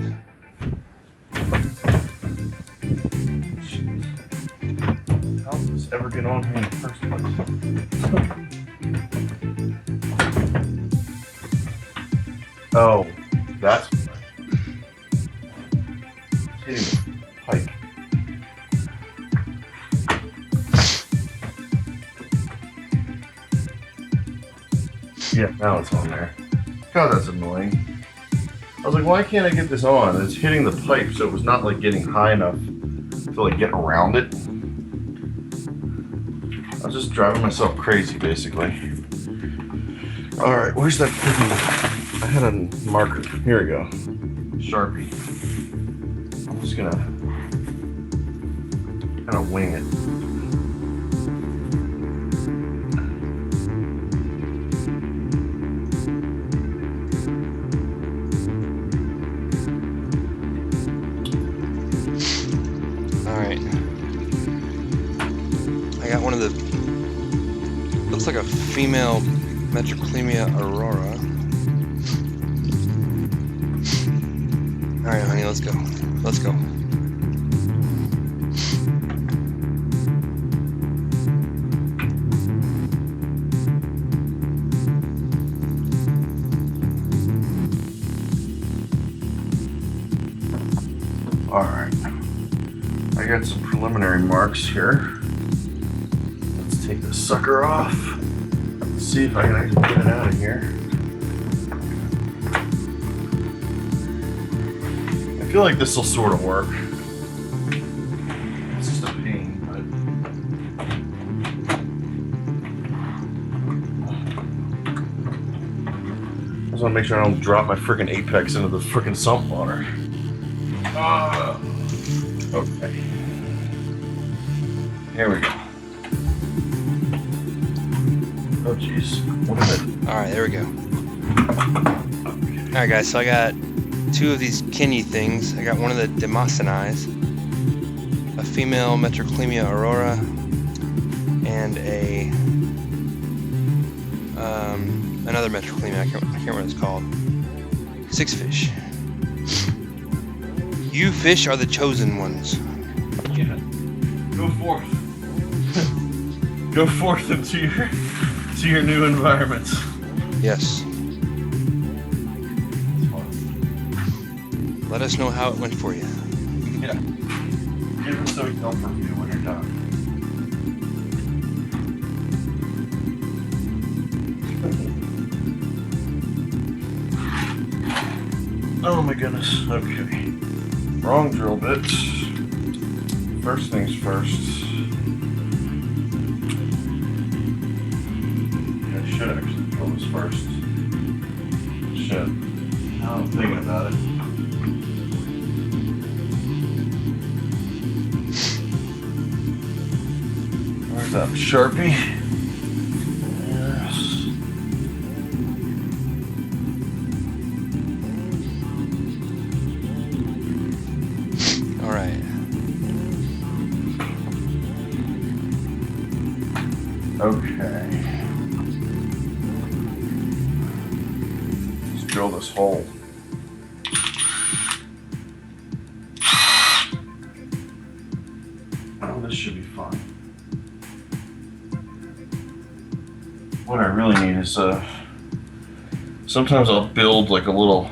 How did this ever get on here in the first place? Oh, that's why. It's hitting the pipe. Yeah, now it's on there. God, that's annoying. I was like, why can't I get this on? It's hitting the pipe, so it was not like getting high enough to like get around it. I was just driving myself crazy, basically. All right, where's that freaking? I had a marker. Here we go. Sharpie. I'm just gonna kind of wing it. I got one of the, looks like a female Metroclemia aurora. All right, honey, let's go. Let's go. All right. I got some preliminary marks here. Let's take this sucker off. See if I can actually get it out of here. I feel like this will sort of work. It's just a pain, but I just want to make sure I don't drop my freaking Apex into the freaking sump water. Okay. Here we go. Oh jeez. What is it? All right, there we go. All right, guys. So I got two of these Kenny things. I got one of the Demosthenes, a female Metroclemia aurora, and a another Metroclemia. I can't remember what it's called. 6 fish. You fish are the chosen ones. Yeah. Go forth. Go forth into your new environment. Yes. Let us know how it went for you. Yeah. Give us a overview when you're done. Oh my goodness. Okay. Wrong drill bit. First things first. I should actually drill this first. Shit. Now I'm thinking about it. Where's that Sharpie? Yes. All right. Okay. Let's drill this hole. Oh, this should be fun. What I really need is sometimes I'll build like a little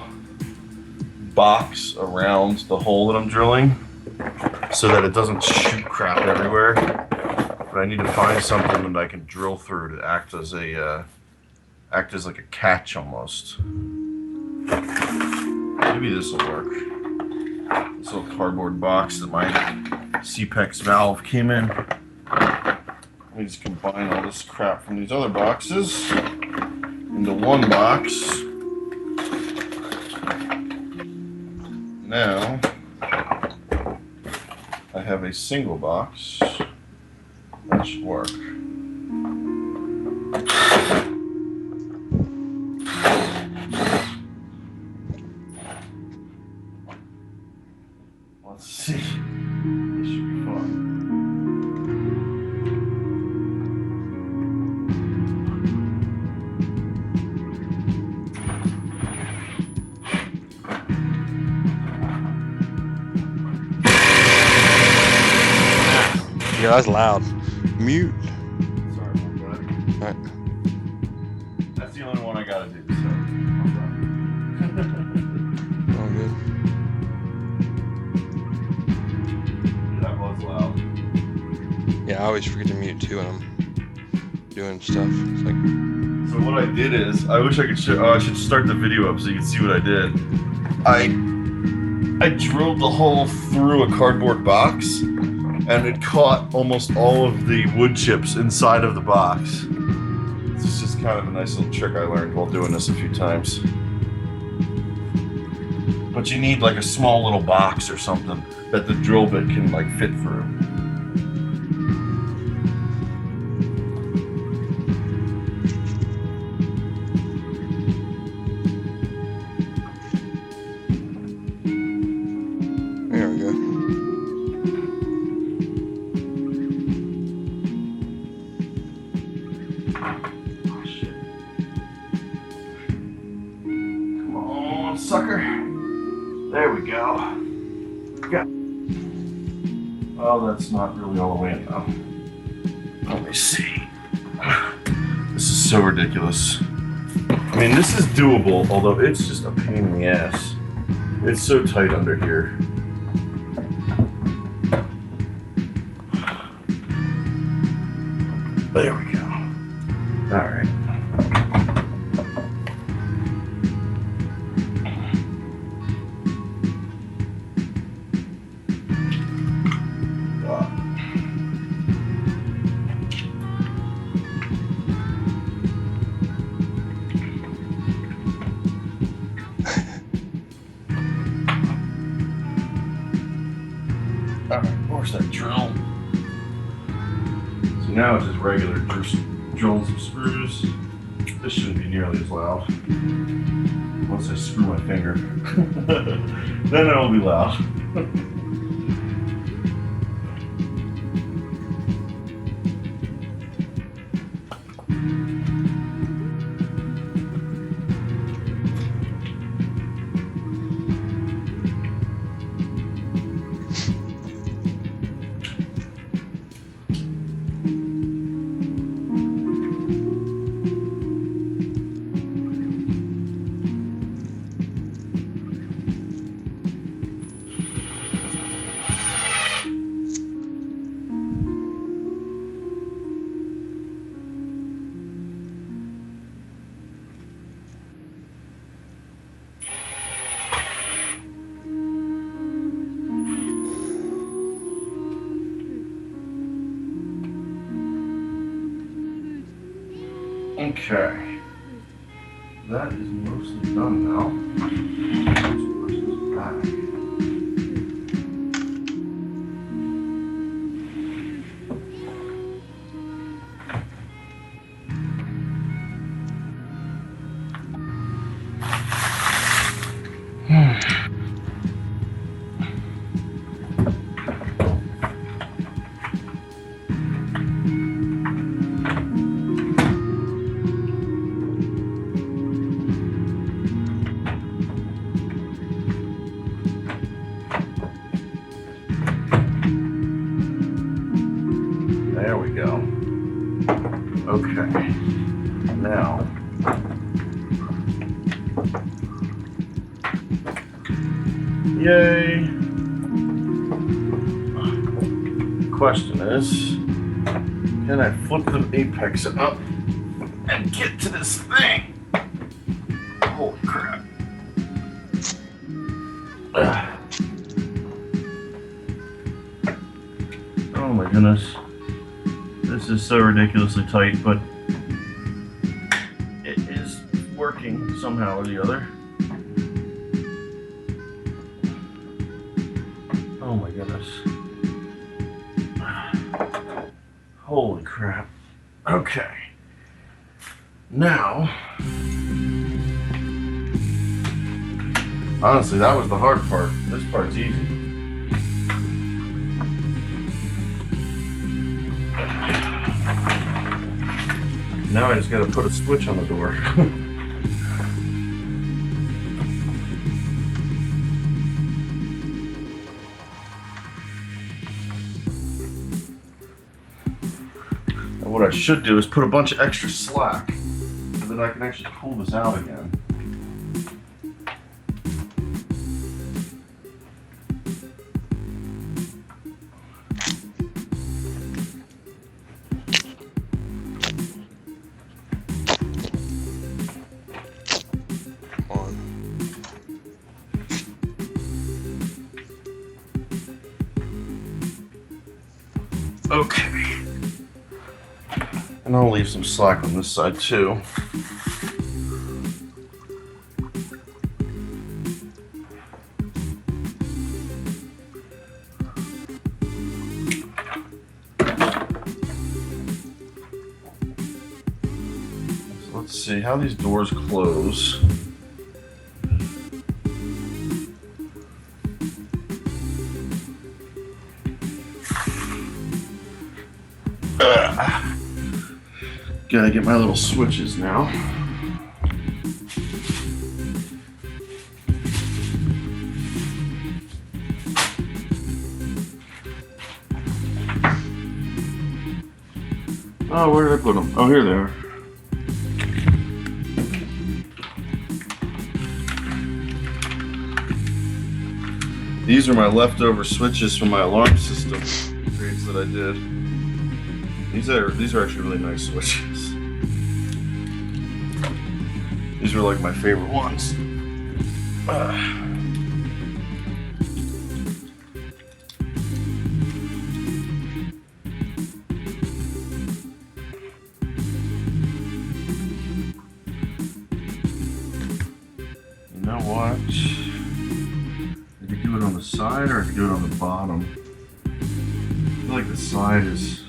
box around the hole that I'm drilling so that it doesn't shoot crap everywhere. But I need to find something that I can drill through to act as like a catch almost. Maybe this will work. This little cardboard box that my CPEX valve came in. Let me just combine all this crap from these other boxes into one box. Now I have a single box. That should work. Let's see. This should be fun. Yeah, that's loud. Mute. Sorry about that. Alright. That's the only one I gotta do, so All good. that was loud. Yeah, I always forget to mute too when I'm doing stuff. It's like, So what I did is, I wish I could show, I should start the video up so you can see what I did. I drilled the hole through a cardboard box, and it caught almost all of the wood chips inside of the box. It's just kind of a nice little trick I learned while doing this a few times. But you need like a small little box or something that the drill bit can like fit through. there we go. Oh, shit. Come on, sucker. There we go. Oh, that's not really all the way in now. Let me see. This is so ridiculous. I mean, this is doable, although it's just a pain in the ass. It's so tight under here. There we go. All right. All right, where's that drill? So now it's just regular drilling some screws. This shouldn't be nearly as loud. Once I screw my finger, then it'll be loud. Okay, that is mostly done now. Let's push this back. There we go. Okay. Now. Yay. question is, can I flip the apex up and get to this thing? Holy crap. Oh my goodness. This is so ridiculously tight, but it is working somehow or the other. Oh my goodness. Holy crap. Okay. Now, honestly, that was the hard part. This part's easy. Now I just gotta put a switch on the door. And what I should do is put a bunch of extra slack so that I can actually pull this out again. Okay. And I'll leave some slack on this side too. So let's see how these doors close. Gotta get my little switches now. Oh, where did I put them? Oh, here they are. These are my leftover switches from my alarm system upgrades that I did. These are actually really nice switches. These are like my favorite ones. You know what? I could do it on the side or I could do it on the bottom. I feel like the side is...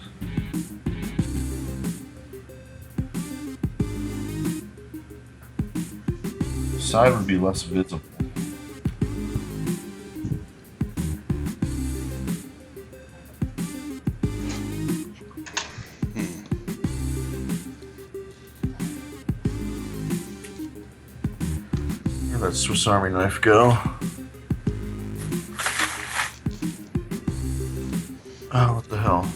side would be less visible. Where'd that Swiss Army knife go? Oh, what the hell?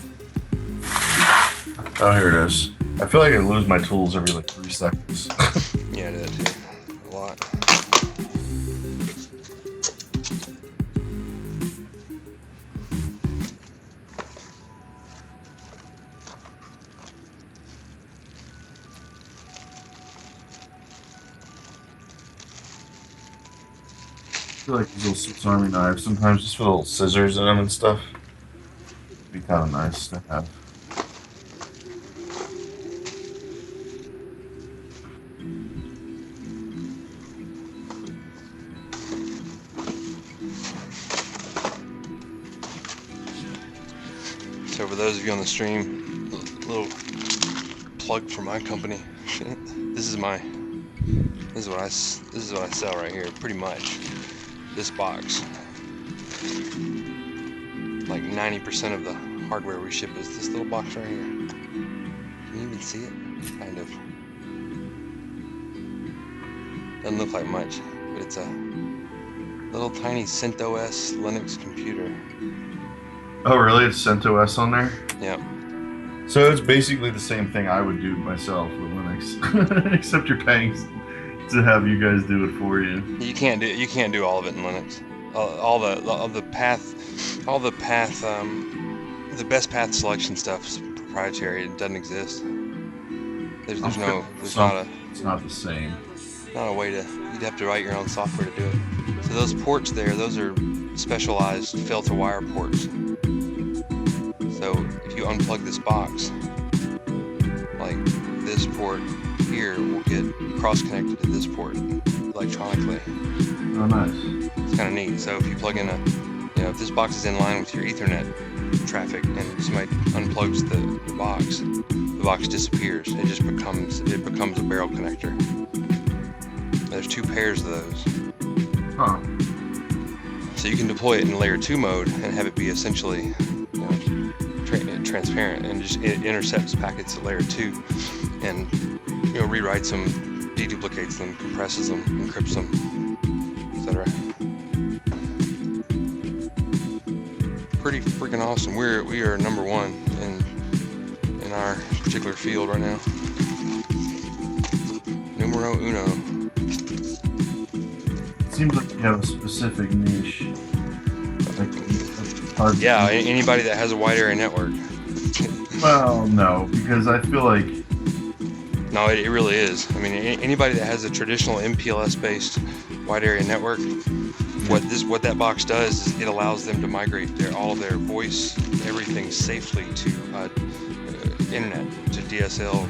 Oh, here it is. I feel like I lose my tools every like 3 seconds. Yeah, I do that too. A lot. I feel like these little Swiss Army knives sometimes just with little scissors in them and stuff. It'd be kind of nice to have. So for those of you on the stream, little plug for my company. This is what I sell right here, pretty much. This box. Like 90% of the hardware we ship is this little box right here. Can you even see it? Kind of. Doesn't look like much, but it's a little tiny CentOS Linux computer. Oh, really? It's CentOS on there? Yep. So it's basically the same thing I would do myself with Linux, except you're paying to have you guys do it for you. You can't do all of it in Linux. All the path the best path selection stuff is proprietary. It doesn't exist. There's It's not the same. not a way to. You'd have to write your own software to do it. So those ports there, those are specialized filter-wire ports. So if you unplug this box, like this port here will get cross-connected to this port electronically. Oh, nice. It's kind of neat. So if you plug in if this box is in line with your Ethernet traffic and somebody unplugs the box disappears. It just becomes a barrel connector. There's 2 pairs of those. Huh. So you can deploy it in layer 2 mode and have it be essentially transparent, and just it intercepts packets at layer 2 and rewrites them, deduplicates them, compresses them, encrypts them, etc. Pretty freaking awesome. We are number 1 in our particular field right now. Numero uno. It seems like you have a specific niche. Yeah, anybody that has a wide area network. Well, no, because I feel like... No, it really is. I mean, anybody that has a traditional MPLS-based wide area network, what that box does is it allows them to migrate all of their voice, everything safely to internet, to DSL,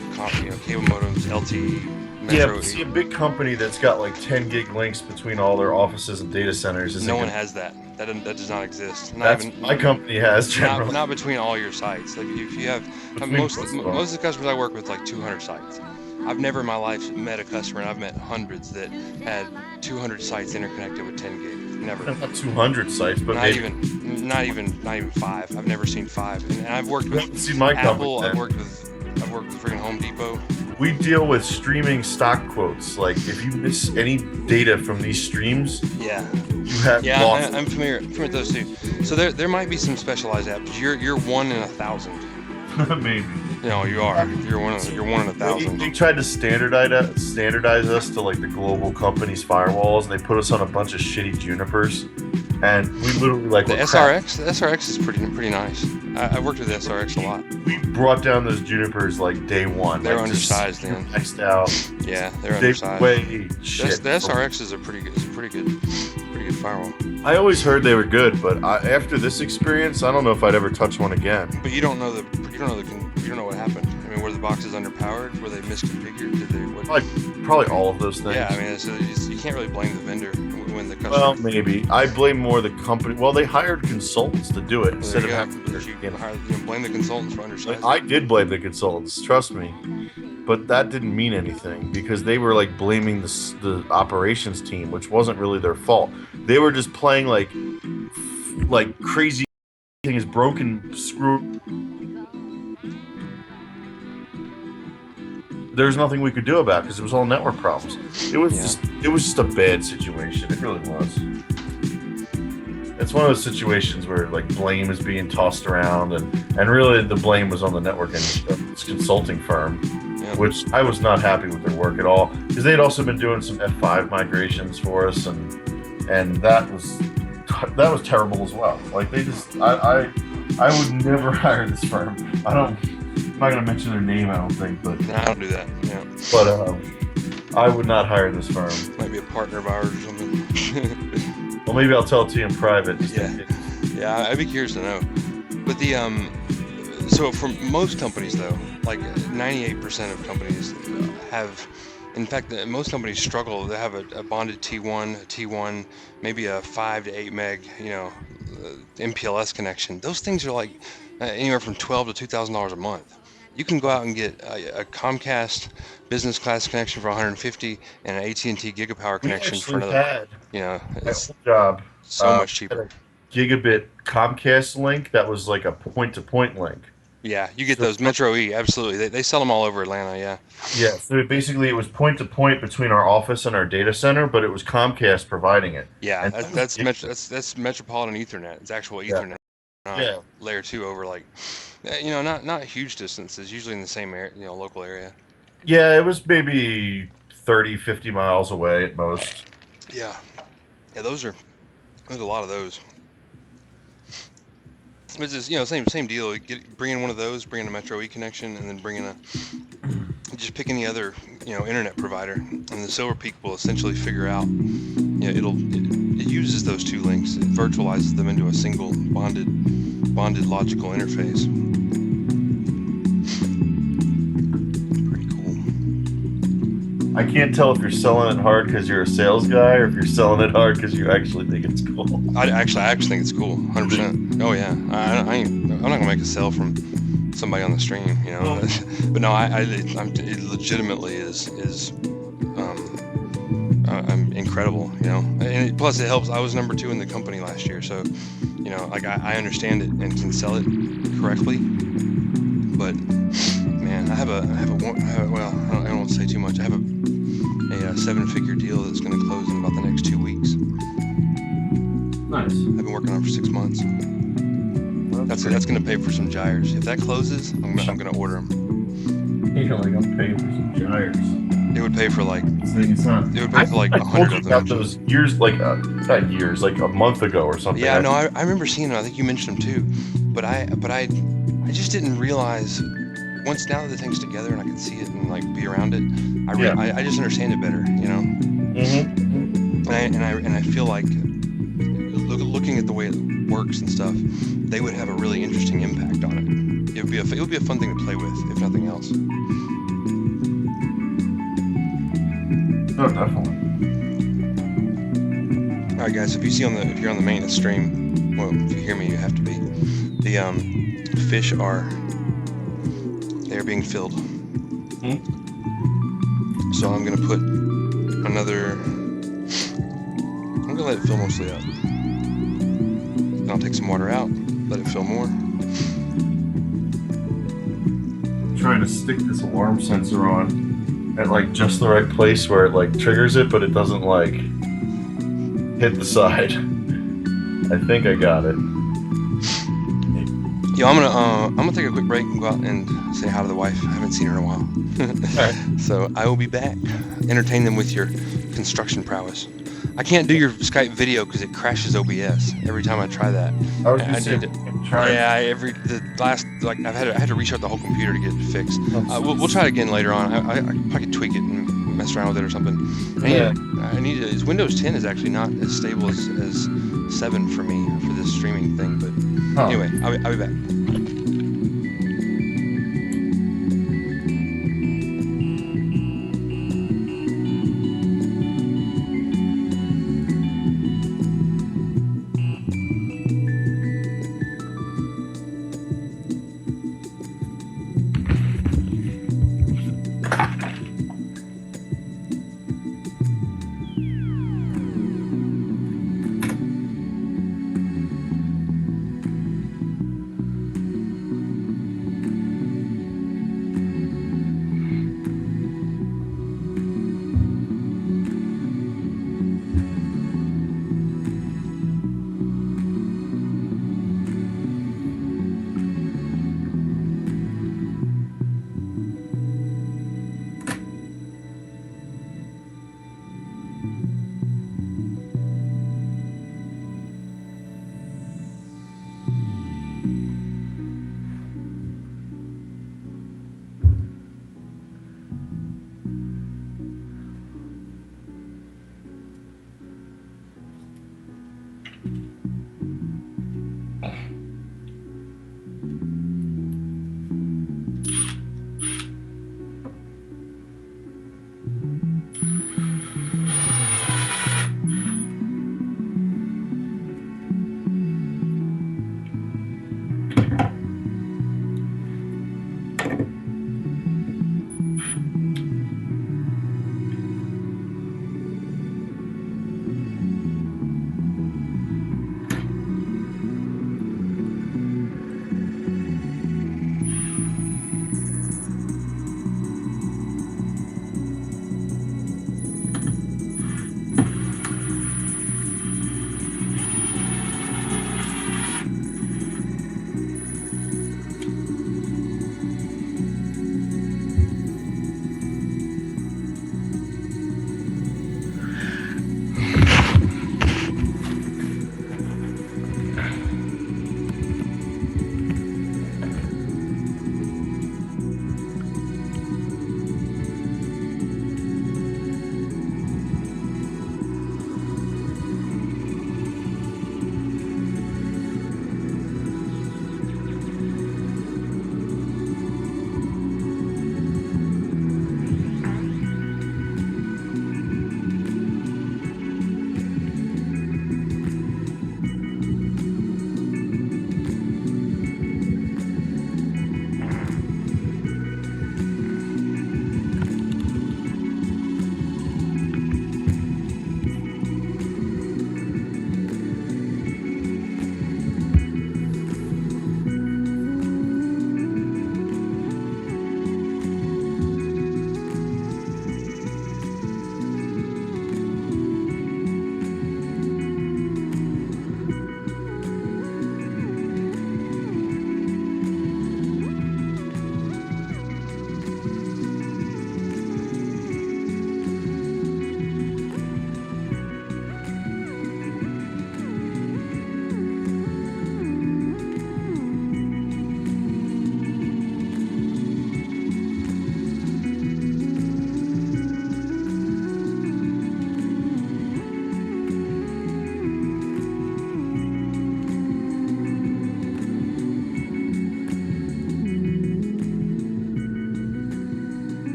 cable modems, LTE, Metro. Yeah, but see, a big company that's got like 10 gig links between all their offices and data centers. No one has that. That does not exist. My company has generally. Not between all your sites. Like if you have most of the customers I work with, like 200 sites. I've never in my life met a customer, and I've met hundreds that had 200 sites interconnected with 10 gig. Never. Not 200 sites, but not even 5. I've never seen 5. And I've worked with company, Apple. I've worked with freaking Home Depot. We deal with streaming stock quotes. Like if you miss any data from these streams, yeah, you have lost. I'm familiar with those too. So there might be some specialized apps. You're 1 in 1,000. Maybe. No, you are. You're one in 1,000. They tried to standardize us to like the global company's firewalls, and they put us on a bunch of shitty Junipers, and we literally like the SRX. The SRX is pretty nice. I worked with the SRX a lot. We brought down those Junipers like day 1. They're undersized, man. Maxed out. Yeah, they're undersized. Way shit. The SRX is a pretty good firewall. I always heard they were good, but after this experience, I don't know if I'd ever touch one again. But you don't know what happened. I mean, were the boxes underpowered? Were they misconfigured? Did they? Probably all of those things. Yeah, I mean, so you can't really blame the vendor when the customer. Well, maybe I blame more the company. Well, they hired consultants to do it instead of having. Blame the consultants for undersizing. I did blame the consultants. Trust me. But that didn't mean anything because they were like blaming the operations team, which wasn't really their fault. They were just playing like crazy thing is broken screw. There's nothing we could do about it because it was all network problems. It was just a bad situation. It really was. It's one of those situations where like blame is being tossed around, and really the blame was on the network industry, this consulting firm, which I was not happy with their work at all because they'd also been doing some F5 migrations for us, and that was terrible as well. Like they just I would never hire this firm. I'm not gonna mention their name, I don't think, but no, I don't do that. Yeah. But I would not hire this firm. Might be a partner of ours or something. Well, maybe I'll tell it to you in private. Yeah, I'd be curious to know. But so for most companies though, like 98% of companies have, in fact, most companies struggle. They have a bonded T1, maybe a 5 to 8 meg, MPLS connection. Those things are like anywhere from $12 to $2,000 a month. You can go out and get a Comcast business class connection for $150 and an AT&T Gigapower connection for another. It's job. So much cheaper. Gigabit Comcast link that was like a point-to-point link. Yeah, you get those Metro E, absolutely. They sell them all over Atlanta. Yeah. Yeah. So basically, it was point-to-point between our office and our data center, but it was Comcast providing it. Yeah, that's Metropolitan Ethernet. It's actual Ethernet. Layer 2 over not huge distances, usually in the same area, local area. Yeah, it was maybe 30, 50 miles away at most. Yeah, there's a lot of those. It's just, same deal. Bring in one of those, bring in a Metro E connection, and then just pick any other, internet provider, and the Silver Peak will essentially figure out, it uses those two links. It virtualizes them into a single bonded logical interface. Pretty cool. I can't tell if you're selling it hard because you're a sales guy or if you're selling it hard because you actually think it's cool. I actually think it's cool, 100%. Oh yeah, I'm not gonna make a sale from somebody on the stream, but no, it legitimately is I'm incredible, and plus it helps. I was number 2 in the company last year, so I understand it and can sell it correctly. But man, I don't want to say too much. I have a 7-figure deal that's going to close in about the next 2 weeks. Nice. I've been working on it for 6 months. That's going to pay for some gyres. If that closes, I'm going to order them. You're like, I'm paying for some gyres. It would pay for like. It's not. It would pay for like 100 of them. About those years, like not years, like a month ago or something. Yeah, no, I remember seeing them. I think you mentioned them too, but I just didn't realize. Once now that the thing's together and I can see it and like be around it, I just understand it better, Mm-hmm. And I feel like looking at the way it works and stuff, they would have a really interesting impact on it. It would be a fun thing to play with, if nothing else. Oh, definitely. All right, guys. If you're on the maintenance stream, well, if you hear me, you have to be. The fish they're being filled. Hmm? So I'm gonna put another. I'm gonna let it fill mostly up. Then I'll take some water out, let it fill more. Trying to stick this alarm sensor on at like just the right place where it like triggers it, but it doesn't like hit the side. I think I got it. Yeah, I'm gonna take a quick break and go out and say hi to the wife. I haven't seen her in a while. Alright. So I will be back. Entertain them with your construction prowess. I can't do your Skype video because it crashes OBS every time I try that. I had to restart the whole computer to get it fixed. We'll try it again later on. I probably could tweak it and mess around with it or something. Windows 10 is actually not as stable as 7 for me for this streaming thing. But anyway, I'll be back.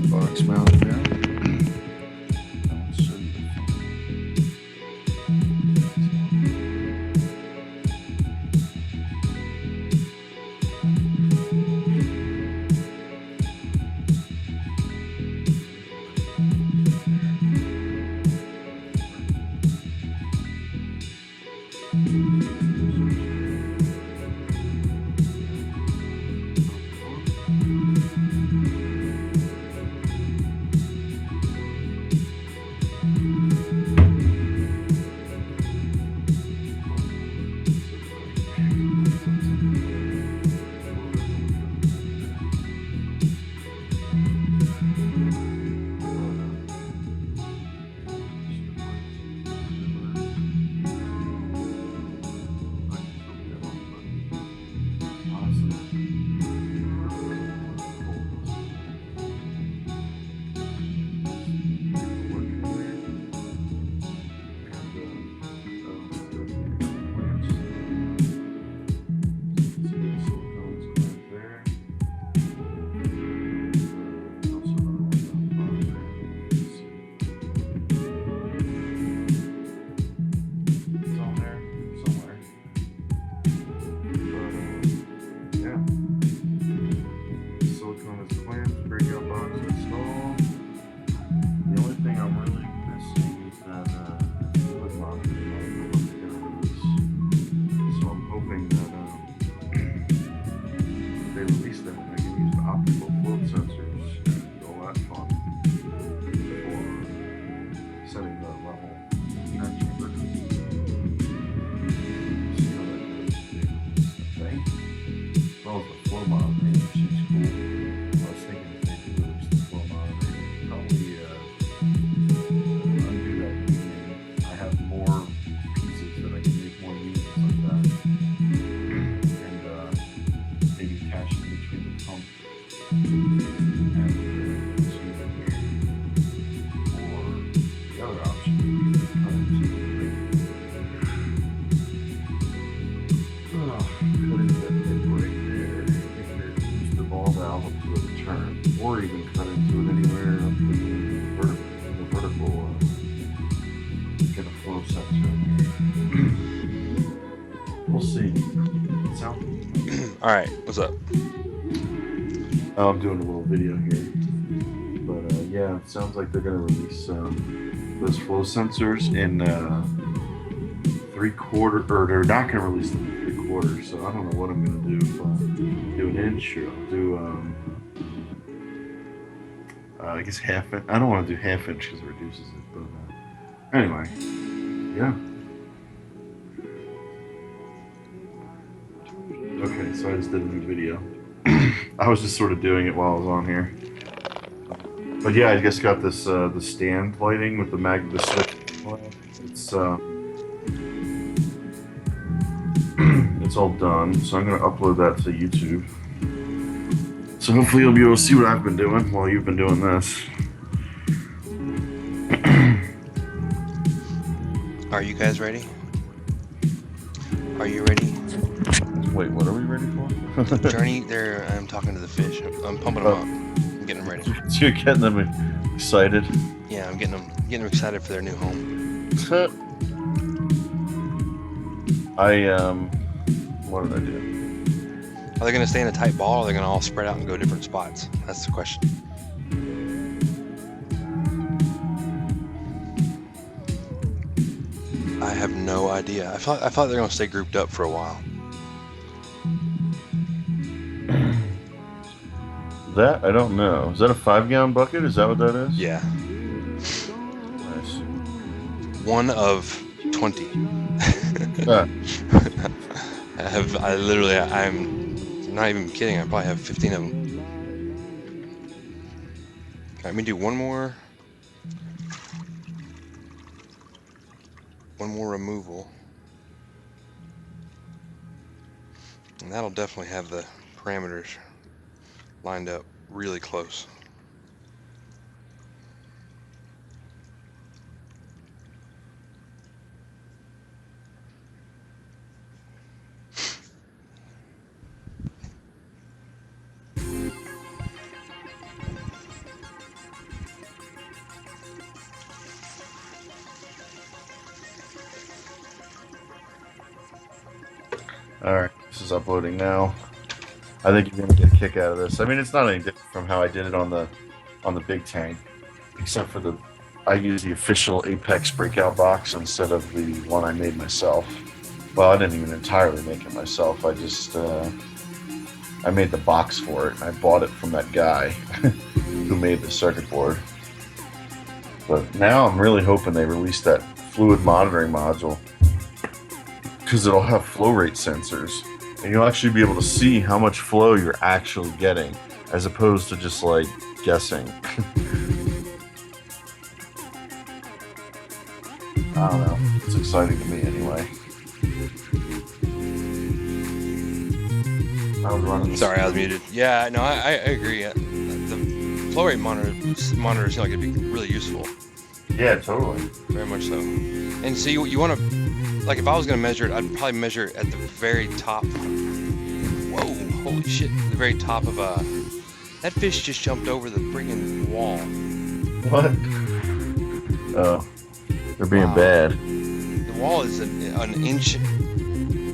breakout box mounted there. Let's show you the or even cut into it anywhere up to the vertical get a flow sensor. We'll see. All right, what's up? I'm doing a little video here, but yeah, it sounds like they're gonna release those flow sensors in 3/4, or they're not gonna release them in 3/4. So I don't know what I'm gonna do. If I do an inch, or I'll do I guess half inch. I don't want to do half inch because it reduces it, but anyway, yeah. Okay, so I just did a new video. I was just sort of doing it while I was on here. But yeah, I just got this the stand lighting with the switch. It's it's all done, so I'm gonna upload that to YouTube. So hopefully you'll be able to see what I've been doing while you've been doing this. Are you guys ready? Are you ready? Wait, what are we ready for? Journey, there. I'm talking to the fish. I'm pumping them up. I'm getting them ready. So you're getting them excited? Yeah, I'm getting them excited for their new home. What did I do? Are they going to stay in a tight ball, or are they going to all spread out and go different spots? That's the question. I have no idea. I thought they're going to stay grouped up for a while. That I don't know. Is that a 5-gallon bucket? Is that what that is? Yeah. Nice. One of 20. I'm not even kidding. I probably have 15 of them. Okay, let me do one more removal. And that'll definitely have the parameters lined up really close. Alright, this is uploading now. I think you're gonna get a kick out of this. I mean, it's not any different from how I did it on the big tank, except for I use the official Apex breakout box instead of the one I made myself. Well, I didn't even entirely make it myself. I just I made the box for it. I bought it from that guy who made the circuit board. But now I'm really hoping they release that fluid monitoring module, because it'll have flow rate sensors, and you'll actually be able to see how much flow you're actually getting, as opposed to just like guessing. I don't know. It's exciting to me anyway. I was running. Sorry, I was muted. Yeah, no, I agree. The flow rate monitor seems like it'd be really useful. Yeah, totally. Very much so. And so you want to, like, if I was going to measure it, I'd probably measure it at the very top. Whoa, holy shit. The very top of that fish just jumped over the freaking wall. What? Oh, they're being bad. The wall is an inch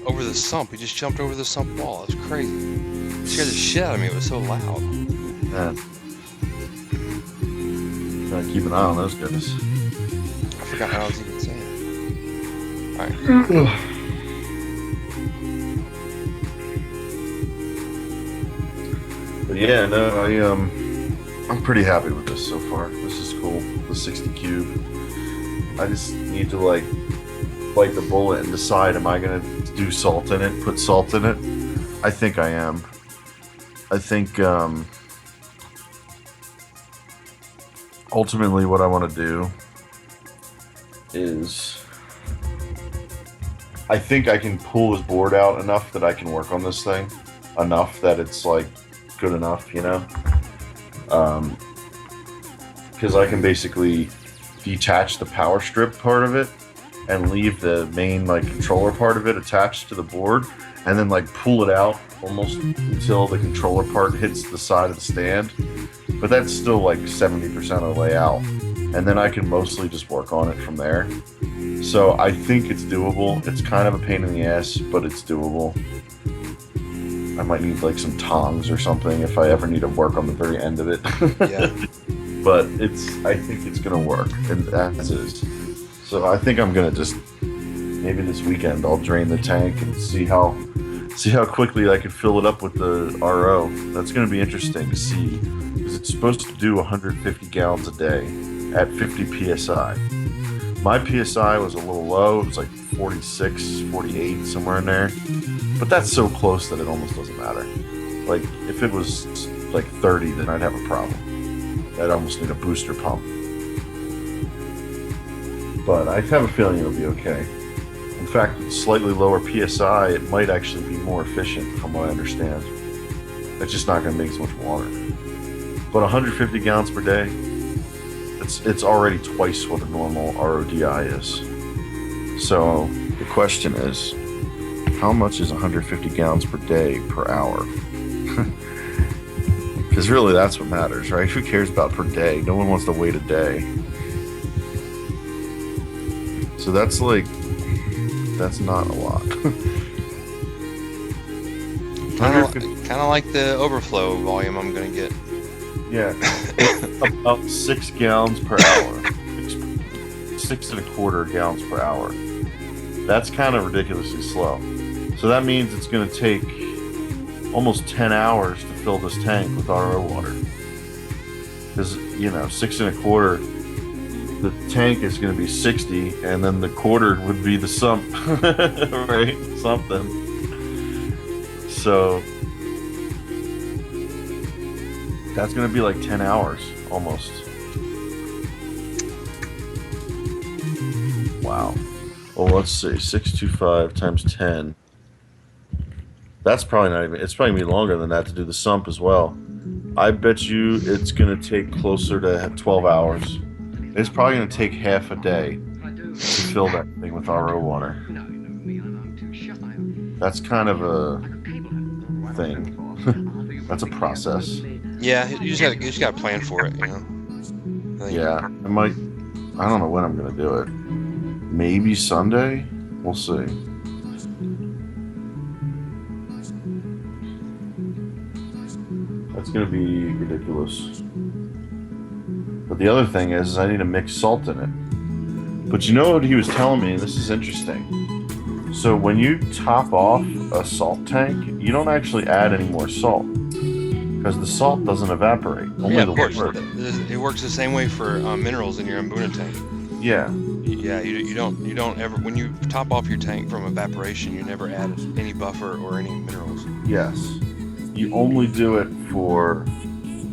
over the sump. He just jumped over the sump wall. It was crazy. It scared the shit out of me. It was so loud. Yeah. Gotta keep an eye on those guys. I forgot what I was even saying. Alright. But yeah, no, I'm pretty happy with this so far. This is cool. The 60 cube. I just need to like bite the bullet and decide, am I gonna do salt in it, put salt in it? I think I am. I think ultimately what I want to do is, I think I can pull this board out enough that I can work on this thing enough that it's like good enough, you know, because I can basically detach the power strip part of it and leave the main like controller part of it attached to the board, and then like pull it out almost until the controller part hits the side of the stand. But that's still like 70% of the way out, and then I can mostly just work on it from there. So I think it's doable. It's kind of a pain in the ass, but it's doable. I might need like some tongs or something if I ever need to work on the very end of it. Yeah. But I think it's gonna work, and as is. So I think I'm gonna just, maybe this weekend I'll drain the tank and see how quickly I can fill it up with the RO. That's gonna be interesting to see, because it's supposed to do 150 gallons a day at 50 psi. My psi was a little low. It was like 46, 48, somewhere in there. But that's so close that it almost doesn't matter. Like, if it was like 30, then I'd have a problem. I'd almost need a booster pump. But I have a feeling it'll be okay. In fact, with slightly lower PSI, it might actually be more efficient from what I understand. It's just not going to make as much water. But 150 gallons per day, it's already twice what a normal RODI is. So the question is, how much is 150 gallons per day per hour? Because really that's what matters, right? Who cares about per day? No one wants to wait a day. So that's not a lot. Kind of like the overflow volume I'm going to get. Yeah. About 6 gallons per hour. 6.25 gallons per hour. That's kind of ridiculously slow. So that means it's going to take almost 10 hours to fill this tank with RO water. Because, 6.25, the tank is going to be 60, and then the quarter would be the sump, right? Something. So that's going to be like 10 hours, almost. Wow. Well, let's see. 625 times 10. That's probably not even... It's probably going to be longer than that to do the sump as well. I bet you it's going to take closer to 12 hours. It's probably going to take half a day to fill that thing with RO water. That's kind of a thing. That's a process. Yeah, you just got to plan for it, Yeah, I don't know when I'm going to do it. Maybe Sunday? We'll see. That's gonna be ridiculous. But the other thing is I need to mix salt in it. But you know what he was telling me, and this is interesting. So when you top off a salt tank, you don't actually add any more salt. Because the salt doesn't evaporate. Only the water. It works the same way for minerals in your Mbuna tank. Yeah. Yeah, you don't ever, when you top off your tank from evaporation, you never add any buffer or any minerals. Yes. You only do it for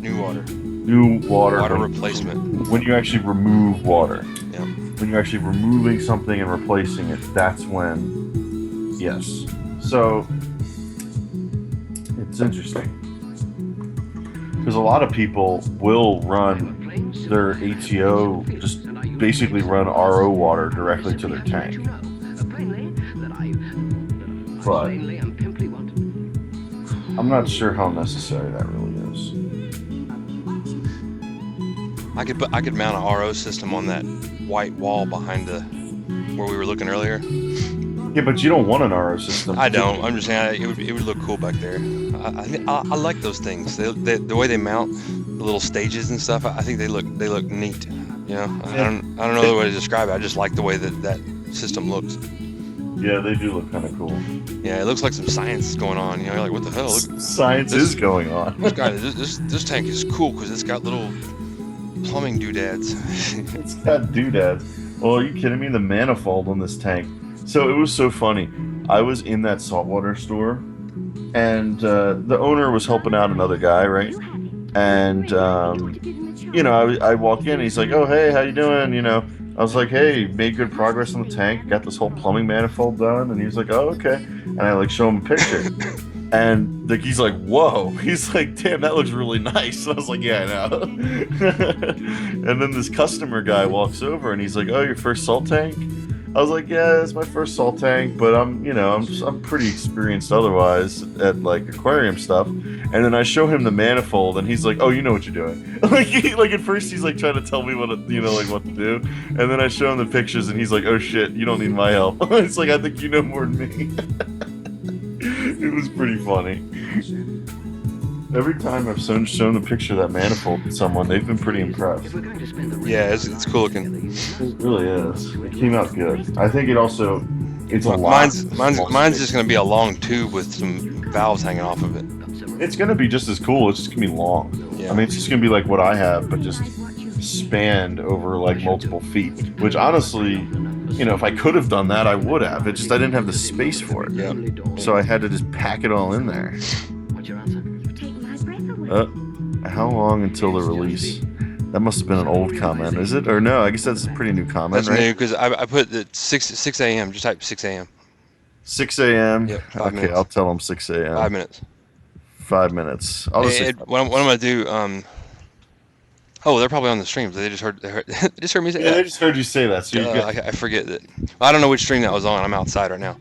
New water. Water replacement. When you actually remove water. Yeah. When you're actually removing something and replacing it, that's when, yes. So, it's interesting. Because a lot of people will run their ATO, just basically run RO water directly to their tank. But I'm not sure how necessary that really is. I could mount a RO system on that white wall behind where we were looking earlier. Yeah, but you don't want an RO system. I don't. I'm just saying it would look cool back there. I like those things. The way they mount the little stages and stuff. I think they look neat. You know, I don't know the way to describe it. I just like the way that system looks. Yeah, they do look kind of cool. Yeah, it looks like some science is going on. You know, you're like, what the hell? Look, science is going on. This tank is cool because it's got little plumbing doodads. It's got doodads. Well, are you kidding me? The manifold on this tank. So it was so funny. I was in that saltwater store, and the owner was helping out another guy, right? And you know, I walk in, and he's like, "Oh, hey, how you doing?" You know, I was like, "Hey, made good progress on the tank. Got this whole plumbing manifold done." And he was like, "Oh, okay." And I like show him a picture, and like he's like, "Whoa!" He's like, "Damn, that looks really nice." And I was like, "Yeah, I know." And then this customer guy walks over, and he's like, "Oh, your first salt tank?" I was like, yeah, it's my first salt tank, but I'm pretty experienced otherwise at like aquarium stuff. And then I show him the manifold, and he's like, oh, you know what you're doing. like at first he's like trying to tell me what to do, and then I show him the pictures, and he's like, oh shit, you don't need my help. It's like I think you know more than me. It was pretty funny. Every time I've shown a picture of that manifold to someone, they've been pretty impressed. Yeah, it's cool looking. It really is. It came out good. I think it's a lot. Mine's just gonna be a long tube with some valves hanging off of it. It's gonna be just as cool. It's just gonna be long. Yeah. I mean, it's just gonna be like what I have, but just spanned over like multiple feet. Which honestly, you know, if I could have done that, I would have. It's just I didn't have the space for it. Yeah. So I had to just pack it all in there. How long until the release? That must have been an old comment, is it? Or no, I guess that's a pretty new comment, that's right? new, because I put the 6 a.m. Just type 6 a.m. 6 a.m.? Yep, 5 okay, minutes. I'll tell them 6 a.m. 5 minutes. 5 minutes. I'll just Hey, Ed, what I'm going to do, oh, they're probably on the streams. They just heard me say yeah, that. they just heard you say that, so I forget that. I don't know which stream that was on. I'm outside right now.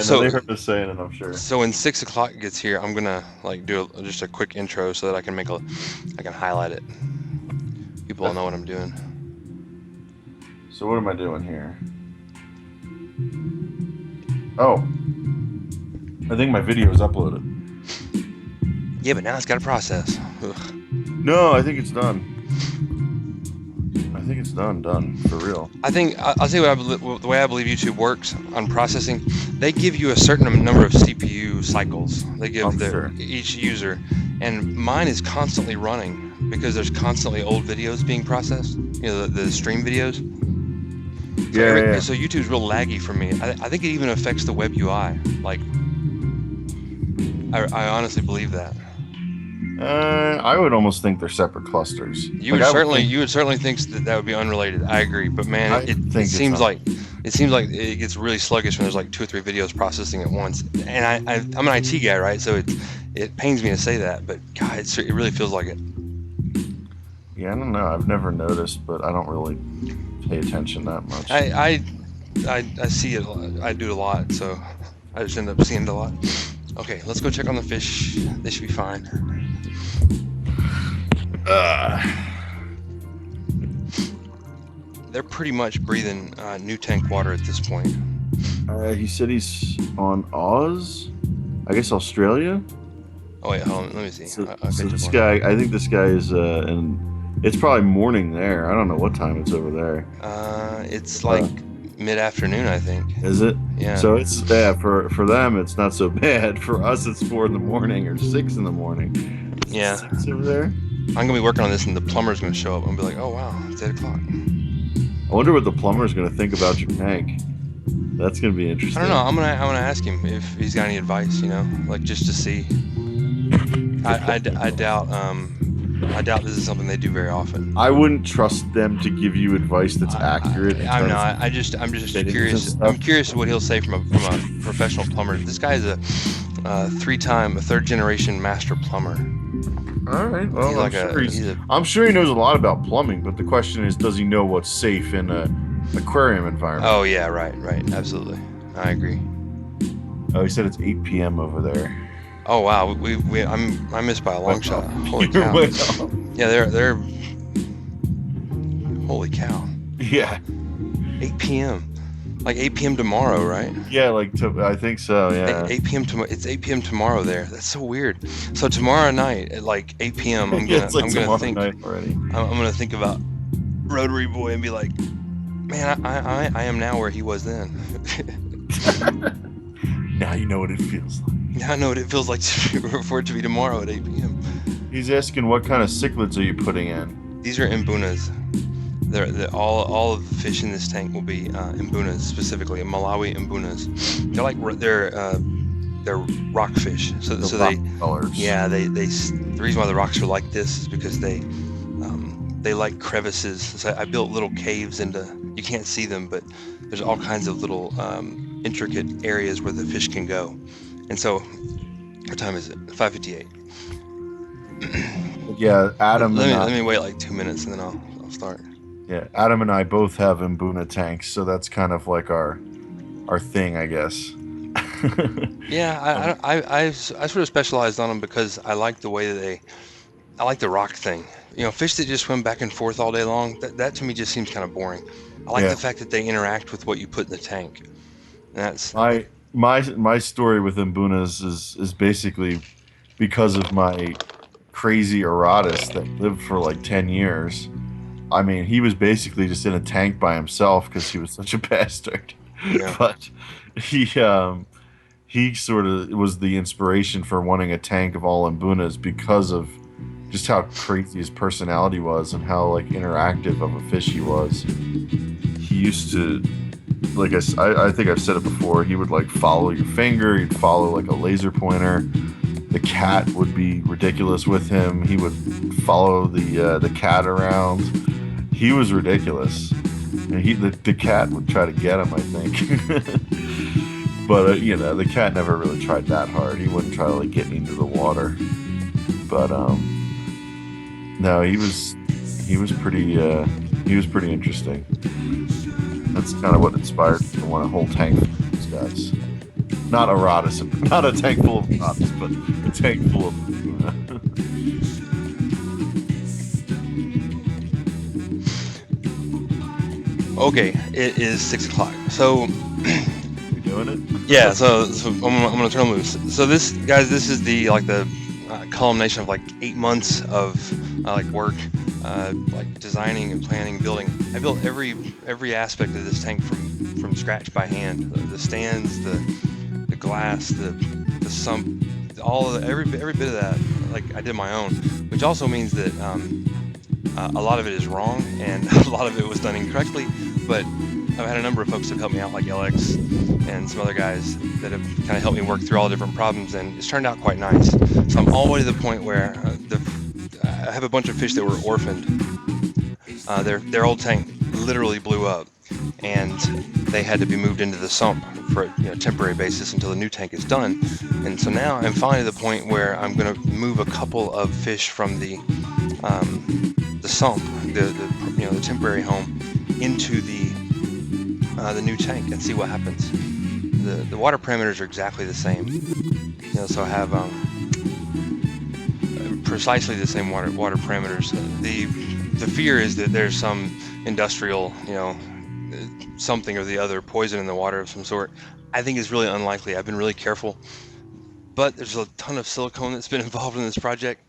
So they heard us saying it, I'm sure. So when 6 o'clock gets here, I'm gonna like do just a quick intro so that I can I can highlight it. People will know what I'm doing. So what am I doing here? Oh, I think my video is uploaded. Yeah, but now it's got to process. Ugh. No, I think it's done. I think it's done for real. I think I'll tell you the way I believe YouTube works on processing. They give you a certain number of CPU cycles. They give each user, and mine is constantly running because there's constantly old videos being processed. You know, the stream videos. Yeah. So YouTube's real laggy for me. I think it even affects the web UI. Like, I honestly believe that. I would almost think they're separate clusters. You would certainly think that would be unrelated. I agree, but man, it seems like it gets really sluggish when there's like 2 or 3 videos processing at once. And I'm an IT guy, right? So it pains me to say that, but God, it really feels like it. Yeah, I don't know. I've never noticed, but I don't really pay attention that much. I see it. I do it a lot, so I just end up seeing it a lot. Okay, let's go check on the fish. They should be fine. They're pretty much breathing new tank water at this point. He said he's on Oz, I guess Australia. Oh wait, hold on. Let me see. So, I'll so catch this up on guy, I think this guy is, and it's probably morning there. I don't know what time it's over there. It's like mid-afternoon, I think. Is it? Yeah. So it's for them it's not so bad. For us it's 4 in the morning or 6 in the morning. Is it Yeah. 6 over there? I'm gonna be working on this, and the plumber's gonna show up and be like, "Oh wow, it's 8 o'clock." I wonder what the plumber's gonna think about your tank. That's gonna be I interesting. don't know. I'm gonna ask him if he's got any advice. You know, like just to see. I doubt this is something they do very often. I wouldn't trust them to give you advice that's accurate. I'm not. I'm just curious. I'm curious what he'll say from a professional plumber. This guy is a third generation master plumber. All right. Well, He's like I'm sure he knows a lot about plumbing, but the question is, does he know what's safe in an aquarium environment? Oh yeah, right, absolutely. I agree. Oh, he said it's 8 p.m. over there. Oh wow, I missed by a long shot. Holy cow! Yeah, they're. Holy cow! Yeah. 8 p.m. Like 8 p.m. tomorrow, right? Yeah, I think so. Yeah. 8 p.m. tomorrow. It's 8 p.m. tomorrow there. That's so weird. So tomorrow night at like 8 p.m. I'm gonna think. Night already. I'm gonna think about Rotary Boy and be like, man, I am now where he was then. Now you know what it feels like. Now I know what it feels like for it to be tomorrow at 8 p.m. He's asking what kind of cichlids are you putting in? These are imbunas. They're all of the fish in this tank will be imbunas, specifically Malawi imbunas. They're rockfish. So rock colors. Yeah, the reason why the rocks are like this is because they like crevices. So I built little caves you can't see them, but there's all kinds of little intricate areas where the fish can go. And so, what time is it? 5:58. Yeah, Adam. Let me wait like 2 minutes and then I'll start. Yeah, Adam and I both have imbuna tanks, so that's kind of like our thing, I guess. Yeah, I sort of specialized on them because I like the way I like the rock thing. You know, fish that just swim back and forth all day long, that to me just seems kind of boring. I like the fact that they interact with what you put in the tank. And that's my story with imbunas is basically because of my crazy Aratus that lived for like 10 years. I mean, he was basically just in a tank by himself because he was such a bastard. Yeah. But he sort of was the inspiration for wanting a tank of all imbunas because of just how crazy his personality was and how like interactive of a fish he was. He used to, like I think I've said it before, he would like follow your finger, he'd follow like a laser pointer. The cat would be ridiculous with him. He would follow the cat around. He was ridiculous. And the cat would try to get him, I think. But the cat never really tried that hard. He wouldn't try to like get me into the water. But no, he was pretty interesting. That's kind of what inspired me to want a whole tank of these guys. Not not a tank full of Aratus, but a tank full of Okay, it is 6 o'clock. So You doing it? yeah, so I'm gonna turn them loose. So this is the culmination of like 8 months of work, like designing and planning, building. I built every aspect of this tank from scratch by hand. The stands, the glass, the sump, every bit of that. Like I did my own, which also means that a lot of it is wrong and a lot of it was done incorrectly. But I've had a number of folks that have helped me out, like LX and some other guys that have kind of helped me work through all the different problems, and it's turned out quite nice. So I'm all the way to the point where I have a bunch of fish that were orphaned. Their old tank literally blew up, and they had to be moved into the sump for a temporary basis until the new tank is done. And so now I'm finally at the point where I'm going to move a couple of fish from the sump, the temporary home, into the new tank and see what happens. The water parameters are exactly the same. So I have precisely the same water parameters. The fear is that there's some industrial, something or the other, poison in the water of some sort. I think it's really unlikely. I've been really careful. but there's a ton of silicone that's been involved in this project.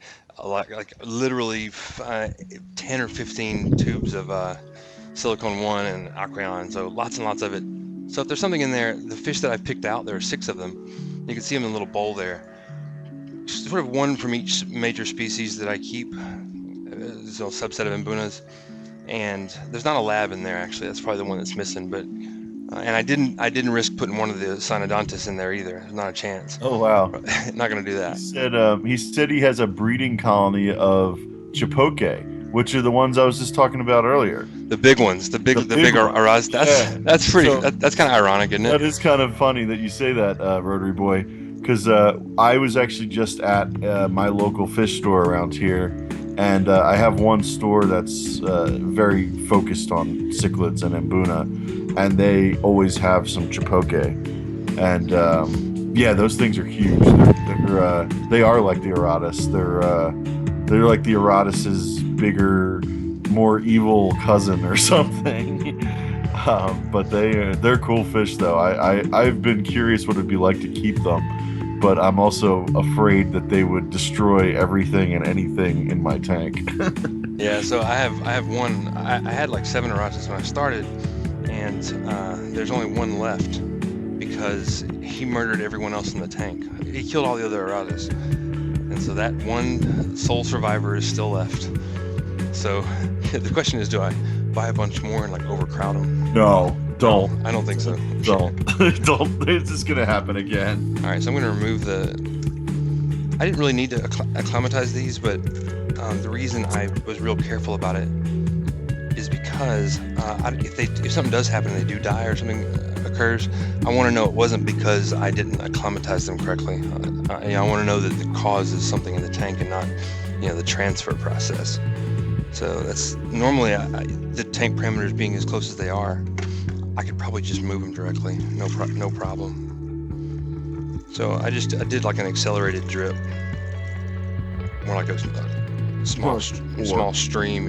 Like literally 10 or 15 tubes of silicone 1 and Aquarium, so lots and lots of it. So if there's something in there, the fish that I picked out, there are 6 of them. You can see them in a little bowl there. Sort of one from each major species that I keep. There's a subset of Mbunas, and there's not a lab in there actually. That's probably the one that's missing. But and I didn't risk putting one of the Cynodontis in there either. There's not a chance. Oh wow! Not gonna do that. He said he has a breeding colony of Chipoke, which are the ones I was just talking about earlier. The big ones, the big Araz. That's pretty. So, that's kind of ironic, isn't it? That is kind of funny that you say that, Rotary Boy, because I was actually just at my local fish store around here, and I have one store that's very focused on cichlids and Mbuna, and they always have some Chipoke, and those things are huge. They are like the Aratus. They're like the Aratus's bigger, more evil cousin or something. But they're cool fish though. I've been curious what it'd be like to keep them, but I'm also afraid that they would destroy everything and anything in my tank. Yeah, so I have one. I had like 7 Aratus when I started, and there's only one left because he murdered everyone else in the tank. He killed all the other Aratus, and so that one sole survivor is still left. So the question is, do I buy a bunch more and like overcrowd them? No, don't. I don't think so. Don't. Don't. It's just gonna happen again. All right, so I'm gonna remove the. I didn't really need to acclimatize these, but the reason I was real careful about it is because if something does happen and they do die or something occurs, I want to know it wasn't because I didn't acclimatize them correctly. I want to know that the cause is something in the tank and not, the transfer process. So that's normally the tank parameters being as close as they are, I could probably just move them directly, no problem. So I did like an accelerated drip, more like a small stream,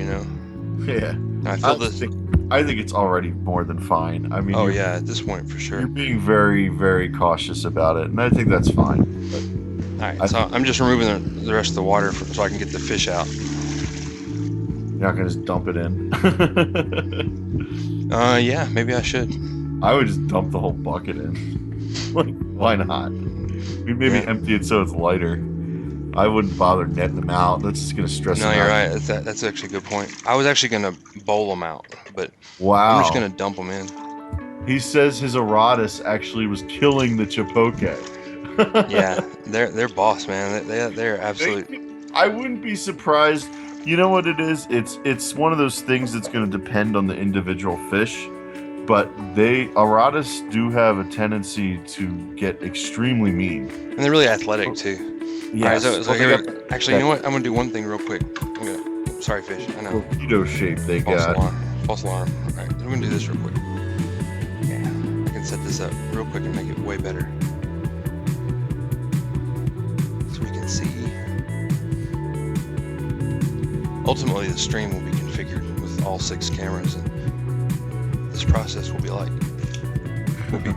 Yeah. And I feel this. I think it's already more than fine. I mean, at this point for sure. You're being very, very cautious about it, and I think that's fine. But all right, so I'm just removing the rest of the water so I can get the fish out. You're not gonna just dump it in. Yeah, maybe I should. I would just dump the whole bucket in. Like, why not? We'd maybe empty it so it's lighter. I wouldn't bother netting them out. That's just gonna stress them out. No, you're right. That's actually a good point. I was actually gonna bowl them out, but wow, I'm just gonna dump them in. He says his Aratus actually was killing the Chipoke. Yeah, they're boss, man. They're absolute. I wouldn't be surprised. You know what it is? It's one of those things that's going to depend on the individual fish, but Aratus do have a tendency to get extremely mean. And they're really athletic too. Yes. Right, actually, you know what? I'm gonna do one thing real quick. Sorry, fish. I know. Torpedo shape they got. False alarm. All right, I'm gonna do this real quick. Yeah, I can set this up real quick and make it way better, so we can see. Ultimately, the stream will be configured with all 6 cameras, and this process will be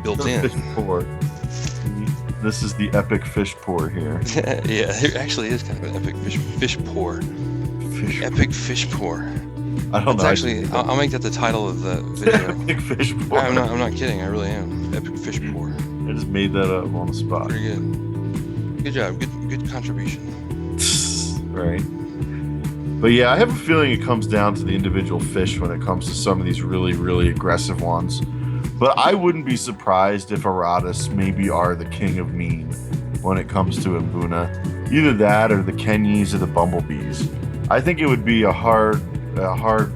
built in. Fish pour. This is the epic fish pour here. Yeah, it actually is kind of an epic fish pour. Epic fish pour. I don't know. Actually, I'll make that the title of the video. Epic fish pour. I'm not kidding. I really am. Epic fish pour. I just made that up on the spot. Pretty good. Good job. Good contribution. Right. But yeah, I have a feeling it comes down to the individual fish when it comes to some of these really, really aggressive ones. But I wouldn't be surprised if Aratus maybe are the king of mean when it comes to Mbuna. Either that or the Kenyes or the bumblebees. I think it would be a hard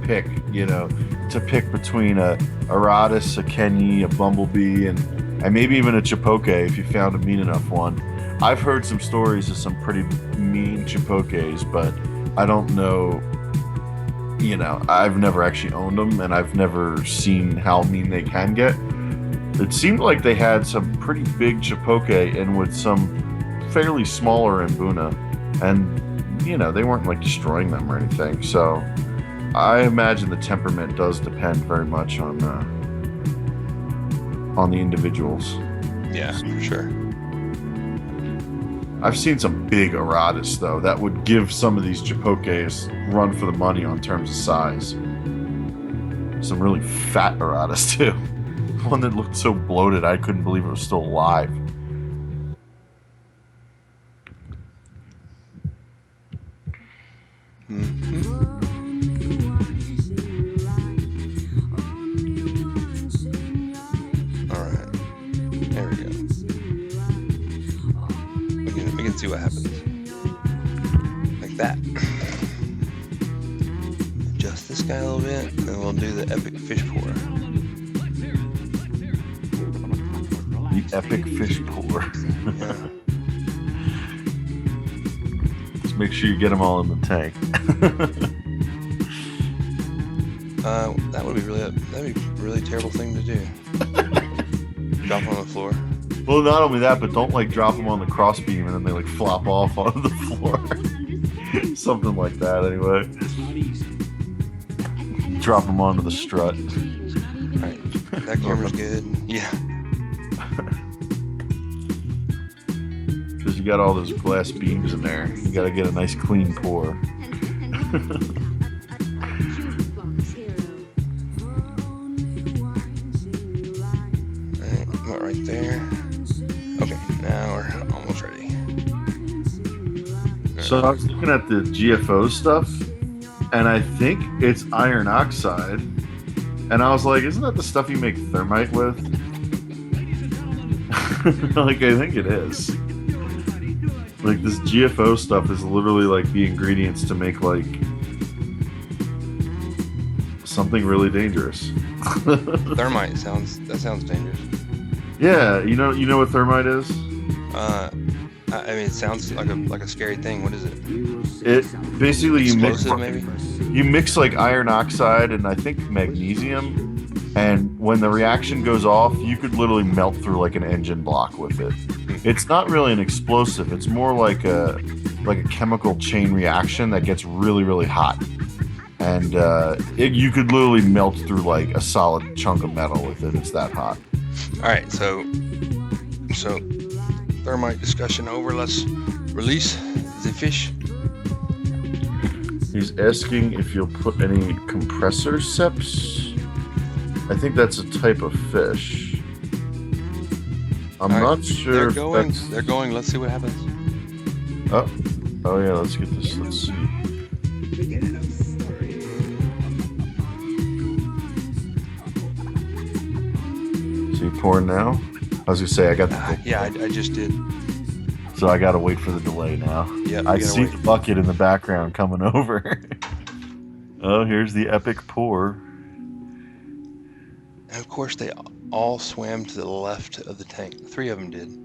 pick, to pick between a Aratus, a Kenye, a bumblebee, and maybe even a Chipoke if you found a mean enough one. I've heard some stories of some pretty mean Chipokes, but I don't know, I've never actually owned them, and I've never seen how mean they can get. It seemed like they had some pretty big Chipoke and with some fairly smaller Mbuna, and, they weren't, like, destroying them or anything, so I imagine the temperament does depend very much on the individuals. Yeah, for sure. I've seen some big Aratus though that would give some of these Chipoques run for the money on terms of size. Some really fat Aratus too. One that looked so bloated I couldn't believe it was still alive. Alright. There we go. We can see what happens. Like that. Adjust this guy a little bit, and then we'll do the epic fish pour. The epic fish pour. Yeah. Just make sure you get them all in the tank. That'd be a really terrible thing to do. Drop on the floor. Well, not only that, but don't like drop them on the crossbeam and then they like flop off onto the floor. Something like that, anyway. Drop them onto the strut. Alright, that camera's good. Yeah. Because you got all those glass beams in there. You got to get a nice clean pour. Right there. Okay, now we're almost ready. So I was looking at the GFO stuff, and I think it's iron oxide. And I was like, isn't that the stuff you make thermite with? Like, I think it is. Like, this GFO stuff is literally like the ingredients to make like something really dangerous. Thermite sounds dangerous. Yeah, you know what thermite is? I mean, it sounds like a scary thing. What is it? It basically Explosive, maybe? you mix like iron oxide and I think magnesium, and when the reaction goes off, you could literally melt through like an engine block with it. It's not really an explosive. It's more like a chemical chain reaction that gets really, really hot, and you could literally melt through like a solid chunk of metal with it. It's that hot. All right, so thermite discussion over. Let's release the fish. He's asking if you'll put any compressor seps. I think that's a type of fish. I'm not sure. They're going. Let's see what happens. Oh yeah. Let's get this. Let's see. So you pouring now? I was gonna say I got the. Yeah, I just did. So I gotta wait for the delay now. Yep, I see the bucket in the background coming over. Oh, here's the epic pour. And of course, they all swam to the left of the tank. 3 of them did.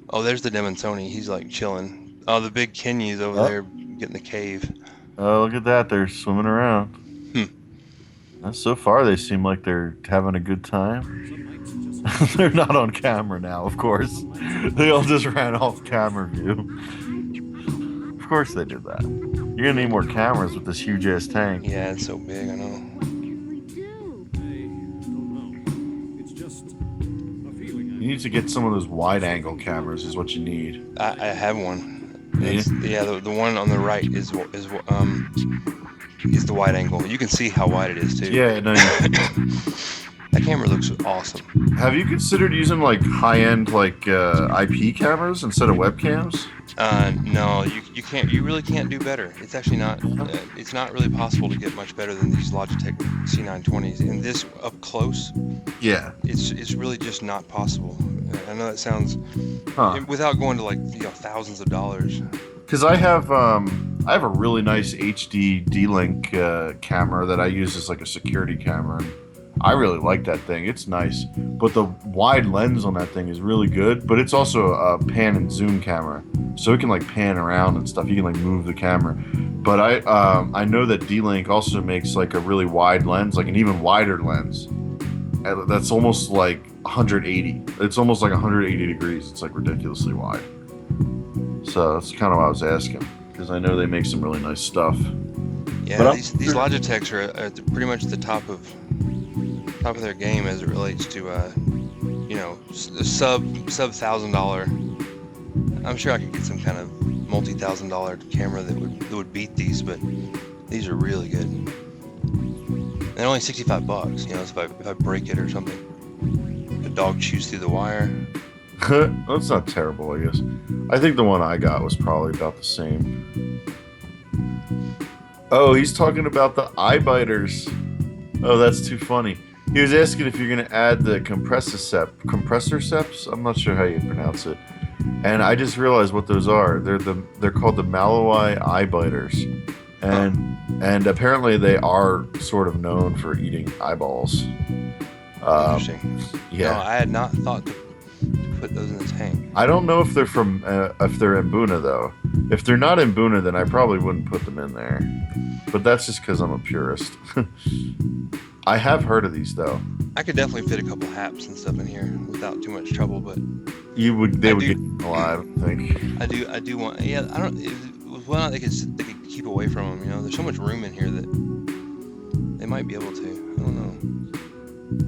Oh, there's the Demonsoni. He's like chilling. Oh, the big Keny's over there getting the cave. Oh, look at that. They're swimming around. So far, they seem like they're having a good time. They're not on camera now, of course. They all just ran off camera view. Of course they did that. You're gonna need more cameras with this huge ass tank. Yeah, it's so big, I know. You need to get some of those wide angle cameras is what you need. I have one. Yeah, the one on the right is the wide angle. You can see how wide it is too. Yeah, no. That camera looks awesome. Have you considered using like high-end like IP cameras instead of webcams? No, you can't. You really can't do better. It's actually not. It's not really possible to get much better than these Logitech C920s. And this up close, yeah, it's really just not possible. I know that sounds without going to like thousands of dollars. Because I have a really nice HD D-Link camera that I use as like a security camera. I really like that thing. It's nice. But the wide lens on that thing is really good. But it's also a pan and zoom camera. So it can like pan around and stuff. You can like move the camera. But I know that D-Link also makes like a really wide lens, like an even wider lens. That's almost like 180. It's almost like 180 degrees. It's like ridiculously wide. So that's kind of why I was asking. Because I know they make some really nice stuff. Yeah, but these Logitechs are pretty much the top of their game as it relates to sub $1,000 I'm sure I could get some kind of multi-$1,000 camera that would beat these, but these are really good. And they're only $65, you know, so if I break it or something. The dog chews through the wire. That's not terrible, I guess. I think the one I got was probably about the same. Oh, he's talking about the eye biters. Oh, that's too funny. He was asking if you're going to add the compressor-ceps. I'm not sure how you pronounce it. And I just realized what those are. They're called the Malloy eye biters. And apparently they are sort of known for eating eyeballs. Interesting. Yeah. No, I had not thought to put those in the tank. I don't know if they're from if they're in Buna though. If they're not in Buna, then I probably wouldn't put them in there. But that's just because I'm a purist. I have heard of these though. I could definitely fit a couple haps and stuff in here without too much trouble, but They would get eaten alive, I think. I do want. Yeah, I don't. Well, they could keep away from them. You know, there's so much room in here that they might be able to. I don't know.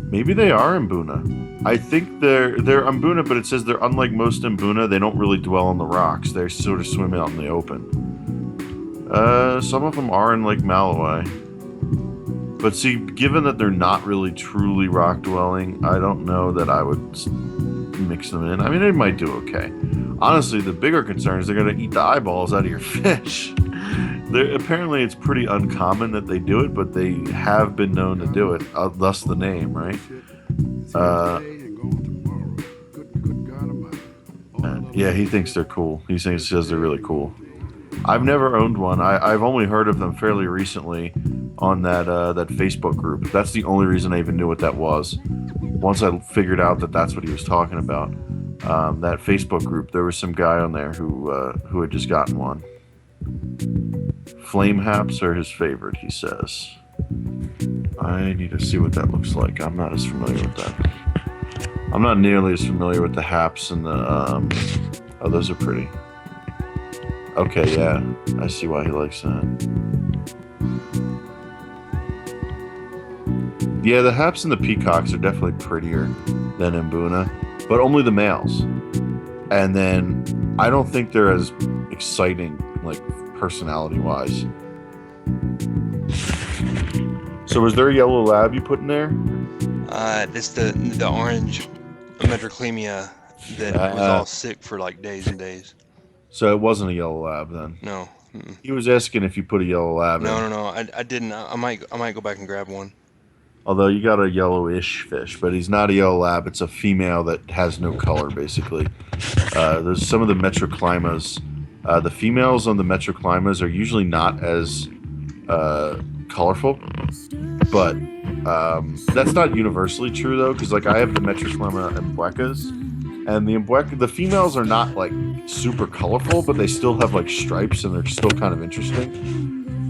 Maybe they are in Buna. I think they're Mbuna, but it says they're unlike most Mbuna. They don't really dwell on the rocks. They sort of swim out in the open. Some of them are in Lake Malawi. But see, given that they're not really truly rock dwelling, I don't know that I would mix them in. I mean, they might do okay. Honestly, the bigger concern is they're going to eat the eyeballs out of your fish. Apparently, it's pretty uncommon that they do it, but they have been known to do it. Thus the name, right? Yeah, he thinks they're cool. He says they're really cool. I've never owned one. I've only heard of them fairly recently on that Facebook group. That's the only reason I even knew what that was. Once I figured out that that's what he was talking about, that Facebook group, there was some guy on there who had just gotten one. Flame haps are his favorite, he says. I need to see what that looks like. I'm not as familiar with that. I'm not nearly as familiar with the haps and the... oh, those are pretty. Okay, yeah. I see why he likes that. Yeah, the haps and the peacocks are definitely prettier than Mbuna, but only the males. And then I don't think they're as exciting, like, personality-wise. So was there a yellow lab you put in there? This the orange metroclemia that was all sick for like days and days. So it wasn't a yellow lab then? No. Mm-mm. He was asking if you put a yellow lab in. No. I didn't. I might go back and grab one. Although you got a yellowish fish, but he's not a yellow lab. It's a female that has no color, basically. There's some of the metroclimas. The females on the metroclimas are usually not as colorful, but that's not universally true though, because like I have the metroclima Mbwekas, and the females are not like super colorful, but they still have like stripes and they're still kind of interesting.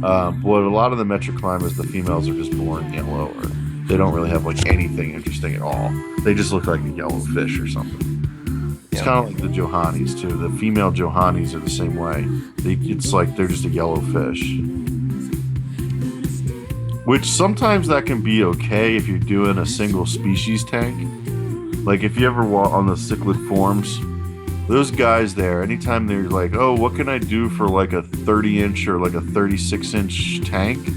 But a lot of the metroclimas, the females are just born yellow, or they don't really have like anything interesting at all. They just look like a yellow fish or something. It's kind of like the Johannes too. The female Johannes are the same way. It's like they're just a yellow fish. Which sometimes that can be okay if you're doing a single species tank. Like if you ever walk on the cichlid forums, those guys there, anytime they're like, oh, what can I do for like a 30-inch or like a 36-inch tank?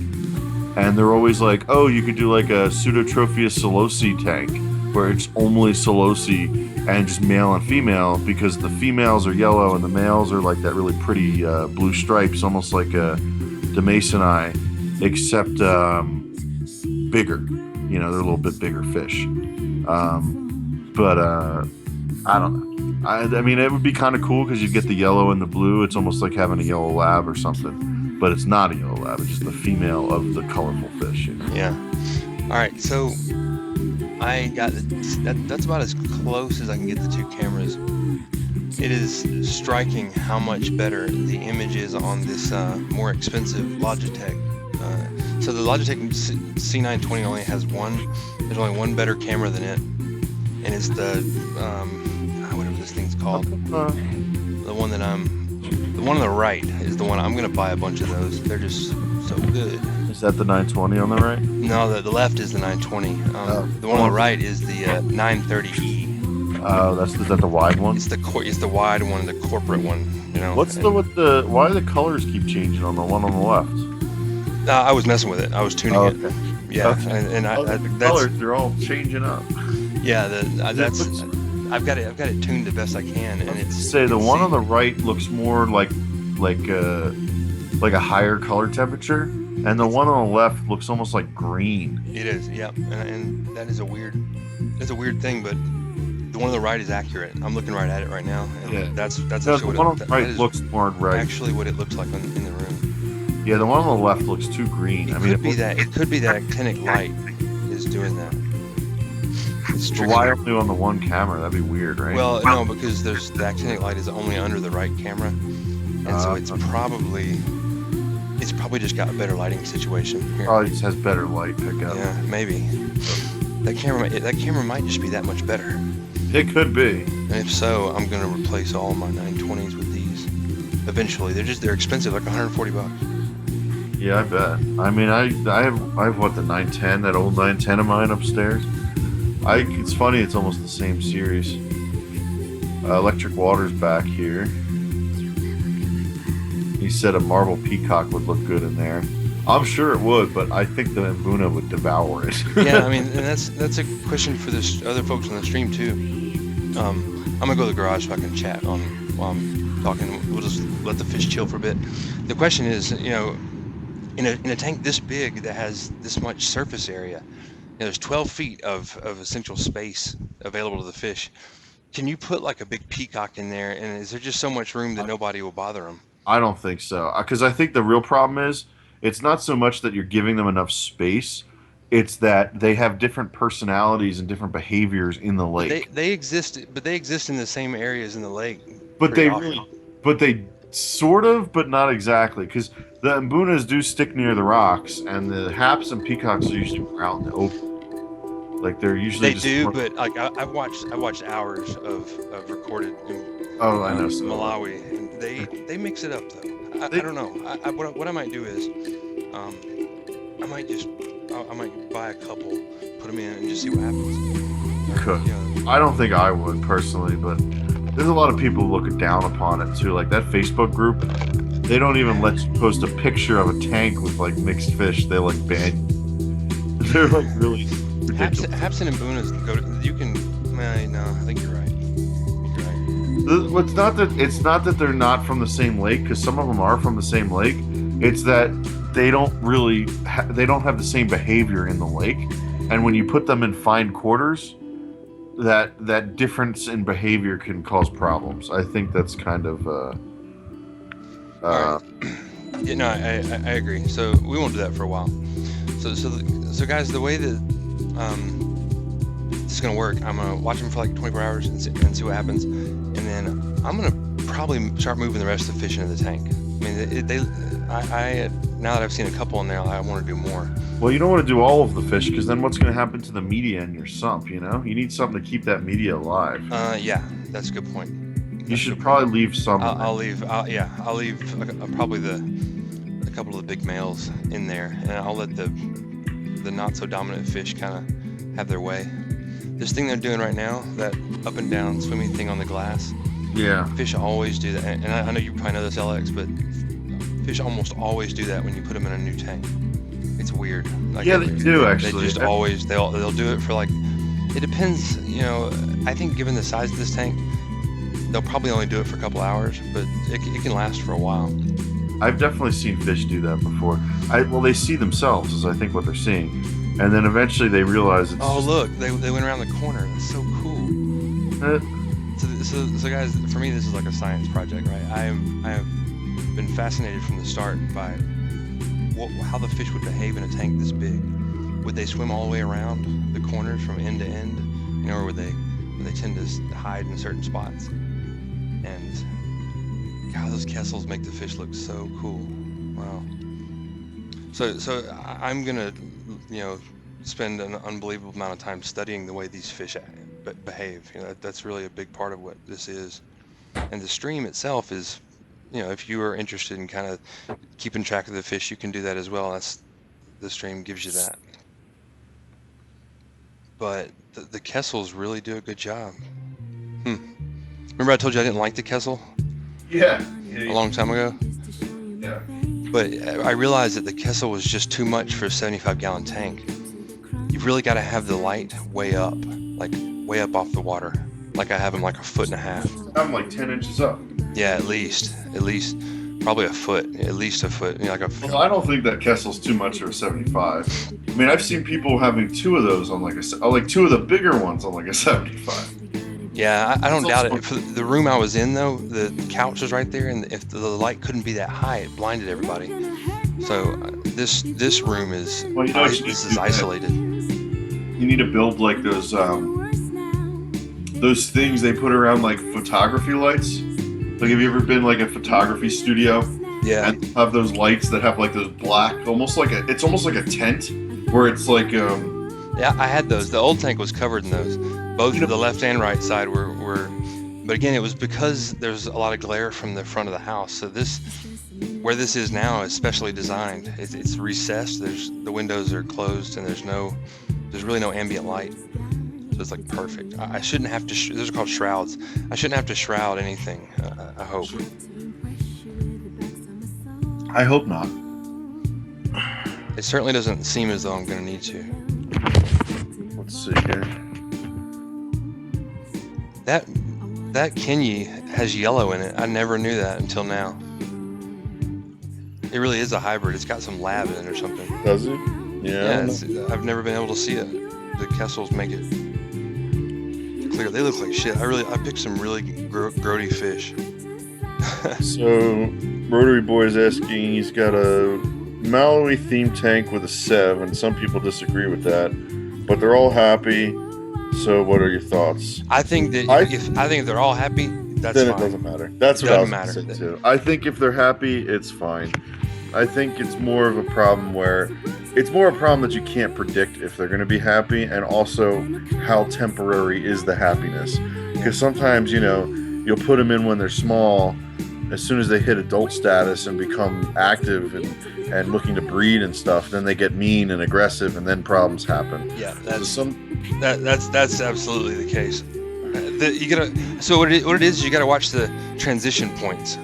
And they're always like, oh, you could do like a Pseudotropheus celosi tank, where it's only celosi and just male and female, because the females are yellow and the males are like that really pretty blue stripes, almost like a Demasoni, except bigger. You know, they're a little bit bigger fish. But I don't know. I mean, it would be kind of cool because you'd get the yellow and the blue. It's almost like having a yellow lab or something. But it's not a yellow lab. It's just the female of the colorful fish. You know? Yeah. All right. So I got that's about as close as I can get the two cameras. It is striking how much better the image is on this more expensive Logitech. So the Logitech C920 only has there's only one better camera than it, and it's the whatever this thing's called. The one on the right is the one. I'm gonna buy a bunch of those. They're just so good. Is that the 920 on the right? No, the left is the 920. The one on the right is the 930E. Oh, is that the wide one? It's the wide one, the corporate one. You know. Why do the colors keep changing on the one on the left? I was messing with it. I was tuning it. Okay. Yeah, Okay. and The that's colors, they're all changing up. yeah. I've got it tuned the best I can, and The one on the right looks more like a higher color temperature, and the one on the left looks almost like green. It is, yep, and that is a weird thing, but the one on the right is accurate. I'm looking right at it right now, and Yeah. that's No, actually the what one on the right looks more red. actually what it looks like in the room. Yeah, the one on the left looks too green. It could be that actinic light is doing that. It's Why triggering. only on the one camera? That'd be weird, right? Well, no, because the actinic light is only under the right camera, and so it's probably just got a better lighting situation here. Probably just has better light pickup. Yeah, maybe. That camera might just be that much better. It could be. And if so, I'm gonna replace all my 920s with these. Eventually, they're expensive, like $140. Yeah, I bet. I mean, I have what, the 910, that old 910 of mine upstairs. It's funny, it's almost the same series. Electric Water's back here. He said a marble peacock would look good in there. I'm sure it would, but I think the Mbuna would devour it. Yeah, I mean, and that's a question for this other folks on the stream too. I'm gonna go to the garage so I can chat while I'm talking. We'll just let the fish chill for a bit. The question is, you know, in a tank this big that has this much surface area, you know, there's 12 feet of essential space available to the fish. Can you put like a big peacock in there, and is there just so much room that nobody will bother them? I don't think so, because I think the real problem is it's not so much that you're giving them enough space, it's that they have different personalities and different behaviors in the lake. They exist in the same areas in the lake. But pretty they often. really, but they sort of, but not exactly, because the Mbunas do stick near the rocks, and the haps and peacocks are usually out in the open. Like they're usually But like I've watched hours of recorded in Oh, I know. So. Malawi, and they mix it up though. I don't know. What I might do is, I might buy a couple, put them in, and just see what happens. Could. You know, I don't think I would personally, but there's a lot of people looking down upon it too. Like that Facebook group, they don't even let you post a picture of a tank with like mixed fish. They like ban. They're like really ridiculous. Haps and Mbunas go. You can. No, I think you're right. It's not that they're not from the same lake, because some of them are from the same lake. It's that they don't really they don't have the same behavior in the lake, and when you put them in fine quarters, that difference in behavior can cause problems. I think that's kind of Right. Yeah, no, I agree. So we won't do that for a while. So guys, the way that this is gonna work, I'm gonna watch them for like 24 hours and see what happens, and then I'm gonna probably start moving the rest of the fish into the tank. I mean, I now that I've seen a couple in there, I want to do more. Well, you don't want to do all of the fish, because then what's going to happen to the media in your sump? You know, you need something to keep that media alive. Yeah, that's a good point. You should probably leave some. I'll leave probably a couple of the big males in there, and I'll let the not so dominant fish kind of have their way. This thing they're doing right now, that up and down swimming thing on the glass, Yeah. fish always do that. And I know you probably know this, LX, but fish almost always do that when you put them in a new tank. It's weird. Like, Yeah, they do, actually. They just always they'll do it for like, it depends. You know, I think given the size of this tank, they'll probably only do it for a couple hours, but it can last for a while. I've definitely seen fish do that before. Well, they see themselves as I think what they're seeing, and then eventually they realize it's. Oh, look, they went around the corner. That's so cool. So guys, for me, this is like a science project, right? I have been fascinated from the start by how the fish would behave in a tank this big. Would they swim all the way around the corners from end to end, you know, or would they tend to hide in certain spots? And God, those kessels make the fish look so cool. Wow. So I'm gonna, you know, spend an unbelievable amount of time studying the way these fish behave. You know, that's really a big part of what this is. And the stream itself is, you know, if you are interested in kind of keeping track of the fish, you can do that as well. The stream gives you that. But the kessels really do a good job. Remember I told you I didn't like the Kessel Yeah. a long time ago? Yeah. But I realized that the Kessel was just too much for a 75-gallon tank. You've really got to have the light way up off the water. Like I have them like a foot and a half. I'm like 10 inches up. Yeah, at least, probably a foot, at least a foot. You know, Well, I don't think that Kessel's too much for a 75. I mean, I've seen people having two of those on like two of the bigger ones on like a 75. Yeah, I don't doubt it. For the room I was in, though, the couch was right there, and if the light couldn't be that high, it blinded everybody. So this room is isolated. You need to build like those things they put around like photography lights. Like, have you ever been like a photography studio? Yeah. And have those lights that have like those black, it's almost like a tent, where it's like Yeah, I had those. The old tank was covered in those. Both the left and right side were, but again, it was because there's a lot of glare from the front of the house. So where this is now is specially designed. It's recessed. The windows are closed, and there's really no ambient light. So it's like perfect. I shouldn't have to. Those are called shrouds. I shouldn't have to shroud anything. I hope. I hope not. It certainly doesn't seem as though I'm going to need to. Let's see here. That Kenyi has yellow in it. I never knew that until now. It really is a hybrid. It's got some lab in it or something. Does it? Yeah. I've never been able to see it. The Kessels make it clear. They look like shit. I picked some really grody fish. So, Rotary Boy is asking, he's got a Malawi themed tank with a Sev, and some people disagree with that, but they're all happy. So, what are your thoughts? I think that if they're all happy, that's then fine. It doesn't matter. That's what I was going to say too. I think if they're happy, it's fine. I think it's more of a problem that you can't predict if they're going to be happy, and also how temporary is the happiness. Because sometimes, you'll put them in when they're small. As soon as they hit adult status and become active and looking to breed and stuff, then they get mean and aggressive, and then problems happen. Yeah, that's absolutely the case. So what it is you got to watch the transition points. So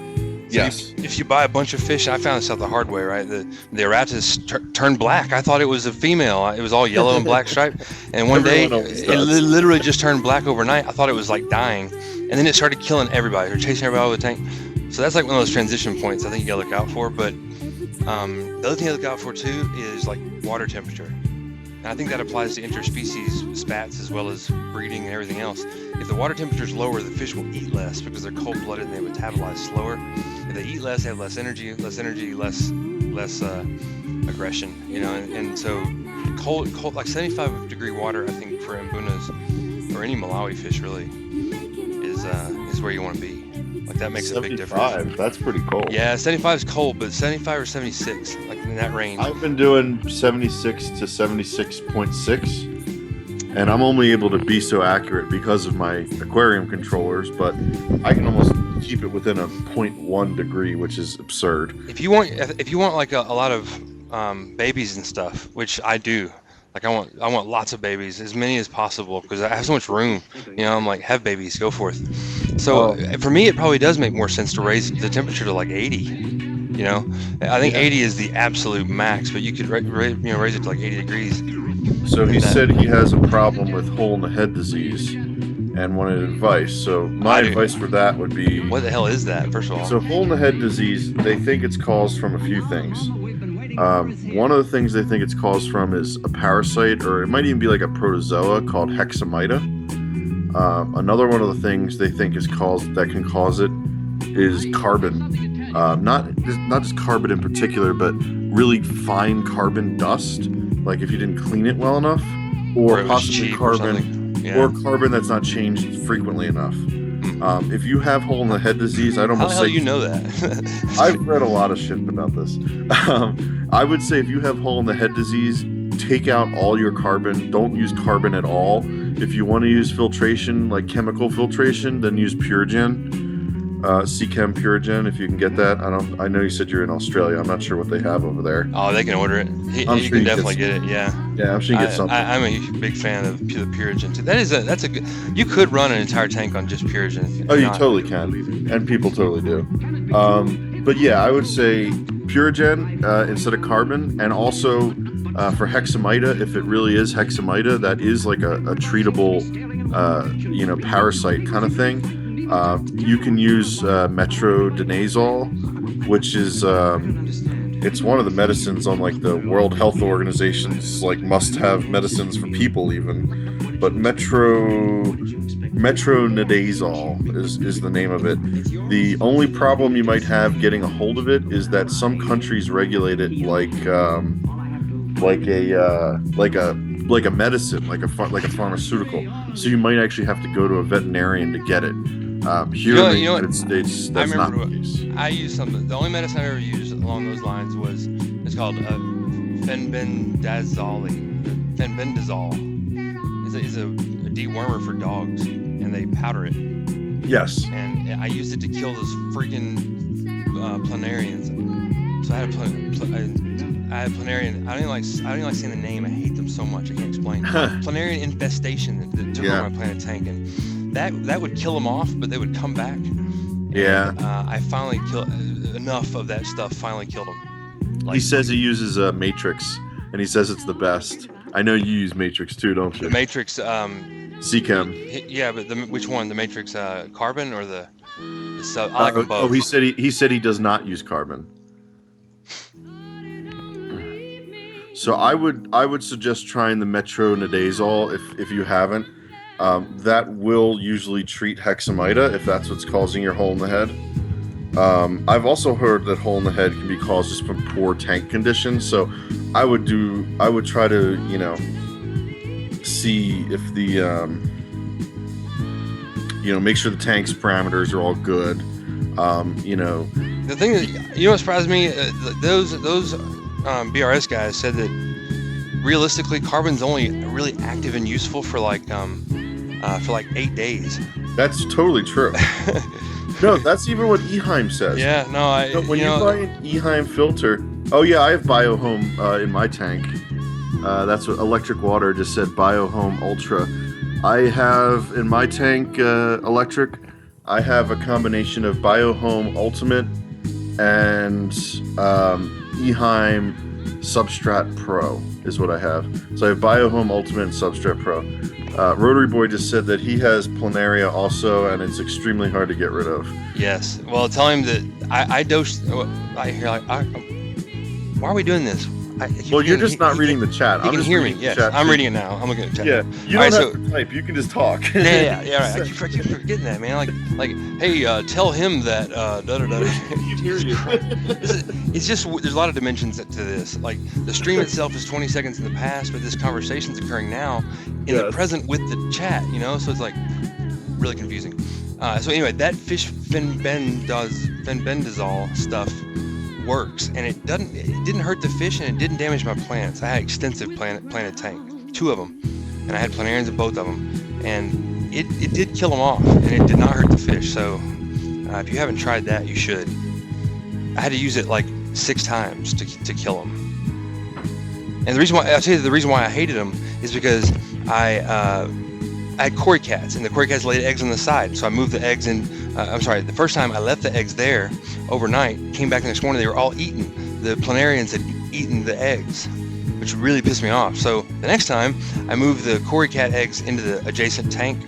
Yes. If you buy a bunch of fish, I found this out the hard way, right? The Aratus turned black. I thought it was a female. It was all yellow and black stripe. And one day, it literally just turned black overnight. I thought it was like dying. And then it started killing everybody, or chasing everybody out of the tank. So that's like one of those transition points I think you gotta look out for. But the other thing to look out for too is like water temperature. And I think that applies to interspecies spats as well as breeding and everything else. If the water temperature is lower, the fish will eat less because they're cold-blooded and they metabolize slower. If they eat less, they have less energy, less aggression, and so cold, like 75-degree water, I think for mbunas or any Malawi fish really is where you want to be. Like that makes a big difference. That's pretty cold. Yeah, 75 is cold, but 75 or 76, like in that range. I've been doing 76 to 76.6, and I'm only able to be so accurate because of my aquarium controllers, but I can almost keep it within a 0.1 degree, which is absurd. If you want like a lot of babies and stuff, which I do, like I want lots of babies, as many as possible, because I have so much room. I'm like, have babies, go forth. So for me, it probably does make more sense to raise the temperature to like 80. I think 80 is the absolute max, but you could raise it to like 80 degrees. So he said he has a problem with hole in the head disease and wanted advice. So my advice for that would be, what the hell is that, first of all? So hole in the head disease, they think it's caused from a few things. One of the things they think it's caused from is a parasite, or it might even be like a protozoa called hexamida. Another one of the things they think that can cause it is carbon. Not just carbon in particular, but really fine carbon dust. Like if you didn't clean it well enough, or possibly carbon, or carbon that's not changed frequently enough. If you have hole in the head disease, I'd almost say... How the hell you know that? I've read a lot of shit about this. I would say if you have hole in the head disease, take out all your carbon. Don't use carbon at all. If you want to use filtration, like chemical filtration, then use Purigen. Seachem Purigen, if you can get that. I know you said you're in Australia. I'm not sure what they have over there. Oh, they can order it. I'm You sure can you definitely get get it. Yeah. Yeah, I'm sure you get something. I'm a big fan of the Purigen too. That's a good. You could run an entire tank on just Purigen. Oh, you totally can, and people totally do. But yeah, I would say Purigen instead of carbon, and also for hexamida, if it really is hexamida, that is like a treatable, parasite kind of thing. You can use metronidazole, which is it's one of the medicines on like the World Health Organization's like must-have medicines for people even. But metronidazole is the name of it. The only problem you might have getting a hold of it is that some countries regulate it like a medicine, like a pharmaceutical. So you might actually have to go to a veterinarian to get it. Here in the United States, that's not the case. I used something. The only medicine I ever used along those lines was it's called fenbendazole. Fenbendazole is a dewormer for dogs, and they powder it. Yes. And I used it to kill those freaking planarians. So I had a planarian. I don't even like saying the name. I hate them so much. I can't explain. Planarian infestation that took over my planet tank, and that would kill them off, but they would come back. Yeah. And, I finally killed enough of that stuff. Finally killed them. He says he uses Matrix, and he says it's the best. I know you use Matrix too, don't you? The Matrix. Seachem. Yeah, but which one? The Matrix carbon or the sub? I like them both. Oh, he said he does not use carbon. So I would suggest trying the metronidazole if you haven't. That will usually treat hexamida if that's what's causing your hole in the head. I've also heard that hole in the head can be caused just from poor tank conditions. So I would try to see if the make sure the tank's parameters are all good. The thing that what surprised me, those BRS guys said that realistically carbon's only really active and useful for like 8 days. That's totally true. No, that's even what Eheim says. Yeah, no, when you buy an Eheim filter, oh yeah, I have BioHome in my tank. That's what Electric Water just said. BioHome Ultra. I have in my tank electric. I have a combination of BioHome Ultimate and Eheim Substrat Pro is what I have. So I have BioHome Ultimate and Substrat Pro. Rotary Boy just said that he has planaria also, and it's extremely hard to get rid of. Yes. Well, tell him that I dosed. I hear like, why are we doing this? You're just not reading the chat. You can hear me. Yes, I'm reading it now. I'm looking at the chat. Yeah, you don't have to type. You can just talk. Yeah. Right. I keep forgetting that, man. Like, hey, tell him that. He hear you. It's just there's a lot of dimensions to this. Like the stream itself is 20 seconds in the past, but this conversation's occurring now in the present with the chat. So it's like really confusing. So anyway, that fish fenbendazole stuff works, and it didn't hurt the fish, and it didn't damage my plants. I had extensive planted tank, 2 of them, and I had planarians in both of them, and it did kill them off, and it did not hurt the fish. So if you haven't tried that, you should. I had to use it like 6 times to kill them. And the reason why I hated them is because I had cory cats, and the cory cats laid eggs on the side. So I moved the eggs in. The first time I left the eggs there overnight, came back the next morning, they were all eaten. The planarians had eaten the eggs, which really pissed me off. So the next time I moved the cory cat eggs into the adjacent tank,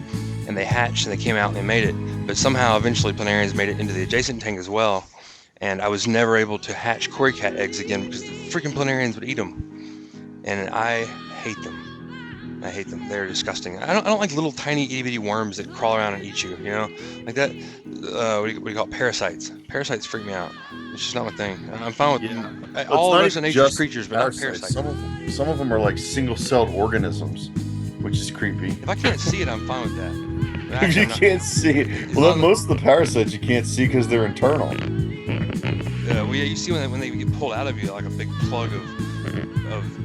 and they hatched and they came out and they made it. But somehow eventually planarians made it into the adjacent tank as well. And I was never able to hatch cory cat eggs again because the freaking planarians would eat them. And I hate them. They're disgusting. I don't like little tiny itty bitty worms that crawl around and eat you. Like that. What do you call it? Parasites? Parasites freak me out. It's just not my thing. I'm fine with all of those nature's creatures, but not parasites. Some of them are like single-celled organisms, which is creepy. If I can't see it, I'm fine with that. If you can't see it, well, most of the parasites you can't see because they're internal. You see when they get pulled out of you like a big plug of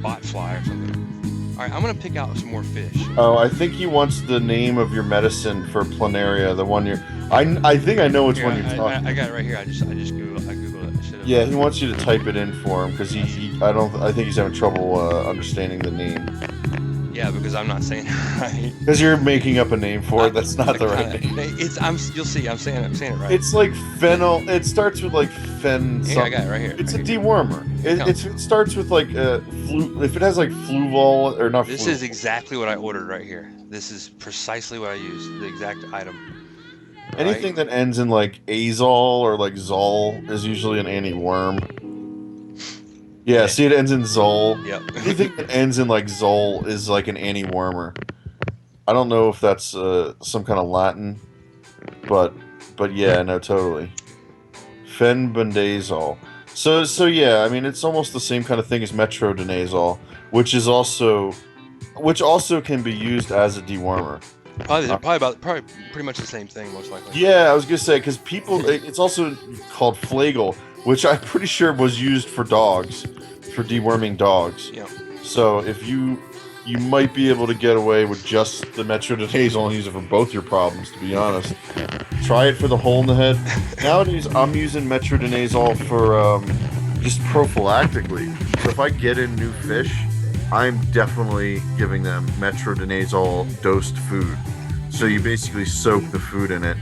bot fly or something. All right, I'm gonna pick out some more fish. Oh, I think he wants the name of your medicine for planaria. The one you're. I think I know which Here, one you're talking. I got it right here. I googled it. I should've- Yeah, he wants you to type it in for him because I think he's having trouble understanding the name. Yeah, because I'm not saying it right. Because you're making up a name for it. That's not the right name. You'll see. I'm saying it right. It's like phenyl. It starts with like fen. Here, I got it right here. It's a Right here. dewormer. It starts with like if it has like fluval or not. This is exactly what I ordered right here. This is precisely what I used. The exact item. Anything that ends in like azole or like zol is usually an anti-worm. Yeah, see, it ends in zol. Yep. Anything that ends in like zol is like an anti-wormer. I don't know if that's some kind of Latin, but yeah, no, totally. Fenbendazole. So yeah, I mean it's almost the same kind of thing as metronidazole, which also can be used as a dewormer. Probably pretty much the same thing, most likely. Yeah, I was gonna say because it's also called flagyl, which I'm pretty sure was used for dogs, for deworming dogs. Yeah. So if you might be able to get away with just the metronidazole and use it for both your problems, to be honest. Try it for the hole in the head. Nowadays, I'm using metronidazole for just prophylactically. So if I get in new fish, I'm definitely giving them metronidazole dosed food. So you basically soak the food in it.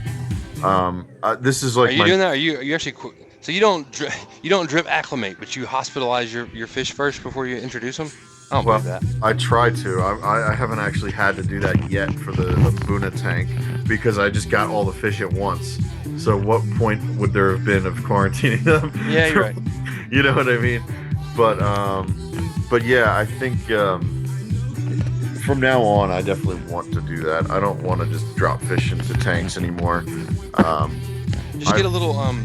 This is like. Are you doing that? Are you actually? So you don't drip acclimate, but you hospitalize your fish first before you introduce them? I don't believe that. I try to. I haven't actually had to do that yet for the Buna tank because I just got all the fish at once. So what point would there have been of quarantining them? Yeah, you're right. You know what I mean? But yeah, I think from now on, I definitely want to do that. I don't want to just drop fish into tanks anymore. Just get a little I'll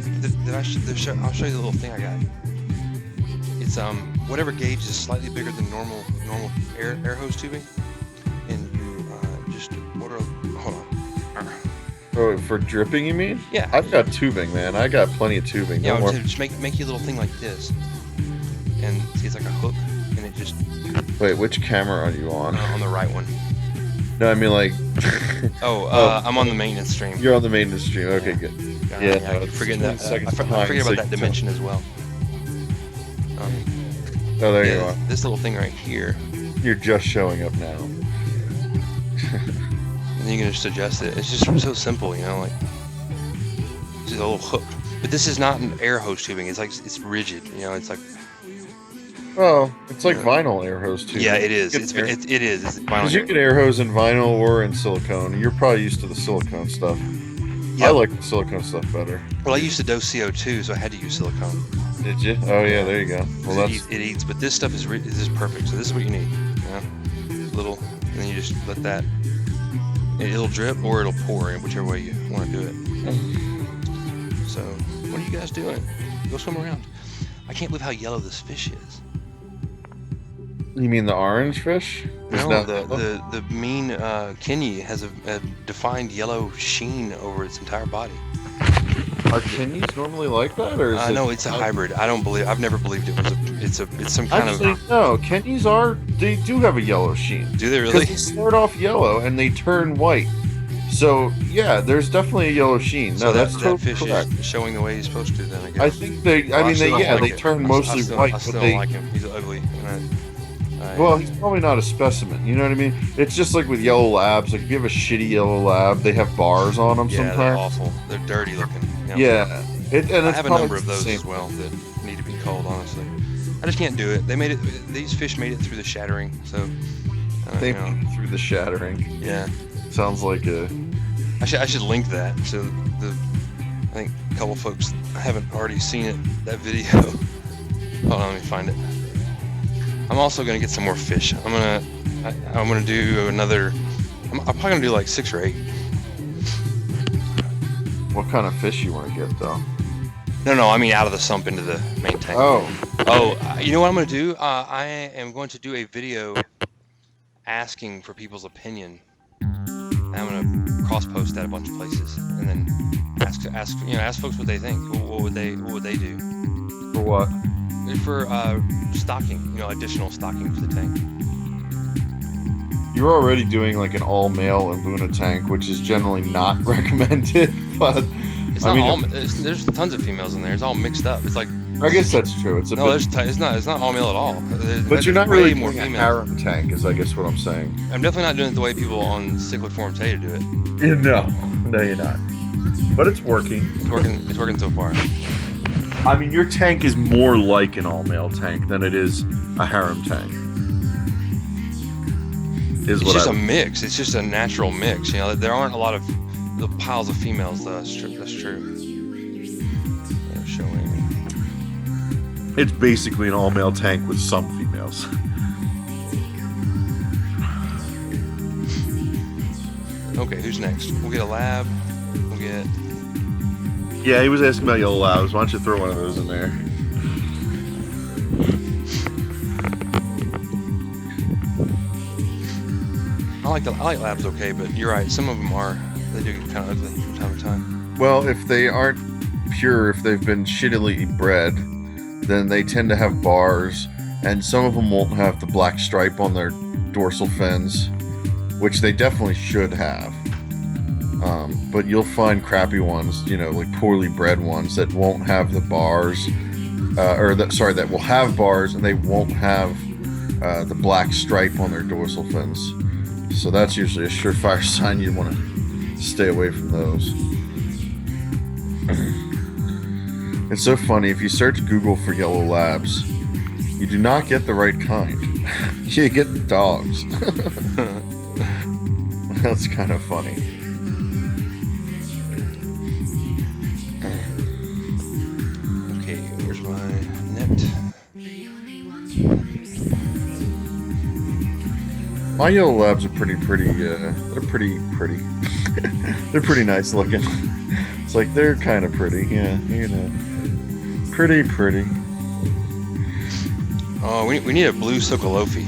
show you the little thing I got. It's whatever gauge is slightly bigger than normal air hose tubing, and you just order. Hold on. Oh, for dripping, you mean? Yeah. I've got tubing, man. I got plenty of tubing. Yeah, No more. just make you a little thing like this, and see, it's like a hook, and it just. Wait, which camera are you on? On the right one. No, I mean like. I'm on the maintenance stream. You're on the maintenance stream. Okay, good. Yeah, no, I keep forgetting that. I forget about that dimension as well. Oh, there you are. This little thing right here. You're just showing up now. And you can just adjust it. It's just so simple, you know, like it's just a little hook. But this is not an air hose tubing. It's like it's rigid, you know. It's like. Oh, it's like vinyl air hose too. Yeah, it is. It is. It's vinyl. Because you can air hose in vinyl or in silicone. You're probably used to the silicone stuff. Yep. I like the silicone stuff better. Well, I used to dose CO2, so I had to use silicone. Did you? Oh yeah, there you go. Well, that's it eats, but this stuff is perfect. So this is what you need. You know? Little, and then you just let that. It'll drip or it'll pour, whichever way you want to do it. So, what are you guys doing? Go swim around. I can't believe how yellow this fish is. You mean the orange fish? No, the mean Kenny has a defined yellow sheen over its entire body. Are Kenyes normally like that, or is no, it's a hybrid. I've never believed it was it's some kind Actually, of. no, Kenyes they do have a yellow sheen. Do they really? Because they start off yellow and they turn white. So yeah, there's definitely a yellow sheen. So no, that's that totally fish correct. is showing the way he's supposed to. Then I guess. I think they turn mostly white, I still but don't like him. He's ugly. Well, he's probably not a specimen. You know what I mean? It's just like with yellow labs. Like if you have a shitty yellow lab, they have bars on them sometimes. They're awful. They're dirty looking. You know? Yeah, I have a number of those as well that need to be culled. Honestly, I just can't do it. These fish made it through the shattering. So they made it through the shattering. Yeah, sounds like a. I should link that. So I think a couple folks haven't already seen it. That video. Hold on, let me find it. I'm also gonna get some more fish. I'm gonna do another. I'm probably gonna do like 6 or 8. What kind of fish you want to get though? No, I mean out of the sump into the main tank. You know what I'm gonna do? I am going to do a video asking for people's opinion. And I'm gonna cross-post that a bunch of places, and then ask folks what they think. What would they do? For what? For stocking, additional stocking for the tank. you're already doing like an all male and Luna tank, which is generally not recommended. But It's not all. There's tons of females in there. It's all mixed up. It's like. I guess that's true. It's a No, bit, it's not all male at all. but you're not really more doing a females. harem tank, is I guess what I'm saying. I'm definitely not doing it the way people on Cichlid Forum say to do it. No, you're not. But it's working. It's working so far. I mean, your tank is more like an all-male tank than it is a harem tank. It's just a mix. It's just a natural mix. You know, there aren't a lot of the piles of females. Though. That's true. They're showing. It's basically an all-male tank with some females. Okay, who's next? We'll get a lab. We'll get. Yeah, he was asking about yellow labs. Why don't you throw one of those in there? I like labs okay, but you're right. Some of them they do get kind of ugly from time to time. Well, if they aren't pure, if they've been shittily bred, then they tend to have bars, and some of them won't have the black stripe on their dorsal fins, which they definitely should have. But you'll find crappy ones, you know, like poorly bred ones that won't have the bars, that will have bars and they won't have the black stripe on their dorsal fins. So that's usually a surefire sign you want to stay away from those. It's so funny, if you search Google for yellow labs, you do not get the right kind. You get the dogs. That's kind of funny. Okay, where's my net? My yellow labs are pretty. They're pretty. They're pretty nice looking. It's like they're kind of pretty, yeah, you know. Pretty. Oh, we need a blue Sokolofi.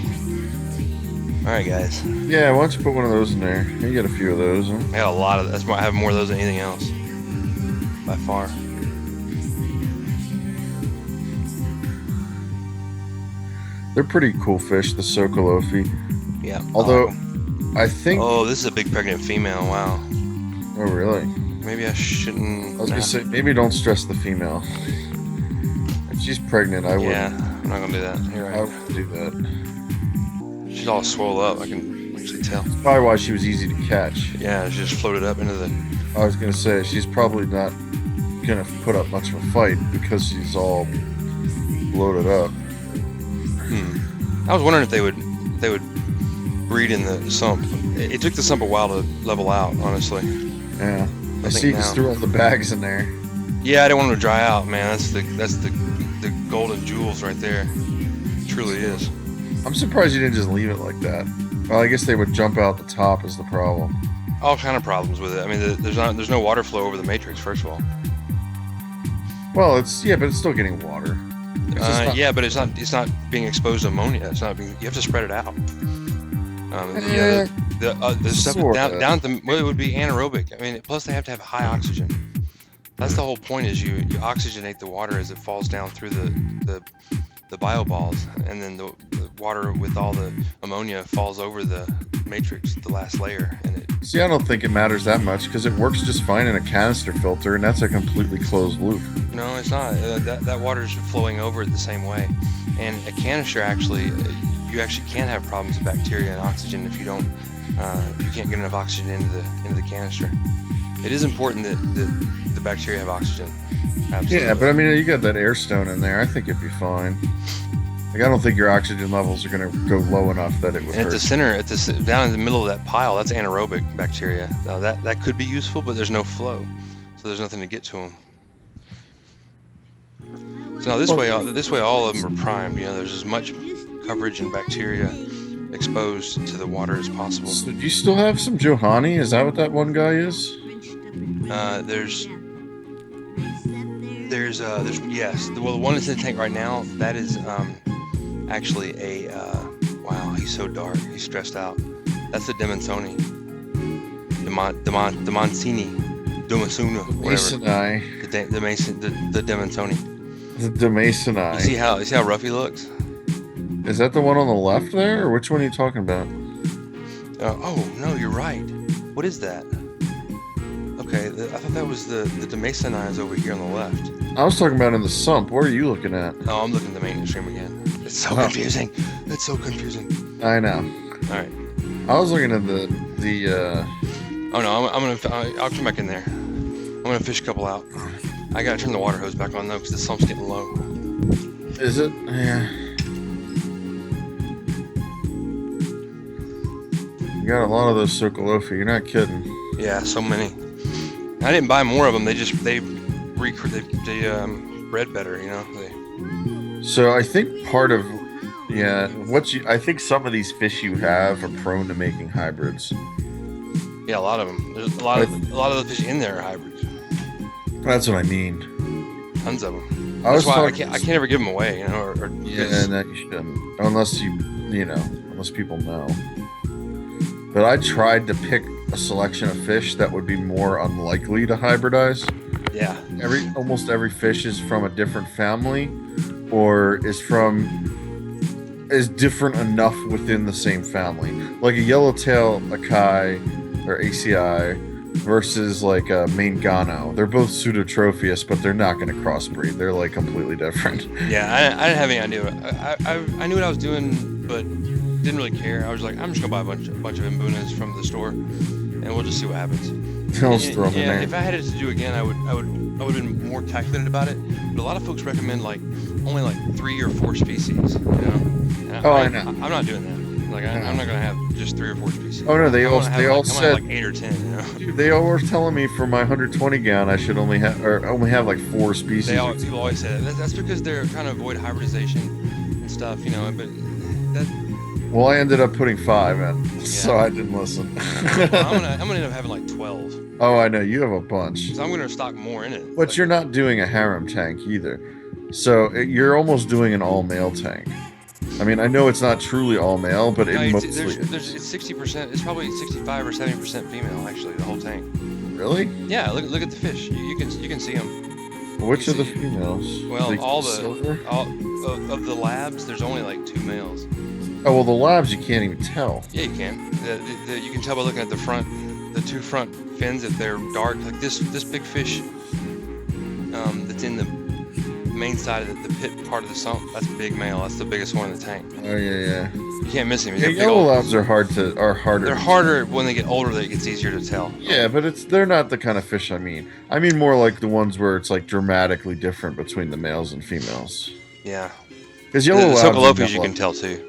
All right, guys. Yeah, why don't you put one of those in there? You get a few of those, huh? I got a lot of. I have more of those than anything else, by far. They're pretty cool fish, the Sokolofi. Yeah. Although, I think. Oh, this is a big pregnant female. Wow. Oh, really? Maybe I shouldn't. I was gonna say, maybe don't stress the female. If she's pregnant, I would. Yeah, I'm not gonna do that. You're I right. would do that. She's all swole up. I can actually tell. Probably why she was easy to catch. Yeah, she just floated up into the. I was gonna say she's probably not gonna put up much of a fight because she's all bloated up. I was wondering if they would breed in the sump. It took the sump a while to level out, honestly. Yeah, I think see you now. just threw all the bags in there. Yeah, I didn't want them to dry out, man. That's the golden jewels right there. It truly is. I'm surprised you didn't just leave it like that. Well, I guess they would jump out the top is the problem. All kind of problems with it. I mean, there's no water flow over the matrix. First of all. Well, but it's still getting water. It's just not- Yeah, but it's not being exposed to ammonia. It's not being. You have to spread it out. The stuff sorta. down at the it would be anaerobic. I mean, plus they have to have high oxygen. That's the whole point. Is you oxygenate the water as it falls down through the bioballs, and then the water with all the ammonia falls over the matrix, the last layer, and it. See, I don't think it matters that much because it works just fine in a canister filter, and that's a completely closed loop. No, it's not. That water is flowing over it the same way, and a canister actually. You actually can have problems with bacteria and oxygen if you don't, you can't get enough oxygen into the canister. It is important that the bacteria have oxygen. Absolutely. Yeah, but I mean, you got that air stone in there. I think it'd be fine. Like, I don't think your oxygen levels are going to go low enough that it would And hurt. at the center, down in the middle of that pile, that's anaerobic bacteria. Now that could be useful, but there's no flow, so there's nothing to get to them. So now this way, all of them are primed. You know, there's as much coverage and bacteria exposed to the water as possible. So do you still have some Johanni? Is that what that one guy is? There's yes. Well, the one that's in the tank right now, that is actually a wow. He's so dark. He's stressed out. That's the Demonsoni. Demoncini, Domasuna, whatever. Masoni. The Demonsoni. The Demasoni. You see how rough he looks? Is that the one on the left there, or which one are you talking about? Oh no, you're right. What is that? Okay, I thought that was the Demasonize over here on the left. I was talking about in the sump. What are you looking at? Oh, I'm looking at the maintenance stream again. It's so confusing. It's so confusing. I know. All right. I was looking at the. Oh no, I'll come back in there. I'm gonna fish a couple out. I gotta turn the water hose back on though, because the sump's getting low. Is it? Yeah. You got a lot of those Socolofi. You're not kidding. Yeah, so many. I didn't buy more of them. They bred better, you know. So I think part of I think some of these fish you have are prone to making hybrids. Yeah, a lot of them. There's a lot of the fish in there are hybrids. That's what I mean. Tons of them. That's why I can't ever give them away, you know. Yeah, no, you shouldn't, unless unless people know. But I tried to pick a selection of fish that would be more unlikely to hybridize. Yeah. Almost every fish is from a different family, or is different enough within the same family. Like a yellowtail Akai or ACI versus like a Mangano. They're both pseudotropheus, but they're not going to crossbreed. They're like completely different. Yeah, I didn't have any idea. I knew what I was doing, but didn't really care. I was like, I'm just gonna buy a bunch of Mbunas from the store, and we'll just see what happens. If I had it to do again, I would have been more calculated about it. But a lot of folks recommend only 3 or 4 species. You know? I know. I'm not doing that. Like I'm not gonna have just 3 or 4 species. Oh no, they all said like 8 or 10. You know? Dude, they all were telling me for my 120 gallon I should only have like 4 species. People always say that. That's because they're trying to avoid hybridization and stuff. You know, but that. Well, I ended up putting 5 in, so I didn't listen. I'm gonna end up having like 12. Oh, I know, you have a bunch. So I'm gonna stock more in it. But you're not doing a harem tank either, so you're almost doing an all male tank. I mean, I know it's not truly all male, but it mostly is. It's 60%. It's probably 65 or 70% female actually. The whole tank. Really? Yeah. Look at the fish. You can see them. Which are the females? Well, like all of the labs. There's only like 2 males. Oh well, the labs you can't even tell. Yeah, you can. You can tell by looking at the 2 front fins if they're dark. Like this big fish that's in the main side of the pit part of the sump. That's a big male. That's the biggest one in the tank. Oh yeah. You can't miss him. Yeah, yellow labs are harder. They're harder when they get older. It gets easier to tell. Yeah, but they're not the kind of fish I mean. I mean more like the ones where it's like dramatically different between the males and females. Yeah. Because yellow labs. Socolopes you can tell too.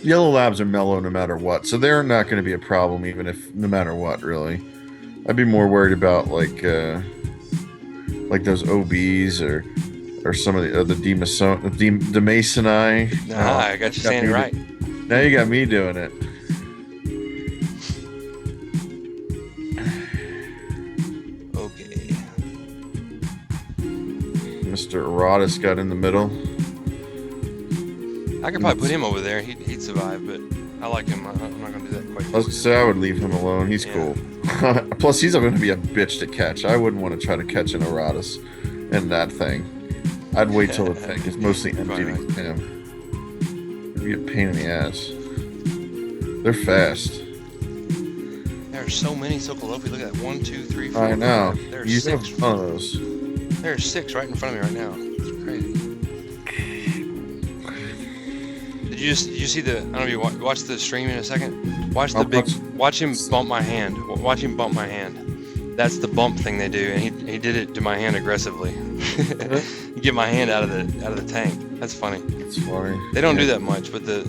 Yellow labs are mellow no matter what, so they're not going to be a problem even if no matter what, really. I'd be more worried about like those OBs or some of the Demasoni. I got you saying it right. Now you got me doing it. Okay. Mr. Erotis got in the middle. I could probably put him over there. He'd survive, but I like him. I'm not gonna do that quite. I was gonna say I would leave him alone. He's cool. Plus, he's going to be a bitch to catch. I wouldn't want to try to catch an Erotis in that thing. I'd wait till the tank is mostly empty to him. It'd be a pain in the ass. They're fast. There are so many Socolopi. Look at that. 1, 2, 3, 4. I know. There's You 6. have a ton of those. There's 6 right in front of me right now. It's crazy. Did you see the? I don't know if you watch the stream in a second. Watch him bump my hand. Watch him bump my hand. That's the bump thing they do, and he did it to my hand aggressively. You get my hand out of the tank. That's funny. That's funny. They don't do that much, but the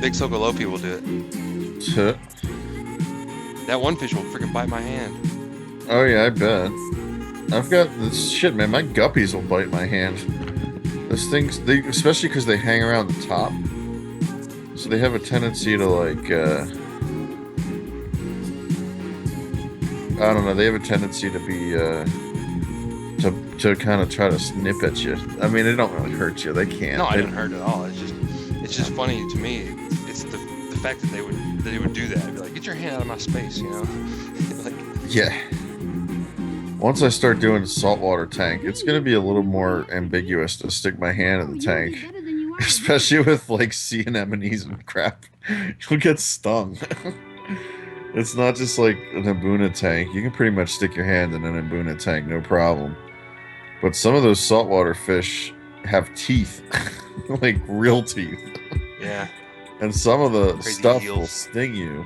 big Socolopi will do it. That one fish will freaking bite my hand. Oh yeah, I bet. I've got this shit, man. My guppies will bite my hand. Those things, especially because they hang around the top, so they have a tendency to like, I don't know. They have a tendency to be, to kind of try to snip at you. I mean, they don't really hurt you. They can't. No, I didn't hurt at all. It's just funny to me. It's the fact that they would do that. I'd be like, get your hand out of my space, you know? Like, yeah. Once I start doing the saltwater tank, it's going to be a little more ambiguous to stick my hand in the tank. especially with like sea anemones and crap. You'll get stung. It's not just like an Abuna tank. You can pretty much stick your hand in an Abuna tank, no problem. But some of those saltwater fish have teeth, like real teeth. Yeah. And some of the Crazy stuff eels. will sting you.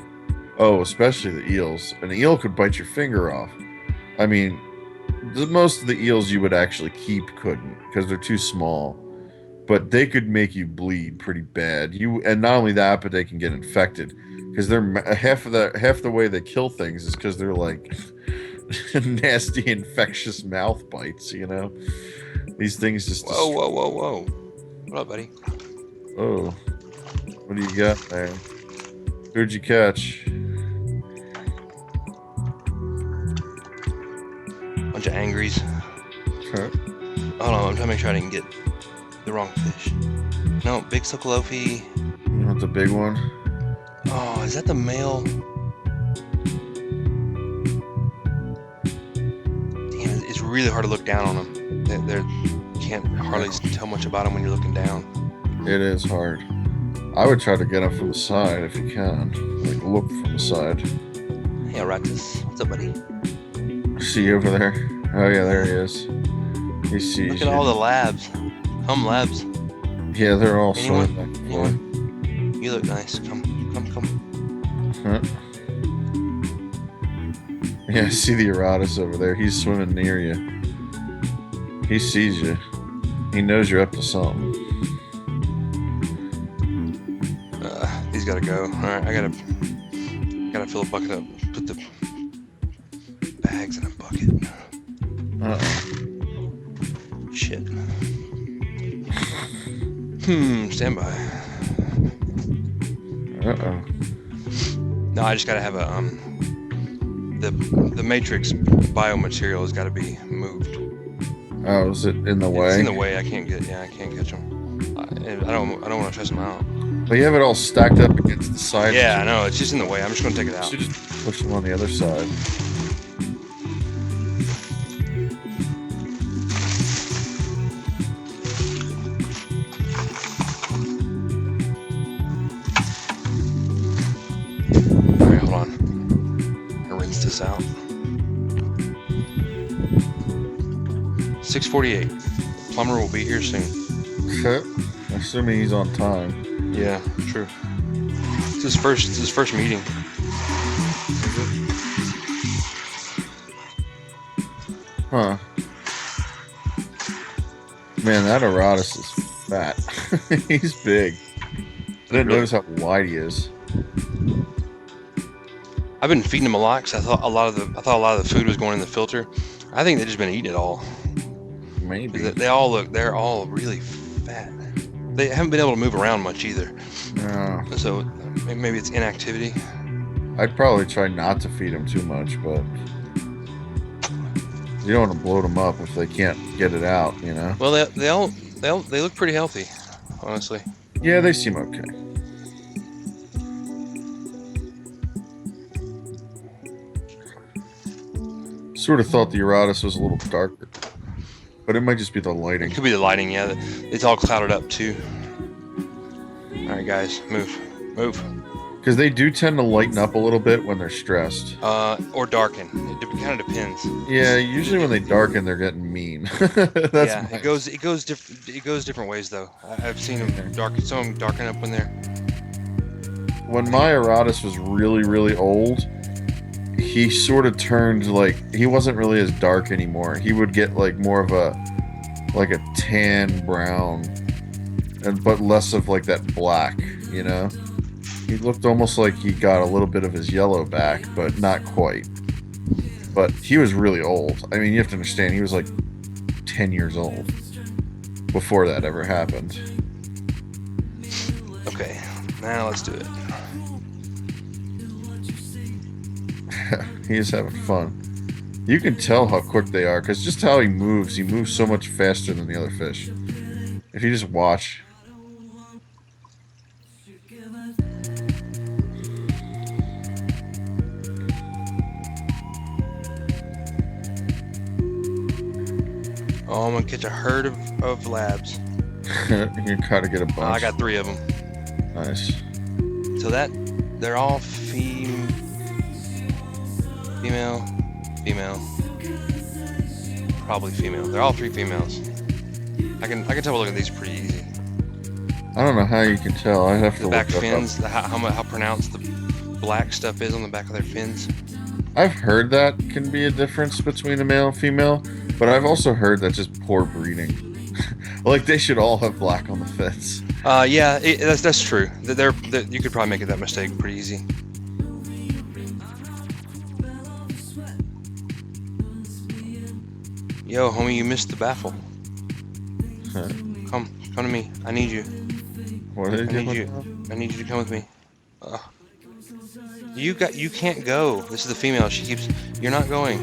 Oh, especially the eels. An eel could bite your finger off. I mean, most of the eels you would actually keep couldn't, because they're too small. But they could make you bleed pretty bad. And not only that, but they can get infected, because they're half the way they kill things is because they're like nasty, infectious mouth bites. You know, these things just. Whoa. What up, buddy? Oh, what do you got there? Who'd you catch? Bunch of angries. Huh? Hold on, I'm trying to make sure I didn't get the wrong fish. No, big Suckalofi. You want the big one? Oh, is that the male? Damn, it's really hard to look down on them. You can't hardly tell much about them when you're looking down. It is hard. I would try to get them from the side if you can. Like, look from the side. Hey, Alratus. What's up, buddy? See you over there? Oh, yeah, there he is. He sees Look at you. all the labs. Labs. Yeah, they're all Anyone? swimming back and forth. Anyone? You look nice. Come. Huh? Yeah, I see the Eratus over there. He's swimming near you. He sees you. He knows you're up to something. These gotta go. All right, I gotta fill a bucket up. Put the bags in a bucket. Shit. Stand by. No, I just gotta have a the matrix biomaterial has got to be moved. Oh, is it in the way? It's in the way. I can't catch them. I don't want to stress them out. Well, you have it all stacked up against the side. Yeah, I know. It's just in the way. I'm just gonna take it out. You should just push them on the other side. Alright, hold on. I'll rinse this out. 6:48. Plumber will be here soon. Assuming he's on time. Yeah, true. It's his first meeting. Huh. Man, that Eratus is fat. He's big. I didn't notice how wide he is. I've been feeding him a lot because I thought a lot of the food was going in the filter. I think they've just been eating it all. Maybe. They're all really fat. They haven't been able to move around much either. No. So maybe it's inactivity. I'd probably try not to feed them too much, but you don't want to bloat them up if they can't get it out, you know? Well, they look pretty healthy, honestly. Yeah, they seem okay. Sort of thought the Eratus was a little darker, but it might just be the lighting. It could be the lighting, yeah. It's all clouded up too. All right, guys, move. Because they do tend to lighten up a little bit when they're stressed. Or darken. It kind of depends. Yeah, usually when they darken, they're getting mean. Yeah, it goes different ways though. I've seen them darken. Some of them darken up when they're. When my Eratus was really, really old, he sort of turned like he wasn't really as dark anymore. He would get like more of a tan brown, but less of like that black, you know. He looked almost like he got a little bit of his yellow back, but not quite. But he was really old. I mean, you have to understand, he was like 10 years old before that ever happened. Okay, now let's do it. He is having fun. You can tell how quick they are, because just how he moves so much faster than the other fish. If you just watch. Oh, I'm gonna catch a herd of labs. You gotta get a bunch. I got 3 of them. Nice. So they're all female. Probably female. They're all 3 females. I can tell by looking at these pretty easy. I don't know how you can tell. I have to The back look that up. fins, how pronounced the black stuff is on the back of their fins. I've heard that can be a difference between a male and female, but I've also heard that's just poor breeding. Like they should all have black on the fins. Yeah, that's true. You could probably make that mistake pretty easy. Yo, homie, you missed the baffle. Huh. Come to me. I need you. What are I they need you. doing? I need you to come with me. You can't go. This is the female. She keeps. You're not going.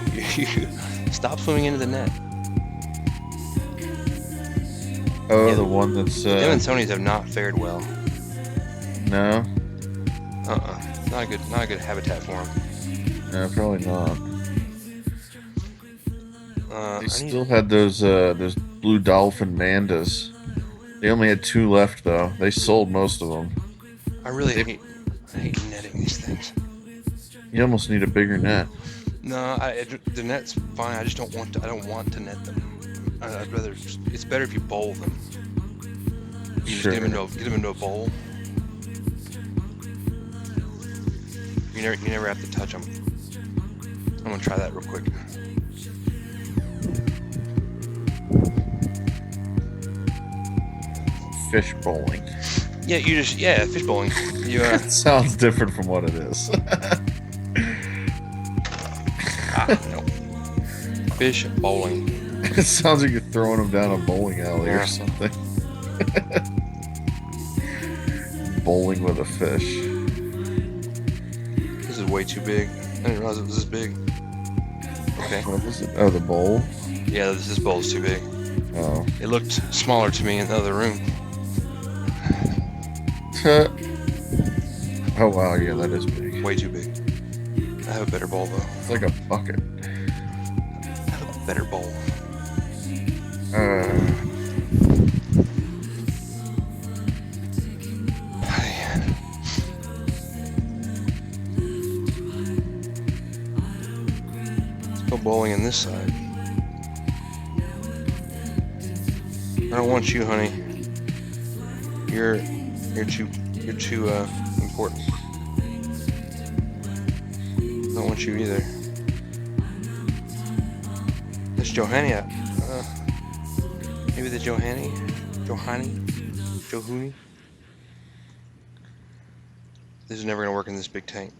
Stop swimming into the net. Oh, Yeah, the one that's Them and Sony's have not fared well. no, Not a good habitat for them. no, probably not. They I need- still had those blue dolphin mandas. They only had 2 left though. They sold most of them. I really hate netting these things. You almost need a bigger net. No, the net's fine. I just don't want to. I don't want to net them. I'd rather. It's better if you bowl them. You just Sure. get them into a bowl. You never have to touch them. I'm gonna try that real quick. Fish bowling. Yeah, fish bowling. You It sounds different from what it is. no. Fish bowling. It sounds like you're throwing them down a bowling alley Yeah. or something. Bowling with a fish. This is way too big. I didn't realize it was this big. Okay. What was it? Oh, the bowl? Yeah, this bowl is too big. Oh. It looked smaller to me in the other room. Oh, wow, yeah, that is big. Way too big. I have a better bowl though. It's like a bucket. I have a better bowl. Let's go bowling in this side. I don't want you, honey. You're too important. I don't want you either. This Johanny, maybe the Johani. This is never gonna work in this big tank.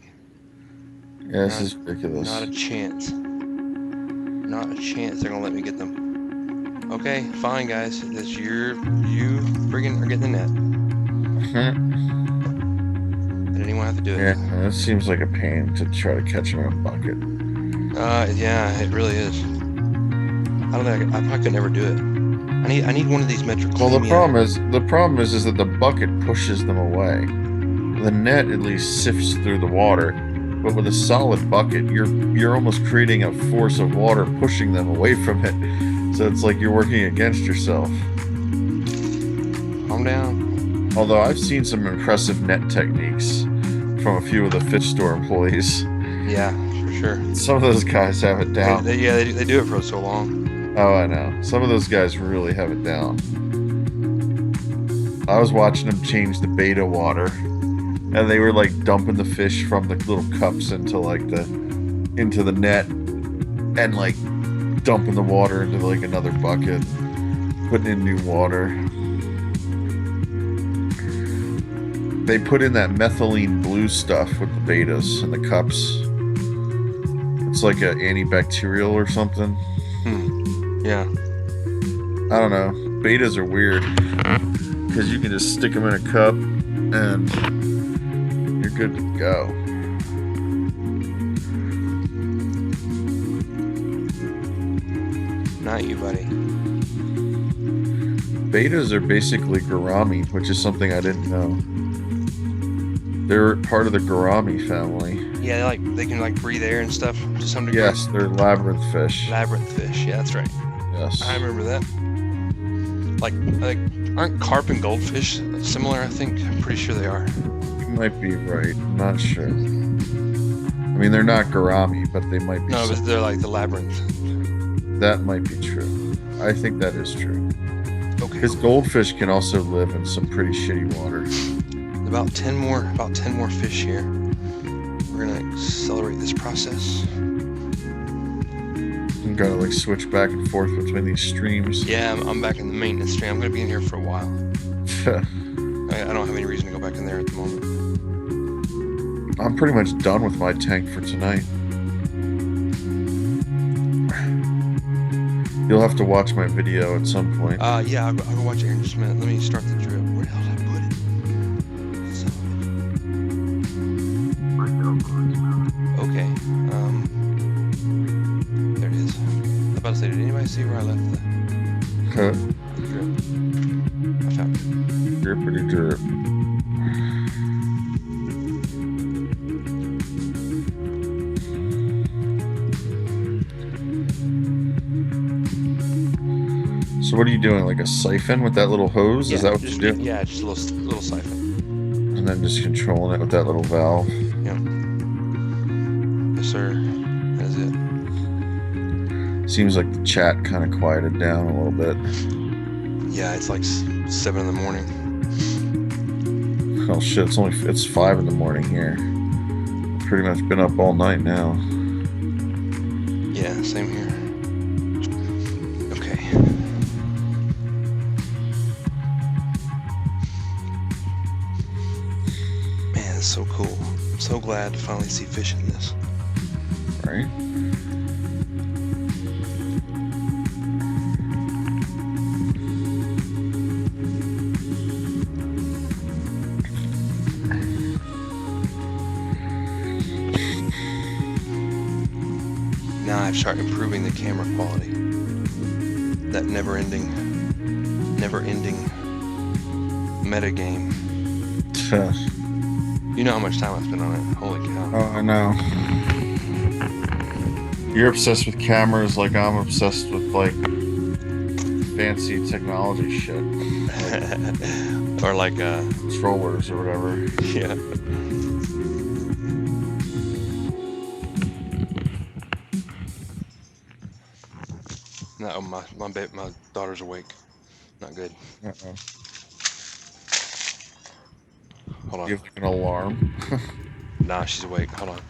Yeah, this is ridiculous. Not a chance. Not a chance they're gonna let me get them. Okay, fine guys. That's you friggin' are getting the net. Did anyone have to do it? Yeah, it seems like a pain to try to catch them in a bucket. Yeah, it really is. I don't think I probably could never do it. I need one of these metric. Well, the problem is that the bucket pushes them away. The net at least sifts through the water, but with a solid bucket, you're almost creating a force of water pushing them away from it. So it's like you're working against yourself. Calm down. Although I've seen some impressive net techniques from a few of the fish store employees. Yeah, for sure. Some of those guys have it down. They do it for so long. Oh, I know. Some of those guys really have it down. I was watching them change the beta water, and they were like dumping the fish from the little cups into the net, and like dumping the water into like another bucket, putting in new water. They put in that methylene blue stuff with the betas and the cups. It's like an antibacterial or something. Yeah. I don't know. Betas are weird because you can just stick them in a cup and you're good to go. Not you, buddy. Betas are basically gourami, which is something I didn't know. They're part of the gourami family. Yeah, they can breathe air and stuff to some degree. Yes, they're labyrinth fish. Labyrinth fish. Yeah, that's right. Yes. I remember that. Like Aren't carp and goldfish similar? I think. I'm pretty sure they are. You might be right. I'm not sure. I mean, they're not gourami, but they might be. No, but they're like the labyrinth. That might be true. I think that is true. Okay. Because goldfish can also live in some pretty shitty water. About 10 more fish here. We're gonna accelerate this process. I'm gonna like switch back and forth between these streams. Yeah, I'm back in the maintenance stream. I'm gonna be in here for a while. I don't have any reason to go back in there at the moment. I'm pretty much done with my tank for tonight. You'll have to watch my video at some point. Yeah, I'll go watch it here in just a minute. Let me start the drip. Where the hell did I put it? Okay. There it is. I was about to say, did anybody see where I left the drip? I found it. Drippity drip. So what are you doing? Like a siphon with that little hose? Yeah, Is that what you're doing? Yeah, just a little siphon. And then just controlling it with that little valve. Yeah. Yes, sir. That is it. Seems like the chat kind of quieted down a little bit. Yeah, it's like 7 in the morning. Oh shit! It's 5 in the morning here. Pretty much been up all night now. Yeah, same here. Okay. Man, it's so cool. I'm so glad to finally see fish in this. Right? Now I've started improving the camera quality. That never-ending meta game. You know how much time I spent on it. Holy cow. Oh, I know. You're obsessed with cameras like I'm obsessed with, like, fancy technology shit. Or like, controllers or whatever. yeah. No, my daughter's awake. Not good. Uh-oh. Hold on. You have an alarm. Nah, she's awake. Hold on.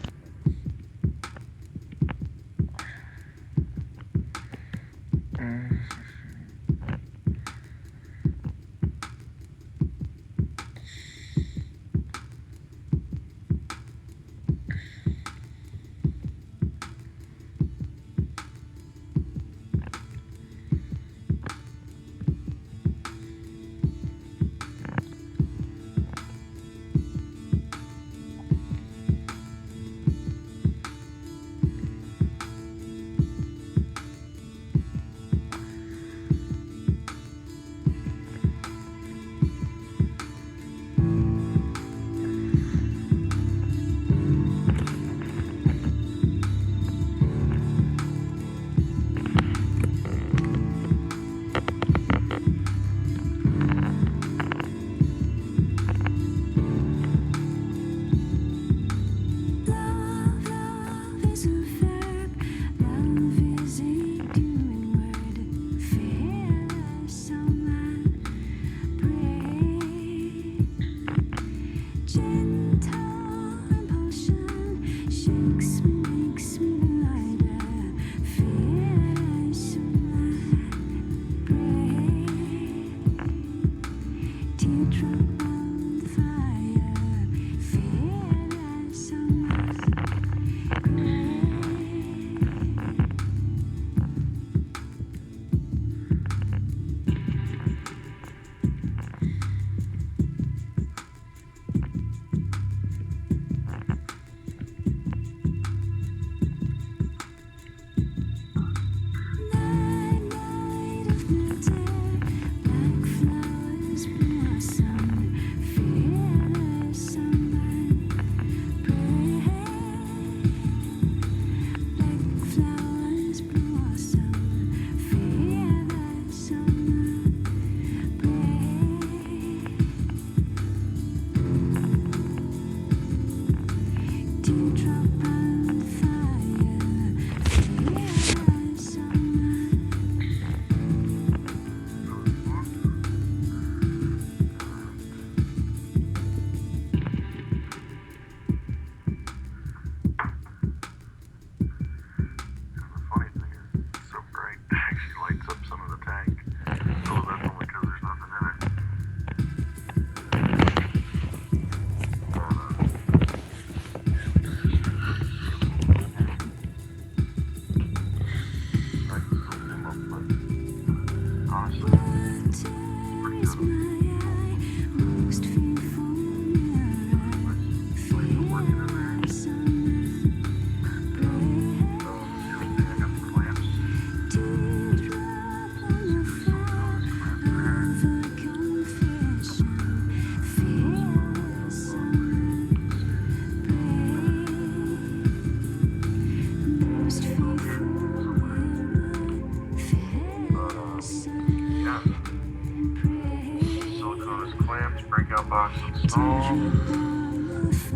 The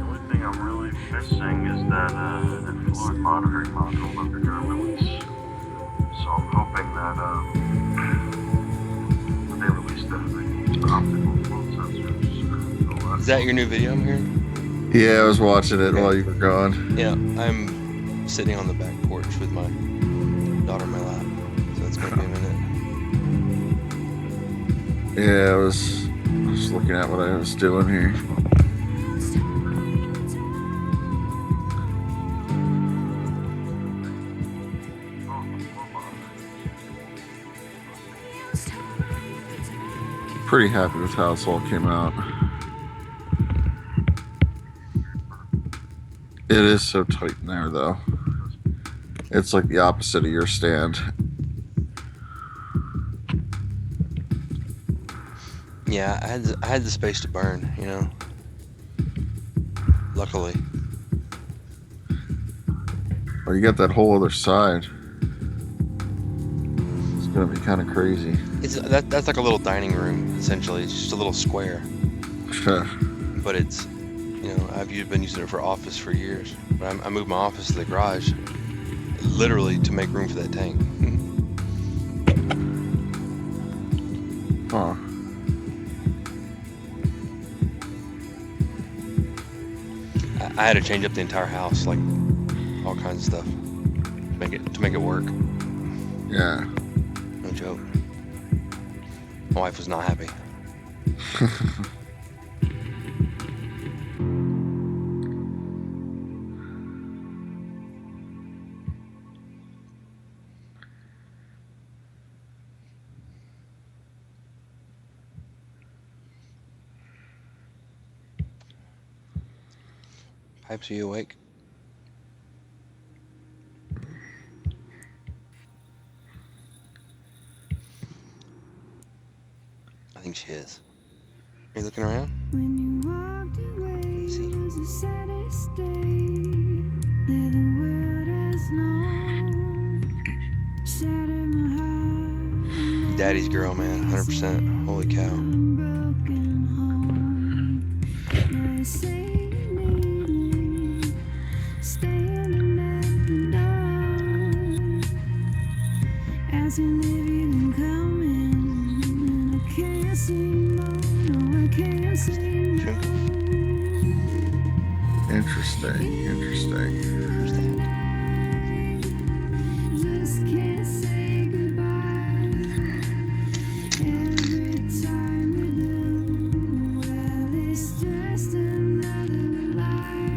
only thing I'm really missing is that fluid monitoring module that they're going to release. So I'm hoping that when they release that, they use the optical flow sensors. Is that your new video I'm hearing? Yeah, I was watching it Okay. while you were gone. Yeah, I'm sitting on the back porch with my daughter in my lap, so it's gonna be a minute. Yeah, I was looking at what I was doing here. Pretty happy with how this all came out. It is so tight in there, though. It's like the opposite of your stand. Yeah, I had the space to burn, you know. Luckily. Well, you got that whole other side. It's gonna be kind of crazy. That's like a little dining room, essentially. It's just a little square. But it's, you know, I've been using it for office for years. But I moved my office to the garage, literally to make room for that tank. Huh. I had to change up the entire house, like all kinds of stuff, to make it work. Yeah. No joke. My wife was not happy. Pipes, are you awake? I think she is. Are you looking around? When you walked away, Let me see. it was the saddest day that the world has known. Shattered my heart. Daddy's girl, man, 100%. Holy cow. Broken home. Now you say you need me, standing at the door, asking if you can come in, and I can't say no, no, I can't say no. Interesting. Just can't say goodbye. Every time we do, well, it's just another lie.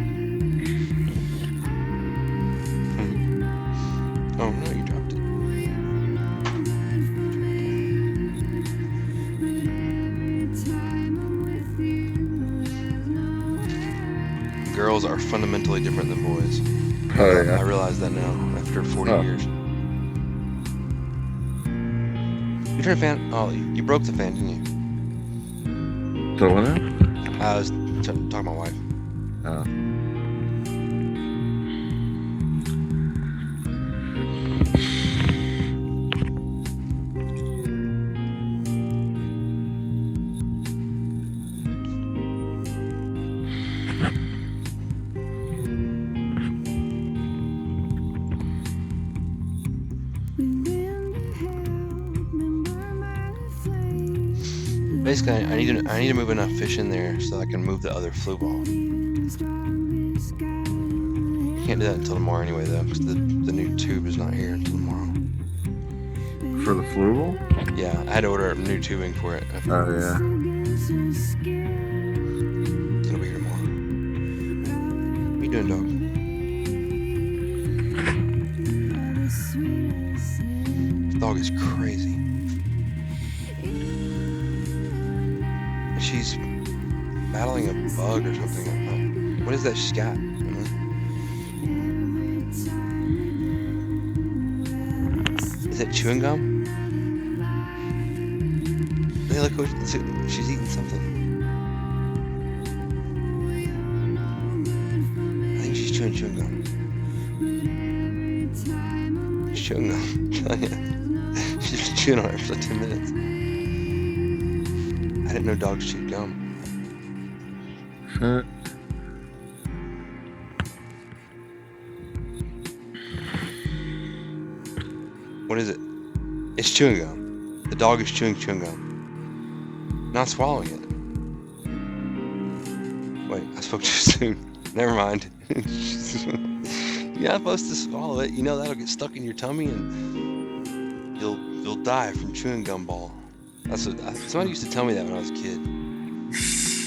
Oh no, you dropped it. You're no good for me, but every time I'm with you, there's nowhere. Girls are fundamentally different than boys. Oh, I yeah. realize that now after 40 Oh. years. You turned a fan? Oh, you broke the fan, didn't you? So what now? I was talking to my wife. Oh. We've been to hell, been burned by the flames. Basically, I need to move enough fish in there so I can move the other flue ball. Can't do that until tomorrow anyway, though, because the new tube is not here until tomorrow. For the fluval? Yeah, I had to order new tubing for it. Oh, yeah. It'll be here tomorrow. What you doing, dog? This dog is crazy. She's battling a bug or something. What is that she's got? Is it chewing gum? Hey, look, she's eating something. I think she's chewing gum. She's chewing gum. She's been chewing on it for like 10 minutes. I didn't know dogs chewed gum. What is it? It's chewing gum. The dog is chewing gum. Not swallowing it. Wait, I spoke too soon. Never mind. You're not supposed to swallow it. You know that'll get stuck in your tummy and you'll die from chewing gum ball. Somebody used to tell me that when I was a kid.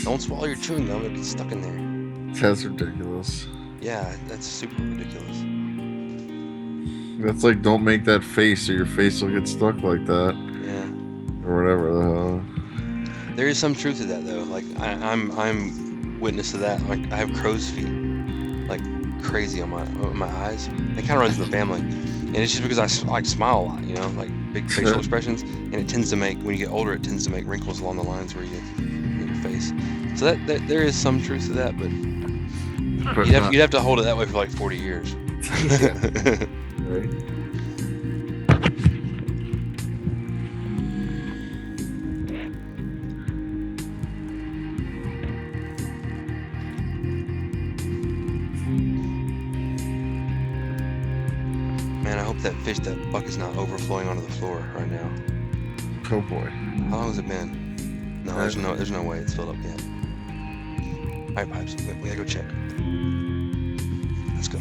Don't swallow your chewing gum; it'll get stuck in there. That's ridiculous. Yeah, that's super ridiculous. That's like, don't make that face or your face will get stuck like that. Yeah. Or whatever the hell. There is some truth to that though. Like I'm witness to that. Like I have crow's feet, like crazy on my eyes. It kind of runs in the family, and it's just because I like smile a lot, you know, like big facial expressions, and it tends to make, when you get older, it tends to make wrinkles along the lines where you in your face. So that there is some truth to that, but you'd have to hold it that way for like 40 years. Right. Man, I hope that buck is not overflowing onto the floor right now. Oh boy. How long has it been? No, there's no way it's filled up yet. All right, Pipes, we gotta go check. Let's go.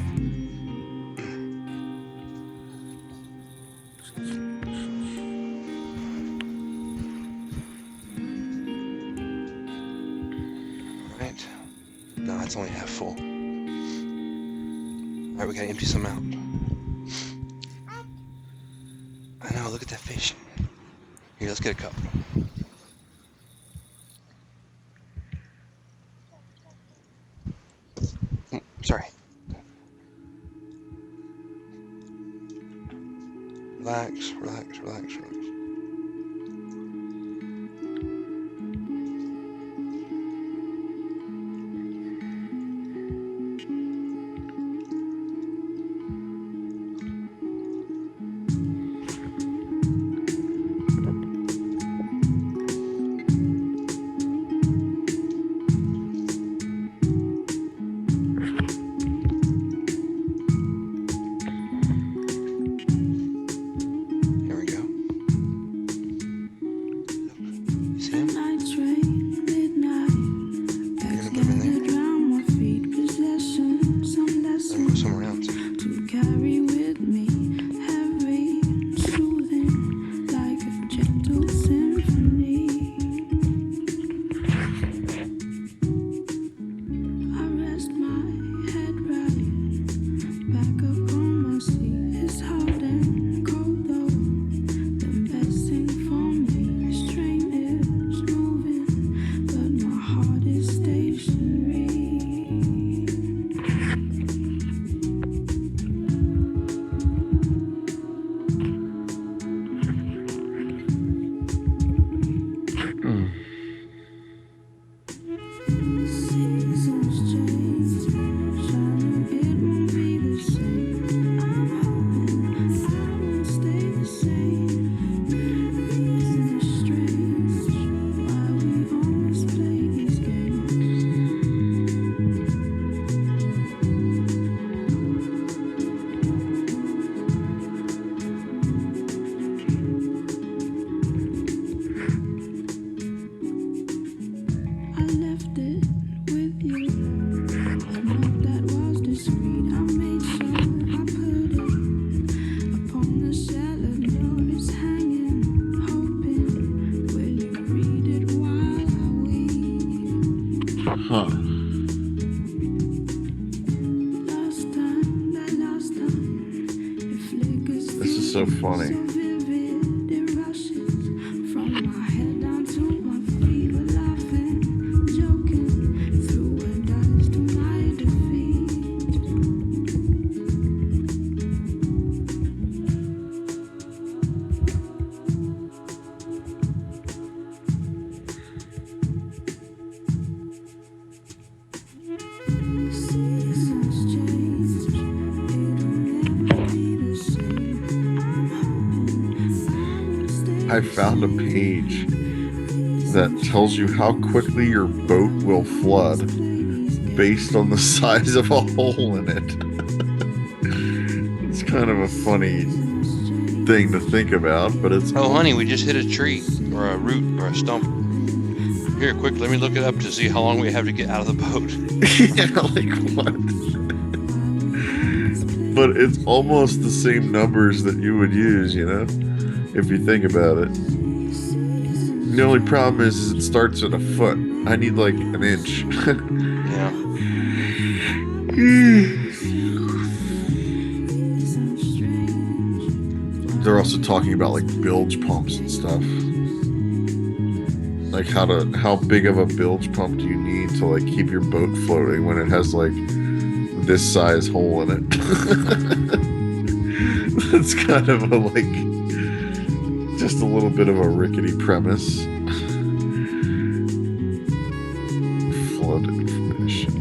All right. No, it's only half full. All right, we gotta empty some out. I know, look at that fish. Here, let's get a cup. Sorry. Relax, relax, relax, relax. So funny. I found a page that tells you how quickly your boat will flood based on the size of a hole in it. It's kind of a funny thing to think about, but it's... Oh, honey, we just hit a tree or a root or a stump. Here, quick, let me look it up to see how long we have to get out of the boat. Yeah, like what? But it's almost the same numbers that you would use, you know, if you think about it. The only problem is it starts at a foot. I need like an inch. Yeah. They're also talking about like bilge pumps and stuff. Like how big of a bilge pump do you need to like keep your boat floating when it has like this size hole in it? That's kind of a like just a little bit of a rickety premise. Flood information.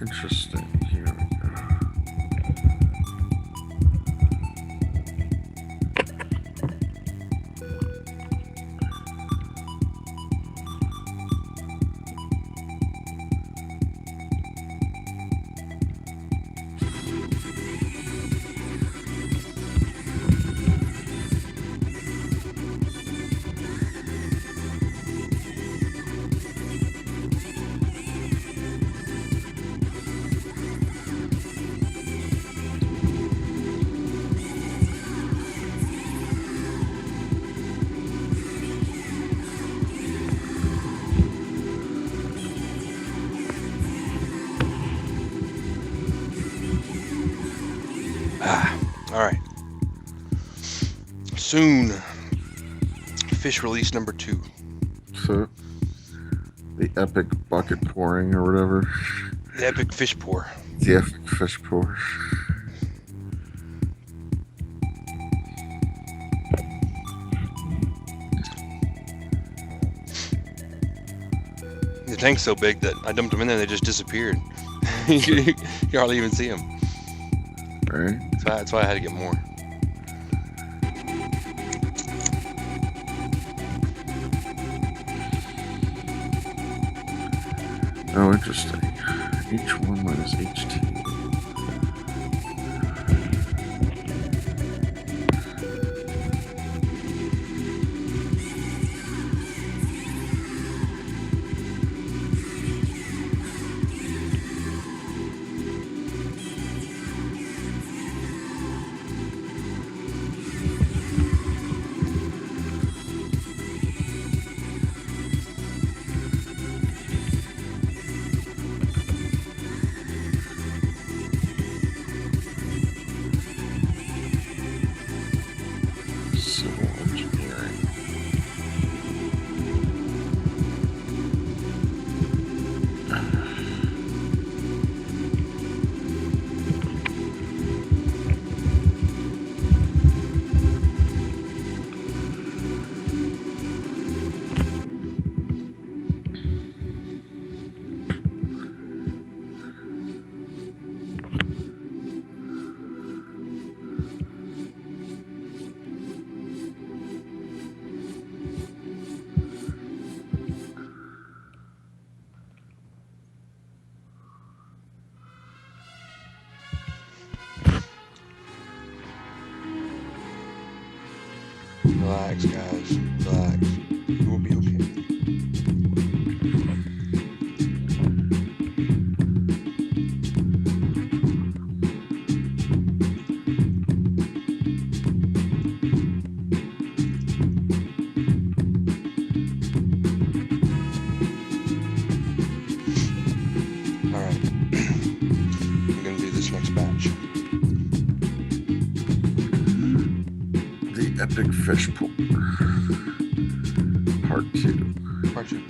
Interesting. Here we go. All right. Soon, fish release number 2. So, the epic bucket pouring or whatever. The epic fish pour. The epic fish pour. The tank's so big that I dumped them in there, they just disappeared. You hardly even see them. Right? That's why I had to get more. Oh, interesting. H1 minus H2. Relax, guys. Relax. We'll be okay. Alright. I'm gonna do this next batch. The epic fish pool. Part 2. Part 2.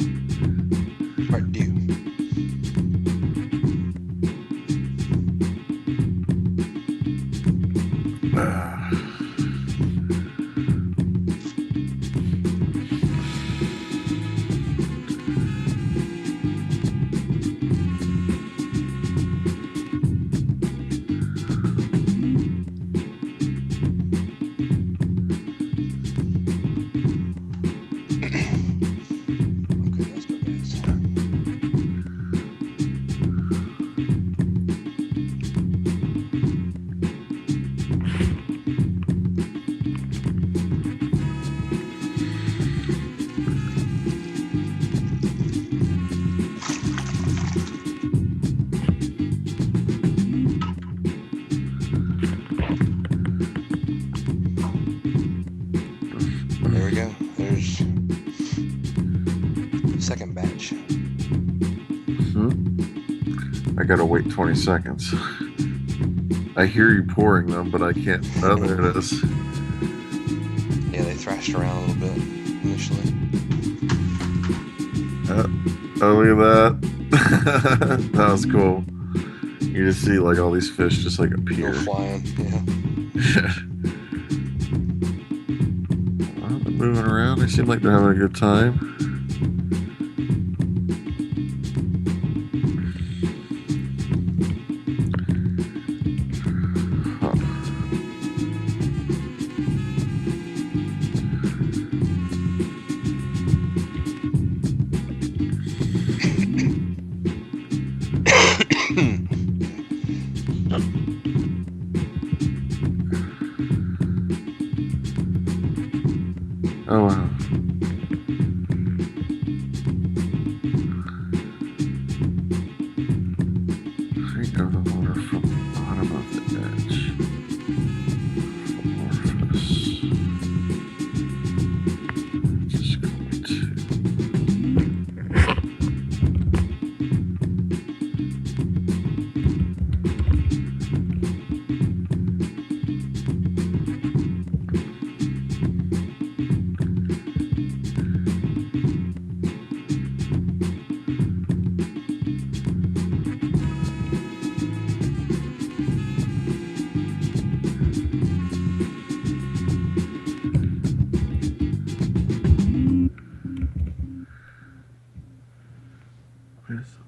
Part 2. Okay, let's go, guys. There we go. There's the second batch. I gotta wait 20 seconds. I hear you pouring them, but I can't. Oh, there it is. Yeah, they thrashed around a little bit initially. Oh, look at that. That was cool. You just see like all these fish just like Go appear. flying, yeah. Well, they're moving around. They seem like they're having a good time. Huh. Oh wow. Drink of the water from the bottom of the edge. Amorphous. Just going to. With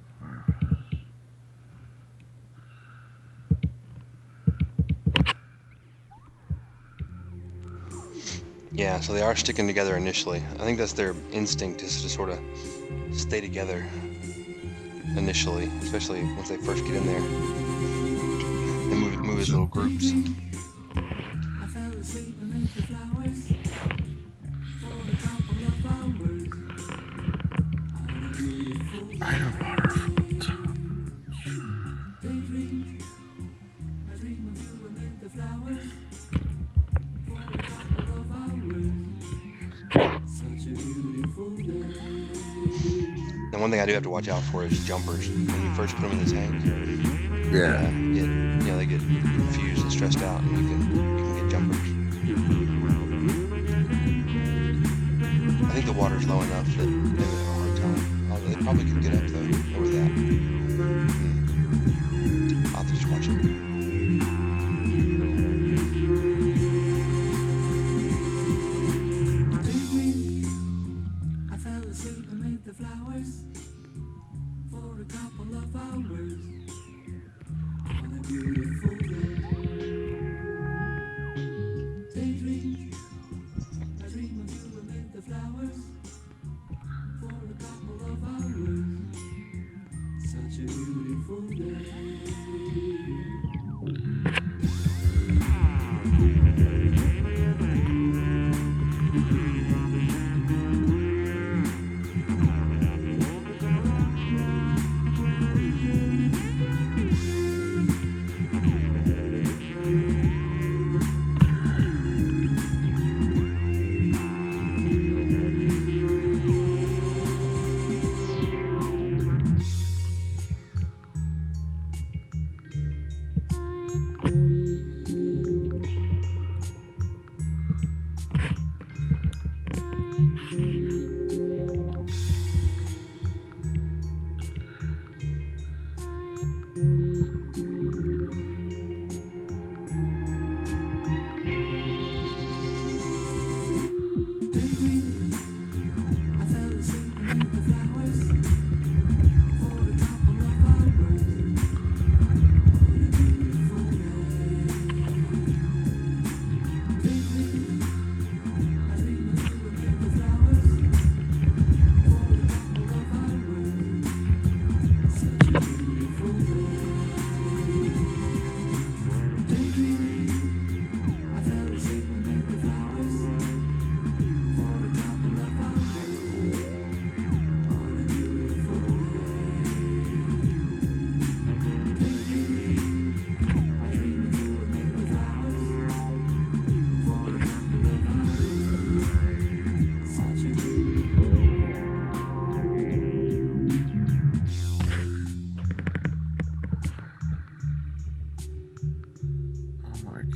Yeah, so they are sticking together initially. I think that's their instinct, is to sort of stay together initially, especially once they first get in there. They move as little groups. item water from the top. And one thing I do have to watch out for is jumpers. When you first put them in the tank, Yeah. they get confused and stressed out, and you can get jumpers. I think the water's low enough that they would have a hard time. Although they probably could get up though over that. I'll have to just watch it.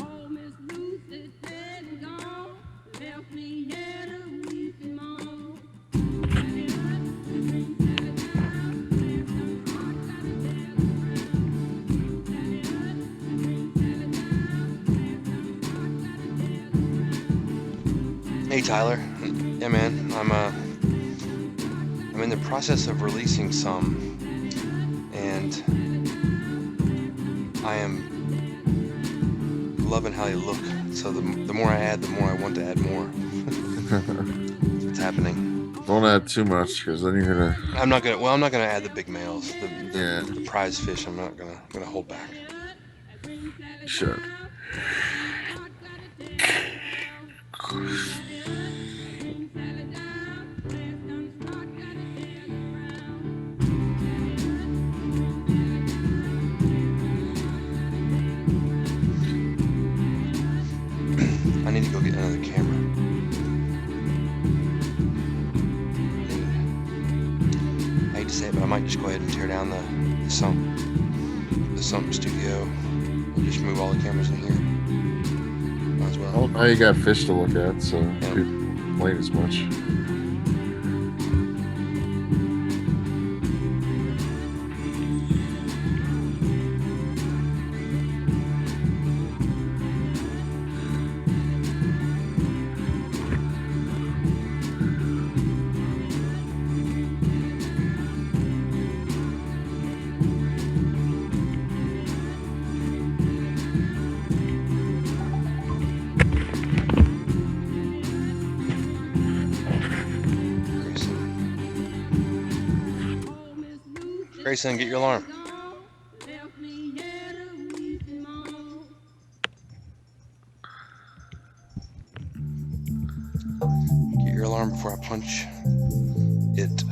Oh, Miss Lucy dead and gone, left me here to weep and moan. Sally up, bring Sally down, left unstruck, gotta tell the ground. Sally up, bring Sally down, left unstruck, gotta tell the ground. Hey Tyler. Yeah man, I'm in the process of releasing some, and I am loving how they look. So the more I add, the more I want to add more. It's happening. Don't add too much, because then you're gonna. I'm not gonna add the big males. Yeah. The prize fish. I'm not gonna hold back. You should. I need to go get another camera. I hate to say it, but I might just go ahead and tear down the sump studio and just move all the cameras in here. Might as well. Well, now you got fish to look at, so Yeah. people don't complain as much. Grayson, get your alarm. Get your alarm before I punch it.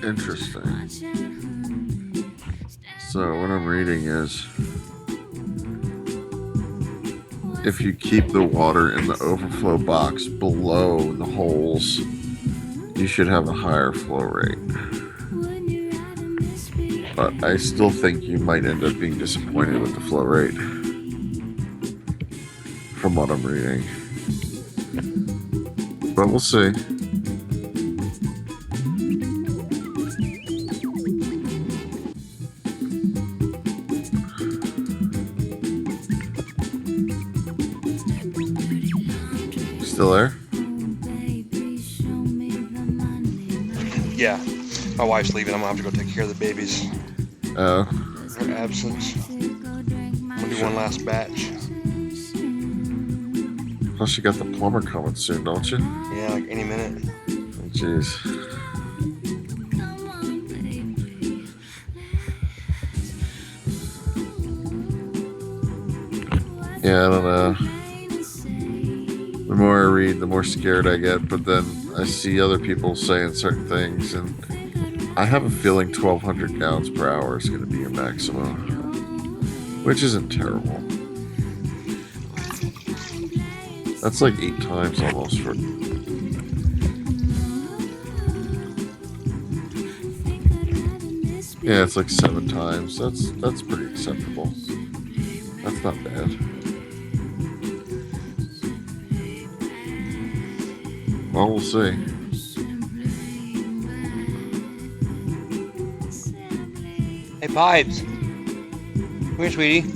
Interesting. So what I'm reading is, if you keep the water in the overflow box below the holes, you should have a higher flow rate. But I still think you might end up being disappointed with the flow rate, from what I'm reading. But we'll see. Still there? Yeah, my wife's leaving. I'm gonna have to go take care of the babies. Oh. Her absence. I'm gonna do one last batch. Plus you got the plumber coming soon, don't you? Yeah, like any minute. Oh, jeez. Yeah, I don't know. The more I read, the more scared I get, but then I see other people saying certain things, and I have a feeling 1,200 gallons per hour is going to be your maximum, which isn't terrible. That's like 8 times almost for. Yeah, it's like 7 times. That's pretty acceptable. That's not bad. Well, we'll see. Hey, Pipes. Come here, sweetie.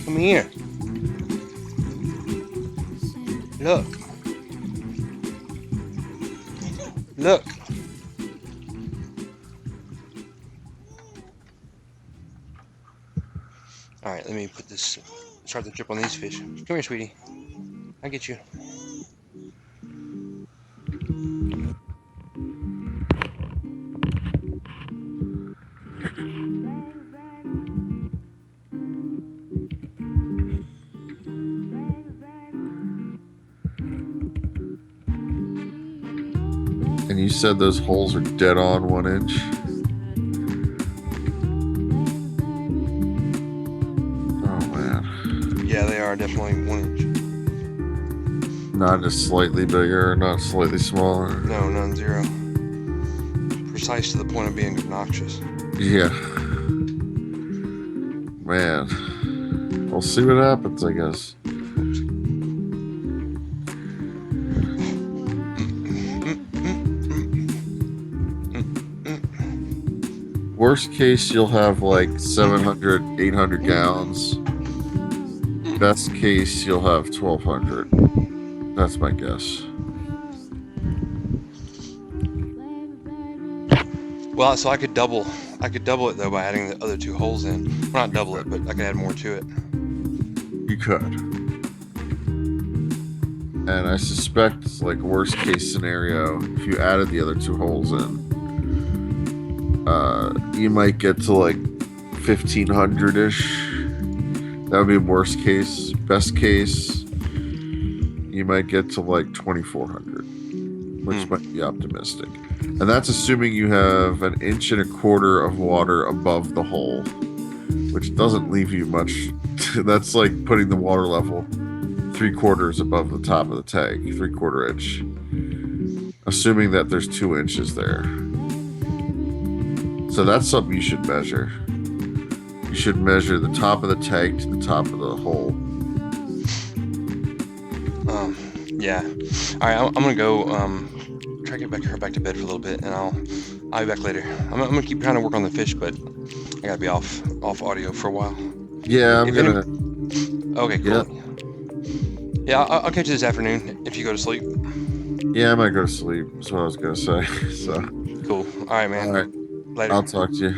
Come here. Look. Look. All right, let me put this, start the drip on these fish. Come here, sweetie. I'll get you. And you said those holes are dead on 1 inch? Oh, man. Yeah, they are definitely 1 inch. Not just slightly bigger, not slightly smaller. No, none, 0. Precise to the point of being obnoxious. Yeah. Man. We'll see what happens, I guess. Worst case, you'll have like 700, 800 gallons. Best case, you'll have 1,200. That's my guess. Well, so I could double it though by adding the other 2 holes in. Well, not double it, but I could add more to it. You could. And I suspect, like, worst case scenario, if you added the other 2 holes in, you might get to like 1,500-ish. That would be worst case. Best case, you might get to like 2,400, which might be optimistic. And that's assuming you have 1.25 inches of water above the hole, which doesn't leave you much. That's like putting the water level 3/4 above the top of the tank, 3/4 inch. Assuming that there's 2 inches there. So that's something you should measure. You should measure the top of the tank to the top of the hole. Yeah. All right, I'm gonna go try to get her back to bed for a little bit, and I'll be back later. I'm gonna keep trying to work on the fish, but I gotta be off audio for a while. Yeah, I'm gonna. Okay, cool. Yeah. Yeah, I'll catch you this afternoon if you go to sleep. Yeah, I might go to sleep. That's what I was gonna say. So. Cool. All right, man. All right. Later. I'll talk to you.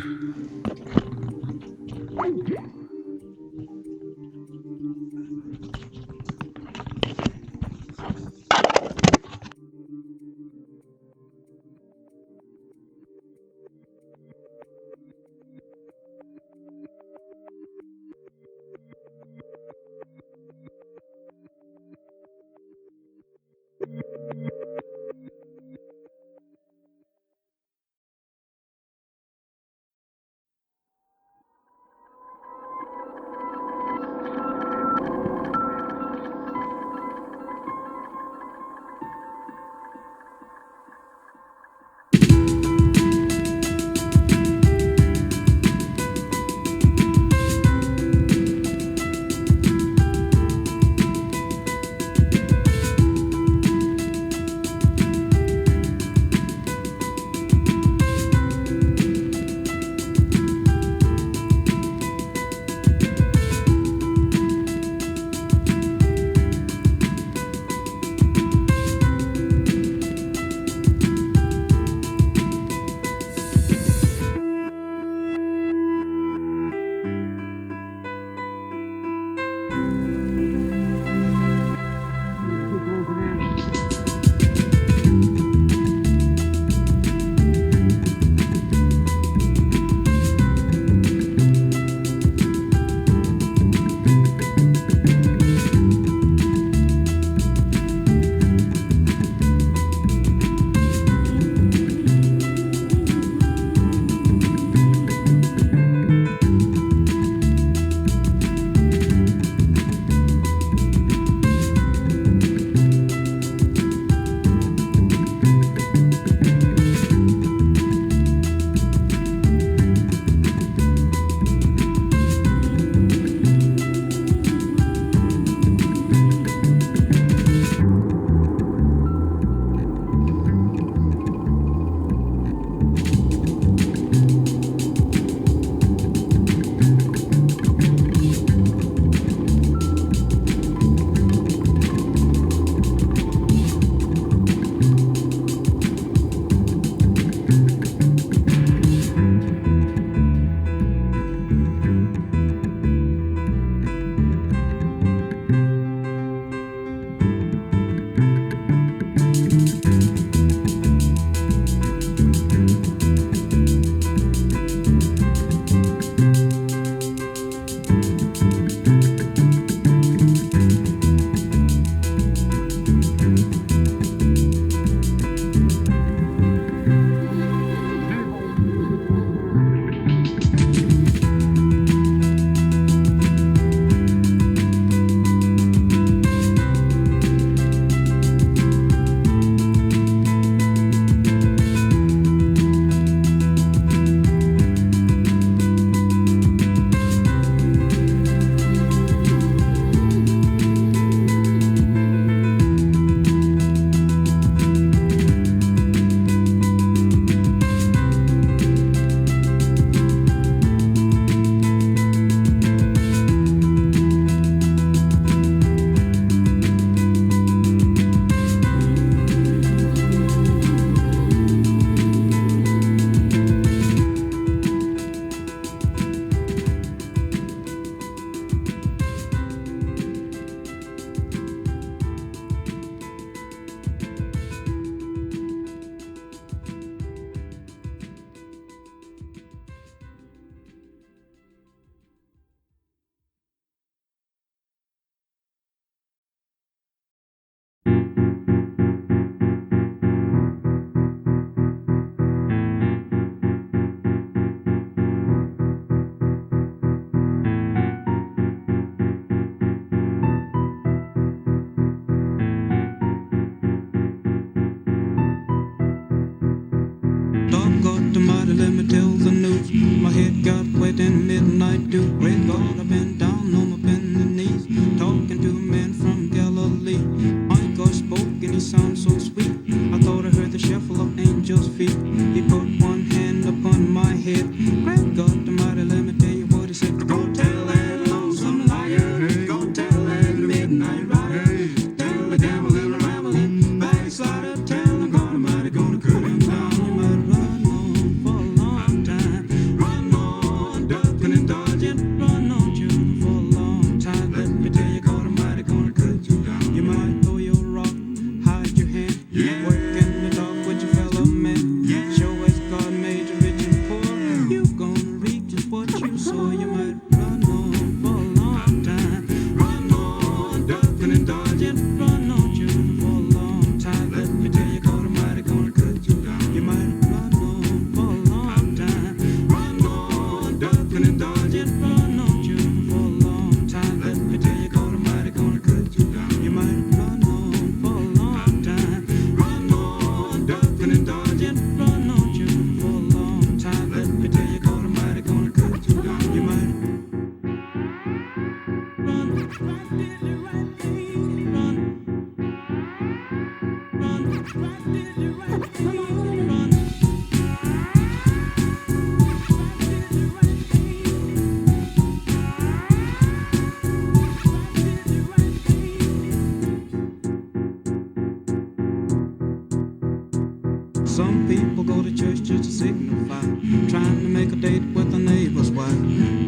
Some people go to church just to signify, trying to make a date with a neighbor's wife.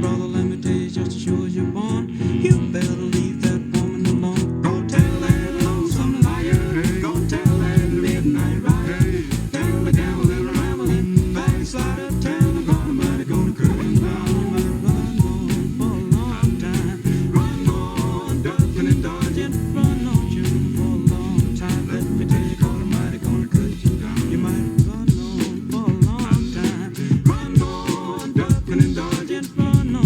Brother, let me tell you, just as sure as you're born, you better leave that woman alone. Go tell that lonesome liar, go tell that midnight rider, tell the gambling, rambling, backslider, tell the God Almighty gonna cut him down. You might run on for a long time, run on, ducking and dodging, run on you for a long time. Let me tell you, God Almighty gonna cut you down. You might run on for a long time, run on, ducking and dodging, run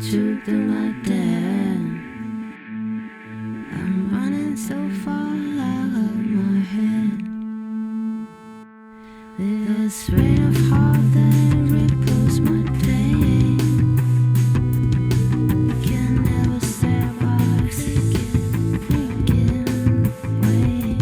truth in my dad. I'm running so far out of my head. This rain of heart that ripples my day. Can never survive thinking way.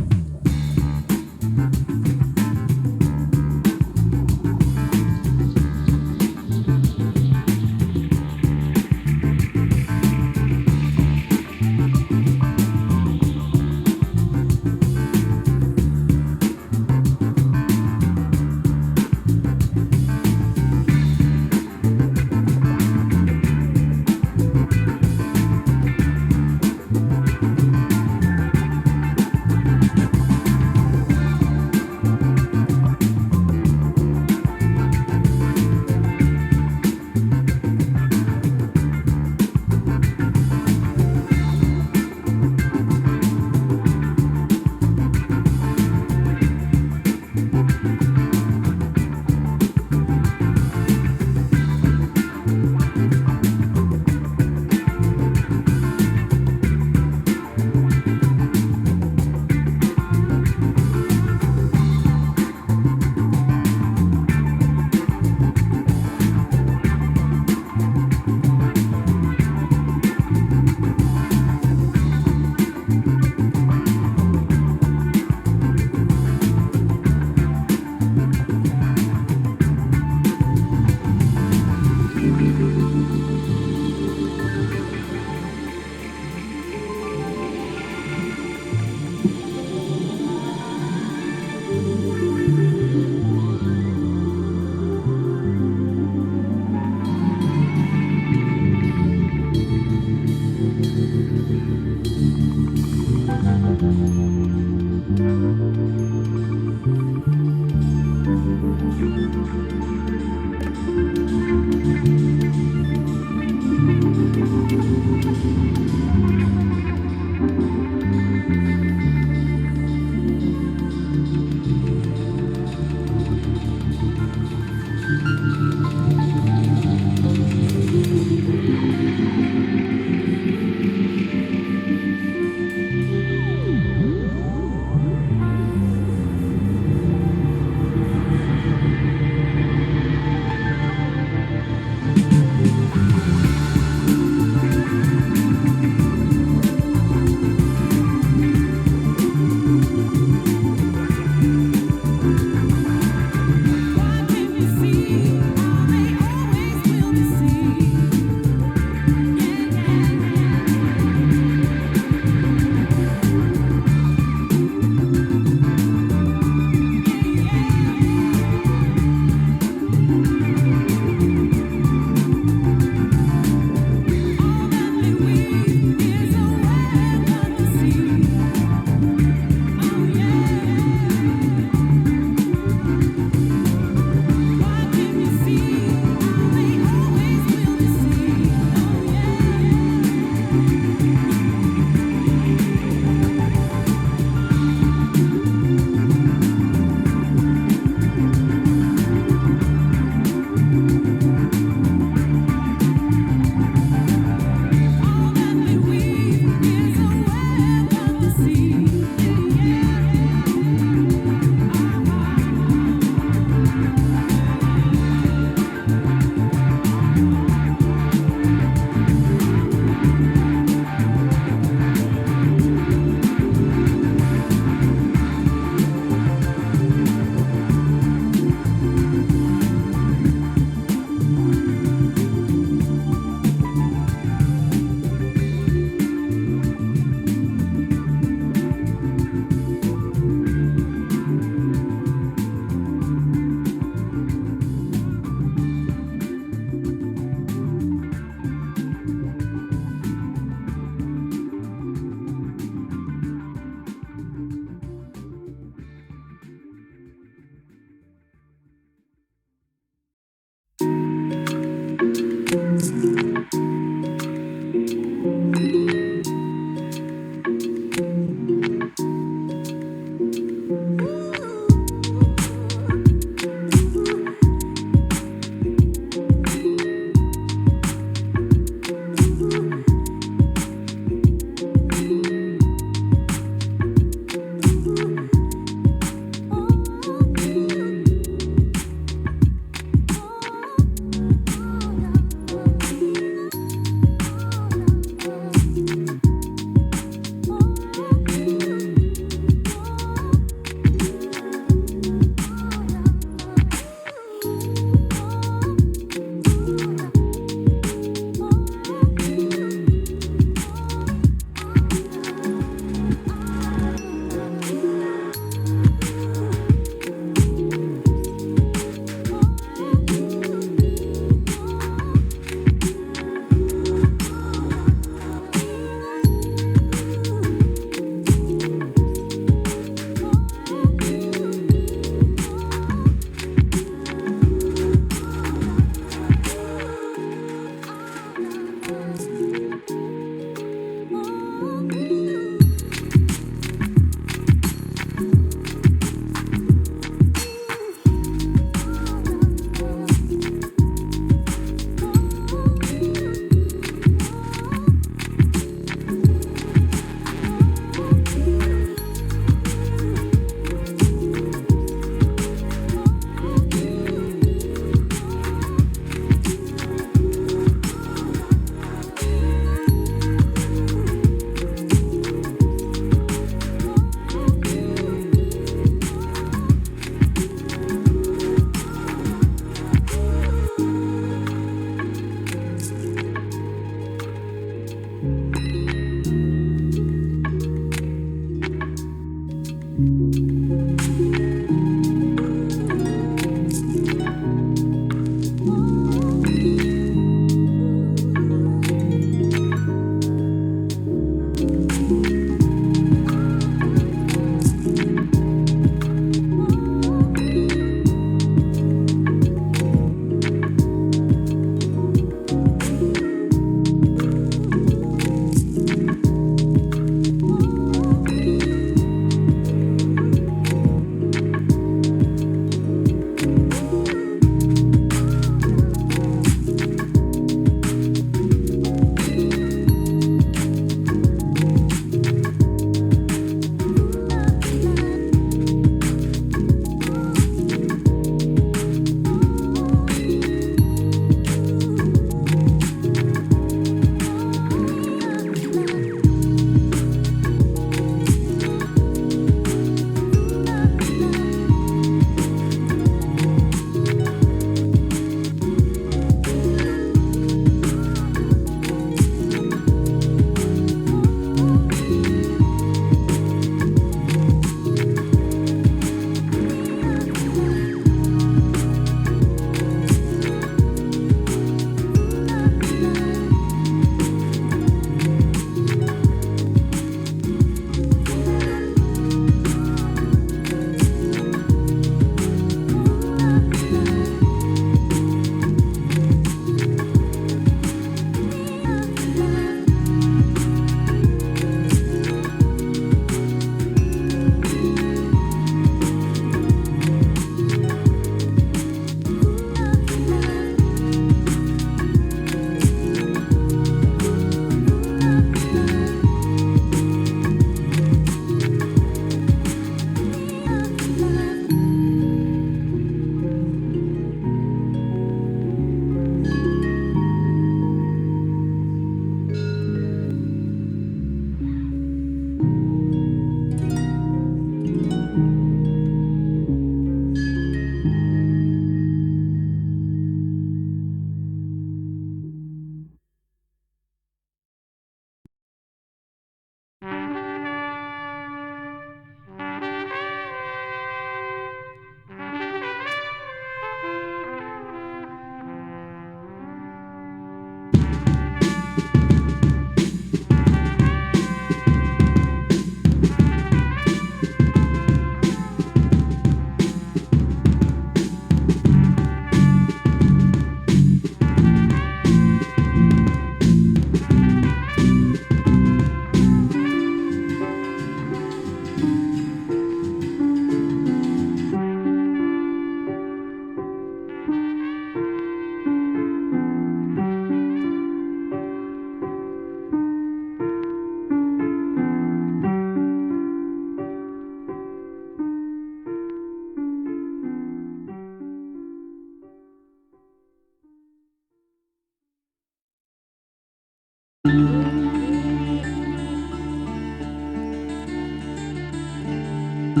I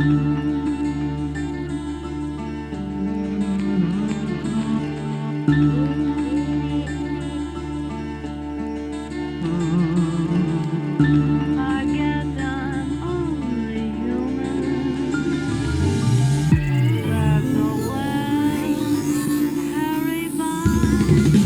guess I'm only human. That's the way Harry Vine.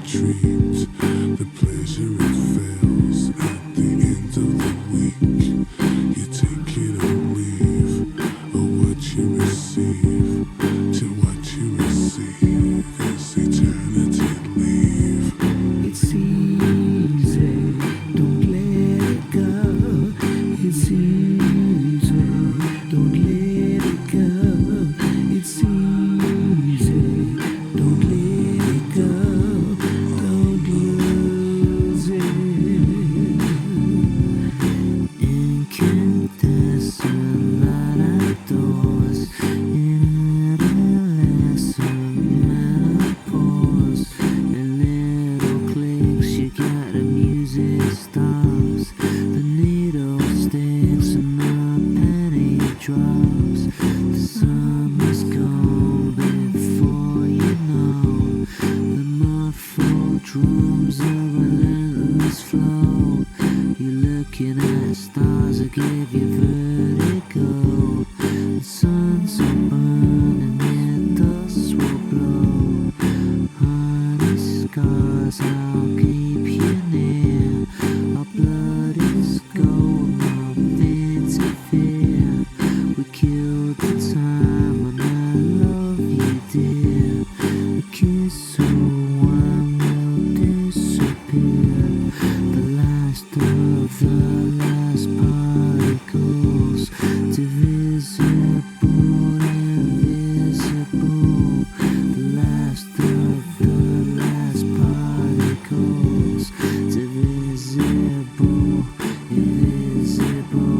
treat. The pleasure it fails at the end of the week. You take it or leave, or what you receive. To what you receive is eternity leave. It's easy, don't let it go. It's easy, don't let it go. It's easy, don't let it go. Don't lose it. Incandescent light outdoors, in adolescent menopause. And little clicks, you got the music stops. The needle sticks and the penny drops. The summer's gone before you know. The muffled drums, a relentless flow. You're looking at stars that give you vertigo. The suns are burning and dust will blow. Honey scars, I'll keep you near. Our blood is gold, nothing to fear. We killed the time and I love you, dear. A kiss or one will disappear. The last of the last particles, divisible, invisible. The last of the last particles, divisible, invisible.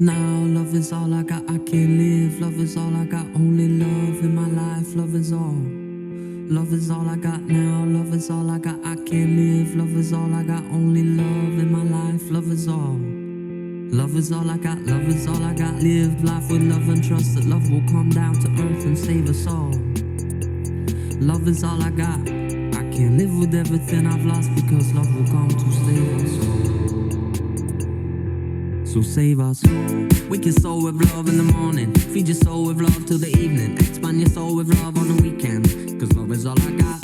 Now love is all I got, I can't live. Love is all I got, only love in my life. Love is all. Love is all I got now, love is all I got, I can't live. Love is all I got, only love in my life. Love is all. Love is all I got, love is all I got. Live life with love and trust that love will come down to earth and save us all. Love is all I got, I can't live with everything I've lost, because love will come to save us all. So save us. Wake your soul with love in the morning, feed your soul with love till the evening, expand your soul with love on the weekend, cause love is all I got.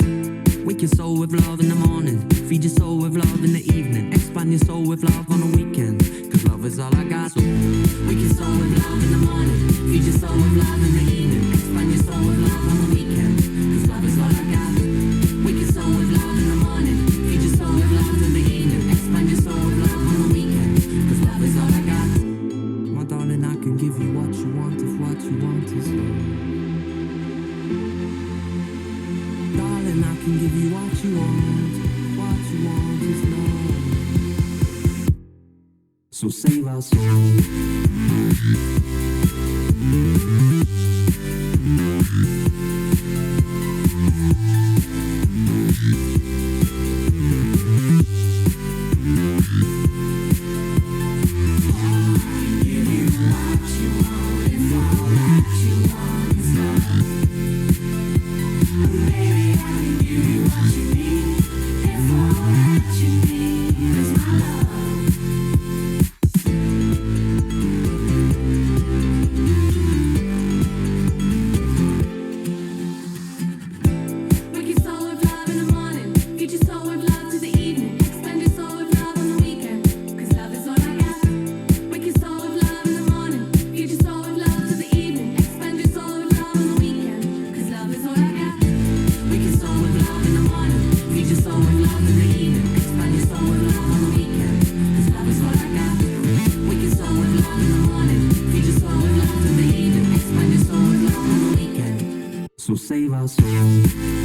Wake your soul with love in the morning, feed your soul with love in the evening, expand your soul with love on the weekend, cause love is all I got. So wake your soul with love in the morning, feed your soul with love in the evening, expand your soul with love on the weekend, cause love is all I got. Wake your soul with love in the morning, feed your soul with love in the evening, expand your soul with love on the weekend, cause love is all I got. My darling, I can give you what you want if what you want is love. Darling, I can give you what you want is love. So save our soul. So save our soul.